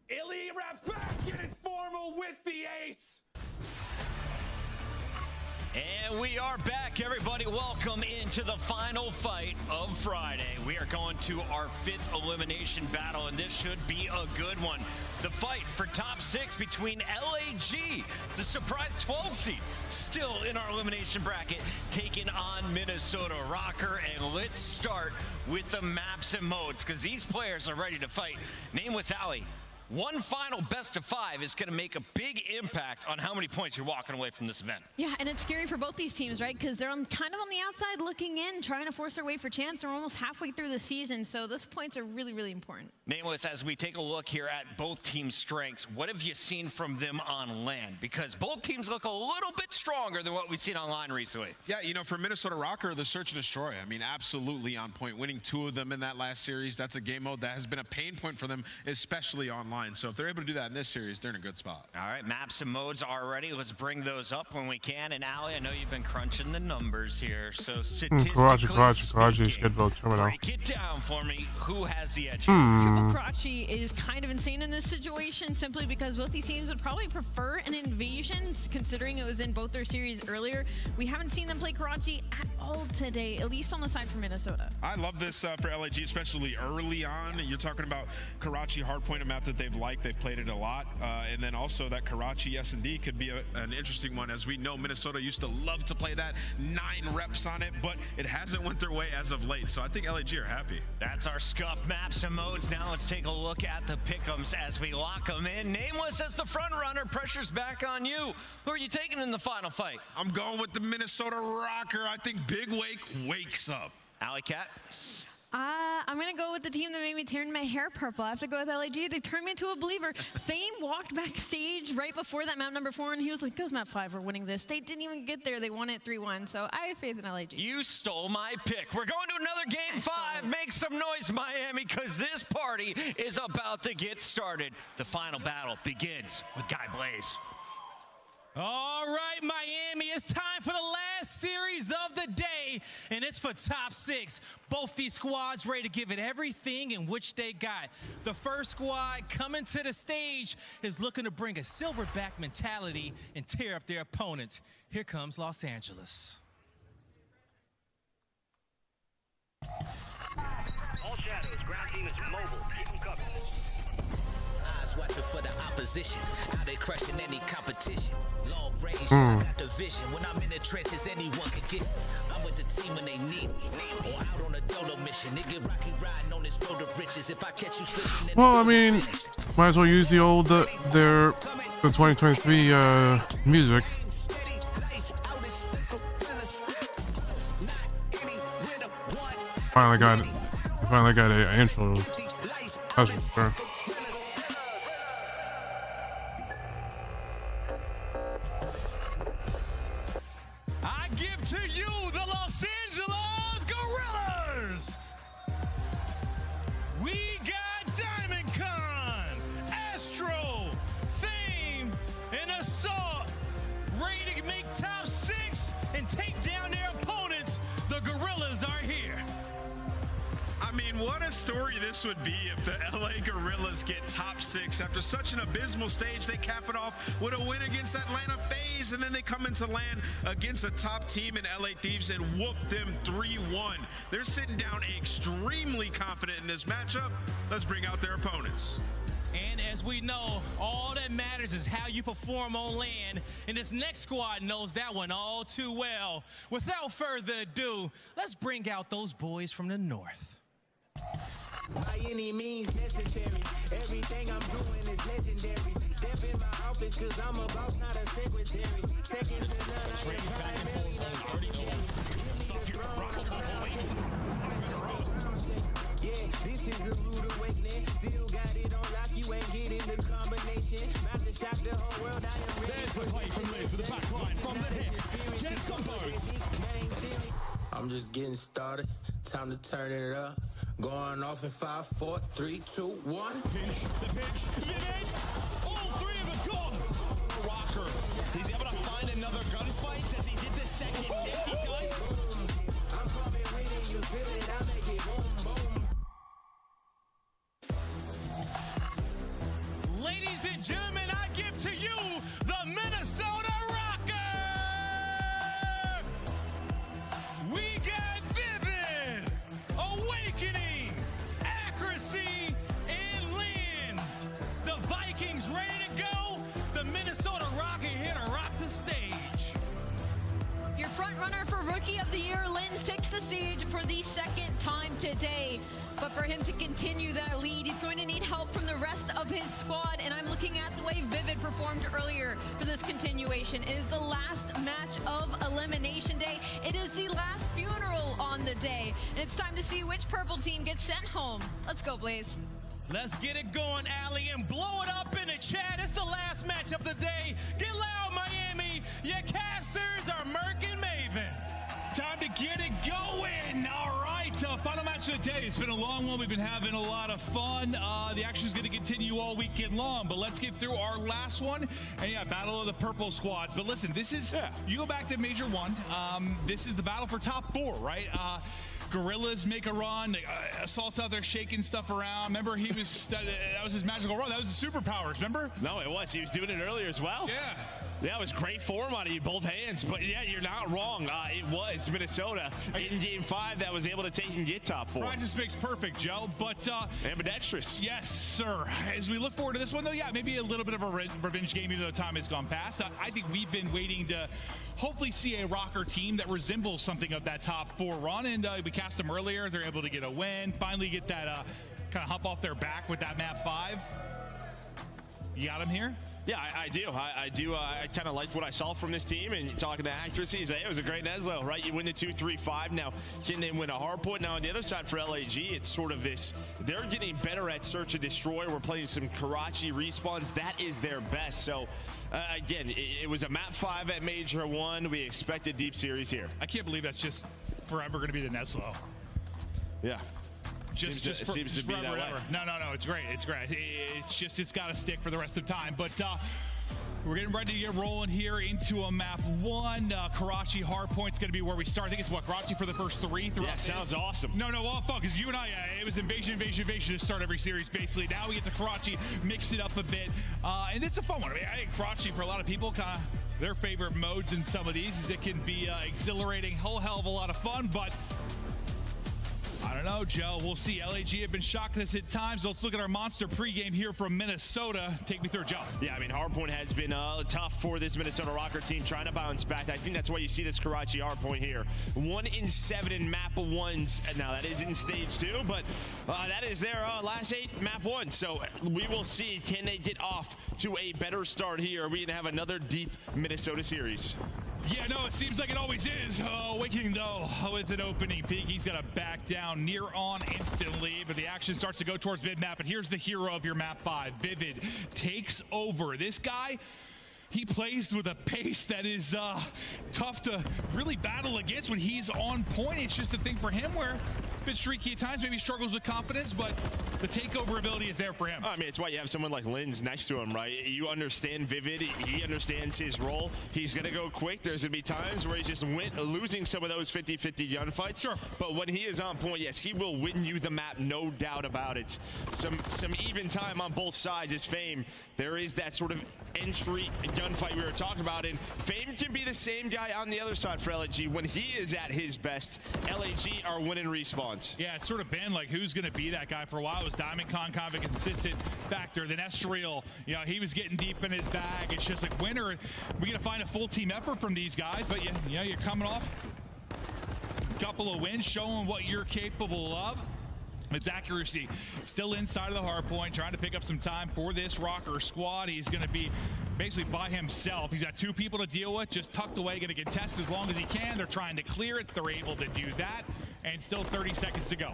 Illy wraps back, and it's Formal with the ace. And we are back, everybody. Welcome into the final fight of Friday. We are going to our 5th elimination battle, and this should be a good one. The fight for top 6 between LAG, the surprise 12 seed, still in our elimination bracket, taking on Minnesota Rocker. And let's start with the maps and modes, because these players are ready to fight. Nameless Alley. One final best of 5 is going to make a big impact on how many points you're walking away from this event. Yeah, and it's scary for both these teams, right? Because they're kind of on the outside looking in, trying to force their way for champs. They're almost halfway through the season, so those points are really, really important. Nameless, as we take a look here at both teams' strengths, what have you seen from them on land? Because both teams look a little bit stronger than what we've seen online recently. Yeah, you know, for Minnesota Rocker, the search and destroy, I mean, absolutely on point. Winning 2 of them in that last series, that's a game mode that has been a pain point for them, especially online. So if they're able to do that in this series, they're in a good spot. All right, maps and modes are ready. Let's bring those up when we can. And Allie, I know you've been crunching the numbers here. So statistically speaking, break it down for me. Who has the edge? Triple Karachi is kind of insane in this situation simply because both these teams would probably prefer an invasion, considering it was in both their series earlier. We haven't seen them play Karachi at all today, at least on the side for Minnesota. I love this for LAG, especially early on. You're talking about Karachi hardpoint, a map that they've liked. They've played it a lot. And then also that Karachi S&D could be an interesting one. As we know, Minnesota used to love to play that 9 reps on it, but it hasn't went their way as of late. So I think LAG are happy. That's our scuff maps and modes. Now let's take a look at the pick'ems as we lock them in. Nameless as the front runner. Pressure's back on you. Who are you taking in the final fight? I'm going with the Minnesota Rocker. I think Big Wake wakes up. Alley Cat? I'm going to go with the team that made me turn my hair purple. I have to go with LAG. They turned me into a believer. Fame walked backstage right before that map number 4, and he was like, goes map 5, we're winning this. They didn't even get there. They won it 3-1, so I have faith in LAG. You stole my pick. We're going to another game 5. Make some noise, Miami, because this party is about to get started. The final battle begins with Guy Blaze. All right, Miami, it's time for the last series of the day, and it's for top 6. Both these squads ready to give it everything in which they got. The first squad coming to the stage is looking to bring a silverback mentality and tear up their opponents. Here comes Los Angeles. All shadows, ground team is mobile. Keep them covered. Eyes watching for the opposition. How they crushing any competition. Long range, I got the vision. When I'm in the trenches, anyone can get me. I'm with the team when they need me. Or out on a dolo mission. Nigga rocky riding on this road of riches. If I catch you slipping, Well, I mean, might as well use the old the 2023 music. Finally got a intro. That's for sure. I give to you the Los Angeles Gorillas. We got Diamond Con, Astro, Fame, and Assault ready to make top 6 and take down their opponents. The Gorillas are here. I mean, what a story this would be if the LA Gorillas get top 6. After such an abysmal stage, they cap it off with a win against Atlanta FaZe, and then they come into land against a top team in LA Thieves and whoop them 3-1. They're sitting down extremely confident in this matchup. Let's bring out their opponents. And as we know, all that matters is how you perform on land. And this next squad knows that one all too well. Without further ado, let's bring out those boys from the north. By any means necessary, everything I'm doing is legendary. Step in my office cause I'm a boss, not a secretary. Second to none, I am primarily not secondary. Give me the throne, I'm trying to yeah, this is a rude awakening. Still got it on lock, you ain't getting the combination. About to shock the whole world, I am ready. There's the play from Liz to the back line, from the hip. Get composed. I'm just getting started, time to turn it up. Going off in 5, 4, 3, 2, 1. Pinch, the pinch, Vivid! All 3 of them gone! Rocker, he's able to find another gunfight. Does he get the second hit? He does. I'm coming with it, you feel it, I make it boom, boom. Ladies and gentlemen, I give to you the Minnesota Rocker! We got Vivid, Awakening, Accuracy, and Lens. The Vikings ready to go. The Minnesota Rocker here to rock the stage. Your front runner for Rookie of the Year, Lens, takes the stage for the second time today. But for him to continue that lead, he's going to need help from the rest of his squad. And I'm looking at the way Vivid performed earlier for this continuation. It is the last match of Elimination Day. It is the last funeral on the day. And it's time to see which purple team gets sent home. Let's go, Blaze. Let's get it going, Allie, and blow it up in the chat. It's the last match of the day. Get loud, Miami. Your casters are Merc and Maven. Time to get it going. All right, final match of the day. It's been a long one. We've been having a lot of fun. The action is going to continue all weekend long, but let's get through our last one. And yeah, battle of the purple squads. But listen, this is, you go back to Major 1. This is the battle for top 4, right? Gorillas make a run. Assault's out there shaking stuff around. Remember, he was that was his magical run. That was his superpowers. Remember? No, it was. He was doing it earlier as well. Yeah. Yeah, it was great form on it, both hands. But yeah, you're not wrong. It was Minnesota in Game 5 that was able to take and get top 4. Practice makes perfect, Joe. But ambidextrous. Yes, sir. As we look forward to this one, though, yeah, maybe a little bit of a revenge game, even though time has gone past. I think we've been waiting to hopefully see a Rocker team that resembles something of that top 4 run. And we cast them earlier. They're able to get a win. Finally get that kind of hump off their back with that map 5. You got him here? Yeah, I do. I do. I kind of liked what I saw from this team, and talking to accuracies, it was a great Neslo, right? You win the 2-3-5. Now, can they win a hard point? Now, on the other side for LAG, it's sort of this, they're getting better at search and destroy. We're playing some Karachi respawns. That is their best. So, again, it was a map 5 at Major 1. We expect a deep series here. I can't believe that's just forever going to be the Neslo. Yeah. Seems to be that way. No, it's great. It's great. It's got to stick for the rest of time. But We're getting ready to get rolling here into a map 1. Karachi Hardpoint's going to be where we start. I think it's what, Karachi for the first 3 throughout. Yeah, sounds awesome. No, well, fuck, because you and I, it was invasion to start every series, basically. Now we get to Karachi, mix it up a bit, and it's a fun one. I mean, I think Karachi, for a lot of people, kind of their favorite modes in some of these is it can be exhilarating, whole hell of a lot of fun, but I don't know, Joe. We'll see. LAG have been shocking us at times. Let's look at our monster pregame here from Minnesota. Take me through, Joe. Yeah, I mean, Hardpoint has been tough for this Minnesota Rocker team, trying to bounce back. I think that's why you see this Karachi Hardpoint here. 1 in 7 in map 1s. Now, that is in stage 2, but that is their last 8 map 1. So we will see, can they get off to a better start here? Are we going to have another deep Minnesota series? Yeah, no, it seems like it always is. Waking, though, with an opening peak. He's got to back down near on instantly, but the action starts to go towards mid-map, and here's the hero of your map 5. Vivid takes over. This guy, he plays with a pace that is tough to really battle against when he's on point. It's just a thing for him where a bit streaky at times, maybe struggles with confidence, but the takeover ability is there for him. I mean, it's why you have someone like Linz next to him, right? You understand Vivid. He understands his role. He's going to go quick. There's going to be times where he's just losing some of those 50-50 gunfights. Sure. But when he is on point, yes, he will win you the map, no doubt about it. Some even time on both sides is Fame. There is that sort of entry gunfight we were talking about, and Fame can be the same guy on the other side for LAG. When he is at his best, LAG are winning respawns. Yeah, it's sort of been like who's going to be that guy for a while. It was Diamond Con, kind of a consistent factor. Then Estriel, you know, he was getting deep in his bag. It's just like, when are we going to find a full team effort from these guys? But you know, you're coming off a couple of wins, showing what you're capable of. It's accuracy still inside of the hard point, trying to pick up some time for this Rocker squad. He's going to be basically by himself. He's got 2 people to deal with, just tucked away, going to contest as long as he can. They're trying to clear it. They're able to do that, and still 30 seconds to go.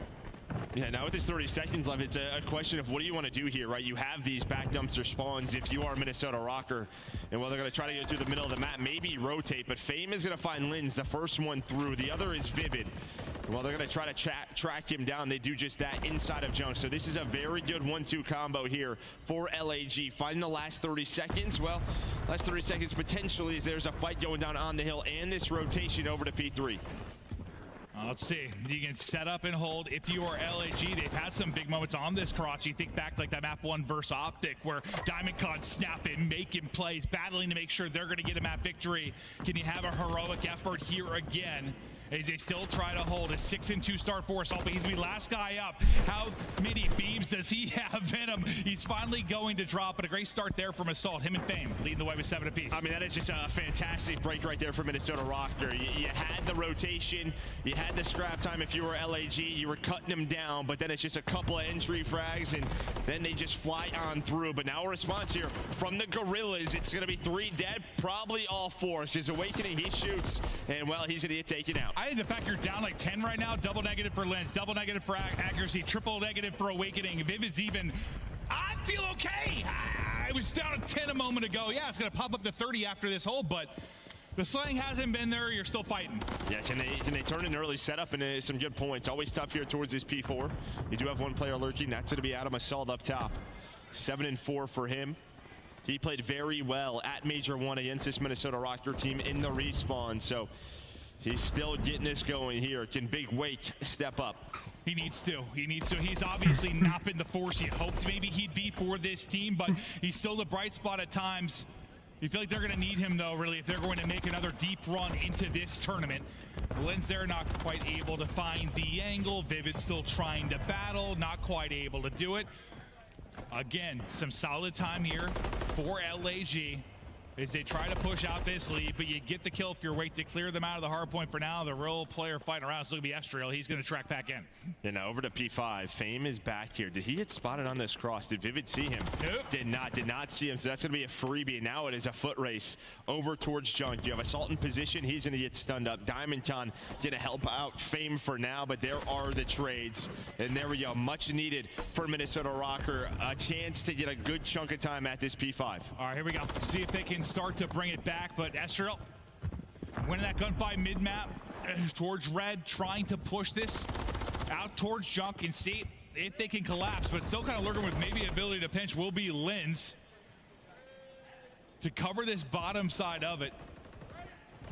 Yeah, now with this 30 seconds left, it's a question of what do you want to do here, right? You have these back dumpster spawns if you are Minnesota Rocker. And well, they're going to try to get through the middle of the map, maybe rotate, but Fame is going to find Linz, the first one through. The other is Vivid. Well, they're going to try to track him down. They do just that inside of Junk. So this is a very good 1-2 combo here for LAG. Finding the last 30 seconds. Well, last 30 seconds potentially, as there's a fight going down on the hill and this rotation over to P3. Let's see. You can set up and hold if you are LAG. They've had some big moments on this Karachi. Think back like that map 1 versus Optic, where Diamond Con snapping, making plays, battling to make sure they're going to get a map victory. Can you have a heroic effort here again? As they still try to hold a 6-2 start for Assault, but he's gonna be last guy up. How many beams does he have in him? He's finally going to drop, but a great start there from Assault. Him and Fame leading the way with 7 apiece. I mean, that is just a fantastic break right there for Minnesota Rocker. You had the rotation, you had the scrap time. If you were LAG, you were cutting them down, but then it's just a couple of entry frags, and then they just fly on through. But now a response here from the Gorillas. It's gonna be 3 dead, probably all 4. Because Awakening, he shoots, and well, he's gonna get taken out. I think the fact you're down like 10 right now, double negative for Linz, double negative for accuracy, triple negative for Awakening. Vivid's even, I feel okay. I was down at 10 a moment ago. Yeah, it's going to pop up to 30 after this hold, but the slang hasn't been there. You're still fighting. Yeah, can they turn an early setup into some good points? Always tough here towards this P4. You do have 1 player lurking. That's going to be Adam Assault up top. 7-4 for him. He played very well at Major 1 against this Minnesota Rocker team in the respawn, so he's still getting this going here. Can Big Wake step up? He needs to. He's obviously not been the force you hoped maybe he'd be for this team, but he's still the bright spot at times. You feel like they're going to need him, though, really, if they're going to make another deep run into this tournament. Linz there not quite able to find the angle. Vivid still trying to battle, not quite able to do it. Again, some solid time here for LAG as they try to push out this lead, but you get the kill if you're wait to clear them out of the hard point for now. The real player fighting around is going to be Estriel. He's going to track back in. And now over to P5. Fame is back here. Did he get spotted on this cross? Did Vivid see him? Nope. Did not see him. So that's going to be a freebie. Now it is a foot race over towards Junk. You have Assault in position. He's going to get stunned up. Diamond Con going to help out Fame for now, but there are the trades. And there we go. Much needed for Minnesota Rocker. A chance to get a good chunk of time at this P5. All right, here we go. See if they can start to bring it back, but Estriel winning that gunfight mid-map towards red, trying to push this out towards Junk and see if they can collapse, but still kind of lurking with maybe ability to pinch will be Linz. to cover this bottom side of it.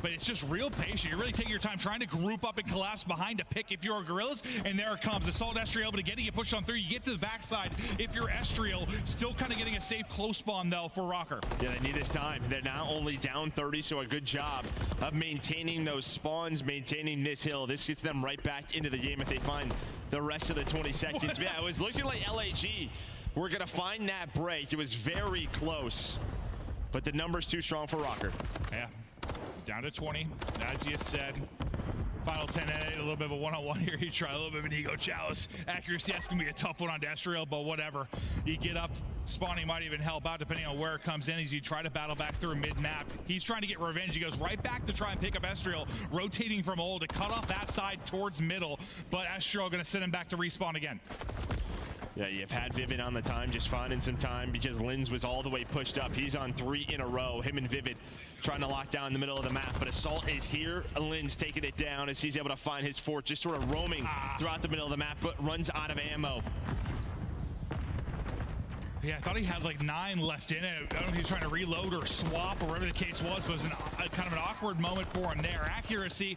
But it's just real patient. You're really taking your time trying to group up and collapse behind a pick if you're Gorillas, and there it comes. Assault Estriel able to get it, you push on through, you get to the backside if you're Estriel. Still kind of getting a safe close spawn though for Rocker. Yeah, they need this time. They're now only down 30, so a good job of maintaining those spawns, maintaining this hill. This gets them right back into the game if they find the rest of the 20 seconds. Yeah, it was looking like LAG were gonna find that break. It was very close, but the number's too strong for Rocker. Yeah. Down to 20, as you said. Final 10 and 8, a little bit of a one-on-one here. You try a little bit of an ego chalice. Accuracy, that's going to be a tough one on Destriel, but whatever. You get up, spawning might even help out depending on where it comes in as you try to battle back through mid-map. He's trying to get revenge. He goes right back to try and pick up Estriel, rotating from ult to cut off that side towards middle, but Estriel going to send him back to respawn again. Yeah, you've had Vivid on the time, just finding some time because Linz was all the way pushed up. He's on 3 in a row. Him and Vivid trying to lock down the middle of the map, but Assault is here. Linz taking it down as he's able to find his fort, just sort of roaming throughout the middle of the map, but runs out of ammo. Yeah, I thought he had like 9 left in it. I don't know if he was trying to reload or swap or whatever the case was, but it was kind of an awkward moment for him there. Accuracy,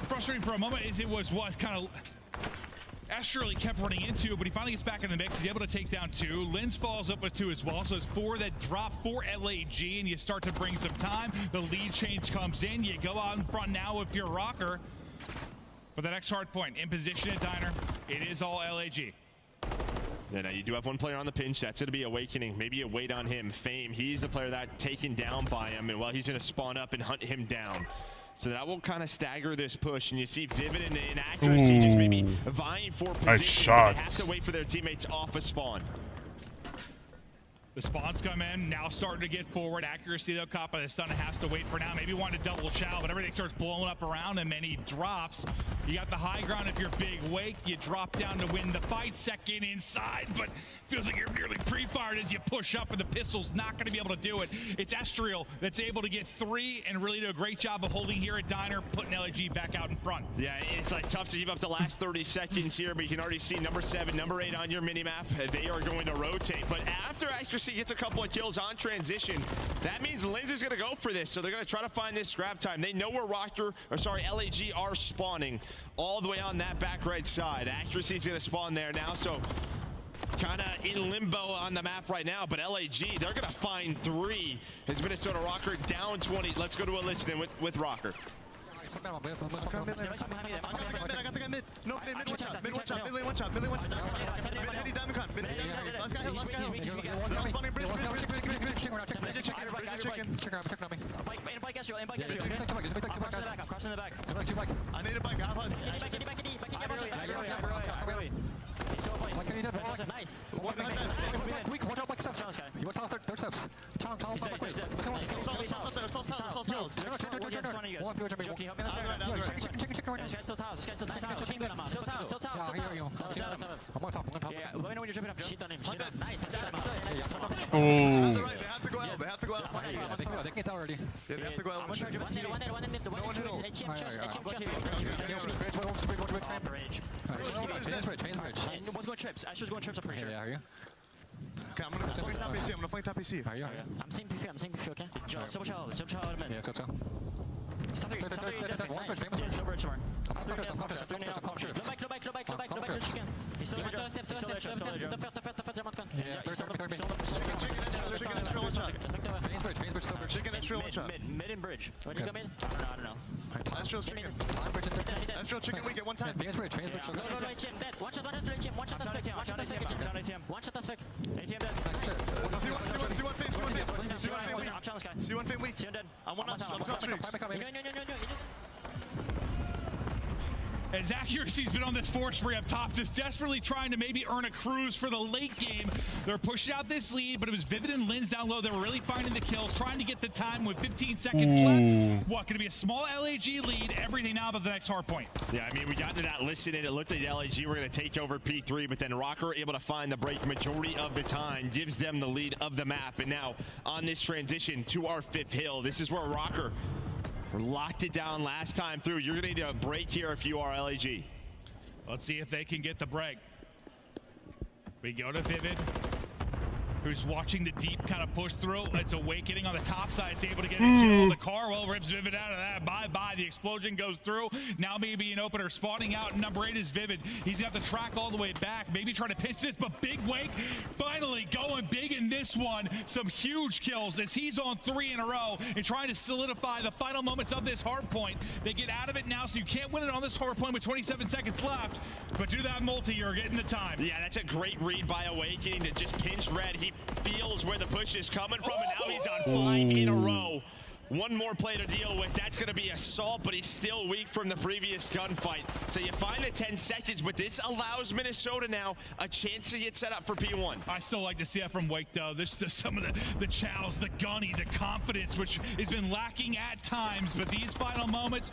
frustrating for a moment as it was what kind of Estriel he kept running into, but he finally gets back in the mix. He's able to take down 2. Linz falls up with 2 as well, so it's 4 that drop for LAG, and you start to bring some time. The lead change comes in. You go out in front now if you're Rocker. For the next hard point, in position at Diner, it is all LAG. Yeah, now you do have one player on the pinch. That's going to be Awakening. Maybe you wait on him. Fame, he's the player that taken down by him, and well, he's going to spawn up and hunt him down. So that will kind of stagger this push, and you see Vivid and Accuracy just maybe vying for position. Nice shots. They have to wait for their teammates off a spawn. The spawns come in, now starting to get forward. Accuracy, though, caught by the stun, has to wait for now. Maybe wanted to double chow, but everything starts blowing up around him, and he drops. You got the high ground if you're Big Wake. You drop down to win the fight. Second inside, but feels like you're nearly pre-fired as you push up, and the pistol's not going to be able to do it. It's Estriel that's able to get 3 and really do a great job of holding here at Diner, putting LAG back out in front. Yeah, it's like tough to keep up the last 30 seconds here, but you can already see number 7, number 8 on your minimap. They are going to rotate, but after Accuracy gets a couple of kills on transition, that means Linz is going to go for this, so they're going to try to find this grab time. They know where LAG are spawning all the way on that back right side. Accuracy is going to spawn there now, so kind of in limbo on the map right now, but LAG, they're going to find 3 as Minnesota Rocker down 20. Let's go to a listen with Rocker. No, mid, watch out, mid, watch out. Mid, heady, diamond con, mid, last guy hill. Now spawning bridge. I'm crossing the back. I need a bike, I have HUD. Nice. What, not that. Watch out, back steps. You watch out, third steps. Tell They have to go out. They can tell already. Yeah, they have to go out. One's going trips. Asher's going trips, I'm pretty sure. Yeah, are you? Okay, I'm gonna flank top PC. Top PC. Are you? I'm seeing PC, okay? Silver child, man. Yeah, so. Stop 3, silver bridge somewhere. Low back, chicken. He's still there, Mid and bridge. When you go mid? I don't know. Astral chicken. Astral chicken, we get one time. Go, Chim, dead. One shot that's fake. ATM dead. C1 fame weak. I'm one As Accuracy's been on this force spree up top, just desperately trying to maybe earn a cruise for the late game. They're pushing out this lead, but it was Vivid and Linz down low. They were really finding the kills, trying to get the time with 15 seconds left. What, gonna be a small LAG lead, everything now but the next hard point. Yeah, I mean, we got to that listen, and it looked like LAG were gonna take over P3, but then Rocker able to find the break majority of the time, gives them the lead of the map. And now on this transition to our 5th hill, this is where Rocker locked it down last time through. You're gonna need a break here if you are LAG. Let's see if they can get the break. We go to Vivid. who's watching the deep kind of push through. It's Awakening on the top side. It's able to get a kill on the car. Well, rips Vivid out of that. Bye-bye. The explosion goes through. Now maybe an opener spawning out. Number 8 is Vivid. He's got the track all the way back. Maybe trying to pinch this, but Big Wake finally going big in this one. Some huge kills as he's on 3 in a row and trying to solidify the final moments of this hard point. They get out of it now, so you can't win it on this hard point with 27 seconds left. But do that multi, you're getting the time. Yeah, that's a great read by Awakening to just pinch Red. He feels where the push is coming from, and now he's on 5 in a row. One more play to deal with. That's going to be Assault, but he's still weak from the previous gunfight. So you find the 10 seconds, but this allows Minnesota now a chance to get set up for P1. I still like to see that from Wake, though. There's some of the chows, the gunny, the confidence, which has been lacking at times. But these final moments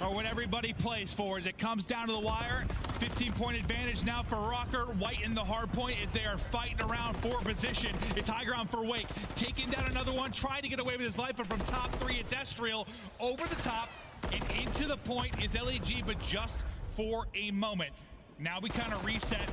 are what everybody plays for as it comes down to the wire. 15-point advantage now for Rocker. White in the hard point as they are fighting around for position. It's high ground for Wake. Taking down another one, trying to get away with his life, but from top 3, it's Estriel over the top and into the point is LEG, but just for a moment. Now we kind of reset,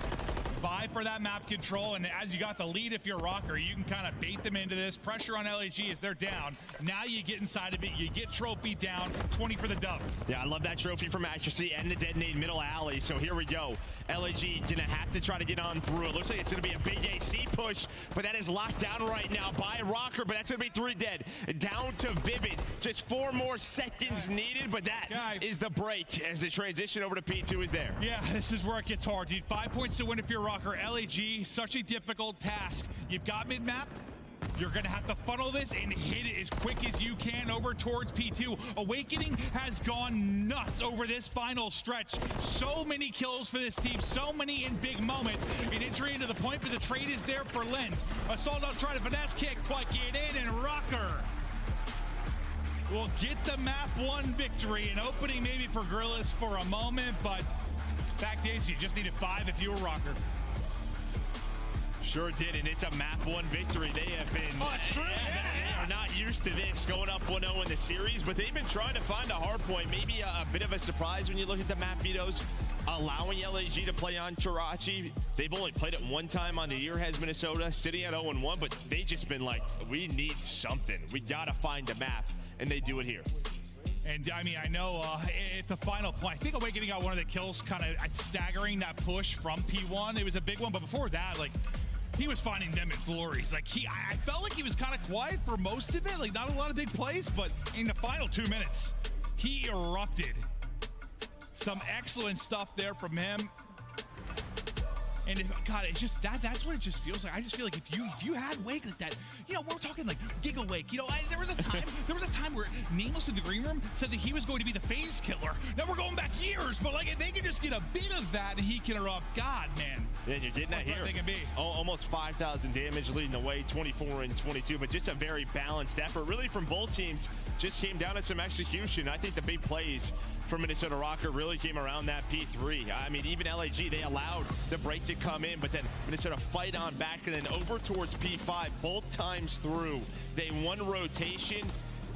vie for that map control, and as you got the lead, if you're Rocker, you can kind of bait them into this. Pressure on LAG as they're down. Now you get inside of it, you get trophy down, 20 for the dub. Yeah, I love that trophy from Accuracy and the detonate middle alley. So here we go. LAG gonna have to try to get on through. It looks like it's gonna be a big AC push, but that is locked down right now by Rocker, but that's gonna be 3 dead. Down to Vivid. Just 4 more seconds needed, but that is the break as the transition over to P2 is there. Yeah, this is where it gets hard. You need 5 points to win if you're Rocker. LAG, such a difficult task. You've got mid-map. You're going to have to funnel this and hit it as quick as you can over towards P2. Awakening has gone nuts over this final stretch. So many kills for this team, so many in big moments. An entry into the point, but the trade is there for Lens. Assault up trying to finesse, can't quite get in, and Rocker will get the map 1 victory. An opening maybe for Gorillas for a moment, but fact is you just needed 5 if you were Rocker. Sure did, and it's a map 1 victory. They have been they are not used to this, going up 1-0 in the series, but they've been trying to find a hard point. Maybe a bit of a surprise when you look at the map vetoes, allowing LAG to play on Karachi. They've only played it 1 time on the year, has Minnesota, sitting at 0-1, but they've just been like, we need something. We gotta find a map, and they do it here. And I mean, I know at the final point, I think Awakening got one of the kills kind of staggering that push from P1. It was a big one, but before that, like, he was finding them in flurries. Like, I felt like he was kind of quiet for most of it. Like, not a lot of big plays, but in the final 2 minutes, he erupted. Some excellent stuff there from him. And God, it's just that's what it just feels like. I just feel like if you had Wake like that, you know, we're talking like Giga Wake. You know, there was a time where Nameless in the green room said that he was going to be the phase killer. Now we're going back years, but like if they can just get a bit of that, he can erupt. God, man. Yeah, you're getting that here. They can be. Almost 5,000 damage, leading the way, 24 and 22, but just a very balanced effort, really, from both teams. Just came down to some execution. I think the big plays from Minnesota Rocker really came around that P3. I mean, even LAG, they allowed the break to come in, but then Minnesota fight on back and then over towards P5 both times through. They won rotation,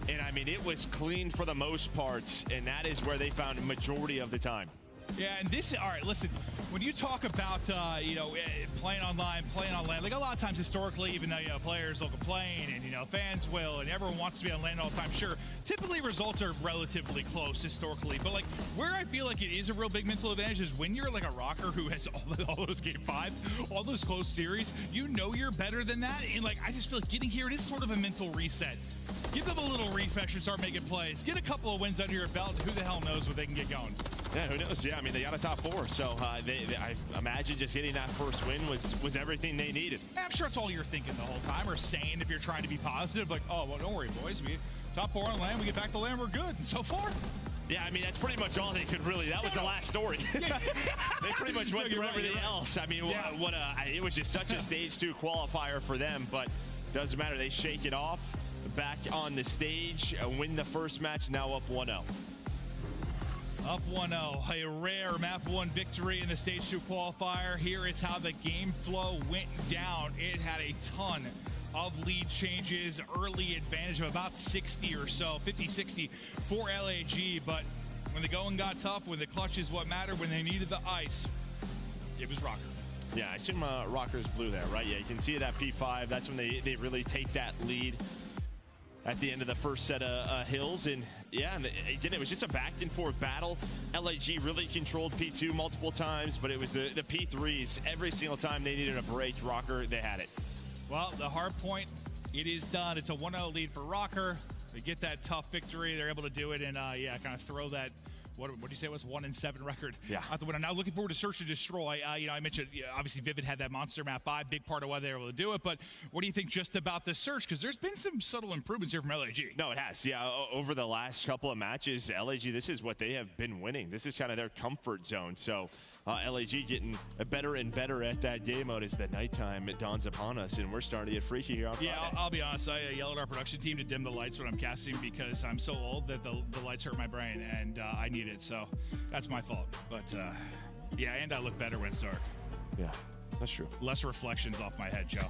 and I mean, it was clean for the most part, and that is where they found a majority of the time. Yeah, and this, all right, listen, when you talk about, you know, playing online, playing on land, like a lot of times historically, even though, you know, players will complain and, you know, fans will, and everyone wants to be on land all the time, sure, typically results are relatively close historically, but like where I feel like it is a real big mental advantage is when you're like a Rocker who has all those game 5, all those close series, you know you're better than that, and like I just feel like getting here, it is sort of a mental reset. Give them a little refresh and start making plays. Get a couple of wins under your belt, and who the hell knows what they can get going. Yeah, who knows? Yeah, I mean, they got a top 4, so I imagine just getting that first win was everything they needed. I'm sure it's all you're thinking the whole time, or saying if you're trying to be positive, like, oh, well, don't worry, boys. We top 4 on land, we get back to land, we're good, and so far. Yeah, I mean, that's pretty much all they could really. That was the last story. They pretty much went through everything else. I mean, it was just such a stage 2 qualifier for them, but doesn't matter. They shake it off. Back on the stage, win the first match, now up 1-0. Up 1-0, a rare map 1 victory in the stage 2 qualifier. Here is how the game flow went down. It had a ton of lead changes, early advantage of about 60 or so, 50-60 for LAG, but when the going got tough, when the clutch is what mattered, when they needed the ice, it was Rocker. Yeah, I assume Rocker's blue there, right? Yeah, you can see that P5. That's when they really take that lead at the end of the first set of hills. And yeah, and it was just a back and forth battle. LAG really controlled P2 multiple times, but it was the P3s. Every single time they needed a break, Rocker, they had it. Well, the hard point, it is done. It's a 1-0 lead for Rocker. They get that tough victory. They're able to do it and, yeah, kind of throw that, what do you say it was, 1-7 record out the window. Now looking forward to Search and Destroy. You know, I mentioned, obviously Vivid had that monster map 5, big part of why they were able to do it, but what do you think just about the Search? Because there's been some subtle improvements here from LAG. No, it has. Yeah, over the last couple of matches, LAG, this is what they have been winning. This is kind of their comfort zone. So LAG getting better and better at that game mode as the nighttime dawns upon us, and we're starting to get freaky here on Friday. Yeah, I'll be honest. I yell at our production team to dim the lights when I'm casting because I'm so old that the lights hurt my brain, and I need it. So that's my fault. But yeah, and I look better when it's dark. Yeah, that's true. Less reflections off my head, Joe.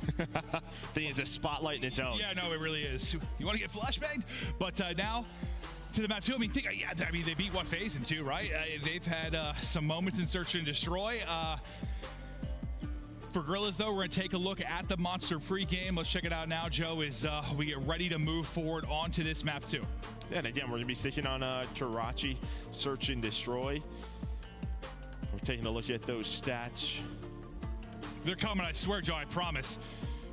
Thing is a spotlight in its own. Yeah, no, it really is. You want to get flashbanged? But now to the map 2. I mean, they beat what phase in 2, right? They've had some moments in Search and Destroy. For Gorillas, though, we're going to take a look at the Monster pregame. Let's check it out now, Joe, as we get ready to move forward onto this map 2. Yeah, and again, we're going to be sticking on Karachi, Search and Destroy. We're taking a look at those stats. They're coming, I swear, Joe, I promise.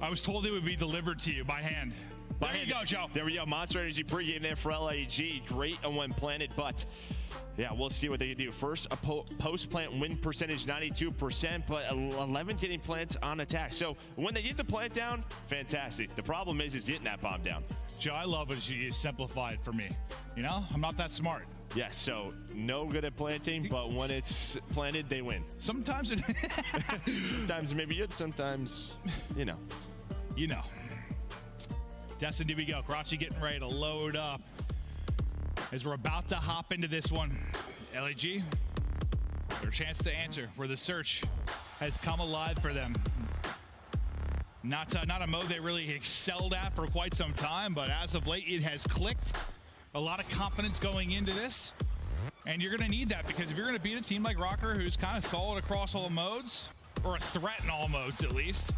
I was told they would be delivered to you by hand. There you go, Joe. There we go. Monster Energy pregame there for LAG. Great when planted, but yeah, we'll see what they can do. First, a post-plant win percentage, 92%, but 11 getting plants on attack. So when they get the plant down, fantastic. The problem is getting that bomb down. Joe, I love it you simplify it for me. You know, I'm not that smart. Yes, so no good at planting, but when it's planted, they win. Sometimes sometimes maybe good, sometimes, you know. You know. Destin, here we go. Karachi getting ready to load up as we're about to hop into this one. LAG, their chance to answer where the Search has come alive for them. Not a mode they really excelled at for quite some time, but as of late, it has clicked. A lot of confidence going into this, and you're going to need that because if you're going to beat a team like Rocker, who's kind of solid across all modes, or a threat in all modes at least.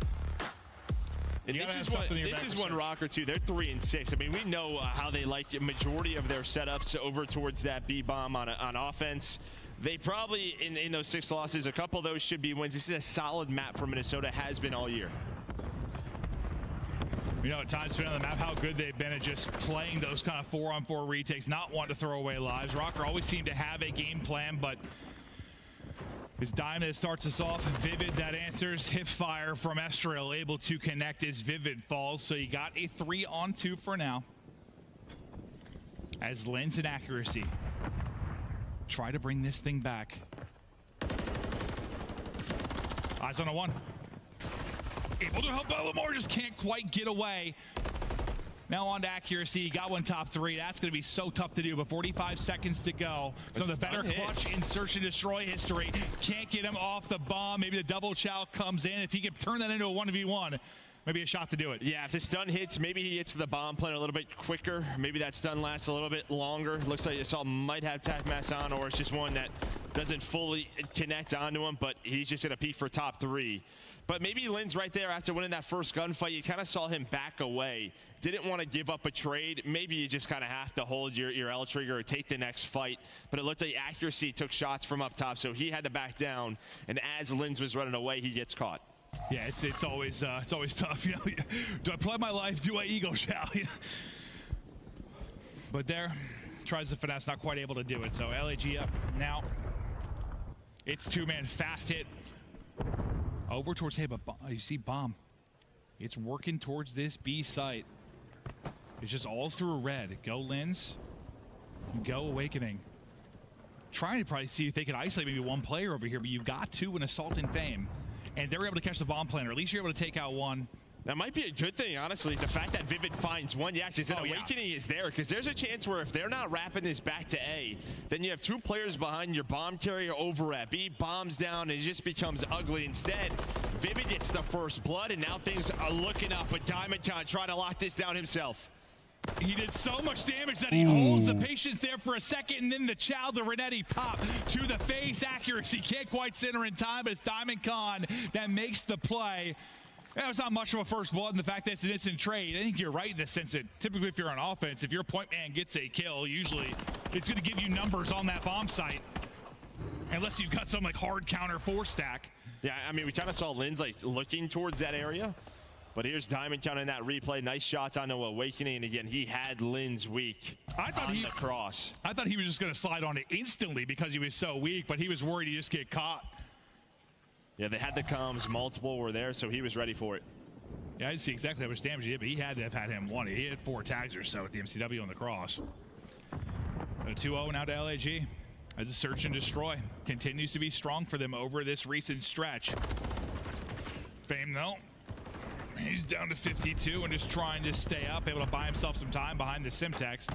And this is one Rocker too. They're 3-6. I mean, we know how they like a majority of their setups over towards that B bomb on offense. They probably in those 6 losses, a couple of those should be wins. This is a solid map for Minnesota, has been all year. You know, at times spent on the map, how good they've been at just playing those kind of 4-on-4 retakes, not wanting to throw away lives. Rocker always seemed to have a game plan, but it's Diamond that starts us off. Vivid that answers. Hip fire from Estrel, able to connect as Vivid falls. So you got a 3-on-2 for now. As Lens and Accuracy try to bring this thing back. Eyes on a 1. Able to help Bellamore, just can't quite get away. Now on to Accuracy. Got one top 3. That's going to be so tough to do, but 45 seconds to go. Some of the better clutch in Search and Destroy history. Can't get him off the bomb. Maybe the double chow comes in. If he can turn that into a 1v1, maybe a shot to do it. Yeah, if the stun hits, maybe he gets to the bomb plant a little bit quicker. Maybe that stun lasts a little bit longer. Looks like Assault might have tac mass on, or it's just one that doesn't fully connect onto him, but he's just going to peek for top 3. But maybe Lynn's right there after winning that first gunfight. You kind of saw him back away. Didn't want to give up a trade. Maybe you just kind of have to hold your L trigger or take the next fight. But it looked like Accuracy took shots from up top, so he had to back down. And as Lynn's was running away, he gets caught. Yeah, it's always tough. You know, do I play my life? Do I ego chow? But there, tries to finesse, not quite able to do it. So LAG up now. It's 2-man fast hit. Over towards, hey, but you see bomb. It's working towards this B site. It's just all through red. Go Lens. Go Awakening. Trying to probably see if they could isolate maybe one player over here, but you've got 2 in Assault and Fame. And they're able to catch the bomb plan, or at least you're able to take out 1. That might be a good thing, honestly. The fact that Vivid finds 1, yeah, because Awakening is there, because there's a chance where if they're not wrapping this back to A, then you have 2 players behind your bomb carrier over at B, bombs down, and it just becomes ugly. Instead, Vivid gets the first blood, and now things are looking up, but Diamond Con trying to lock this down himself. He did so much damage that he holds the patience there for a second, and then the Chow, the Renetti pop to the face. Accuracy can't quite center in time, but it's Diamond Con that makes the play. That was not much of a first blood, and the fact that it's an instant trade. I think you're right in the sense that typically if you're on offense, if your point man gets a kill, usually it's going to give you numbers on that bomb site. Unless you've got some like hard counter 4-stack. Yeah, I mean, we kind of saw Linz like looking towards that area. But here's Diamond Con in that replay. Nice shots on No Awakening. And again, he had Linz weak on the cross. I thought he was just going to slide on it instantly because he was so weak, but he was worried he'd just get caught. Yeah, they had the comms. Multiple were there, so he was ready for it. Yeah, I didn't see exactly how much damage he did, but he had to have had him one. He had 4 tags or so at the MCW on the cross. A 2-0 now to LAG. As a search and destroy continues to be strong for them over this recent stretch. Fame, though. He's down to 52 and just trying to stay up, able to buy himself some time behind the Simtex.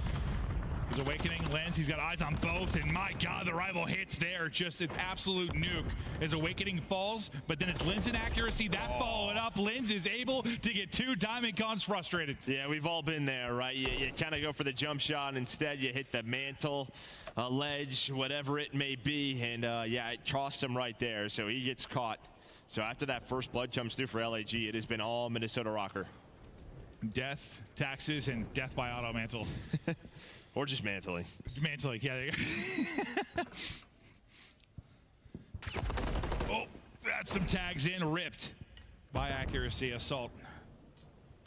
His Awakening lens, he's got eyes on both, and my God, the rival hits there. Just an absolute nuke as Awakening falls, but then it's Lin's inaccuracy. That followed up. Linz is able to get 2 Diamond Cons frustrated. Yeah, we've all been there, right? You kind of go for the jump shot, and instead you hit the mantle, a ledge, whatever it may be, and yeah, it cost him right there, so he gets caught. So after that first blood comes through for LAG, it has been all Minnesota Rocker. Death, taxes, and death by auto mantle. Or just mantling. Mantling, yeah, there you go. Oh, that's some tags in, ripped by accuracy. Assault.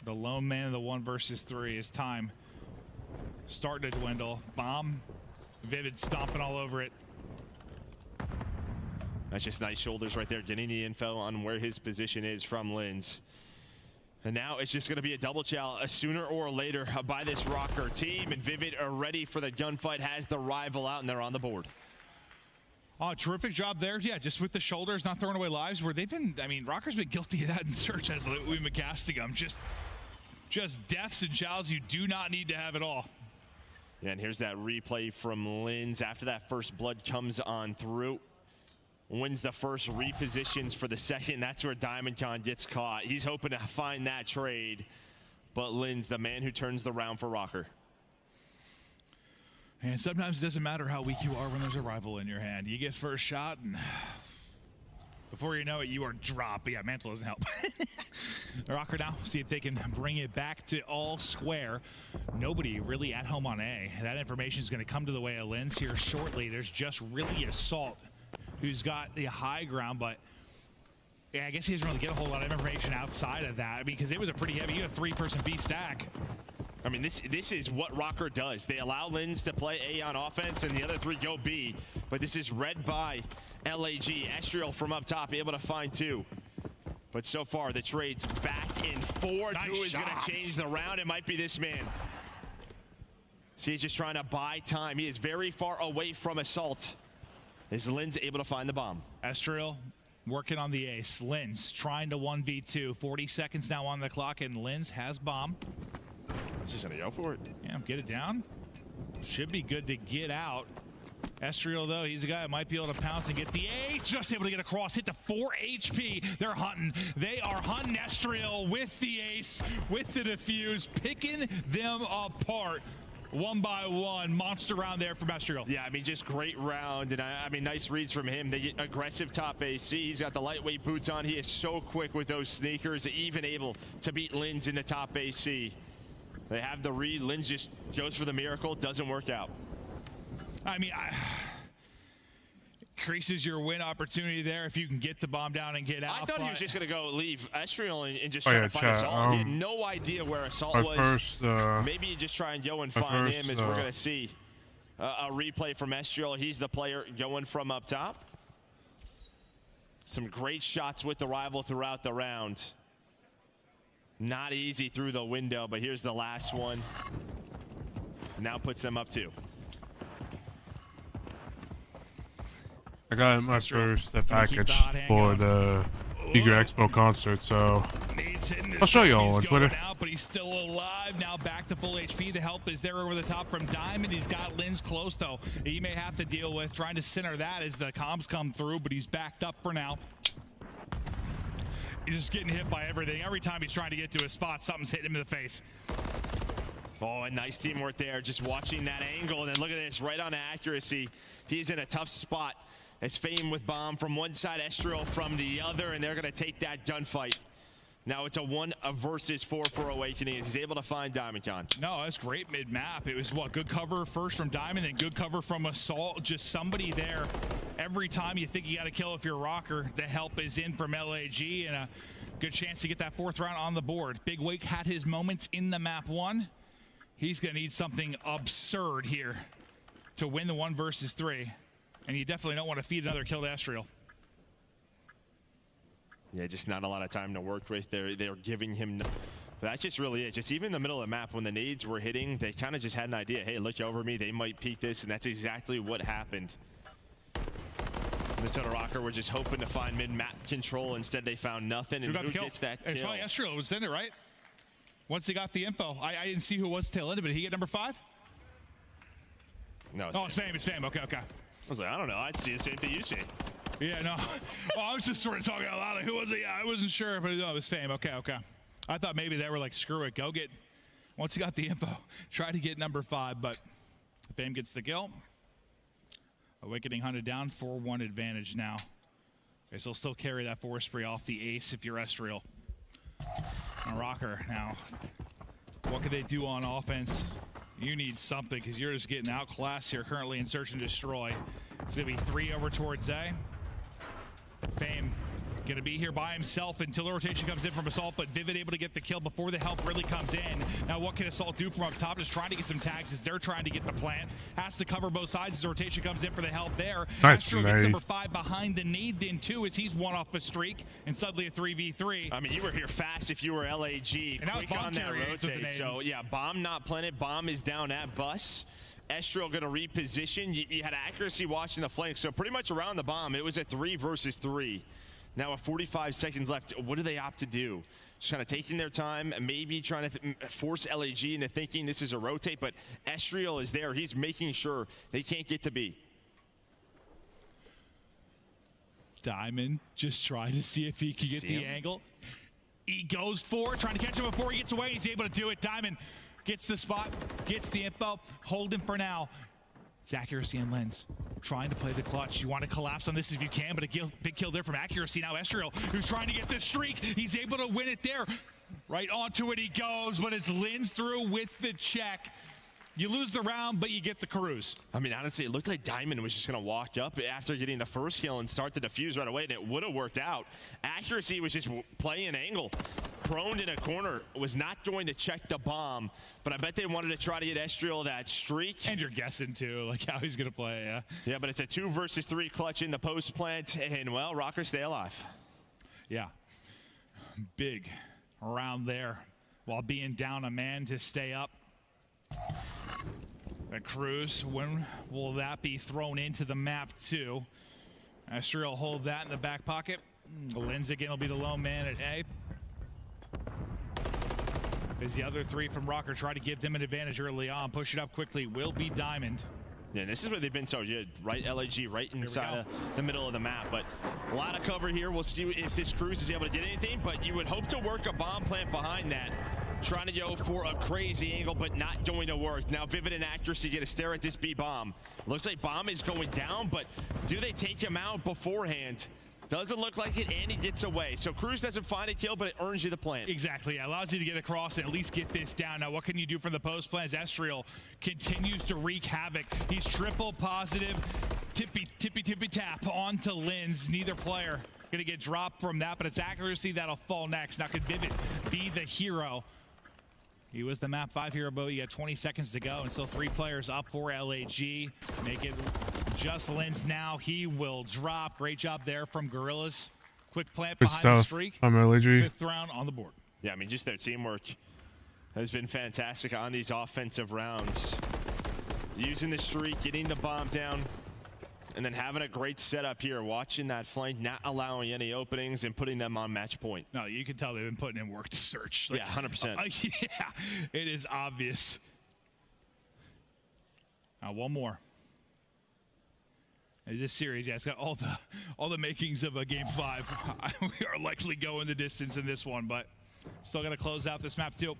The lone man of the 1 versus 3 is time. Starting to dwindle. Bomb. Vivid stomping all over it. That's just nice shoulders right there, getting the info on where his position is from Linz. And now it's just going to be a double chow sooner or later by this Rocker team. And Vivid are ready for the gunfight, has the rival out, and they're on the board. Oh, terrific job there. Yeah, just with the shoulders, not throwing away lives. Where they've been, I mean, Rocker's been guilty of that in search as Louis McCastigum. Just deaths and chows you do not need to have at all. Yeah, and here's that replay from Linz. After that first blood comes on through. Wins the first, repositions for the second. That's where Diamond Con gets caught. He's hoping to find that trade. But Linz, the man who turns the round for Rocker. And sometimes it doesn't matter how weak you are when there's a rival in your hand. You get first shot, and before you know it, you are dropped. Yeah, mantle doesn't help. Rocker now, see if they can bring it back to all square. Nobody really at home on A. That information is going to come to the way of Linz here shortly. There's just really Assault who's got the high ground, but yeah, I guess he doesn't really get a whole lot of information outside of that. I mean, because it was a pretty heavy, you had a 3-person B stack. I mean, this is what Rocker does. They allow Linz to play A on offense, and the other 3 go B. But this is read by LAG. Estriel from up top, able to find 2. But so far, the trade's back in 4. Nice 2 is going shots. to change the round. It might be this man. See, he's just trying to buy time. He is very far away from Assault. Is Linz able to find the bomb? Estriel working on the ace. Linz trying to 1v2. 40 seconds now on the clock, and Linz has bomb. He's just gonna go for it. Yeah, get it down. Should be good to get out. Estriel, though, he's a guy that might be able to pounce and get the ace. Just able to get across, hit the 4 HP. They're hunting. They are hunting Estriel with the ace, with the defuse, picking them apart. 1 by 1, monster round there from Estriel. Yeah, I mean, just great round, and I mean, nice reads from him. They get aggressive top AC. He's got the lightweight boots on. He is so quick with those sneakers, even able to beat Linz in the top AC. They have the read. Linz just goes for the miracle. Doesn't work out. I mean, increases your win opportunity there if you can get the bomb down and get out. I thought he was just going to go leave Estriel and just try to find Assault. He had no idea where Assault was. Maybe you just try and go and find him, as we're going to see a replay from Estriel. He's the player going from up top. Some great shots with the rival throughout the round. Not easy through the window, but here's the last one. Now puts them up 2. I got my first package for the Eager Expo concert, so I'll show you all on Twitter. Out, but he's still alive now, back to full HP. The help is there over the top from Diamond. He's got Linz close, though. He may have to deal with trying to center that as the comms come through, but he's backed up for now. He's just getting hit by everything. Every time he's trying to get to a spot, something's hitting him in the face. Oh, and nice teamwork there. Just watching that angle, and then look at this, right on accuracy. He's in a tough spot. As Fame with bomb from one side, Estriel from the other, and they're going to take that gunfight. Now it's a 1 versus 4 for Awakening as he's able to find Diamondcon. No, that's great mid-map. It was, what, good cover first from Diamond and good cover from Assault. Just somebody there. Every time you think you got to kill if you're Rocker, the help is in from LAG, and a good chance to get that 4th round on the board. Big Wake had his moments in the map 1. He's going to need something absurd here to win the 1 versus 3. And you definitely don't want to feed another kill to Estriel. Yeah, just not a lot of time to work with. They're giving him. But that's just really it. Just even in the middle of the map, when the nades were hitting, they kind of just had an idea. Hey, look over me. They might peek this, and that's exactly what happened. Minnesota Rocker were just hoping to find mid-map control. Instead, they found nothing. And who gets that kill? It's probably Estriel was in it, right? Once he got the info. I didn't see who was tail end, but did he get number 5? No. It's Fame. It's Fame. Okay, okay. I was like, I don't know. I'd see the same thing you see. Yeah, no. Well, I was just sort of talking out loud. Like, who was it? Yeah, I wasn't sure, but no, it was Fame. Okay, okay. I thought maybe they were like, screw it, go get. Once he got the info, try to get number 5, but Fame gets the kill. Awakening hunted down, 4-1 advantage now. Okay, so he'll still carry that 4 spree off the ace if you're Estriel. And Rocker now. What can they do on offense? You need something because you're just getting outclassed here currently in Search and Destroy. It's going to be 3 over towards A. Fame going to be here by himself until the rotation comes in from Assault, but Vivid able to get the kill before the help really comes in. Now what can Assault do from up top? Just trying to get some tags as they're trying to get the plant. Has to cover both sides as the rotation comes in for the help there. Nice gets number 5 behind the nade then too as he's 1 off a streak and suddenly a 3v3. I mean, you were here fast if you were LAG. And quick on that rotate. So yeah, bomb not planted. Bomb is down at bus. Estriel going to reposition. You had accuracy watching the flank, so pretty much around the bomb. It was a 3 versus 3. Now with 45 seconds left, what do they opt to do? Just kind of taking their time, maybe trying to force LAG into thinking this is a rotate, but Estriel is there. He's making sure they can't get to B. Diamond just trying to see if he can get the angle. He goes for it, trying to catch him before he gets away. He's able to do it. Diamond gets the spot, gets the info, hold him for now. It's accuracy and lens. Trying to play the clutch. You want to collapse on this if you can, but a big kill there from accuracy. Now Estriel, who's trying to get this streak. He's able to win it there. Right onto it he goes, but it's Lens through with the check. You lose the round, but you get the cruise. I mean, honestly, it looked like Diamond was just going to walk up after getting the first kill and start to defuse right away, and it would have worked out. Accuracy was just playing an angle. Prone in a corner, was not going to check the bomb, but I bet they wanted to try to get Estriel that streak. And you're guessing, too, like how he's going to play, yeah. Yeah, but it's a 2 versus 3 clutch in the post plant, and, well, Rockers stay alive. Yeah. Big around there while being down a man to stay up. The cruise, when will that be thrown into the map too? Estriel hold that in the back pocket. Lens again will be the lone man at A. As the other 3 from Rocker try to give them an advantage early on, push it up quickly, will be Diamond. Yeah, this is where they've been so good, right? LAG right inside of the middle of the map, but a lot of cover here. We'll see if this cruise is able to get anything, but you would hope to work a bomb plant behind that. Trying to go for a crazy angle, but not going to work. Now Vivid and Accuracy get a stare at this B bomb. Looks like bomb is going down, but do they take him out beforehand? Doesn't look like it, and he gets away. So Cruz doesn't find a kill, but it earns you the plant. Exactly. Yeah, allows you to get across and at least get this down. Now, what can you do from the post plan as Estriel continues to wreak havoc? He's triple positive, tippy tap onto Lens. Neither player going to get dropped from that, but it's Accuracy that'll fall next. Now, could Vivid be the hero? He was the map 5 hero, but you got 20 seconds to go, and still 3 players up for LAG. Make it just Lens now. He will drop. Great job there from Gorillas. Quick plant Good behind stuff. the streak. I'm LAG. 5th round on the board. Yeah, I mean, just their teamwork has been fantastic on these offensive rounds. Using the streak, getting the bomb down, and then having a great setup here, watching that flank, not allowing any openings and putting them on match point. No, you can tell they've been putting in work to search. Like, yeah, 100%. Yeah, it is obvious. Now, one more. This series, yeah, it's got all the makings of a Game 5. We are likely going the distance in this one, but still got to close out this map too.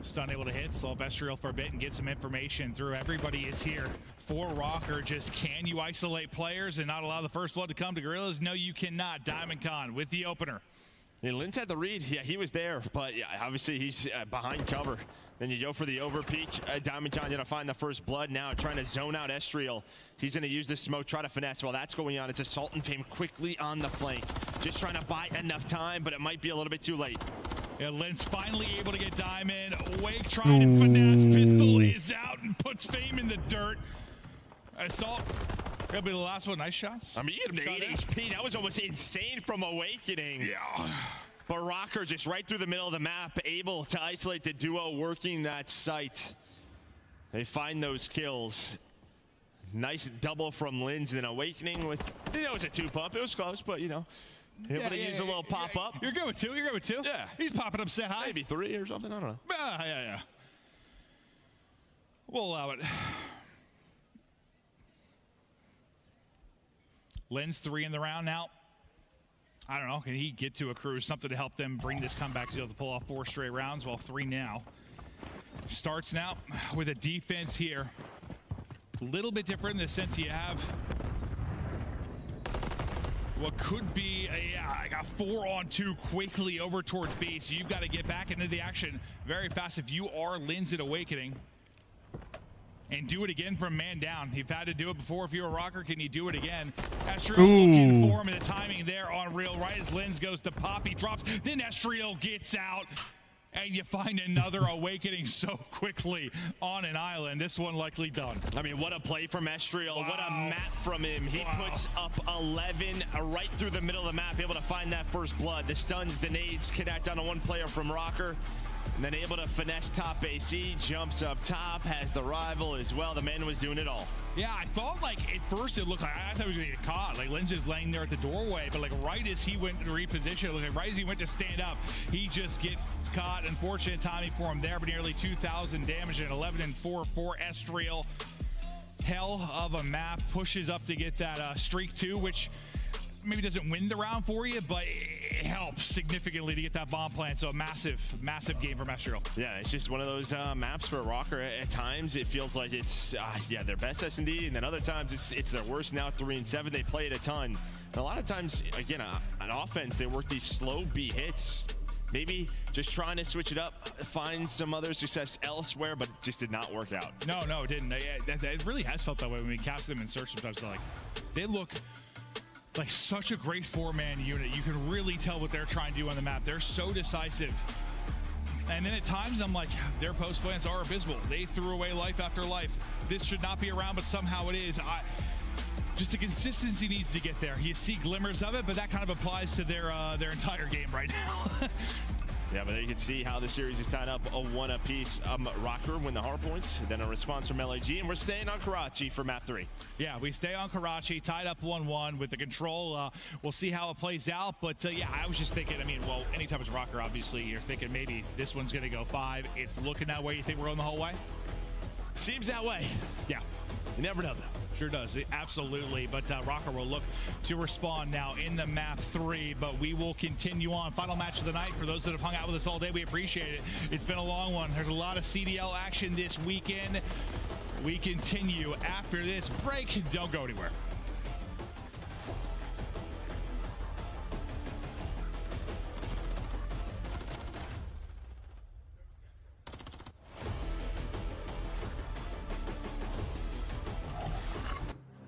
Stun able to hit, slow up Estriel for a bit and get some information through. Everybody is here for Rocker. Just can you isolate players and not allow the first blood to come to Gorillas? No, you cannot. Diamond Con with the opener. Yeah, Linz had the read. Yeah, he was there, but yeah, obviously he's behind cover. Then you go for the over peek. Diamond Con gonna find the first blood now, trying to zone out Estriel. He's gonna use the smoke, try to finesse. While that's going on, it's Assault and Fame quickly on the flank. Just trying to buy enough time, but it might be a little bit too late. Yeah, Linz finally able to get Diamond. Wake trying to finesse. Pistol is out and puts Fame in the dirt. Assault. That'll be the last one. Nice shots. I mean, you hit him to 8 HP. That was almost insane from Awakening. Yeah. But Rocker just right through the middle of the map, able to isolate the duo, working that site. They find those kills. Nice double from Linz and Awakening with, it was a 2-pump. It was close, but you know, able to use a little pop-up. You're good with 2. You're good with 2. Yeah. He's popping up, say hi. Maybe 3 or something. I don't know. Yeah. We'll allow it. Linz 3 in the round now. I don't know. Can he get to a cruise? Something to help them bring this comeback. He'll have to pull off 4 straight rounds. Well, 3 now. Starts now with a defense here. A little bit different in the sense you have what could be like a 4-on-2 quickly over towards B. So you've got to get back into the action very fast if you are Linz at Awakening. And do it again from man down. You've had to do it before. If you're a Rocker, can you do it again? Estriel looking for him, and the timing there on Real. Right as Linz goes to pop, he drops. Then Estriel gets out, and you find another Awakening so quickly on an island. This one likely done. I mean, what a play from Estriel. Wow. What a map from him. He puts up 11 right through the middle of the map, able to find that first blood. The stuns, the nades connect on a 1 player from Rocker. And then able to finesse top AC, jumps up top, has the rival as well. The man was doing it all. Yeah, I thought like at first it looked like I thought he was gonna get caught. Like Linz is laying there at the doorway, but like right as he went to reposition, it looked like right as he went to stand up, he just gets caught. Unfortunate timing for him there, but nearly 2,000 damage and 11 and 4 for Estriel. Hell of a map, pushes up to get that streak 2, which maybe doesn't win the round for you, but it helps significantly to get that bomb plant. So a massive game from Estriel. Yeah, it's just one of those maps for Rocker. At times it feels like it's their best S&D, and then other times it's their worst. Now 3 and 7, they play it a ton. And a lot of times, again, on offense, they work these slow B hits. Maybe just trying to switch it up, find some other success elsewhere, but just did not work out. No, it didn't. It really has felt that way when we cast them in search sometimes. Like they look like such a great 4-man unit. You can really tell what they're trying to do on the map. They're so decisive. And then at times I'm like, their post plans are abysmal. They threw away life after life. This should not be around, but somehow it is. Just the consistency needs to get there. You see glimmers of it, but that kind of applies to their entire game right now. Yeah, but you can see how the series is tied up a 1 apiece. Rocker win the hard points, then a response from LAG, and we're staying on Karachi for map 3. Yeah, we stay on Karachi, tied up 1-1 with the control. We'll see how it plays out, but yeah, I was just thinking, anytime it's Rocker, obviously, you're thinking maybe this one's going to go 5. It's looking that way. You think we're going the whole way? Seems that way. Yeah. You never know, though. Sure does, absolutely. But Rocker will look to respond now in the map 3, but we will continue on. Final match of the night. For those that have hung out with us all day, we appreciate it. It's been a long one. There's a lot of CDL action this weekend. We continue after this break. Don't go anywhere.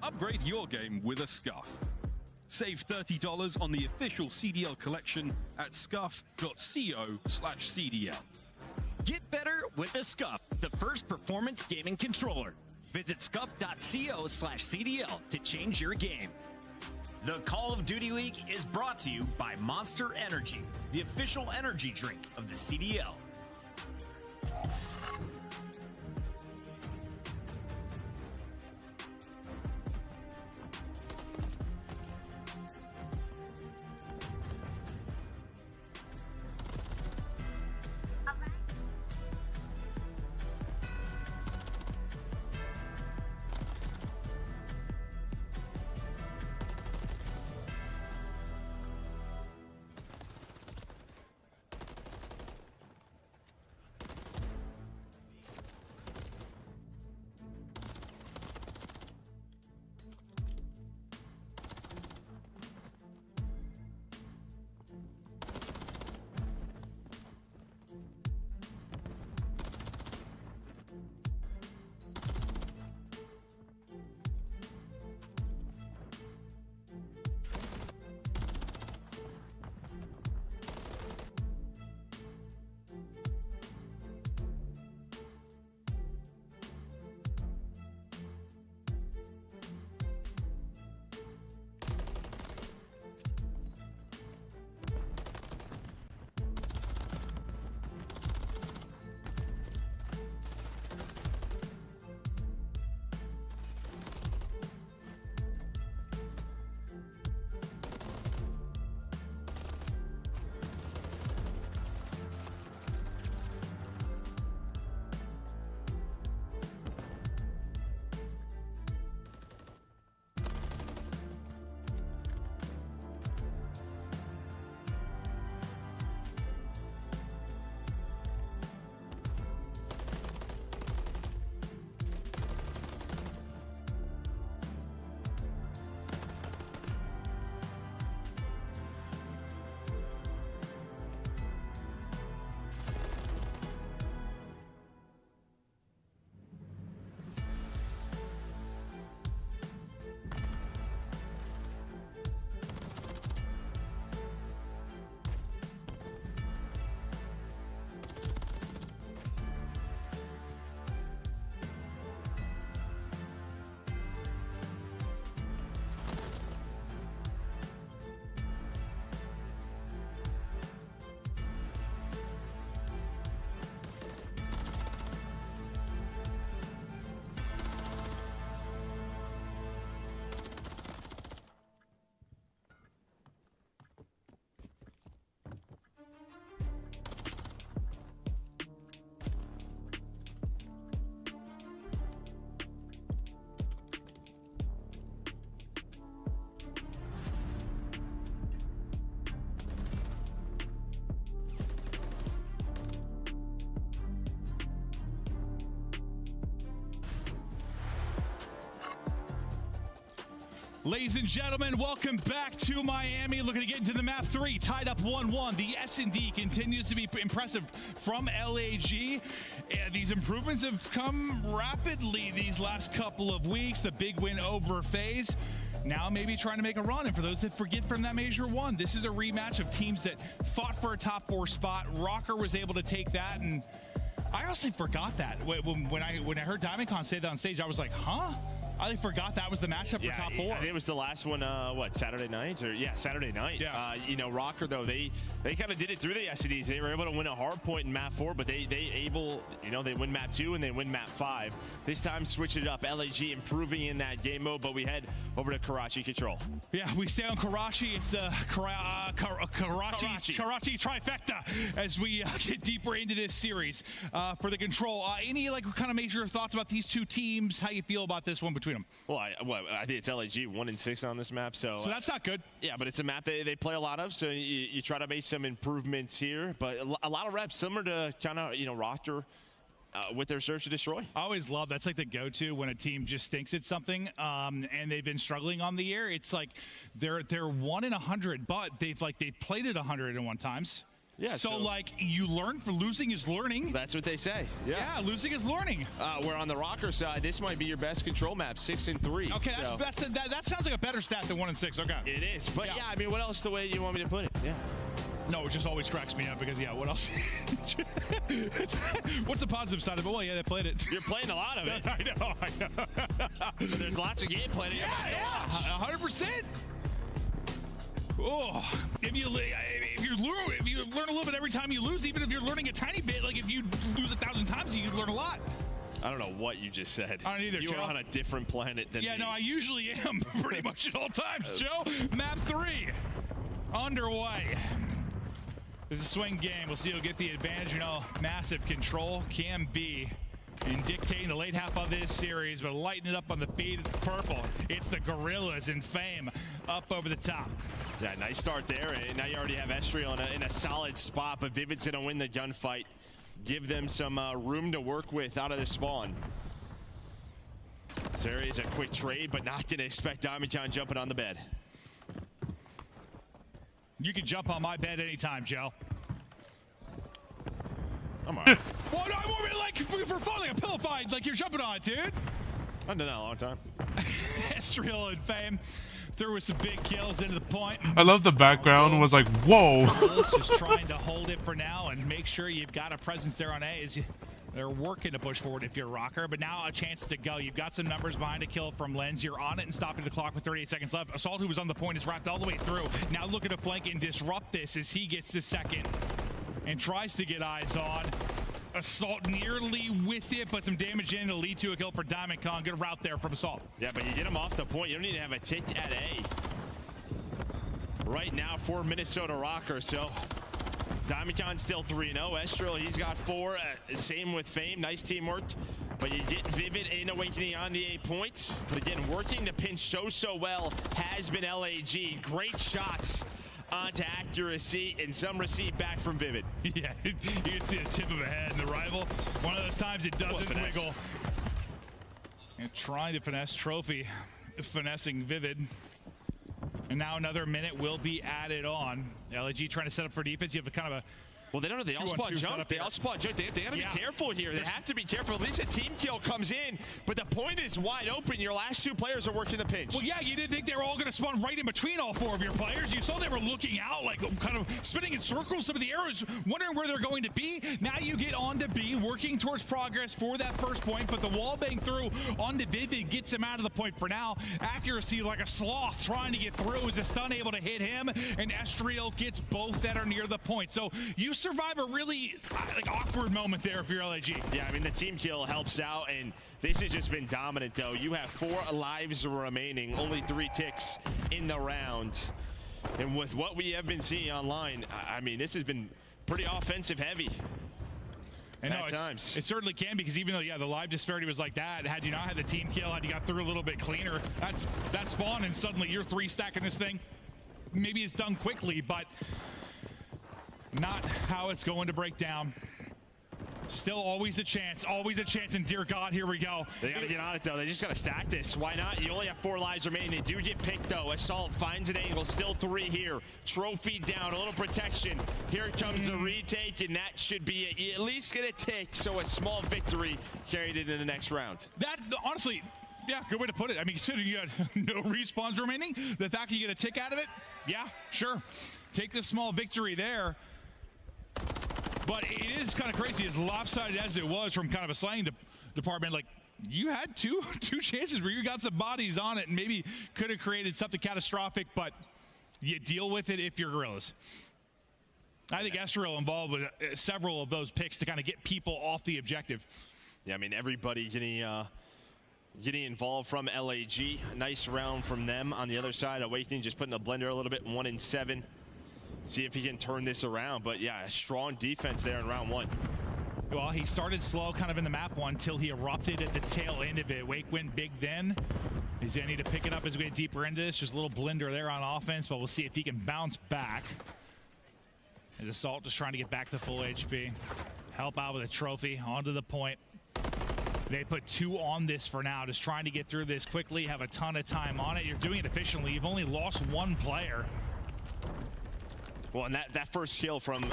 Upgrade your game with a Scuff. Save $30 on the official CDL collection at scuff.co/CDL. Get better with a Scuff, the first performance gaming controller. Visit scuff.co/CDL to change your game. The Call of Duty Week is brought to you by Monster Energy, the official energy drink of the CDL. Ladies and gentlemen, welcome back to Miami. Looking to get into the map 3, tied up 1-1. The S&D continues to be impressive from LAG. And these improvements have come rapidly these last couple of weeks. The big win over FaZe. Now maybe trying to make a run. And for those that forget from that Major 1, this is a rematch of teams that fought for a top 4 spot. Rocker was able to take that, and I honestly forgot that. When I heard DiamondKon say that on stage, I was like, huh? I forgot that was the matchup for top 4. I think it was the last one, Saturday night? Saturday night. Yeah. Rocker, though, they kind of did it through the SCDs. They were able to win a hard point in map 4, but they win map 2 and they win map 5. This time, switch it up. LAG improving in that game mode, but we head over to Karachi Control. Yeah, we stay on Karachi. It's Karachi trifecta as we get deeper into this series for the Control. Any kind of major thoughts about these two teams? How you feel about this one between them? Well, I think it's LAG 1-6 on this map, so that's not good. Yeah, but it's a map they play a lot of, so you try to make some improvements here. But a lot of reps similar to kind of Rocker with their search to destroy. I always love that's like the go-to when a team just thinks it's something, and they've been struggling on the year. It's like they're 1 in 100, but they've played it 101 times. Yeah, so you learn for losing is learning. That's what they say. Yeah, losing is learning. Where on the Rocker side, this might be your best Control map, 6-3. Okay, that sounds like a better stat than 1-6. Okay, it is. But yeah, I mean, what else the way you want me to put it? Yeah. No, it just always cracks me up because what else? What's the positive side of it? Well, yeah, they played it. You're playing a lot of it. I know. But there's lots of gameplay. Yeah, 100%. Oh, if you learn a little bit every time you lose, even if you're learning a tiny bit, like if you lose 1,000 times, you learn a lot. I don't know what you just said. I don't either, You Joe. were on a different planet than me. Yeah, no, I usually am pretty much at all times, Joe. Map 3 underway. This is a swing game. We'll see who'll get the advantage. Massive Control can be in dictating the late half of this series, but lighting it up on the feed. It's purple. It's the Gorillas in Fame up over the top. Yeah, nice start there. And now you already have Estriel in a solid spot, but Vivid's going to win the gunfight. Give them some room to work with out of the spawn. So there is a quick trade, but not going to expect DiamondKon jumping on the bed. You can jump on my bed anytime, Joe. I'm all right. Well, no, I want it for fun, like a pillow fight, like you're jumping on it, dude. I've done that a long time. Estriel and Fame threw with some big kills into the point. I love the background was like, whoa. Just trying to hold it for now and make sure you've got a presence there on A. They're working to push forward if you're Rocker, but now a chance to go. You've got some numbers behind a kill from Lens. You're on it and stopping the clock with 38 seconds left. Assault, who was on the point, is wrapped all the way through. Now looking to flank and disrupt this as he gets the second and tries to get eyes on. Assault nearly with it, but some damage in to lead to a kill for DiamondKon. Good route there from Assault. Yeah, but you get him off the point. You don't need to have a tick at A. Right now for Minnesota Rocker, so DiamondKon still 3-0. Estriel, he's got 4. Same with Fame. Nice teamwork. But you get Vivid and Awakening on the 8 points. But again, working the pinch so well has been LAG. Great shots onto accuracy and some receipt back from Vivid. Yeah, you can see the tip of a head in the rifle. One of those times it doesn't wiggle. And trying to finesse Trophy, finessing Vivid. And now another minute will be added on. LAG trying to set up for defense. You have a kind of a... Well, they don't know. They all spawn jump. They all spawn jump. They got to be careful here. They have to be careful. At least a team kill comes in, but the point is wide open. Your last 2 players are working the pinch. Well, yeah, you didn't think they were all going to spawn right in between all 4 of your players. You saw they were looking out, like kind of spinning in circles. Some of the arrows, wondering where they're going to be. Now you get on to B, working towards progress for that first point, but the wall bang through on to Vivid gets him out of the point for now. Accuracy like a sloth trying to get through. Is the stun able to hit him? And Estriel gets both that are near the point. So you survive a really awkward moment there if you're LAG. Yeah, I mean, the team kill helps out, and this has just been dominant, though. You have 4 lives remaining, only 3 ticks in the round. And with what we have been seeing online, I mean, this has been pretty offensive heavy. And at times. It certainly can, because even though, the live disparity was like that, had you not had the team kill, had you got through a little bit cleaner, that spawn, and suddenly you're 3 stacking this thing. Maybe it's done quickly, but not how it's going to break down. Still always a chance, and dear God, here we go. They gotta get on it though. They just gotta stack this. Why not? You only have 4 lives remaining. They do get picked though. Assault finds an angle. Still 3 here. Trophy down. A little protection. Here comes the retake, and that should be it. You at least get a tick, so a small victory carried into the next round. That honestly, yeah, good way to put it. I mean, considering you had no respawns remaining, the fact you get a tick out of it, yeah, sure. Take the small victory there. But it is kind of crazy, as lopsided as it was from kind of a slaying department. Like, you had two chances where you got some bodies on it and maybe could have created something catastrophic, but you deal with it if you're Gorillas. I think Estoril involved with several of those picks to kind of get people off the objective. Yeah, I mean, everybody getting involved from LAG. Nice round from them. On the other side, Awakening just putting the blender a little bit, 1-7. See if he can turn this around. But yeah, a strong defense there in round 1. Well, he started slow kind of in the map 1 until he erupted at the tail end of it. Wake went big then. He's going to need to pick it up as we get deeper into this. Just a little blender there on offense, but we'll see if he can bounce back. And Assault just trying to get back to full HP. Help out with a trophy onto the point. They put 2 on this for now, just trying to get through this quickly, have a ton of time on it. You're doing it efficiently. You've only lost 1 player. Well, and that first kill from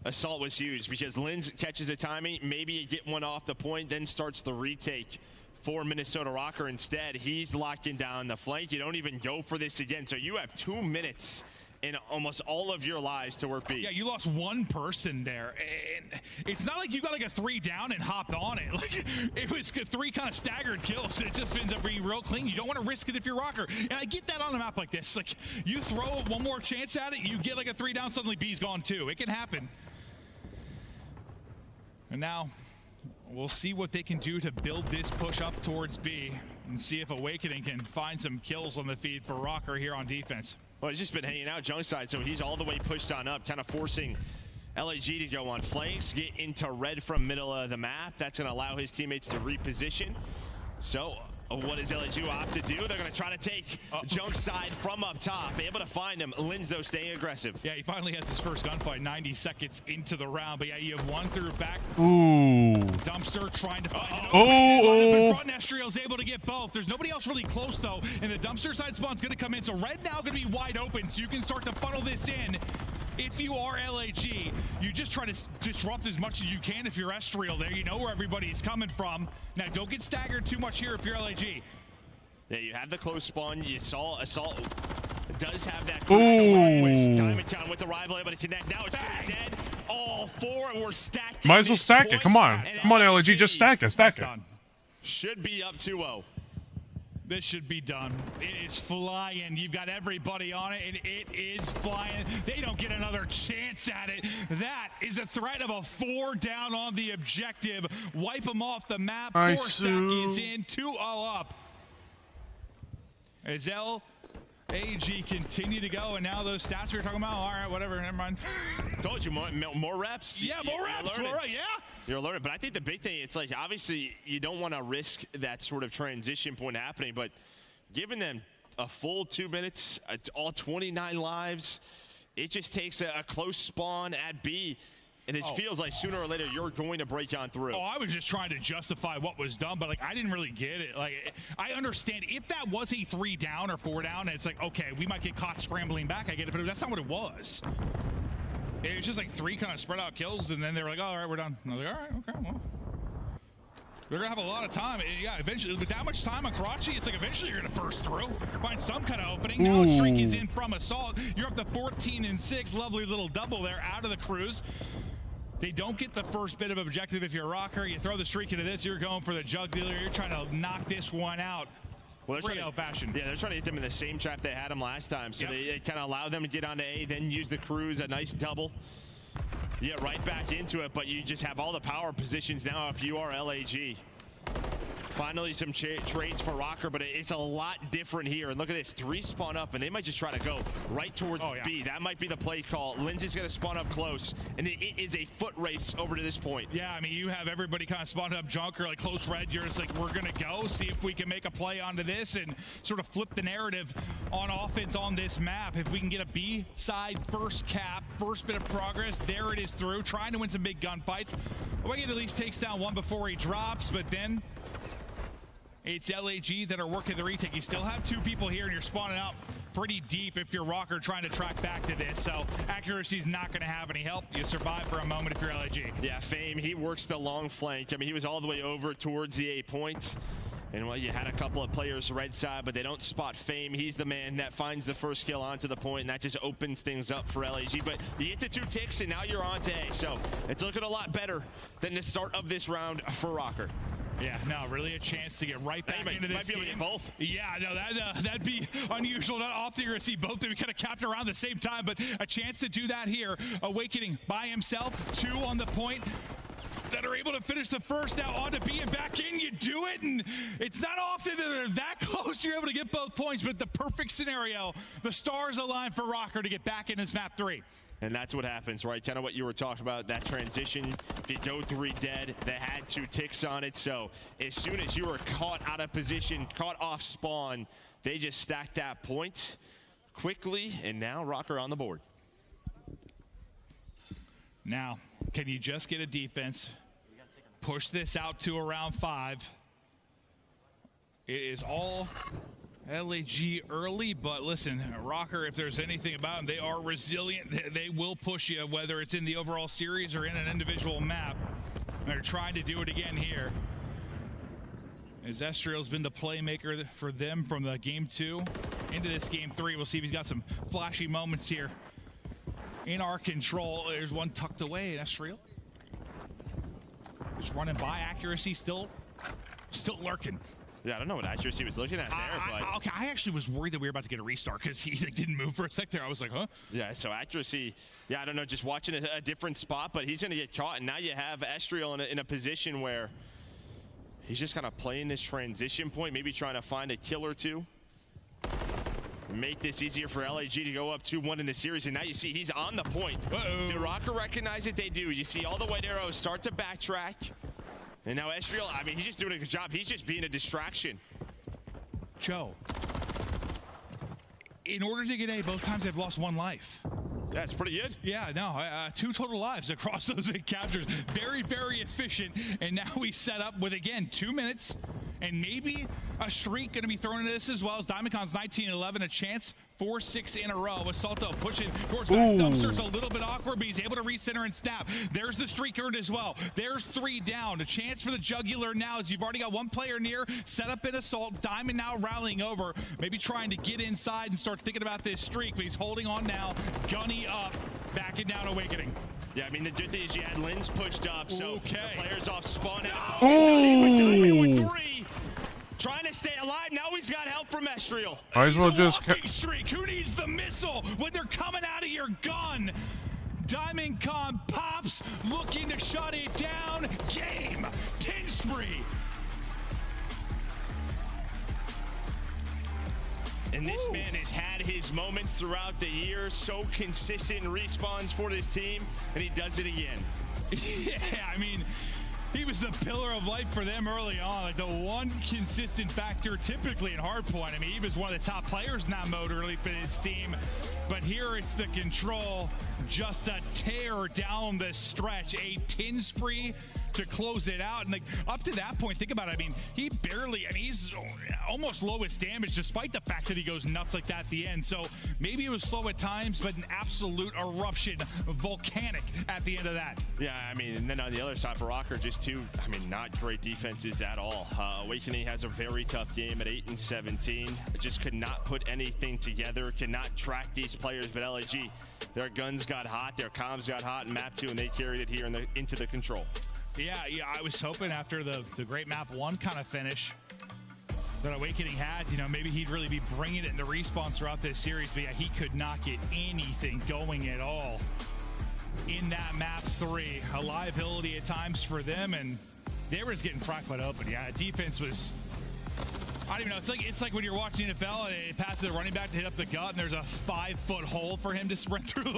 Assault was huge because Linz catches the timing. Maybe you get one off the point, then starts the retake for Minnesota Rocker instead. He's locking down the flank. You don't even go for this again. So you have 2 minutes in almost all of your lives to work B. Yeah, you lost 1 person there. And it's not like you got like a 3 down and hopped on it. Like, it was 3 kind of staggered kills. It just ends up being real clean. You don't want to risk it if you're Rocker. And I get that on a map like this. Like, you throw 1 more chance at it, you get like a 3 down, suddenly B's gone too. It can happen. And now we'll see what they can do to build this push up towards B and see if Awakening can find some kills on the feed for Rocker here on defense. Well, he's just been hanging out junk side, so he's all the way pushed on up, kind of forcing LAG to go on flanks, get into red from middle of the map. That's going to allow his teammates to reposition. So what does LAG opt to do? They're going to try to take junk side from up top, able to find him. Linz, though, staying aggressive. Yeah, he finally has his first gunfight 90 seconds into the round. But yeah, you have 1 through back. Ooh. Dumpster trying to find it. Oh. Front Estriel's able to get both. There's nobody else really close, though. And the dumpster side spawn's going to come in. So red now going to be wide open. So you can start to funnel this in. If you are LAG, you just try to disrupt as much as you can. If you're Estriel there, you know where everybody's coming from. Now, don't get staggered too much here if you're LAG. Yeah, you have the close spawn. You saw Assault does have that. Time account with the rival able to connect. Now it's dead. All 4 were stacked. Might as well stack it. Come on. Come on, LG. Just stack it. Stack it. Should be up 2-0. This should be done. It is flying. You've got everybody on it, and it is flying. They don't get another chance at it. That is a threat of a 4 down on the objective. Wipe them off the map. 4 stack is in. 2-0 up. As LAG continue to go, and now those stats we were talking about, all right, whatever, never mind. Told you, more reps. Yeah, more reps. Right, yeah. You're learning, but I think the big thing, it's like, obviously, you don't want to risk that sort of transition point happening, but giving them a full 2 minutes, all 29 lives, it just takes a close spawn at B, and it feels like sooner or later you're going to break on through. Oh, I was just trying to justify what was done, but like I didn't really get it. Like, I understand if that was a 3 down or 4 down, and it's like, okay, we might get caught scrambling back. I get it, but that's not what it was. It was just like 3 kind of spread out kills, and then they were like, oh, all right, we're done. And I was like, all right, okay, well. They're going to have a lot of time. Yeah, eventually, with that much time on Karachi, it's like eventually you're going to burst through, find some kind of opening. Now a streak is in from Assault. You're up to 14-6. Lovely little double there out of the cruise. They don't get the first bit of objective if you're a Rocker. You throw the streak into this, you're going for the jug dealer. You're trying to knock this one out. Well, they're trying fashion. Yeah, they're trying to hit them in the same trap they had them last time. So they kind of allow them to get onto A, then use the cruise, a nice double. You get right back into it, but you just have all the power positions now if you are LAG. Finally, some trades for Rocker, but it's a lot different here. And look at this, 3 spawn up, and they might just try to go right towards B. That might be the play call. Lindsay's going to spawn up close, and it is a foot race over to this point. Yeah, I mean, you have everybody kind of spawned up Junker, like close red. You're just like, we're going to go, see if we can make a play onto this and sort of flip the narrative on offense on this map. If we can get a B side first cap, first bit of progress, there it is through, trying to win some big gunfights. Wicked at least takes down one before he drops, but then it's LAG that are working the retake. You still have 2 people here, and you're spawning out pretty deep if you're Rocker trying to track back to this. So accuracy's not going to have any help. You survive for a moment if you're LAG. Yeah, Fame, he works the long flank. I mean, he was all the way over towards the A point. And well, you had a couple of players red side, but they don't spot Fame. He's the man that finds the first kill onto the point, and that just opens things up for LAG. But you get to 2 ticks, and now you're on to A. So it's looking a lot better than the start of this round for Rocker. Yeah, no, really a chance to get right back into this might be able to get both. Yeah, no, that'd be unusual. Not often you're going to see both of them kind of capped around the same time, but a chance to do that here. Awakening by himself, 2 on the point that are able to finish the first. Now on to B and back in, you do it, and it's not often that they're that close you're able to get both points, but the perfect scenario, the stars align for Rocker to get back in this map 3. And that's what happens, right? Kind of what you were talking about, that transition. If you go 3 dead, they had 2 ticks on it. So as soon as you were caught out of position, caught off spawn, they just stacked that point quickly, and now Rocker on the board. Now, can you just get a defense, push this out to around 5? It is all LAG early, but listen, Rocker, if there's anything about them, they are resilient. They will push you, whether it's in the overall series or in an individual map. They're trying to do it again here. As Estriel's been the playmaker for them from the game 2 into this game 3. We'll see if he's got some flashy moments here in our control. There's one tucked away, and Estriel just running by. Accuracy still lurking. Yeah, I don't know what accuracy was looking at there. Okay, I actually was worried that we were about to get a restart because he didn't move for a sec there. I was like, huh? Yeah, so accuracy, yeah, I don't know, just watching a different spot, but he's going to get caught, and now you have Estriel in a position where he's just kind of playing this transition point, maybe trying to find a kill or 2. Make this easier for LAG to go up 2-1 in the series, and now you see he's on the point. Did Rocker recognize it? They do. You see all the white arrows start to backtrack. And now Estriel, I mean, he's just doing a good job. He's just being a distraction. Joe, in order to get A, both times they've lost 1 life. That's pretty good. Yeah, no, 2 total lives across those 8 captures. Very, very efficient. And now we set up with, again, 2 minutes and maybe a streak going to be thrown into this as well as Diamondcon's 19-11, a chance 4-6 in a row. With Salto pushing towards back dumpsters, a little bit awkward, but he's able to recenter and snap. There's the streak earned as well. There's 3 down. A chance for the jugular now as you've already got 1 player near, set up in assault. Diamond now rallying over, maybe trying to get inside and start thinking about this streak, but he's holding on now. Gunny up, backing down Awakening. Yeah, I mean, the good thing is you had Lens pushed up, so the players off spawn out. Oh! With 3, trying to stay alive. Now he's got help from Estriel. Might as well just streak. Who needs the missile when they're coming out of your gun? Diamondcon pops, looking to shut it down. Game 10 spree. And this man has had his moments throughout the year, so consistent respawns for this team, and he does it again. Yeah, I mean, he was the pillar of light for them early on, like the one consistent factor typically in hardpoint. I mean, he was one of the top players in that mode early for his team, but here it's the control, just a tear down the stretch, a 10 spree to close it out. And like up to that point, think about it. I mean, he barely, I mean, he's almost lowest damage despite the fact that he goes nuts like that at the end. So maybe it was slow at times, but an absolute eruption, volcanic at the end of that. Yeah, I mean, and then on the other side for Rocker, just 2, I mean, not great defenses at all. Awakening has a very tough game at 8-17. Just could not put anything together, could not track these players, but LAG, their guns got hot, their comms got hot in map 2, and they carried it here into the control. Yeah, I was hoping after the great map 1 kind of finish that Awakening had, you know, maybe he'd really be bringing it into respawns throughout this series, but yeah, he could not get anything going at all in that map 3. A liability at times for them, and They were just getting fracked wide open. Yeah, defense was... I don't even know. It's like when you're watching NFL and it passes the running back to hit up the gut, and there's a 5-foot hole for him to sprint through.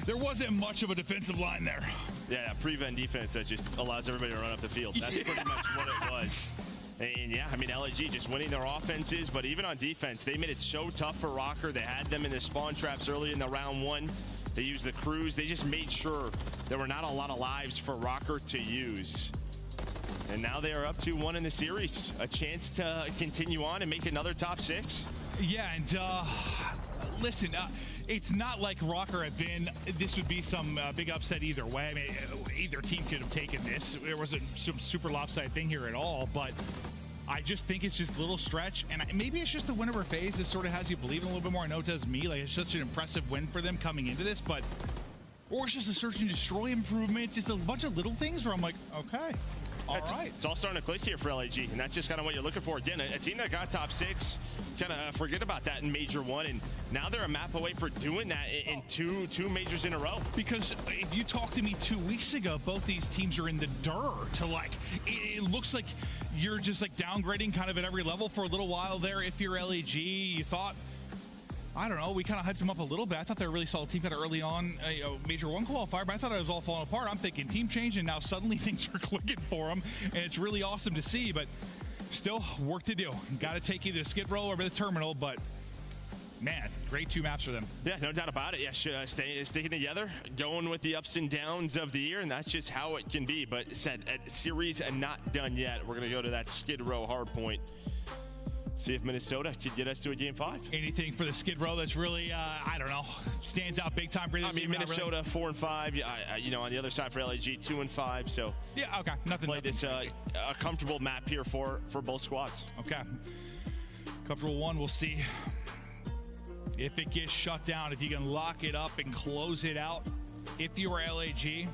There wasn't much of a defensive line there. Yeah, prevent defense that just allows everybody to run up the field. That's pretty much what it was. And yeah, I mean, LG just winning their offenses, but even on defense, they made it so tough for Rocker. They had them in the spawn traps early in the round one. They used the cruise. They just made sure there were not a lot of lives for Rocker to use. And now they are up 2-1 in the series. A chance to continue on and make another top 6. Yeah, and listen, it's not like Rocker had been, this would be some big upset either way. I mean, either team could have taken this. There wasn't some super lopsided thing here at all, but I just think it's just a little stretch. And maybe it's just the win over phase that sort of has you believing a little bit more. I know it does me. Like, it's such an impressive win for them coming into this, but, or it's just a search and destroy improvements. It's a bunch of little things where I'm like, okay. All right. It's all starting to click here for LAG, and that's just kind of what you're looking for. Again, a team that got top 6, kind of forget about that in Major 1, and now they're a map away for doing that in two majors in a row. Because if you talked to me 2 weeks ago, both these teams are in the dirt. So, like, it looks like you're just, like, downgrading kind of at every level for a little while there. If you're LAG, you thought... I don't know, we kind of hyped them up a little bit. I thought they were a really solid team kind of early on, Major 1 qualifier, but I thought it was all falling apart. I'm thinking team change, and now suddenly things are clicking for them, and it's really awesome to see, but still work to do. Got to take either the Skid Row or the Terminal, but man, great 2 maps for them. Yeah, no doubt about it. Yeah, sticking together, going with the ups and downs of the year, and that's just how it can be. But said, series not done yet. We're going to go to that Skid Row hard point. See if Minnesota could get us to a game 5. Anything for the Skid Row that's really, I don't know, stands out big time for either I mean, Minnesota really. 4-5. You know, on the other side for LAG 2-5. So yeah, okay, nothing. Play this a comfortable map here for both squads. Okay, comfortable one. We'll see if it gets shut down. If you can lock it up and close it out. If you were LAG.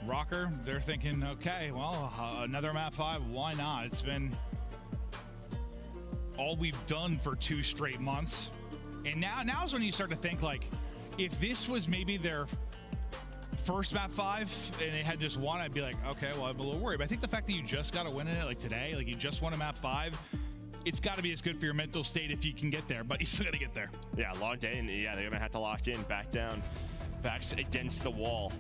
Rocker, they're thinking, okay, well, another map 5. Why not? It's been all we've done for 2 straight months, and now's when you start to think, like, if this was maybe their first map 5 and they had just won, I'd be like, okay, well, I'm a little worried. But I think the fact that you just got to win in it, like today, like you just won a map 5, it's got to be as good for your mental state if you can get there, but you still got to get there. Yeah, long day, and yeah, they're gonna have to lock in, back down, backs against the wall.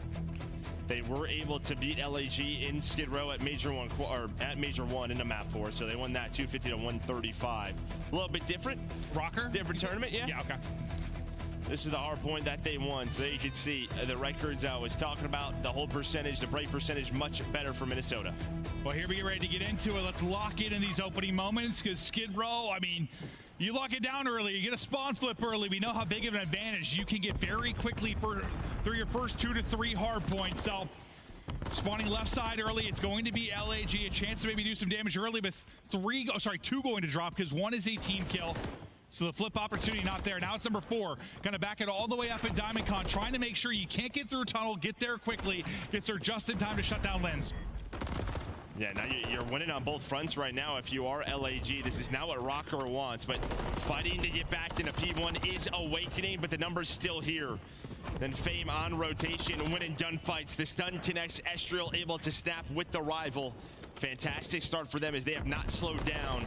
They were able to beat LAG in Skid Row at Major 1 or at Major 1 in the map 4, so they won that 250 to 135. A little bit different. Rocker? Different tournament, yeah. Yeah, okay. This is the hard point that they won. So you can see the records I was talking about, the hold percentage, the break percentage, much better for Minnesota. Well, here we get ready to get into it. Let's lock in these opening moments, because Skid Row, I mean, you lock it down early, you get a spawn flip early. We know how big of an advantage you can get very quickly through your first 2 to 3 hard points. So spawning left side early, it's going to be LAG, a chance to maybe do some damage early with 2 going to drop, because 1 is a team kill. So the flip opportunity not there. Now it's number 4. Gonna back it all the way up at Diamond Con, trying to make sure you can't get through a tunnel, get there quickly, gets there just in time to shut down Lens. Yeah, now you're winning on both fronts right now if you are LAG. This is not what Rocker wants, but fighting to get back into P1 is awakening, but the number's still here. Then Fame on rotation, winning gunfights. The stun connects, Estriel able to snap with the rival. Fantastic start for them as they have not slowed down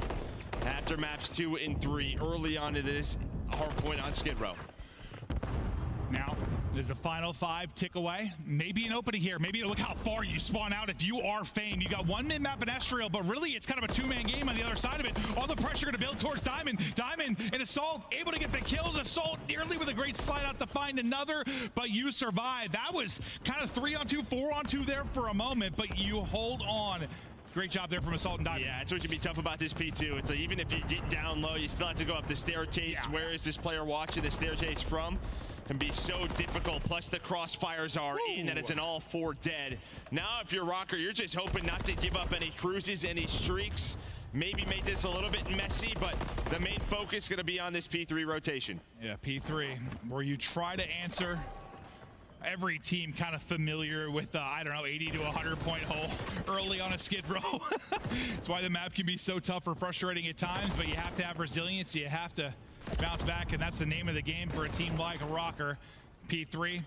after maps 2 and 3 early on to this hard point on Skid Row. Now, is the final 5 tick away? Maybe an opening here. Maybe look how far you spawn out if you are Fame. You got 1 mid-map in Estriel, but really it's kind of a 2-man game on the other side of it. All the pressure going to build towards Diamond. Diamond and Assault able to get the kills. Assault nearly with a great slide out to find another, but you survive. That was kind of 3-on-2, 4-on-2 there for a moment, but you hold on. Great job there from Assault and Diamond. Yeah, that's what can be tough about this P2. It's like even if you get down low, you still have to go up the staircase. Yeah. Where is this player watching the staircase from? Can be so difficult, plus the crossfires are in that it's an all 4 dead. Now if you're Rocker, you're just hoping not to give up any cruises, any streaks. Maybe make this a little bit messy, but the main focus is going to be on this P3 rotation. Yeah, P3, where you try to answer every team kind of familiar with, I don't know, 80 to 100 point hole early on a Skid Row. That's why the map can be so tough or frustrating at times, but you have to have resilience. You have to bounce back, and that's the name of the game for a team like a Rocker. P3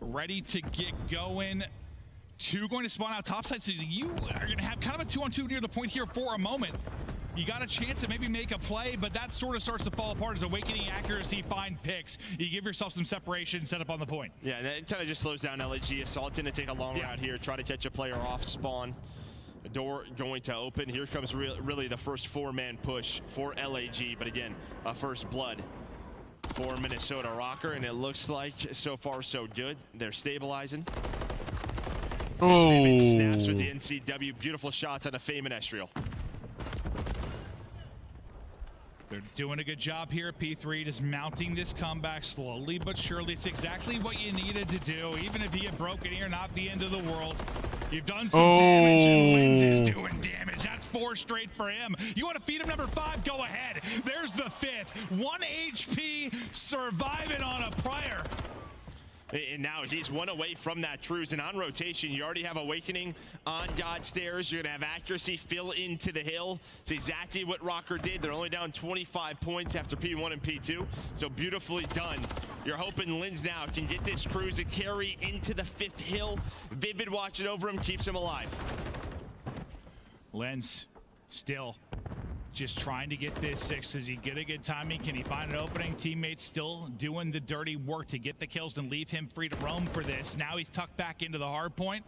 ready to get going two going to spawn out topside, so you are going to have kind of a 2-on-2 near the point here for a moment. You got a chance to maybe make a play, but that sort of starts to fall apart as Awakening accuracy, find picks. You give yourself some separation, set up on the point. Yeah, and it kind of just slows down LAG. Assault going to take a long route here, try to catch a player off spawn. The door going to open. Here comes really the first four-man push for LAG, but again, a first blood for Minnesota Rocker, and it looks like so far so good. They're stabilizing. Oh. Snaps with the NCW. Beautiful shots on a Fame and Estriel. They're doing a good job here at P3, just mounting this comeback slowly but surely. It's exactly what you needed to do. Even if you get broken here, not the end of the world. You've done some damage, and Linz is doing damage. That's 4 straight for him. You want to feed him number 5? Go ahead. There's the 5th. 1 HP, surviving on a prior. And now he's 1 away from that cruise, and on rotation you already have Awakening on God Stairs. You're gonna have accuracy fill into the hill. It's exactly what Rocker did. They're only down 25 points after P1 and P2, so beautifully done. You're hoping Linz now can get this cruise to carry into the 5th hill. Vivid watching over him, keeps him alive. Linz still just trying to get this 6. Does he get a good timing? Can he find an opening? Teammates still doing the dirty work to get the kills and leave him free to roam for this. Now he's tucked back into the hard point.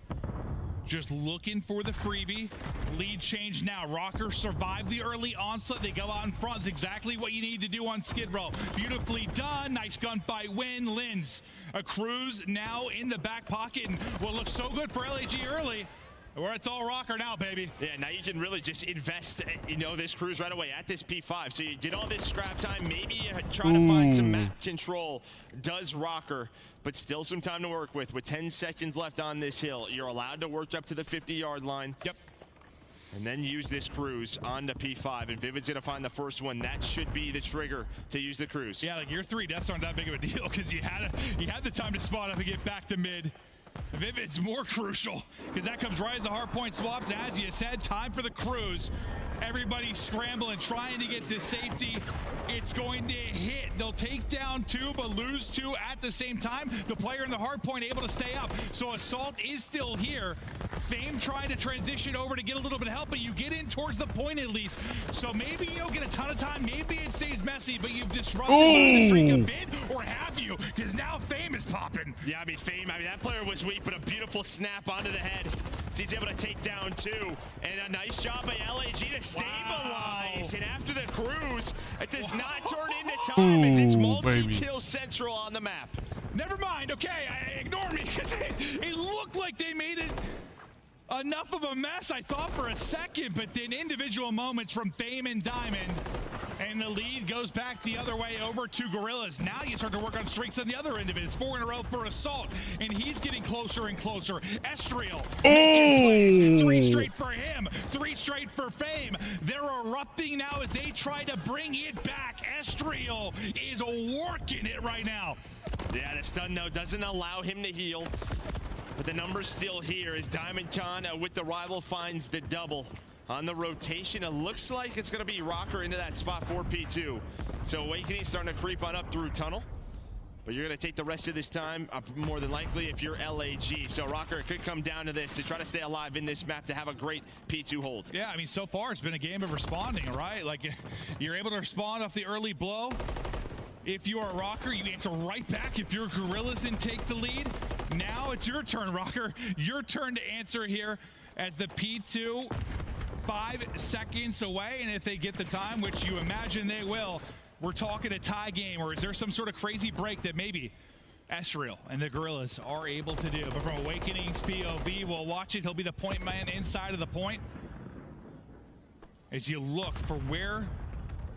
Just looking for the freebie. Lead change now. Rocker survived the early onslaught. They go out in front. It's exactly what you need to do on Skid Row. Beautifully done. Nice gunfight win. Linz, a cruise now in the back pocket. And what looks so good for LAG early, where it's all Rocker now, baby. Yeah, now you can really just invest, this cruise right away at this P5. So you get all this scrap time. Maybe you try to find some map control. Does Rocker, but still some time to work with 10 seconds left on this hill. You're allowed to work up to the 50-yard line. Yep. And then use this cruise on the P5. And Vivid's going to find the first one. That should be the trigger to use the cruise. Yeah, like your 3 deaths aren't that big of a deal because you had the time to spot up and get back to mid. Vivid's more crucial because that comes right as the hard point swaps. As you said, time for the cruise. Everybody scrambling, trying to get to safety. It's going to hit. They'll take down 2, but lose 2 at the same time. The player in the hard point able to stay up. So Assault is still here. Fame trying to transition over to get a little bit of help, but you get in towards the point at least. So maybe you don't get a ton of time. Maybe it stays messy, but you've disrupted the streak a bit, or have you? Because now Fame is popping. Yeah, Fame, that player was weak, but a beautiful snap onto the head. So he's able to take down 2. And a nice job by LAG to stabilize. Wow. And after the cruise, it does not turn into time as it's multi-kill central on the map. Never mind, okay, ignore me. It looked like they made it enough of a mess, I thought for a second, but then individual moments from Fame and Diamond, and the lead goes back the other way over to Gorillas. Now you start to work on streaks on the other end of it. It's 4 in a row for Assault, and he's getting closer and closer. Estriel making plays. 3 straight for him, 3 straight for Fame. They're erupting now as they try to bring it back. Estriel is working it right now. Yeah, the stun though doesn't allow him to heal. But the number's still here as Diamond Khan with the rival finds the double. On the rotation, it looks like it's going to be Rocker into that spot for P2. So Awakening starting to creep on up through tunnel. But you're going to take the rest of this time, more than likely, if you're LAG. So Rocker, it could come down to this to try to stay alive in this map to have a great P2 hold. Yeah, so far it's been a game of responding, right? Like, you're able to respond off the early blow. If you are a Rocker, you answer right back. If you're Gorillas and take the lead, now it's your turn, Rocker. Your turn to answer here as the P2 5 seconds away. And if they get the time, which you imagine they will, we're talking a tie game, or is there some sort of crazy break that maybe Estriel and the Gorillas are able to do? But from Awakening's POV, we'll watch it. He'll be the point man inside of the point. As you look for where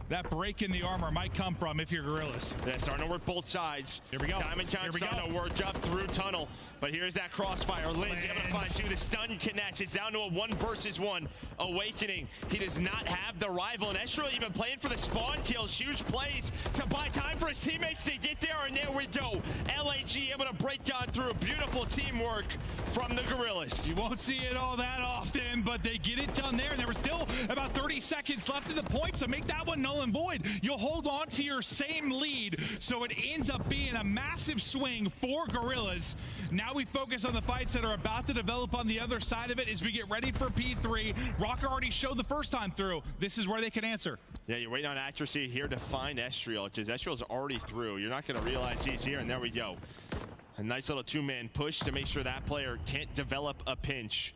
that break in the armor might come from if you're Gorillas. They're starting to work both sides. Here we go. Diamond Khan starting to work up through tunnel. But here's that crossfire. Linz able to find 2. The stun connects. It's down to a 1 versus 1. Awakening. He does not have the rival. And Estriel even playing for the spawn kills. Huge plays to buy time for his teammates to get there. And there we go. LAG able to break on through. Beautiful teamwork from the Gorillas. You won't see it all that often, but they get it done there. And there were still about 30 seconds left in the point. So make that one no null and void. You'll hold on to your same lead, so it ends up being a massive swing for Gorillas. Now we focus on the fights that are about to develop on the other side of it as we get ready for P3. Rocker already showed the first time through. This is where they can answer. Yeah, you're waiting on accuracy here to find Estriel, because Estriel's already through. You're not going to realize he's here, and there we go. A nice little two-man push to make sure that player can't develop a pinch.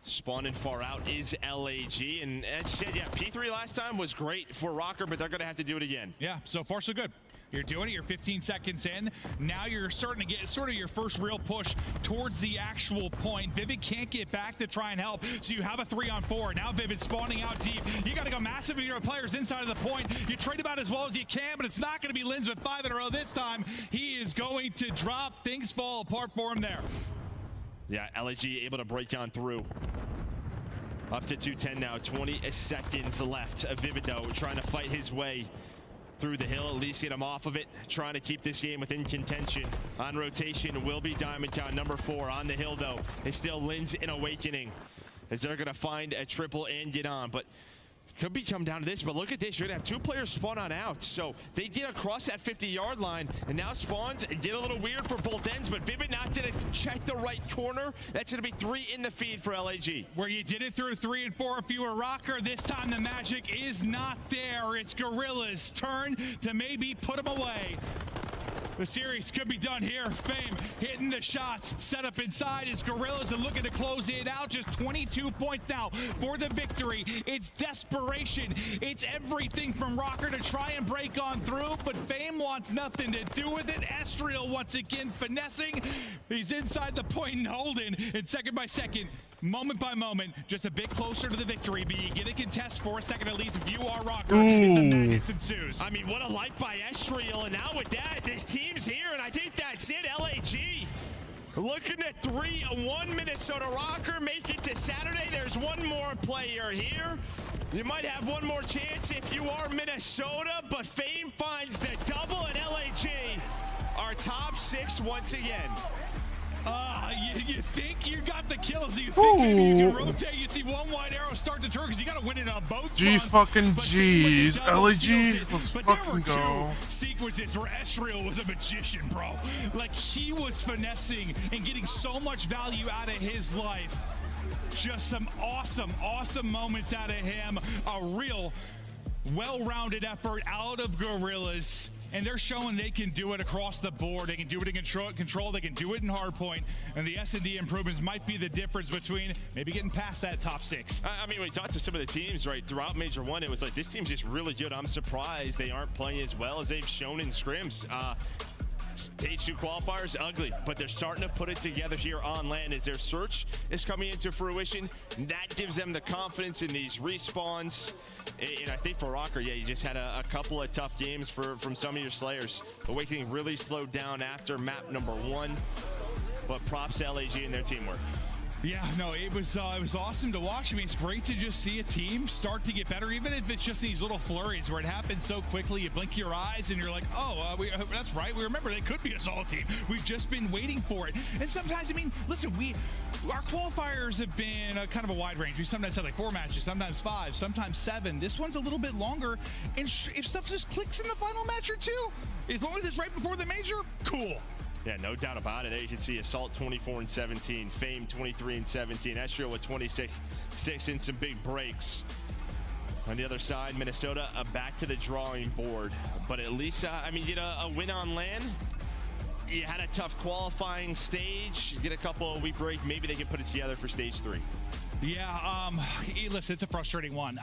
Spawning far out is LAG, and as you said, yeah, P3 last time was great for Rocker, but they're going to have to do it again. Yeah, so far so good. You're doing it, you're 15 seconds in. Now you're starting to get sort of your first real push towards the actual point. Vivid can't get back to try and help, so you have a 3-on-4. Now Vivid spawning out deep. You got to go massive with your players inside of the point. You trade about as well as you can, but it's not going to be Lins with 5 in a row this time. He is going to drop. Things fall apart for him there. Yeah, LAG able to break on through. Up to 210 now, 20 seconds left. Vivido trying to fight his way through the hill, at least get him off of it, trying to keep this game within contention. On rotation will be DiamondCon, number 4. On the hill, though, is still Lins in Awakening, as they're going to find a triple and get on. But could be come down to this, but look at this. You're going to have 2 players spawn on out. So they get across that 50-yard line, and now spawns get a little weird for both ends, but Vivid not did check the right corner. That's going to be 3 in the feed for LAG. Where you did it through 3 and 4 if you were Rocker. This time the magic is not there. It's Gorillas' turn to maybe put them away. The series could be done here. Fame hitting the shots. Set up inside is Gorillas and looking to close it out. Just 22 points now for the victory. It's desperation. It's everything from Rocker to try and break on through, but Fame wants nothing to do with it. Estriel once again finessing. He's inside the point and holding, and second by second, moment by moment, just a bit closer to the victory. But you get a contest for a second at least if you are Rocker. And the madness ensues. I mean, what a life by Estriel, and now with that, this team's here, and I think that's it. LAG looking at 3-1 Minnesota Rocker. Make it to Saturday. There's one more player here. You might have one more chance if you are Minnesota, but Fame finds the double, and LAG are top 6 once again. You think you got the kills. You think maybe you can rotate. You see one wide arrow start to turn because you got to win it on both fronts. Fucking G's. LAG, let's but fucking there were go. 2 sequences where Estriel was a magician, bro. Like, he was finessing and getting so much value out of his life. Just some awesome moments out of him. A real well-rounded effort out of Gorillas. And they're showing they can do it across the board. They can do it in control. They can do it in hardpoint. And the S&D improvements might be the difference between maybe getting past that top 6. I mean, we talked to some of the teams, right, throughout Major 1, it was like, this team's just really good. I'm surprised they aren't playing as well as they've shown in scrims. Stage 2 qualifiers, ugly, but they're starting to put it together here on land as their search is coming into fruition. That gives them the confidence in these respawns. And I think for Rocker, yeah, you just had a couple of tough games from some of your Slayers. Awakening really slowed down after map number 1, but props to LAG and their teamwork. Yeah, no, it was awesome to watch. I mean, it's great to just see a team start to get better, even if it's just these little flurries where it happens so quickly. You blink your eyes and you're like, oh, that's right. We remember they could be a solid team. We've just been waiting for it. And sometimes, I mean, listen, our qualifiers have been kind of a wide range. We sometimes had like 4 matches, sometimes 5, sometimes 7. This one's a little bit longer. And if stuff just clicks in the final match or 2, as long as it's right before the major, cool. Yeah, no doubt about it. There you can see Assault 24-17, Fame 23-17, Estriel with 26 and some big breaks. On the other side, Minnesota back to the drawing board. But at least, I mean, you get a win on land. You had a tough qualifying stage. You get a couple of week break. Maybe they can put it together for stage 3. Yeah, listen, it's a frustrating one.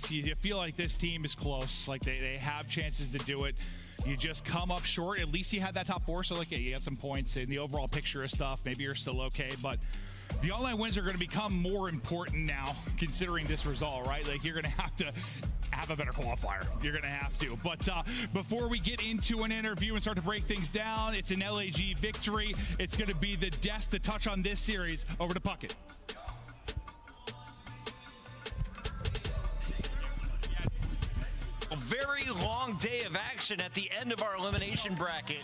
You feel like this team is close. Like they have chances to do it. You just come up short. At least you had that top 4, so like, yeah, you got some points in the overall picture of stuff. Maybe you're still okay, but the online wins are going to become more important now, considering this result, right? Like, you're going to have a better qualifier. You're going to have to. But before we get into an interview and start to break things down, it's an LAG victory. It's going to be the desk to touch on this series. Over to Puckett. A very long day of action at the end of our elimination bracket.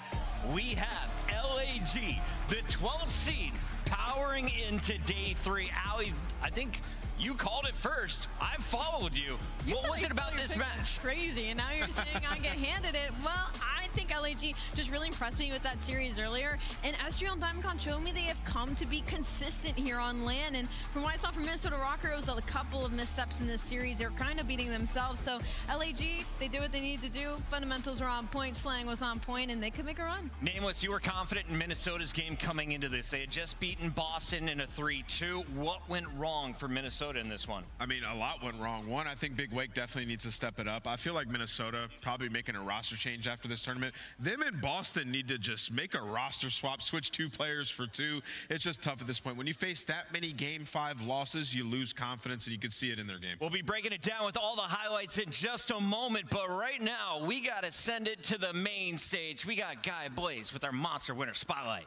We have LAG, the 12th seed, powering into day 3. Allie, I think You called it first. I followed you. What was it about this match? Crazy, and now you're saying I get handed it. Well, I think LAG just really impressed me with that series earlier, and Estriel and DiamondCon showed me they have come to be consistent here on LAN, and from what I saw from Minnesota Rocker, it was a couple of missteps in this series. They were kind of beating themselves, so LAG, they did what they needed to do. Fundamentals were on point, slang was on point, and they could make a run. Nameless, you were confident in Minnesota's game coming into this. They had just beaten Boston in a 3-2. What went wrong for Minnesota in this one? I mean, a lot went wrong. One, I think Big Wake definitely needs to step it up. I feel like Minnesota probably making a roster change after this tournament. Them and Boston need to just make a roster swap, switch 2 players for 2. It's just tough at this point. When you face that many Game 5 losses, you lose confidence, and you can see it in their game. We'll be breaking it down with all the highlights in just a moment, but right now, we got to send it to the main stage. We got Guy Blaze with our Monster Winner Spotlight.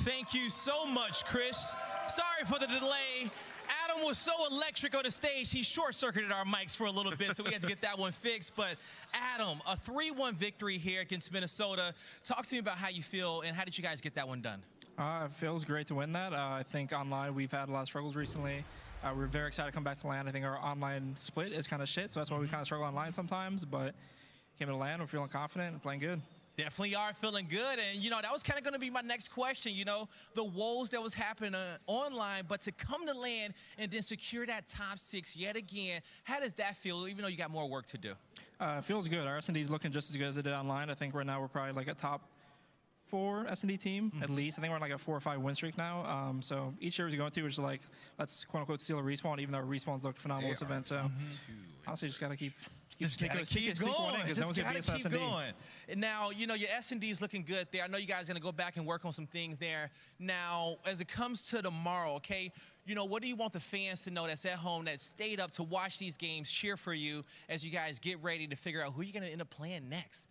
Thank you so much, Chris. Sorry for the delay. Adam was so electric on the stage, he short-circuited our mics for a little bit, so we had to get that one fixed. But Adam, a 3-1 victory here against Minnesota. Talk to me about how you feel, and how did you guys get that one done? It feels great to win that. I think online we've had a lot of struggles recently. We're very excited to come back to LAN. I think our online split is kind of shit, so that's why we kind of struggle online sometimes. But came to LAN, we're feeling confident and playing good. Definitely are feeling good, and that was kind of going to be my next question. The woes that was happening online, but to come to LAN and then secure that top 6 yet again, how does that feel, even though you got more work to do? It feels good. Our S&D is looking just as good as it did online. I think right now we're probably like a top 4 S&D team, at least. I think we're on like a 4 or 5 win streak now. So each year we go into, we're just like, let's quote-unquote steal a respawn, even though our respawns looked phenomenal this event. So honestly, just got to keep keep going. Because no one's going to beat us in S&D. And now, your S&D is looking good there. I know you guys are going to go back and work on some things there. Now, as it comes to tomorrow, okay, what do you want the fans to know that's at home, that stayed up to watch these games, cheer for you as you guys get ready to figure out who you're going to end up playing next?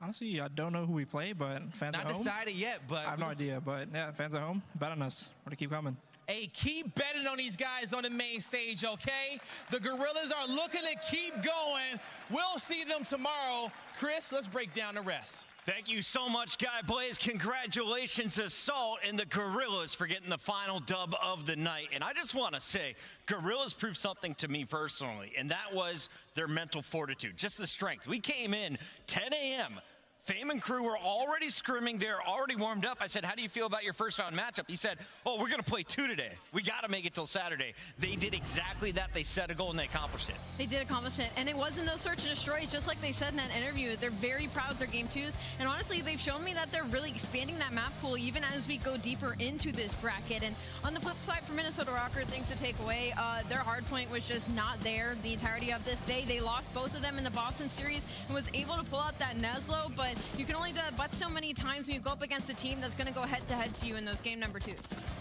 Honestly, I don't know who we play, but fans at home. Not decided yet, but I have no idea. But yeah, fans at home, bet on us. We're going to keep coming. Hey, keep betting on these guys on the main stage, okay? The Gorillas are looking to keep going. We'll see them tomorrow. Chris, let's break down the rest. Thank you so much, Guy Blaze. Congratulations, Assault and the Gorillas, for getting the final dub of the night. And I just want to say, Gorillas proved something to me personally, and that was their mental fortitude, just the strength. We came in 10 a.m., Fame and crew were already scrimming. They're already warmed up. I said, how do you feel about your first round matchup? He said, oh, we're going to play 2 today. We got to make it till Saturday. They did exactly that. They set a goal and they accomplished it. They did accomplish it. And it wasn't those search and destroys, just like they said in that interview. They're very proud of their game 2s. And honestly, they've shown me that they're really expanding that map pool even as we go deeper into this bracket. And on the flip side for Minnesota Rocker, things to take away, their hard point was just not there the entirety of this day. They lost both of them in the Boston series and was able to pull out that Neslo, but you can only do but so many times when you go up against a team that's going to go head-to-head to you in those game number 2s.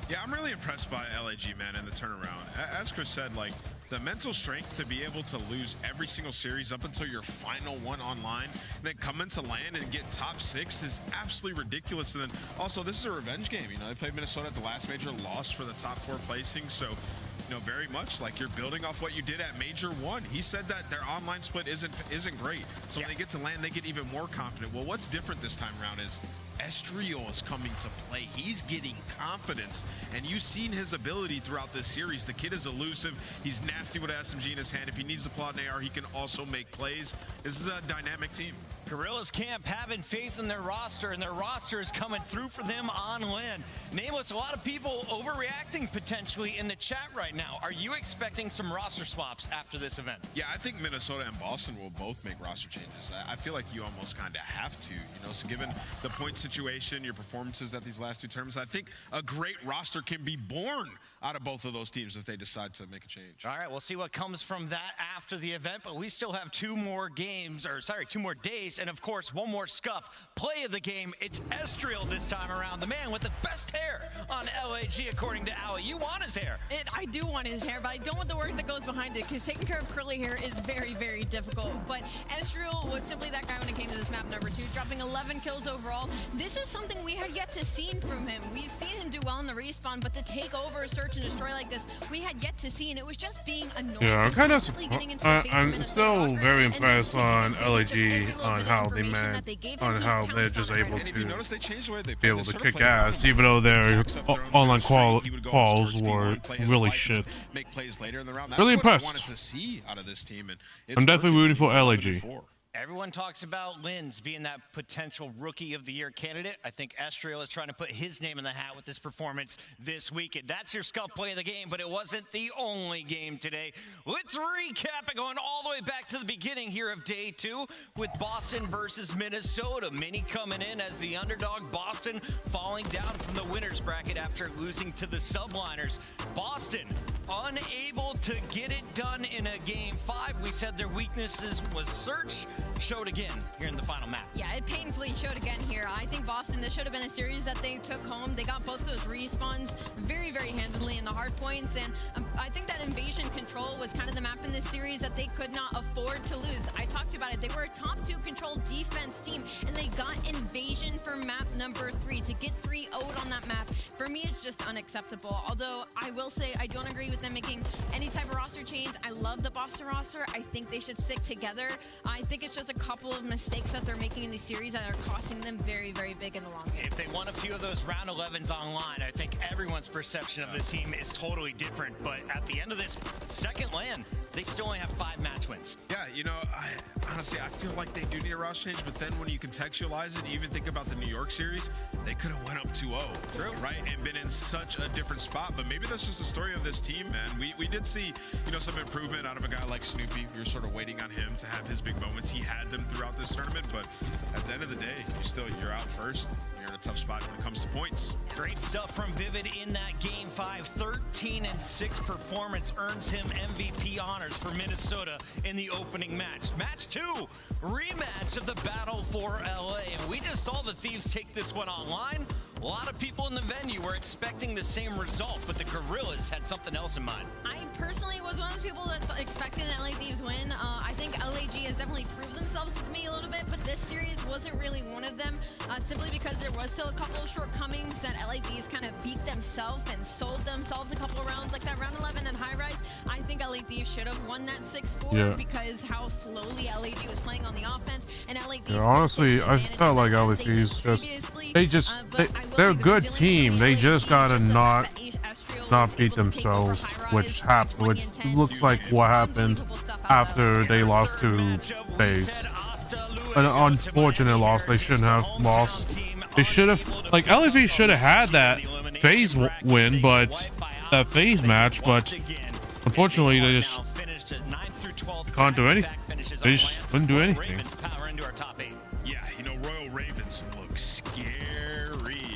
Yeah, I'm really impressed by LAG, man, in the turnaround. As Chris said, like, the mental strength to be able to lose every single series up until your final one online, and then come into LAN and get top 6 is absolutely ridiculous. And then also, this is a revenge game. They played Minnesota at the last major, lost for the top 4 placing. So, very much like you're building off what you did at Major 1. He said that their online split isn't great. So when they get to LAN, they get even more confident. Well, what's different this time around is Estriel is coming to play. He's getting confidence, and you've seen his ability throughout this series. The kid is elusive. He's nasty with an SMG in his hand. If he needs to pull out an AR, he can also make plays. This is a dynamic team. Gorillas camp having faith in their roster, and their roster is coming through for them on LAN. Nameless, a lot of people overreacting potentially in the chat right now. Are you expecting some roster swaps after this event? Yeah, I think Minnesota and Boston will both make roster changes. I feel like you almost kind of have to, so given the point situation, your performances at these last 2 terms, I think a great roster can be born out of both of those teams if they decide to make a change. All right, we'll see what comes from that after the event, but we still have 2 more days, and of course, 1 more scuff. Play of the game, it's Estriel this time around, the man with the best hair on LAG, according to Ali. You want his hair. I do want his hair, but I don't want the work that goes behind it, because taking care of curly hair is very, very difficult. But Estriel was simply that guy when it came to this map number 2, dropping 11 kills overall. This is something we had yet to see from him. We've seen him do well in the respawn, but to take over a search and destroy like this, we had yet to see, and it was just being annoying. Yeah, I'm still very impressed on LAG on how they're just able to be able to kick ass, even though they're online calls were really shit. Make plays later in the round. That's Really what I impressed. wanted to see out of this team, and I'm definitely rooting for LAG. Everyone talks about Linz being that potential Rookie of the Year candidate. I think Estriel is trying to put his name in the hat with this performance this weekend. That's your Scuff play of the game, but it wasn't the only game today. Let's recap it, going all the way back to the beginning here of day 2 with Boston versus Minnesota. Mini coming in as the underdog. Boston falling down from the winner's bracket after losing to the Subliners. Boston unable to get it done in a game 5. We said their weaknesses was search. Showed again here in the final map. Yeah, it painfully showed again here. I think Boston, this should have been a series that they took home. They got both those respawns very, very handily in the hard points, and I think that invasion control was kind of the map in this series that they could not afford to lose. I talked about it. They were a top 2 control defense team, and they got invasion for map number 3. To get 3-0'd on that map, for me, it's just unacceptable. Although I will say I don't agree with them making any type of roster change. I love the Boston roster. I think they should stick together. I think it's just a couple of mistakes that they're making in these series that are costing them very, very big in the long game. If they won a few of those round 11s online, I think everyone's perception of this team is totally different. But at the end of this second LAN, they still only have 5 match wins. Yeah, you know, honestly, I feel like they do need a roster change, but then when you contextualize it, you even think about the New York series, they could have went up 2-0, right? And been in such a different spot. But maybe that's just the story of this team, man. We did see, you know, some improvement out of a guy like Snoopy. We were sort of waiting on him to have his big moments. He had them throughout this tournament, but at the end of the day, you're out first. You're in a tough spot when it comes to points. Great stuff from Vivid in that game 5. 13-6 performance earns him MVP honors for Minnesota in the opening match. Match 2, rematch of the battle for LA. And we just saw the Thieves take this one online. A lot of people in the venue were expecting the same result, but the Gorillas had something else in mind. I personally was one of those people that expected an LA Thieves win. I think LAG has definitely proved themselves to me a little bit, but this series wasn't really one of them, simply because there was still a couple of shortcomings that LA Thieves kind of beat themselves and sold themselves a couple of rounds, like that round 11 and high rise. I think LA Thieves should have won that 6-4 because how slowly LAG was playing on the offense, and LA Thieves. Yeah, honestly, I felt like LAG they're a good team. They just gotta not beat themselves, which looks like what happened after they lost to FaZe. An unfortunate loss. They shouldn't have lost. They should have, like, LAV should have had that FaZe win, but that FaZe match, but unfortunately they just can't do anything. They just couldn't do anything. Yeah, you know, Royal Ravens look scary.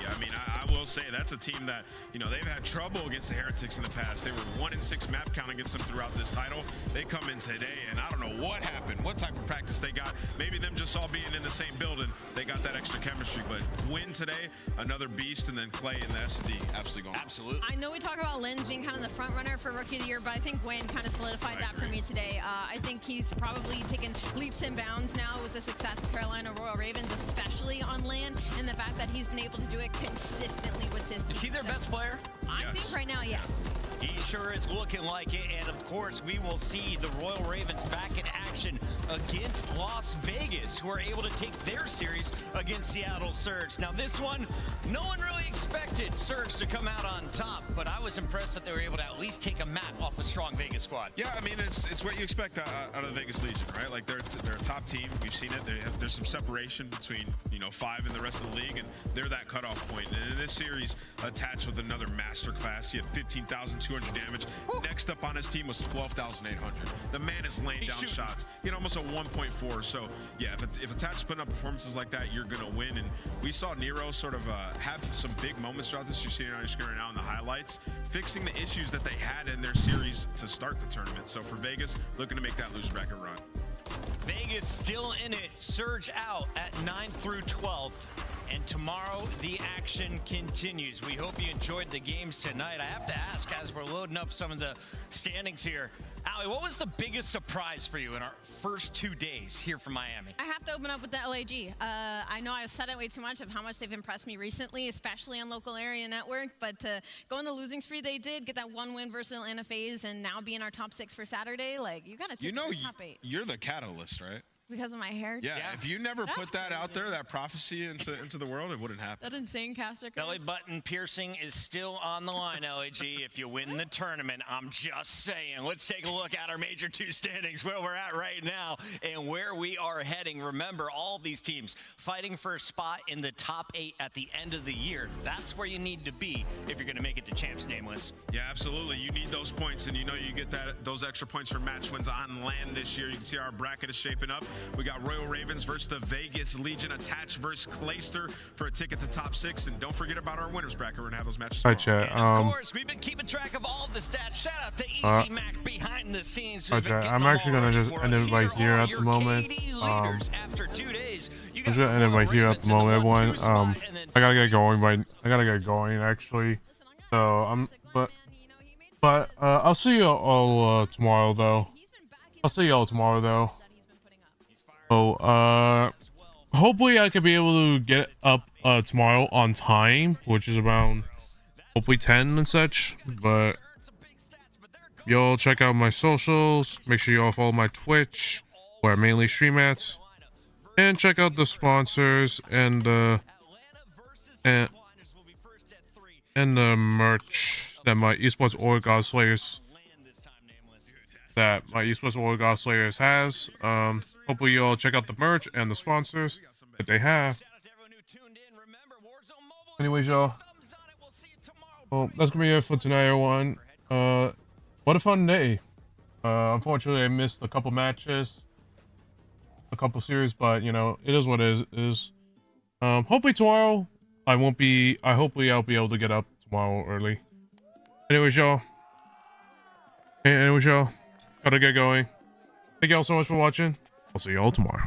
I mean, I will say that's a team that, you know, they've had trouble against the Heretics in the past. They were 1-6 map count against them throughout this title. They come in today, and I don't know what happened, what type of practice they got. Maybe them just all being in the same building, they got that extra chemistry. But win today, another beast, and then Clay in the S&D absolutely going. Absolutely. I know we talk about Linz being kind of the front runner for Rookie of the Year, but I think Wayne kind of solidified that for me today. I think he's probably taken leaps and bounds now with the success of Carolina Royal Ravens, especially on LAN, and the fact that he's been able to do it consistently with this team. Is he their best player? I think right now, yes. He sure is looking like it, and of course we will see the Royal Ravens back in action against Las Vegas, who are able to take their series against Seattle Surge. Now this one, no one really expected Surge to come out on top, but I was impressed that they were able to at least take a map off a strong Vegas squad. Yeah, I mean, it's what you expect out of the Vegas Legion, right? Like they're a top team. We've seen it. There's some separation between, you know, 5 and the rest of the league, and they're that cutoff point. And in this series, attached with another masterclass, he had 15,200 damage. Woo. Next up on his team was 12,800. The man is laying down shots. He had almost a 1.4. So yeah, if Attach's putting up performances like that, you're gonna win. And we saw Nero sort of have some big moments throughout this. You're seeing it on your screen right now in the highlights, fixing the issues that they had in their series to start the tournament. So for Vegas, looking to make that loser bracket run. Vegas still in it. Surge out at 9 through 12. And tomorrow, the action continues. We hope you enjoyed the games tonight. I have to ask, as we're loading up some of the standings here, Allie, what was the biggest surprise for you in our first 2 days here from Miami? I have to open up with the LAG. I know I've said it way too much of how much they've impressed me recently, especially on local area network, but to go on the losing spree they did, get that 1 win versus Atlanta FaZe, and now be in our top 6 for Saturday, like, you got to take the top 8. You're the catalyst, right? Because of my hair. Yeah, if you never put that out there, that prophecy into the world, it wouldn't happen. That insane caster. Belly button piercing is still on the line, LAG. If you win the tournament, I'm just saying. Let's take a look at our Major 2 standings, where we're at right now and where we are heading. Remember, all these teams fighting for a spot in the top 8 at the end of the year. That's where you need to be if you're going to make it to Champs Nameless. Yeah, absolutely. You need those points, and you know you get those extra points for match wins on land this year. You can see our bracket is shaping up. We got Royal Ravens versus the Vegas Legion, Attach versus Clayster for a ticket to top 6. And don't forget about our winners bracket. We're gonna have those matches Hi, tomorrow. chat. Of course, we've been keeping track of all the stats. Shout out to Easy Mac behind the scenes. Hi, chat. I'm actually gonna just end it right here at the moment. After 2 days, I'm just gonna end it right here at the moment, everyone. I gotta get going, actually. So but I'll see you all tomorrow, though. So hopefully I could be able to get up tomorrow on time, which is around hopefully 10 and such. But y'all check out my socials. Make sure y'all follow my Twitch, where I mainly stream at, and check out the sponsors and the merch that my esports or God Slayers has. Hopefully you all check out the merch and the sponsors that they have. Anyways, y'all, well, that's gonna be it for tonight, everyone. What a fun day. Unfortunately I missed a couple matches, a couple series, but you know, it is what it is. Hopefully tomorrow hopefully I'll be able to get up tomorrow early. Anyways, y'all, gotta get going. Thank y'all so much for watching. I'll see y'all tomorrow.